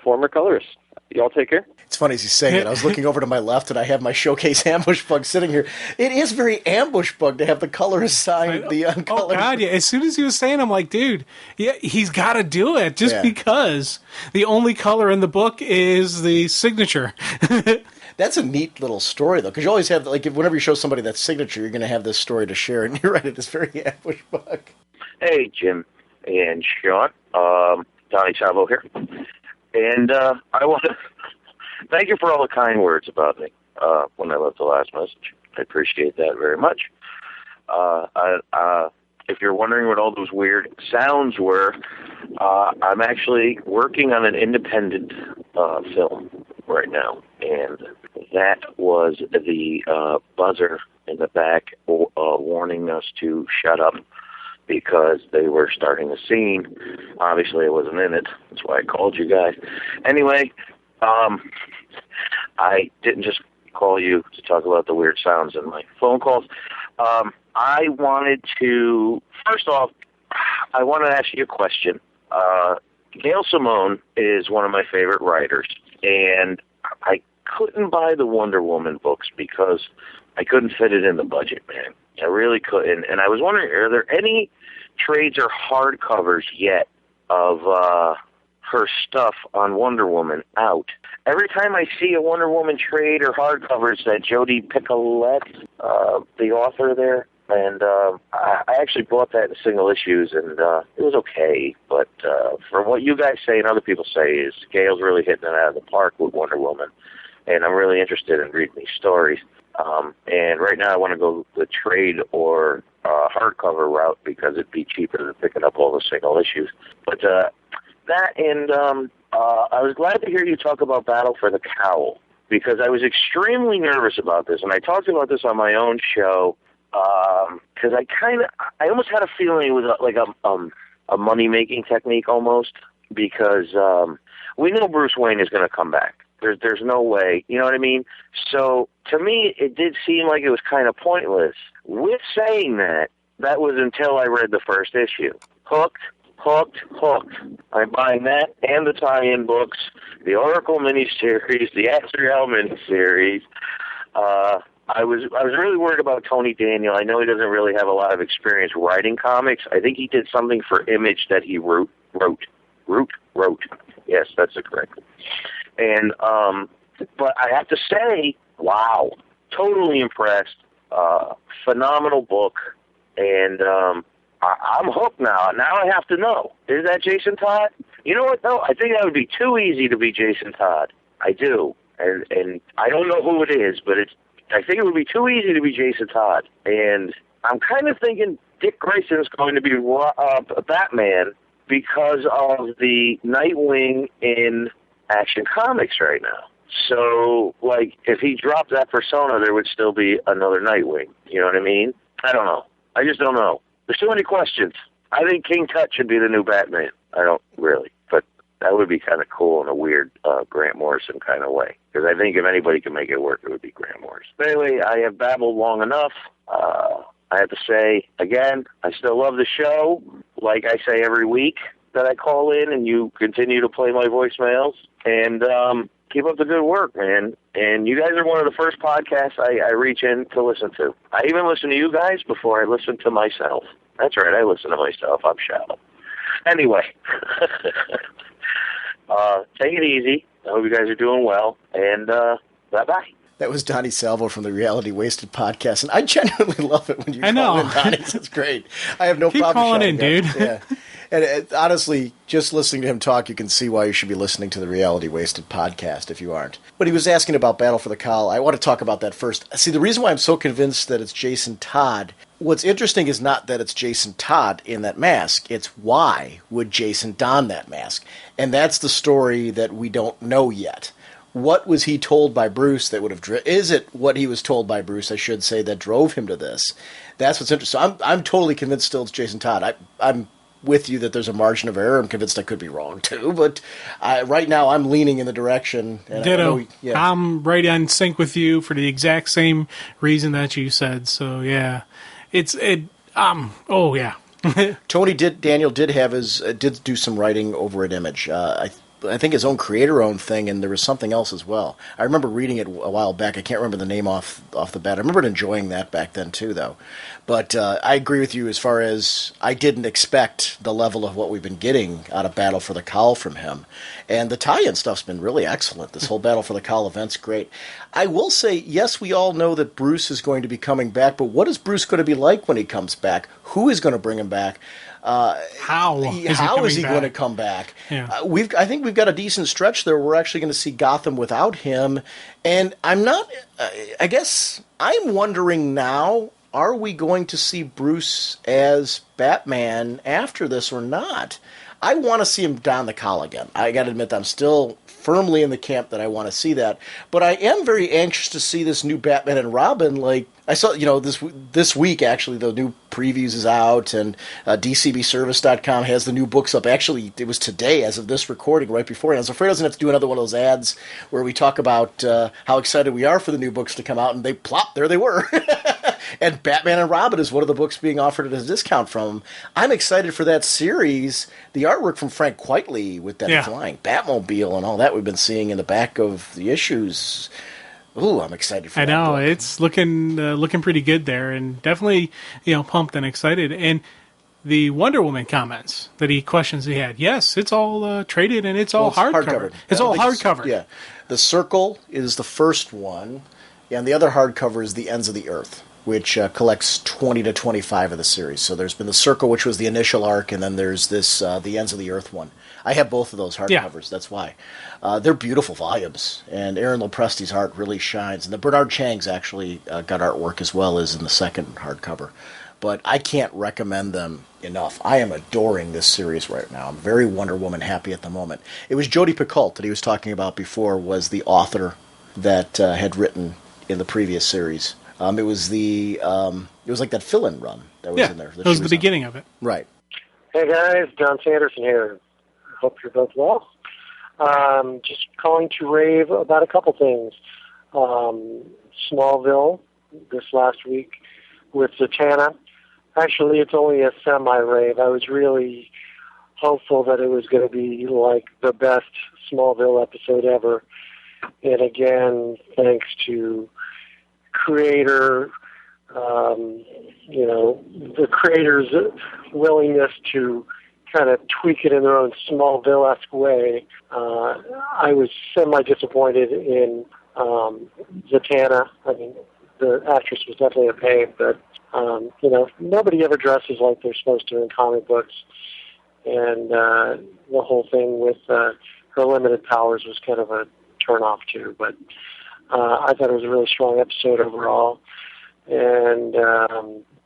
former colorist. Y'all take care. It's funny as he's saying it. I was looking over to my left, and I have my Showcase Ambush Bug sitting here. It is very Ambush Bug to have the colorist sign the uncolored. Oh, God, yeah. As soon as he was saying, I'm like, dude, yeah, he's got to do it just because the only color in the book is the signature. That's a neat little story, though, because you always have, like, whenever you show somebody that signature, you're going to have this story to share, and you're right, it is very Ambush Bug. Hey, Jim and Sean. Donnie Chavo here. And I want to Thank you for all the kind words about me when I left the last message. I appreciate that very much. If you're wondering what all those weird sounds were, I'm actually working on an independent film right now, and that was the buzzer in the back warning us to shut up because they were starting a scene. Obviously, I wasn't in it. That's why I called you guys. Anyway, I didn't just call you to talk about the weird sounds in my phone calls. I wanted to, first off, I want to ask you a question. Gail Simone is one of my favorite writers, and I couldn't buy the Wonder Woman books because I couldn't fit it in the budget, man. I really couldn't. And I was wondering, are there any trades or hardcovers yet of her stuff on Wonder Woman out? Every time I see a Wonder Woman trade or hardcover, it's that Jodi Picoult, the author there. And I actually bought that in single issues, and it was okay. But from what you guys say and other people say, is Gail's really hitting it out of the park with Wonder Woman. And I'm really interested in reading these stories. And right now I want to go the trade or hardcover route because it'd be cheaper than picking up all the single issues. But that and I was glad to hear you talk about Battle for the Cowl because I was extremely nervous about this. And I talked about this on my own show because I almost had a feeling it was like a money-making technique almost because we know Bruce Wayne is going to come back. There's no way, you know what I mean? So, to me, it did seem like it was kind of pointless. With saying that, that was until I read the first issue. Hooked. I'm buying that and the tie-in books, the Oracle miniseries, the Azrael miniseries. I was really worried about Tony Daniel. I know he doesn't really have a lot of experience writing comics. I think he did something for Image that he wrote. Yes, that's the correct. And, but I have to say, wow, totally impressed. Phenomenal book. And, I'm hooked now. Now I have to know. Is that Jason Todd? You know what, though? I think that would be too easy to be Jason Todd. I do. And I don't know who it is, but I think it would be too easy to be Jason Todd. And I'm kind of thinking Dick Grayson's going to be Batman because of the Nightwing in Action Comics right now. So, like, if he dropped that persona, there would still be another Nightwing. You know what I mean? I don't know. I just don't know. There's too many questions. I think King Tut should be the new Batman. I don't really, but that would be kind of cool in a weird Grant Morrison kind of way. Because I think if anybody can make it work, it would be Grant Morrison. But anyway, I have babbled long enough. I have to say, again, I still love the show. Like I say every week that I call in and you continue to play my voicemails. And keep up the good work, man. And you guys are one of the first podcasts I reach in to listen to. I even listen to you guys before I listen to myself. That's right, I listen to myself. I'm shallow. Anyway, take it easy. I hope you guys are doing well. And bye-bye. That was Donnie Salvo from the Reality Wasted podcast, and I genuinely love it when you call in, Donnie. It's great. I have no Keep problem calling in, dude. Yeah. And honestly, just listening to him talk, you can see why you should be listening to the Reality Wasted podcast if you aren't. But he was asking about Battle for the Cowl. I want to talk about that first. See, the reason why I'm so convinced that it's Jason Todd, what's interesting is not that it's Jason Todd in that mask. It's why would Jason don that mask? And that's the story that we don't know yet. What was he told by Bruce that would have is it what he was told by Bruce, I should say, that drove him to this? That's what's interesting. So I'm totally convinced still it's Jason Todd. I'm with you that there's a margin of error. I'm convinced I could be wrong too, but right now I'm leaning in the direction. And Ditto. I'm right on sync with you for the exact same reason that you said. So yeah, oh yeah. Daniel did have did do some writing over at Image. I think his own creator-owned thing, and there was something else as well. I remember reading it a while back. I can't remember the name off the bat. I remember enjoying that back then too, though. But I agree with you as far as I didn't expect the level of what we've been getting out of Battle for the Cowl from him. And the tie-in stuff's been really excellent. This whole Battle for the Cowl event's great. I will say, yes, we all know that Bruce is going to be coming back, but what is Bruce going to be like when he comes back? Who is going to bring him back? How is he back? going to come back? Yeah. I think we've got a decent stretch there. We're actually going to see Gotham without him, and I'm not. I guess I'm wondering now: are we going to see Bruce as Batman after this or not? I want to see him don the cowl again. I got to admit that I'm still firmly in the camp that I want to see that. But I am very anxious to see this new Batman and Robin. Like, I saw, this week, actually, the new previews is out, and DCBService.com has the new books up. Actually, it was today, as of this recording, right before. I was afraid I was going to have to do another one of those ads where we talk about how excited we are for the new books to come out, and they plop, there they were. And Batman and Robin is one of the books being offered at a discount from. I'm excited for that series. The artwork from Frank Quitely with that flying Batmobile and all that we've been seeing in the back of the issues. Ooh, I'm excited for that. I know book. It's looking pretty good there, and definitely pumped and excited. And the Wonder Woman comments that he had. Yes, it's all traded and it's all hardcover. It's all hardcover. Yeah, the Circle is the first one, and the other hardcover is The Ends of the Earth, which collects 20 to 25 of the series. So there's been the Circle, which was the initial arc, and then there's this The Ends of the Earth one. I have both of those hardcovers. That's why. They're beautiful volumes, and Aaron Lopresti's art really shines. And the Bernard Chang's actually got artwork as well as in the second hardcover. But I can't recommend them enough. I am adoring this series right now. I'm very Wonder Woman happy at the moment. It was Jodi Picoult that he was talking about before was the author that had written in the previous series. It was like that fill-in run that was in there. That was the beginning of it. Right. Hey guys, Don Sanderson here. Hope you're both well. Just calling to rave about a couple things. Smallville this last week with Zatanna. Actually, it's only a semi-rave. I was really hopeful that it was going to be like the best Smallville episode ever. And again, thanks to creator, the creator's willingness to kind of tweak it in their own Smallville-esque way. I was semi-disappointed in Zatanna. I mean, the actress was definitely a pain, but, nobody ever dresses like they're supposed to in comic books. And the whole thing with her limited powers was kind of a turn-off, too. But I thought it was a really strong episode overall. And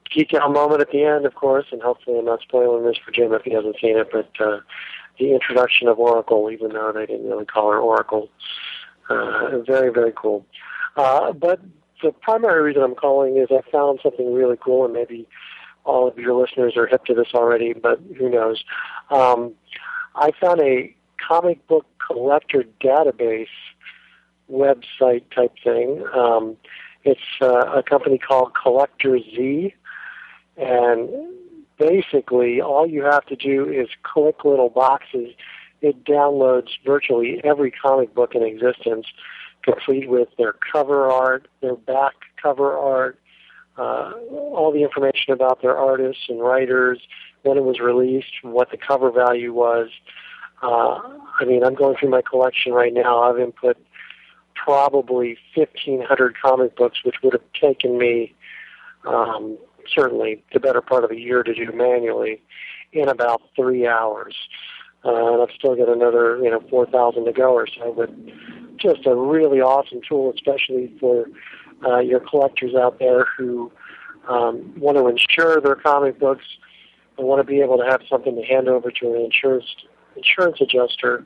geek out moment at the end, of course, and hopefully I'm not spoiling this for Jim if he hasn't seen it, but the introduction of Oracle, even though they didn't really call her Oracle. Very, very cool. But the primary reason I'm calling is I found something really cool, and maybe all of your listeners are hip to this already, but who knows. I found a comic book collector database website type thing. It's a company called Collector Z, and basically all you have to do is click little boxes. It downloads virtually every comic book in existence, complete with their cover art, their back cover art, all the information about their artists and writers, when it was released, what the cover value was. I'm going through my collection right now. I've input probably 1,500 comic books, which would have taken me certainly the better part of a year to do manually in about 3 hours. And I've still got another 4,000 to go or so, but just a really awesome tool, especially for your collectors out there who want to insure their comic books and want to be able to have something to hand over to an insurance adjuster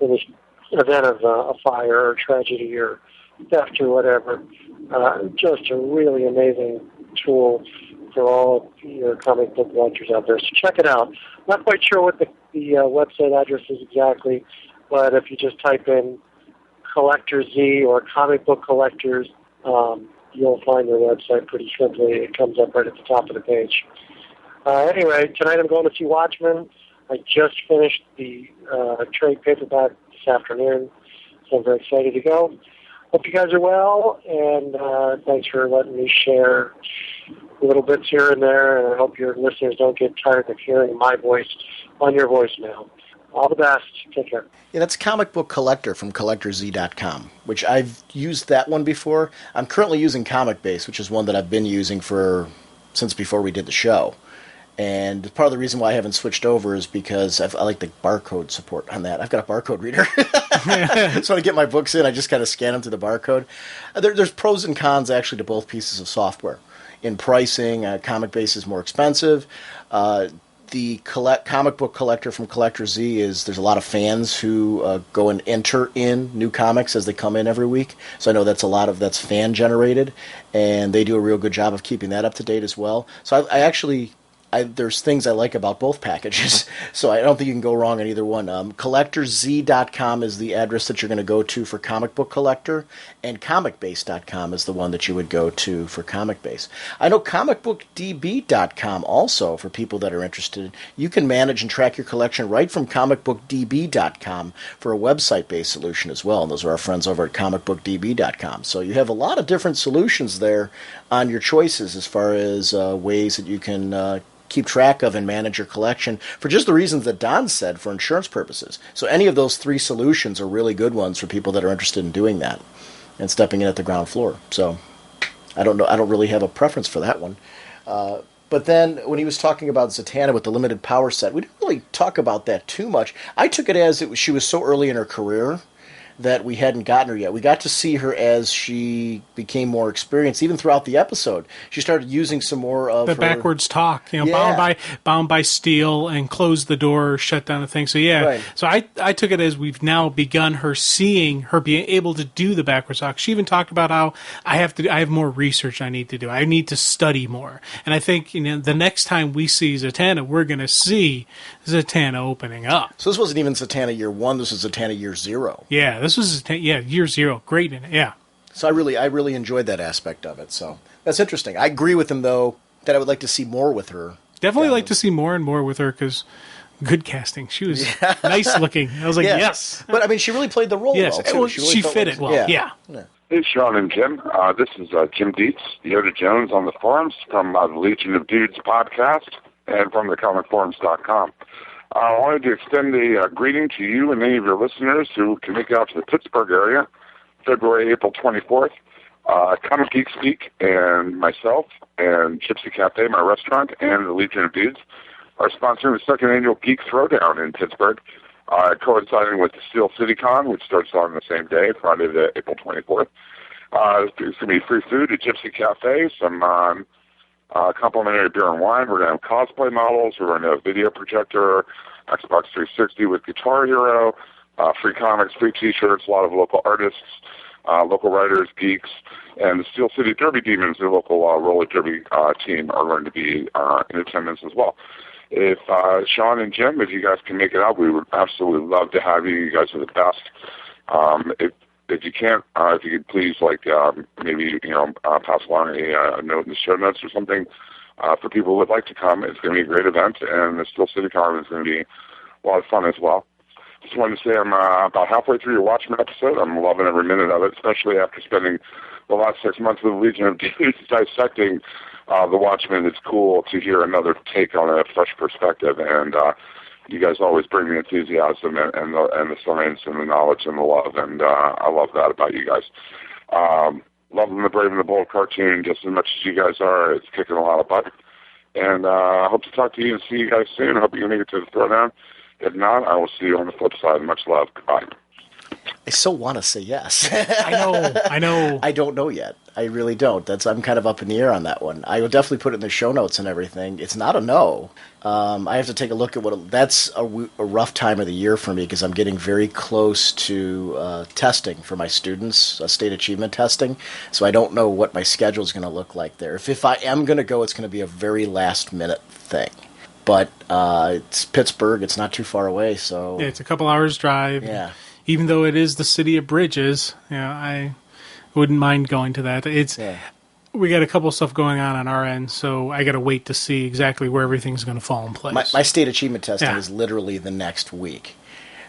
in the event of a fire or tragedy or theft or whatever. Just a really amazing tool for all your comic book collectors out there. So check it out. Not quite sure what the website address is exactly, but if you just type in Collector Z or Comic Book Collectors, you'll find their website pretty simply. It comes up right at the top of the page. Anyway, tonight I'm going to see Watchmen. I just finished the trade paperback this afternoon, so I'm very excited to go. Hope you guys are well, and thanks for letting me share little bits here and there, and I hope your listeners don't get tired of hearing my voice on your voicemail. All the best. Take care. Yeah, that's Comic Book Collector from CollectorZ.com, which I've used that one before. I'm currently using Comic Base, which is one that I've been using since before we did the show. And part of the reason why I haven't switched over is because I like the barcode support on that. I've got a barcode reader. So when I get my books in, I just kind of scan them to the barcode. There's pros and cons, actually, to both pieces of software. In pricing, Comic Base is more expensive. The comic book collector from Collector Z there's a lot of fans who go and enter in new comics as they come in every week. So I know that's fan generated, and they do a real good job of keeping that up to date as well. So I actually there's things I like about both packages, so I don't think you can go wrong on either one. CollectorZ.com is the address that you're going to go to for Comic Book Collector, and ComicBase.com is the one that you would go to for Comic Base. I know ComicBookDB.com also, for people that are interested. You can manage and track your collection right from ComicBookDB.com for a website-based solution as well, and those are our friends over at ComicBookDB.com. So you have a lot of different solutions there on your choices as far as ways that you can keep track of and manage your collection for just the reasons that Don said, for insurance purposes. So any of those three solutions are really good ones for people that are interested in doing that and stepping in at the ground floor. So I don't know. I don't really have a preference for that one. But then when he was talking about Zatanna with the limited power set, we didn't really talk about that too much. I took it as she was so early in her career that we hadn't gotten her yet. We got to see her as she became more experienced, even throughout the episode. She started using some more of the her backwards talk, bound by steel and close the door, shut down the thing. So Right. So I took it as we've now begun her seeing her being able to do the backwards talk. She even talked about how I have more research I need to do. I need to study more. And I think the next time we see Zatanna, we're going to see Zatanna opening up. So this wasn't even Zatanna year 1. This was Zatanna year 0. Yeah, this was year 0. Great in it. Yeah. So I really enjoyed that aspect of it. So that's interesting. I agree with him, though, that I would like to see more with her. Definitely like to see more and more with her, because good casting. She was nice looking. I was like, yes. But I mean, she really played the role yes. well, too. Well, really she fit it well. Yeah. Hey, Sean and Jim. This is Jim Dietz, Yoda Jones on the forums from the Legion of Dudes podcast and from the comicforums.com. I wanted to extend a greeting to you and any of your listeners who can make it out to the Pittsburgh area, April 24th. Comic Geek Speak and myself and Gypsy Cafe, my restaurant, and the Legion of Dudes are sponsoring the second annual Geek Throwdown in Pittsburgh, coinciding with the Steel City Con, which starts on the same day, Friday, April 24th. There's going to be free food at Gypsy Cafe, some complimentary beer and wine. We're going to have cosplay models. We're going to have a video projector, Xbox 360 with Guitar Hero, free comics, free T-shirts, a lot of local artists, local writers, geeks, and the Steel City Derby Demons, the local roller derby team, are going to be in attendance as well. If Sean and Jim, if you guys can make it out, we would absolutely love to have you. You guys are the best. If you can't, if you could please, maybe pass along a note in the show notes or something for people who would like to come. It's going to be a great event, and the Steel City Con is going to be a lot of fun as well. Just wanted to say I'm about halfway through your Watchmen episode. I'm loving every minute of it, especially after spending the last 6 months with the Legion of Dudes dissecting the Watchmen. It's cool to hear another take on a fresh perspective, and you guys always bring the enthusiasm and the science and the knowledge and the love, and I love that about you guys. Loving the Brave and the Bold cartoon just as much as you guys are. It's kicking a lot of butt. And I hope to talk to you and see you guys soon. I hope you can make it to the Throwdown. If not, I will see you on the flip side. Much love. Goodbye. I so want to say yes. I know. I don't know yet. I really don't. I'm kind of up in the air on that one. I will definitely put it in the show notes and everything. It's not a no. I have to take a look at that's a rough time of the year for me, because I'm getting very close to testing for my students, state achievement testing. So I don't know what my schedule is going to look like there. If I am going to go, it's going to be a very last minute thing. But it's Pittsburgh. It's not too far away. So yeah, it's a couple hours drive. Yeah. Even though it is the city of bridges, I wouldn't mind going to that. We got a couple of stuff going on our end, so I got to wait to see exactly where everything's going to fall in place. My state achievement testing is literally the next week,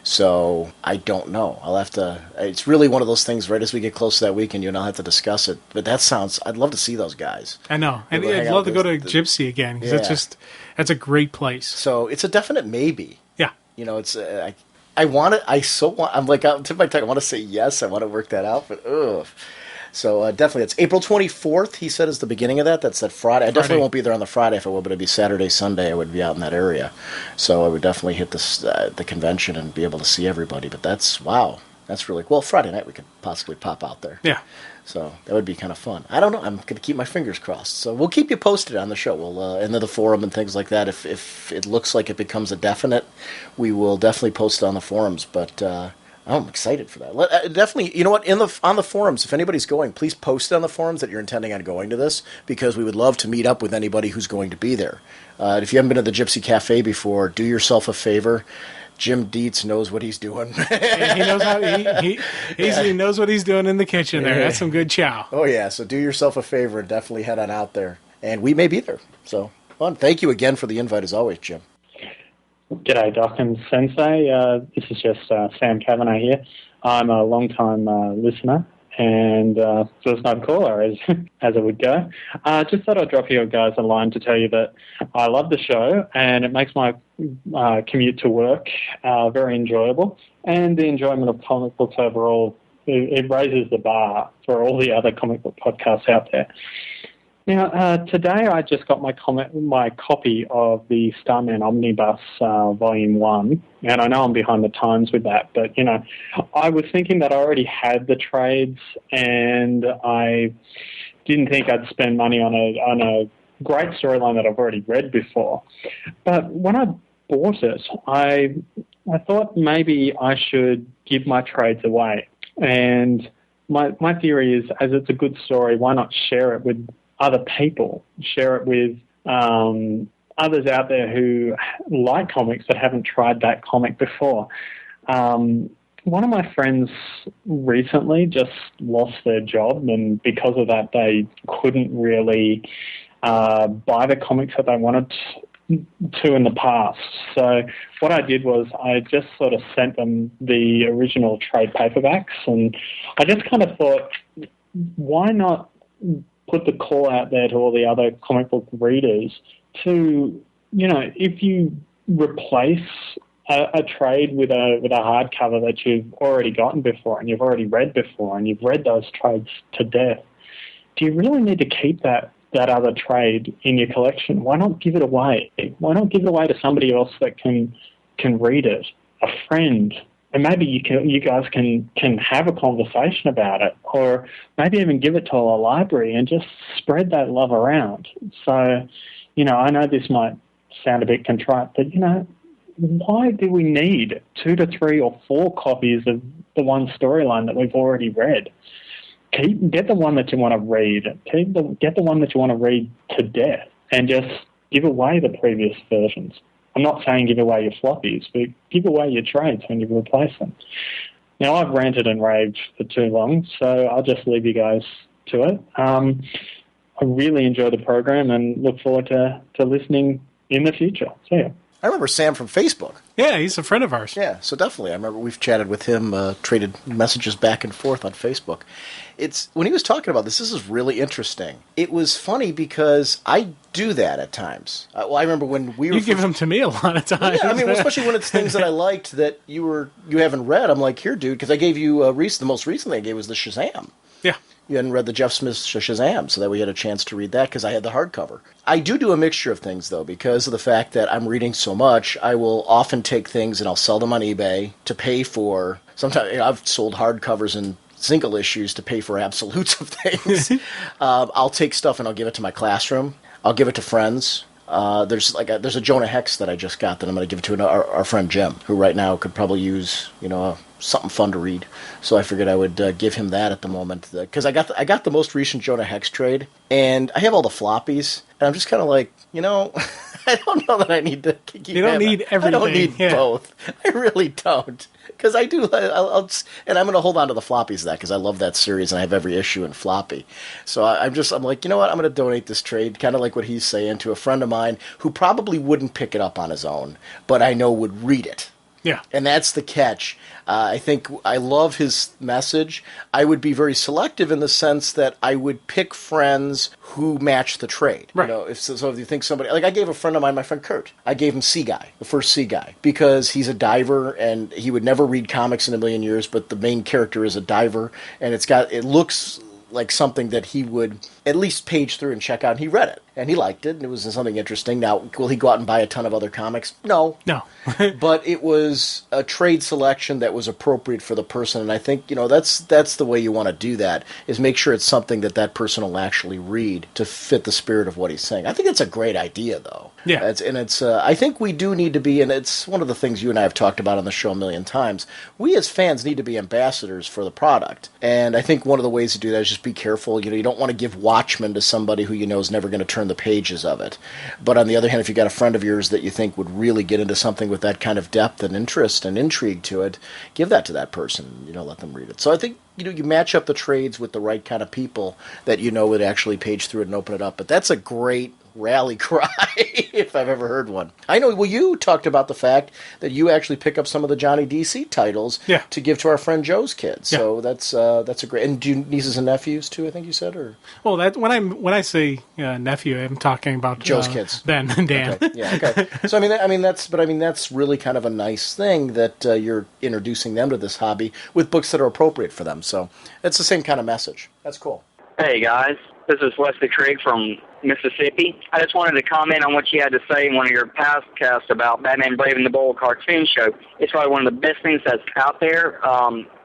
so I don't know. I'll have to. It's really one of those things. Right as we get close to that weekend, you and I'll have to discuss it. But I'd love to see those guys. I know, and I'd love to go to Gypsy again, because that's a great place. So it's a definite maybe. Yeah, it's. I want it. I'm like, to my tongue. I want to say yes. I want to work that out, but ugh. So definitely, it's April 24th, he said, is the beginning of that. That's that Friday. I definitely won't be there on the Friday if I will, but it'd be Saturday, Sunday. I would be out in that area. So I would definitely hit this the convention and be able to see everybody. But that's, wow, that's really cool. Well, Friday night we could possibly pop out there. Yeah. So that would be kind of fun. I don't know. I'm going to keep my fingers crossed. So we'll keep you posted on the show. We'll into the forum and things like that. If it looks like it becomes a definite, we will definitely post it on the forums. But I'm excited for that. Definitely, you know what? On the forums, if anybody's going, please post it on the forums that you're intending on going to this, because we would love to meet up with anybody who's going to be there. If you haven't been to the Gypsy Cafe before, do yourself a favor. Jim Dietz knows what he's doing. He knows how he knows what he's doing in the kitchen there. That's some good chow. Oh yeah, so do yourself a favor and definitely head on out there, and we may be there. So fun. Thank you again for the invite as always, Jim. G'day, Doc and Sensei. This is just Sam Kavanagh here. I'm a long-time listener and first-time caller, as it would go. Just thought I'd drop you guys a line to tell you that I love the show, and it makes my commute to work very enjoyable, and the enjoyment of comic books overall, it raises the bar for all the other comic book podcasts out there. Now, today I just got my copy of the Starman Omnibus Volume 1, and I know I'm behind the times with that, but, I was thinking that I already had the trades, and I didn't think I'd spend money on a great storyline that I've already read before. But when I bought it, I thought maybe I should give my trades away. And my theory is, as it's a good story, why not share it with other people, share it with others out there who like comics but haven't tried that comic before. One of my friends recently just lost their job, and because of that they couldn't really buy the comics that they wanted to in the past. So what I did was I just sort of sent them the original trade paperbacks, and I just kind of thought, why not put the call out there to all the other comic book readers to, if you replace a trade with a hardcover that you've already gotten before and you've already read before and you've read those trades to death, do you really need to keep that other trade in your collection? Why not give it away? Why not give it away to somebody else that can read it, a friend? And maybe you guys can have a conversation about it, or maybe even give it to a library and just spread that love around. So, I know this might sound a bit contrite, but, why do we need 2 to 3 or 4 copies of the one storyline that we've already read? Get the one that you want to read. Get the one that you want to read to death, and just give away the previous versions. I'm not saying give away your floppies, but give away your trades when you replace them. Now, I've ranted and raved for too long, so I'll just leave you guys to it. I really enjoy the program and look forward to listening in the future. See ya. I remember Sam from Facebook. Yeah, he's a friend of ours. Yeah, so definitely. I remember we've chatted with him, traded messages back and forth on Facebook. When he was talking about this is really interesting. It was funny because I do that at times. I remember when we were... You give them to me a lot of times. Yeah, especially when it's things that I liked that you haven't read. I'm like, here, dude, because I gave you the most recent thing I gave was the Shazam. Yeah. You hadn't read the Jeff Smith Shazam, so that we had a chance to read that because I had the hardcover. I do a mixture of things, though, because of the fact that I'm reading so much. I will often take things and I'll sell them on eBay to pay for... Sometimes I've sold hardcovers and single issues to pay for absolutes of things. I'll take stuff and I'll give it to my classroom. I'll give it to friends. There's a Jonah Hex that I just got that I'm going to give it to our friend Jim, who right now could probably use something fun to read. So I figured I would give him that at the moment because I got the most recent Jonah Hex trade, and I have all the floppies, and I'm just kind of like, I don't know that I need to keep. You don't need everything. I don't need both. I really don't. Because I do, and I'm going to hold on to the floppies of that because I love that series and I have every issue in floppy. So I'm like, you know what? I'm going to donate this trade, kind of like what he's saying, to a friend of mine who probably wouldn't pick it up on his own, but I know would read it. Yeah. And that's the catch. I think I love his message. I would be very selective in the sense that I would pick friends who match the trade. Right. If you think somebody... Like I gave a friend of mine, my friend Kurt, I gave him Sea Guy, the first Sea Guy, because he's a diver and he would never read comics in a million years, but the main character is a diver, and it looks like something that he would at least page through and check out. And he read it, and he liked it, and it was something interesting. Now, will he go out and buy a ton of other comics? No. But it was a trade selection that was appropriate for the person, and I think, that's the way you want to do that, is make sure it's something that person will actually read to fit the spirit of what he's saying. I think it's a great idea, though. Yeah. I think we do need to be, and it's one of the things you and I have talked about on the show a million times, we as fans need to be ambassadors for the product. And I think one of the ways to do that is just be careful. You don't want to give Watchmen to somebody who you know is never going to turn the pages of it. But on the other hand, if you got a friend of yours that you think would really get into something with that kind of depth and interest and intrigue to it, give that to that person. Let them read it. So I think you match up the trades with the right kind of people that would actually page through it and open it up. But that's a great rally cry if I've ever heard one. I know. Well, you talked about the fact that you actually pick up some of the Johnny DC titles to give to our friend Joe's kids. Yeah. So that's a great. And do you nieces and nephews too? I think you said, or well, that when I say nephew, I'm talking about Joe's kids, Ben and Dan. Okay. Yeah. Okay. So that's really kind of a nice thing that you're introducing them to this hobby with books that are appropriate for them. So it's the same kind of message. That's cool. Hey guys, this is Wesley Trigg from Mississippi. I just wanted to comment on what you had to say in one of your past casts about Batman Brave and the Bold cartoon show. It's probably one of the best things that's out there.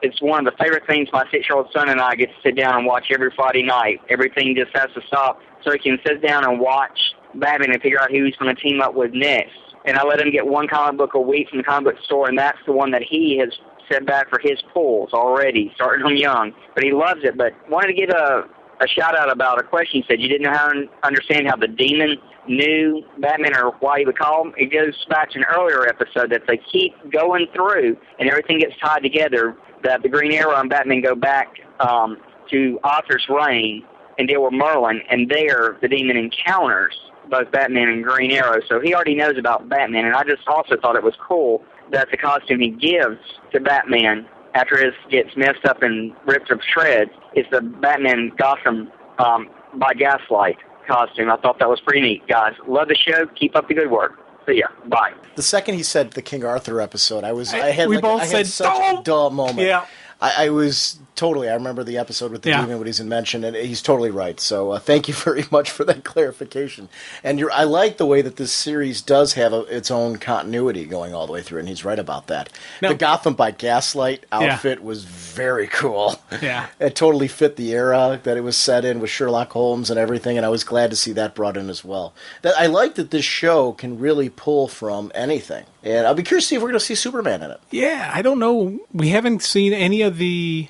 It's one of the favorite things my 6-year-old son and I get to sit down and watch every Friday night. Everything just has to stop so he can sit down and watch Batman and figure out who he's going to team up with next. And I let him get one comic book a week from the comic book store, and that's the one that he has set back for his pulls already, starting him young. But he loves it. But wanted to get a shout-out about a question. He said you didn't know how to understand how the Demon knew Batman or why he would call him. It goes back to an earlier episode that they keep going through and everything gets tied together, that the Green Arrow and Batman go back to Arthur's reign and deal with Merlin, and there the Demon encounters both Batman and Green Arrow. So he already knows about Batman, and I just also thought it was cool that the costume he gives to Batman after his gets messed up and ripped to shreds is the Batman Gotham by Gaslight costume. I thought that was pretty neat, guys. Love the show. Keep up the good work. See ya. Bye. The second he said the King Arthur episode, I had such a dull moment. Yeah. I was totally. I remember the episode with the demon when he's in mention, and he's totally right. So thank you very much for that clarification. And I like the way that this series does have its own continuity going all the way through, and he's right about that. Now, the Gotham by Gaslight outfit was very cool. Yeah, it totally fit the era that it was set in with Sherlock Holmes and everything, and I was glad to see that brought in as well. I like that this show can really pull from anything. And I'll be curious to see if we're going to see Superman in it. Yeah, I don't know. We haven't seen any of the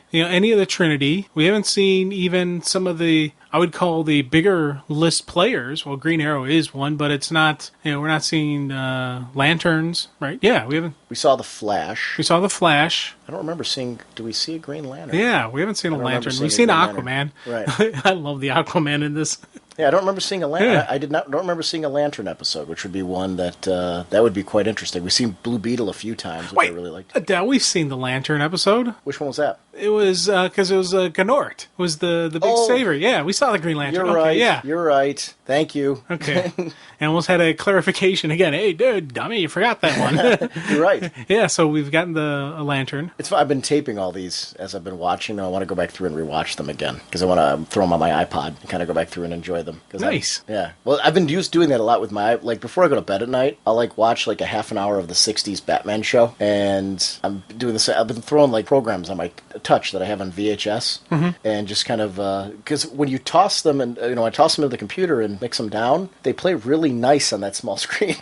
Trinity. We haven't seen even some of the, I would call the bigger list players. Well, Green Arrow is one, but it's not. We're not seeing Lanterns, right? Yeah, we haven't. We saw the Flash. I don't remember seeing. Do we see a Green Lantern? Yeah, we haven't seen a Lantern. We've seen Aquaman. Right. I love the Aquaman in this. Yeah, I don't remember seeing a lantern. Yeah. I don't remember seeing a Lantern episode, which would be one that would be quite interesting. We've seen Blue Beetle a few times, which I really liked. Adele, we've seen the Lantern episode. Which one was that? It was because it was Gnort was the big saver. Yeah, we saw the Green Lantern. You're right. Yeah, you're right. Thank you. Okay, and almost had a clarification again. Hey, dude, dummy, you forgot that one. You're right. Yeah, so we've gotten a Lantern. I've been taping all these as I've been watching them. I want to go back through and rewatch them again because I want to throw them on my iPod and kind of go back through and enjoy them. Nice. Yeah. Well, I've been doing that a lot with my, before I go to bed at night, I'll watch a half an hour of the 60s Batman show, and I'm doing this. I've been throwing programs on my Touch that I have on VHS, and just kind of, because when you toss them, and I toss them into the computer and mix them down, they play really nice on that small screen.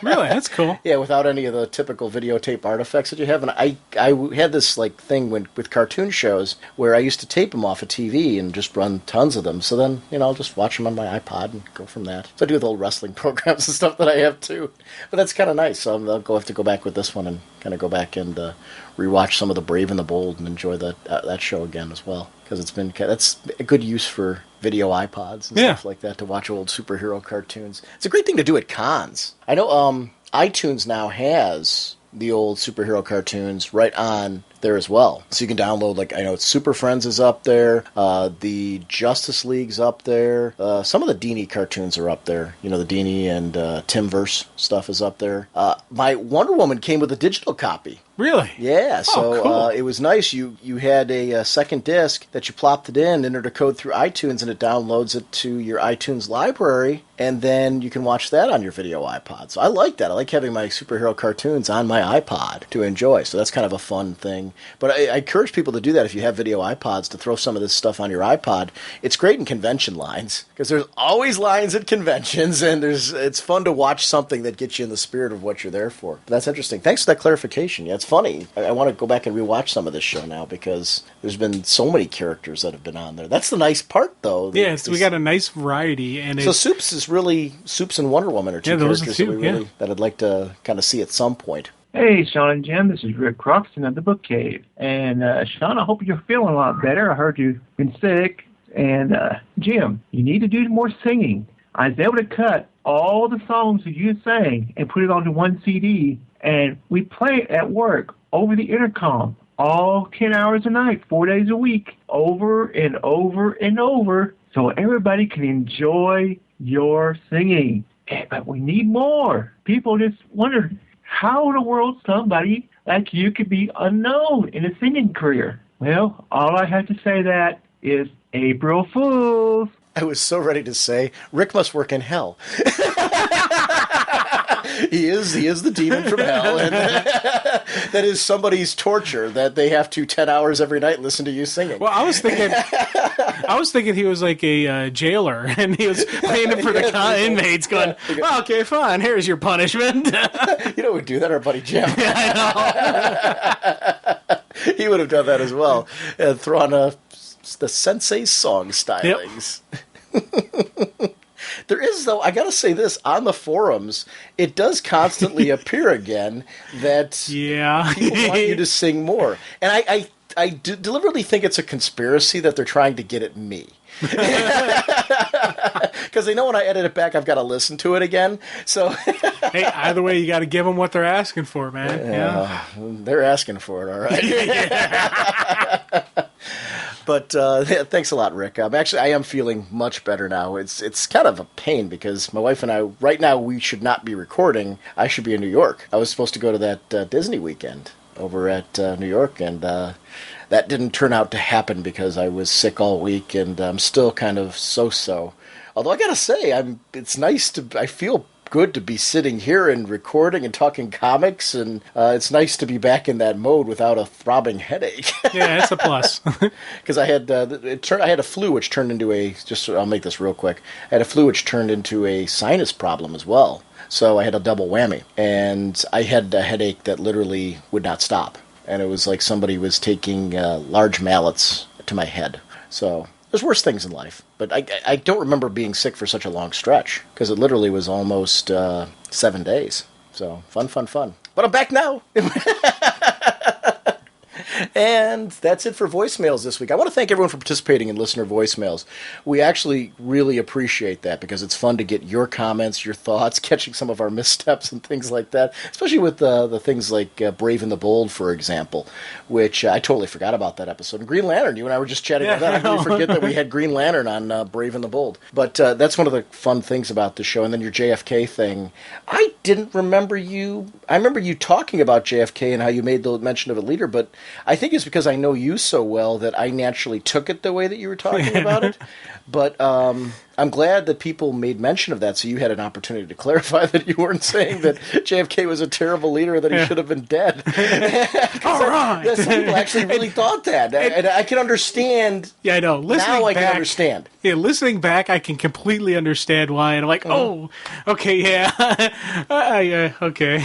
Really? That's cool. Yeah, without any of the typical videotape artifacts that you have. And I had this thing with cartoon shows where I used to tape them off a TV and just run tons of them. So then, I'll just watch them on my iPod and go from that. So I do with old wrestling programs and stuff that I have too. But that's kind of nice. So I'll have to go back with this one and kind of go back and rewatch some of the Brave and the Bold and enjoy that show again as well, because that's a good use for video iPods and stuff like that to watch old superhero cartoons. It's a great thing to do at cons. I know iTunes now has the old superhero cartoons right on there as well. So you can download, like, I know Super Friends is up there, the Justice League's up there, some of the Dini cartoons are up there. You know, the Dini and Timverse stuff is up there. My Wonder Woman came with a digital copy. Really? Yeah, so cool. it was nice. You had a second disc that you plopped it in, entered a code through iTunes, and it downloads it to your iTunes library, and then you can watch that on your video iPod. So I like that. I like having my superhero cartoons on my iPod to enjoy. So that's kind of a fun thing. But I encourage people to do that if you have video iPods, to throw some of this stuff on your iPod. It's great in convention lines, because there's always lines at conventions, and it's fun to watch something that gets you in the spirit of what you're there for. But that's interesting. Thanks for that clarification. Yeah, it's funny. I want to go back and rewatch some of this show now, because there's been so many characters that have been on there. That's the nice part, though. Yes, we got a nice variety. And so Soups and Wonder Woman are two characters that I'd like to kind of see at some point. Hey, Sean and Jim, this is Rick Croxton of the Book Cave. And Sean, I hope you're feeling a lot better. I heard you've been sick. And Jim, you need to do more singing. I was able to cut all the songs that you sang and put it onto one CD, and we play it at work over the intercom all 10 hours a night, 4 days a week, over and over and over, so everybody can enjoy your singing. But we need more. People just wonder, how in the world somebody like you could be unknown in a singing career? Well, all I have to say that is April Fools. I was so ready to say, Rick must work in hell. He is the demon from hell, and that is somebody's torture, that they have to 10 hours every night listen to you singing. Well, I was thinking he was like a jailer, and he was paying it for the inmates, going, oh, okay, fine, here's your punishment. You know, we'd do that, our buddy Jim. I know. He would have done that as well. Throw on the Sensei song stylings. Yep. There is, though, I gotta say this, on the forums, it does constantly appear again that people want you to sing more. And I deliberately think it's a conspiracy that they're trying to get at me. Because they know when I edit it back, I've got to listen to it again. So, hey, either way, you got to give them what they're asking for, man. Yeah. They're asking for it, all right. But thanks a lot, Rick. I am feeling much better now. It's kind of a pain because my wife and I, right now, we should not be recording. I should be in New York. I was supposed to go to that Disney weekend over at New York, and that didn't turn out to happen because I was sick all week, and I'm still kind of so-so. Although I gotta say, I feel good to be sitting here and recording and talking comics, and it's nice to be back in that mode without a throbbing headache. Yeah, it's a plus. Because I had a flu which turned into I'll make this real quick. I had a flu which turned into a sinus problem as well. So I had a double whammy, and I had a headache that literally would not stop, and it was like somebody was taking large mallets to my head. So there's worse things in life, but I don't remember being sick for such a long stretch, because it literally was almost 7 days. So fun. But I'm back now. And that's it for voicemails this week. I want to thank everyone for participating in listener voicemails. We actually really appreciate that because it's fun to get your comments, your thoughts, catching some of our missteps and things like that, especially with the things like Brave and the Bold, for example, which I totally forgot about that episode. And Green Lantern, you and I were just chatting about that. I really forget that we had Green Lantern on Brave and the Bold. But that's one of the fun things about the show. And then your JFK thing. I didn't remember you. I remember you talking about JFK and how you made the mention of it later, but I think it's because I know you so well that I naturally took it the way that you were talking about it. But I'm glad that people made mention of that, so you had an opportunity to clarify that you weren't saying that JFK was a terrible leader, that he should have been dead. All right. Some people actually really thought that. And I can understand. Yeah, I know. I can understand. Yeah, listening back, I can completely understand why. And I'm like, oh, okay, yeah. Okay.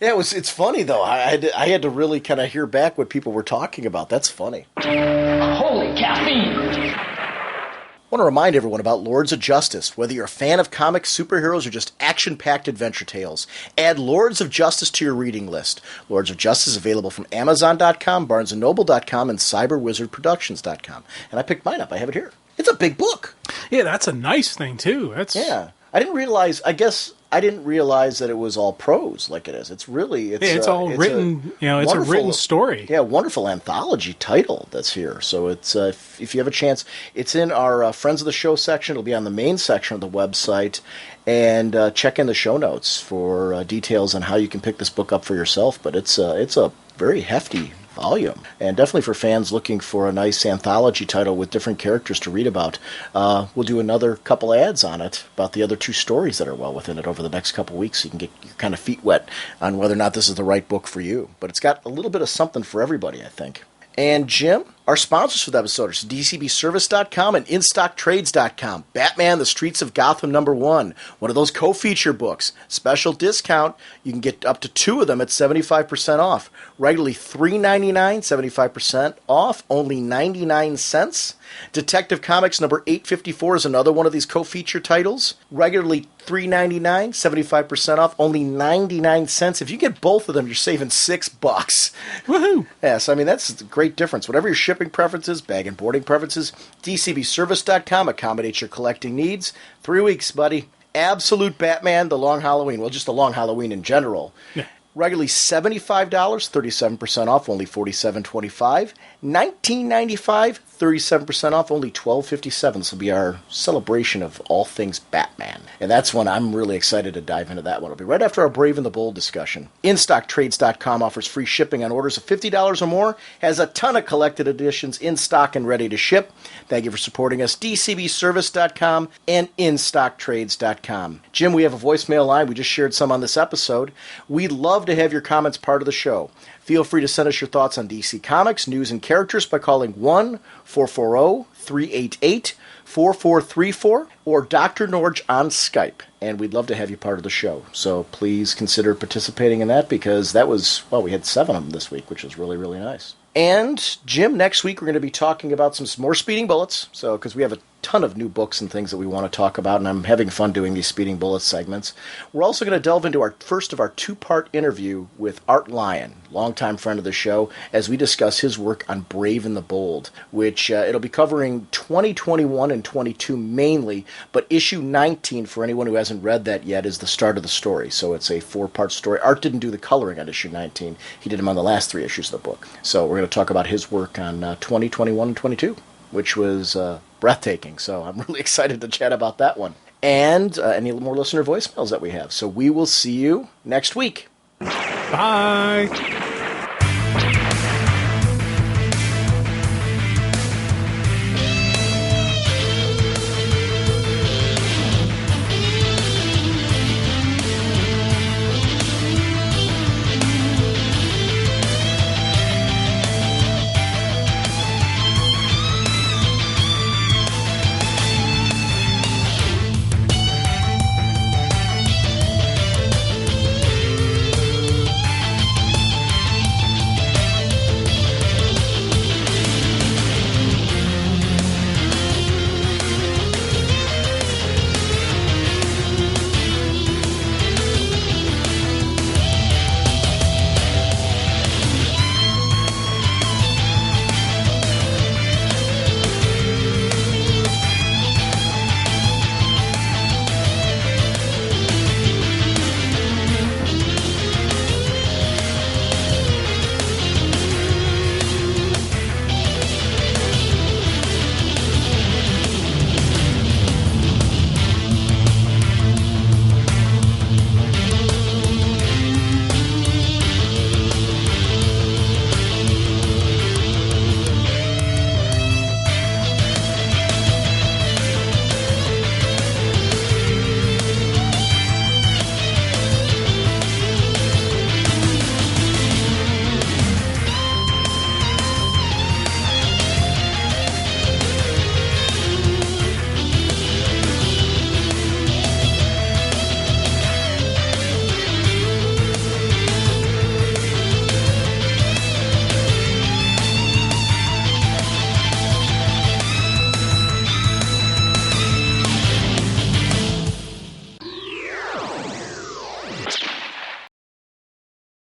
Yeah, it's funny, though. I had to really kind of hear back what people were talking about. That's funny. Holy caffeine! I want to remind everyone about Lords of Justice. Whether you're a fan of comics, superheroes, or just action-packed adventure tales, add Lords of Justice to your reading list. Lords of Justice is available from Amazon.com, BarnesandNoble.com, and CyberWizardProductions.com. And I picked mine up. I have it here. It's a big book. Yeah, that's a nice thing, too. Yeah. I didn't realize, I guess I didn't realize that it was all prose like it is. It's really it's all written. It's a written story. Yeah, wonderful anthology title that's here. So it's if you have a chance, it's in our Friends of the Show section. It'll be on the main section of the website. And check in the show notes for details on how you can pick this book up for yourself. But it's a very hefty volume, and definitely for fans looking for a nice anthology title with different characters to read about. We'll do another couple ads on it about the other 2 stories that are well within it over the next couple weeks, so you can get your kind of feet wet on whether or not this is the right book for you. But it's got a little bit of something for everybody, I think. And Jim, our sponsors for the episode are DCBService.com and InStockTrades.com. Batman, The Streets of Gotham #1, one of those co-feature books. Special discount. You can get up to 2 of them at 75% off. Regularly $3.99, 75% off, only 99 cents. Detective Comics number 854 is another one of these co-feature titles. Regularly $3.99, 75% off, only 99 cents. If you get both of them, you're saving $6. Woohoo! Yes, I mean, that's a great difference. Whatever your shipping preferences, bag and boarding preferences, DCBService.com accommodates your collecting needs. 3 weeks, buddy. Absolute Batman, The Long Halloween. Well, just The Long Halloween in general. Yeah. Regularly $75, 37% off, only $47.25. $19.95, 37% off, only $12.57. This will be our celebration of all things Batman. And that's one I'm really excited to dive into that one. It'll be right after our Brave and the Bold discussion. InStockTrades.com offers free shipping on orders of $50 or more, has a ton of collected editions in stock and ready to ship. Thank you for supporting us. DCBService.com and InStockTrades.com. Jim, we have a voicemail line. We just shared some on this episode. We'd love to have your comments part of the show. Feel free to send us your thoughts on DC Comics, news, and characters by calling 1-440-388-4434 or drnorge on Skype. And we'd love to have you part of the show. So please consider participating in that, because that was, we had 7 of them this week, which was really, really nice. And, Jim, next week we're going to be talking about some more Speeding Bullets. So, because we have a ton of new books and things that we want to talk about, and I'm having fun doing these Speeding Bullets segments. We're also going to delve into our first of our 2-part interview with Art Lyon, longtime friend of the show, as we discuss his work on Brave and the Bold, which it'll be covering 2021 and 22 mainly, but issue 19, for anyone who hasn't read that yet, is the start of the story. So it's a 4-part story. Art didn't do the coloring on issue 19. He did them on the last 3 issues of the book. So we're going to talk about his work on 2021 and 22, which was breathtaking. So I'm really excited to chat about that one. And any more listener voicemails that we have. So we will see you next week. Bye.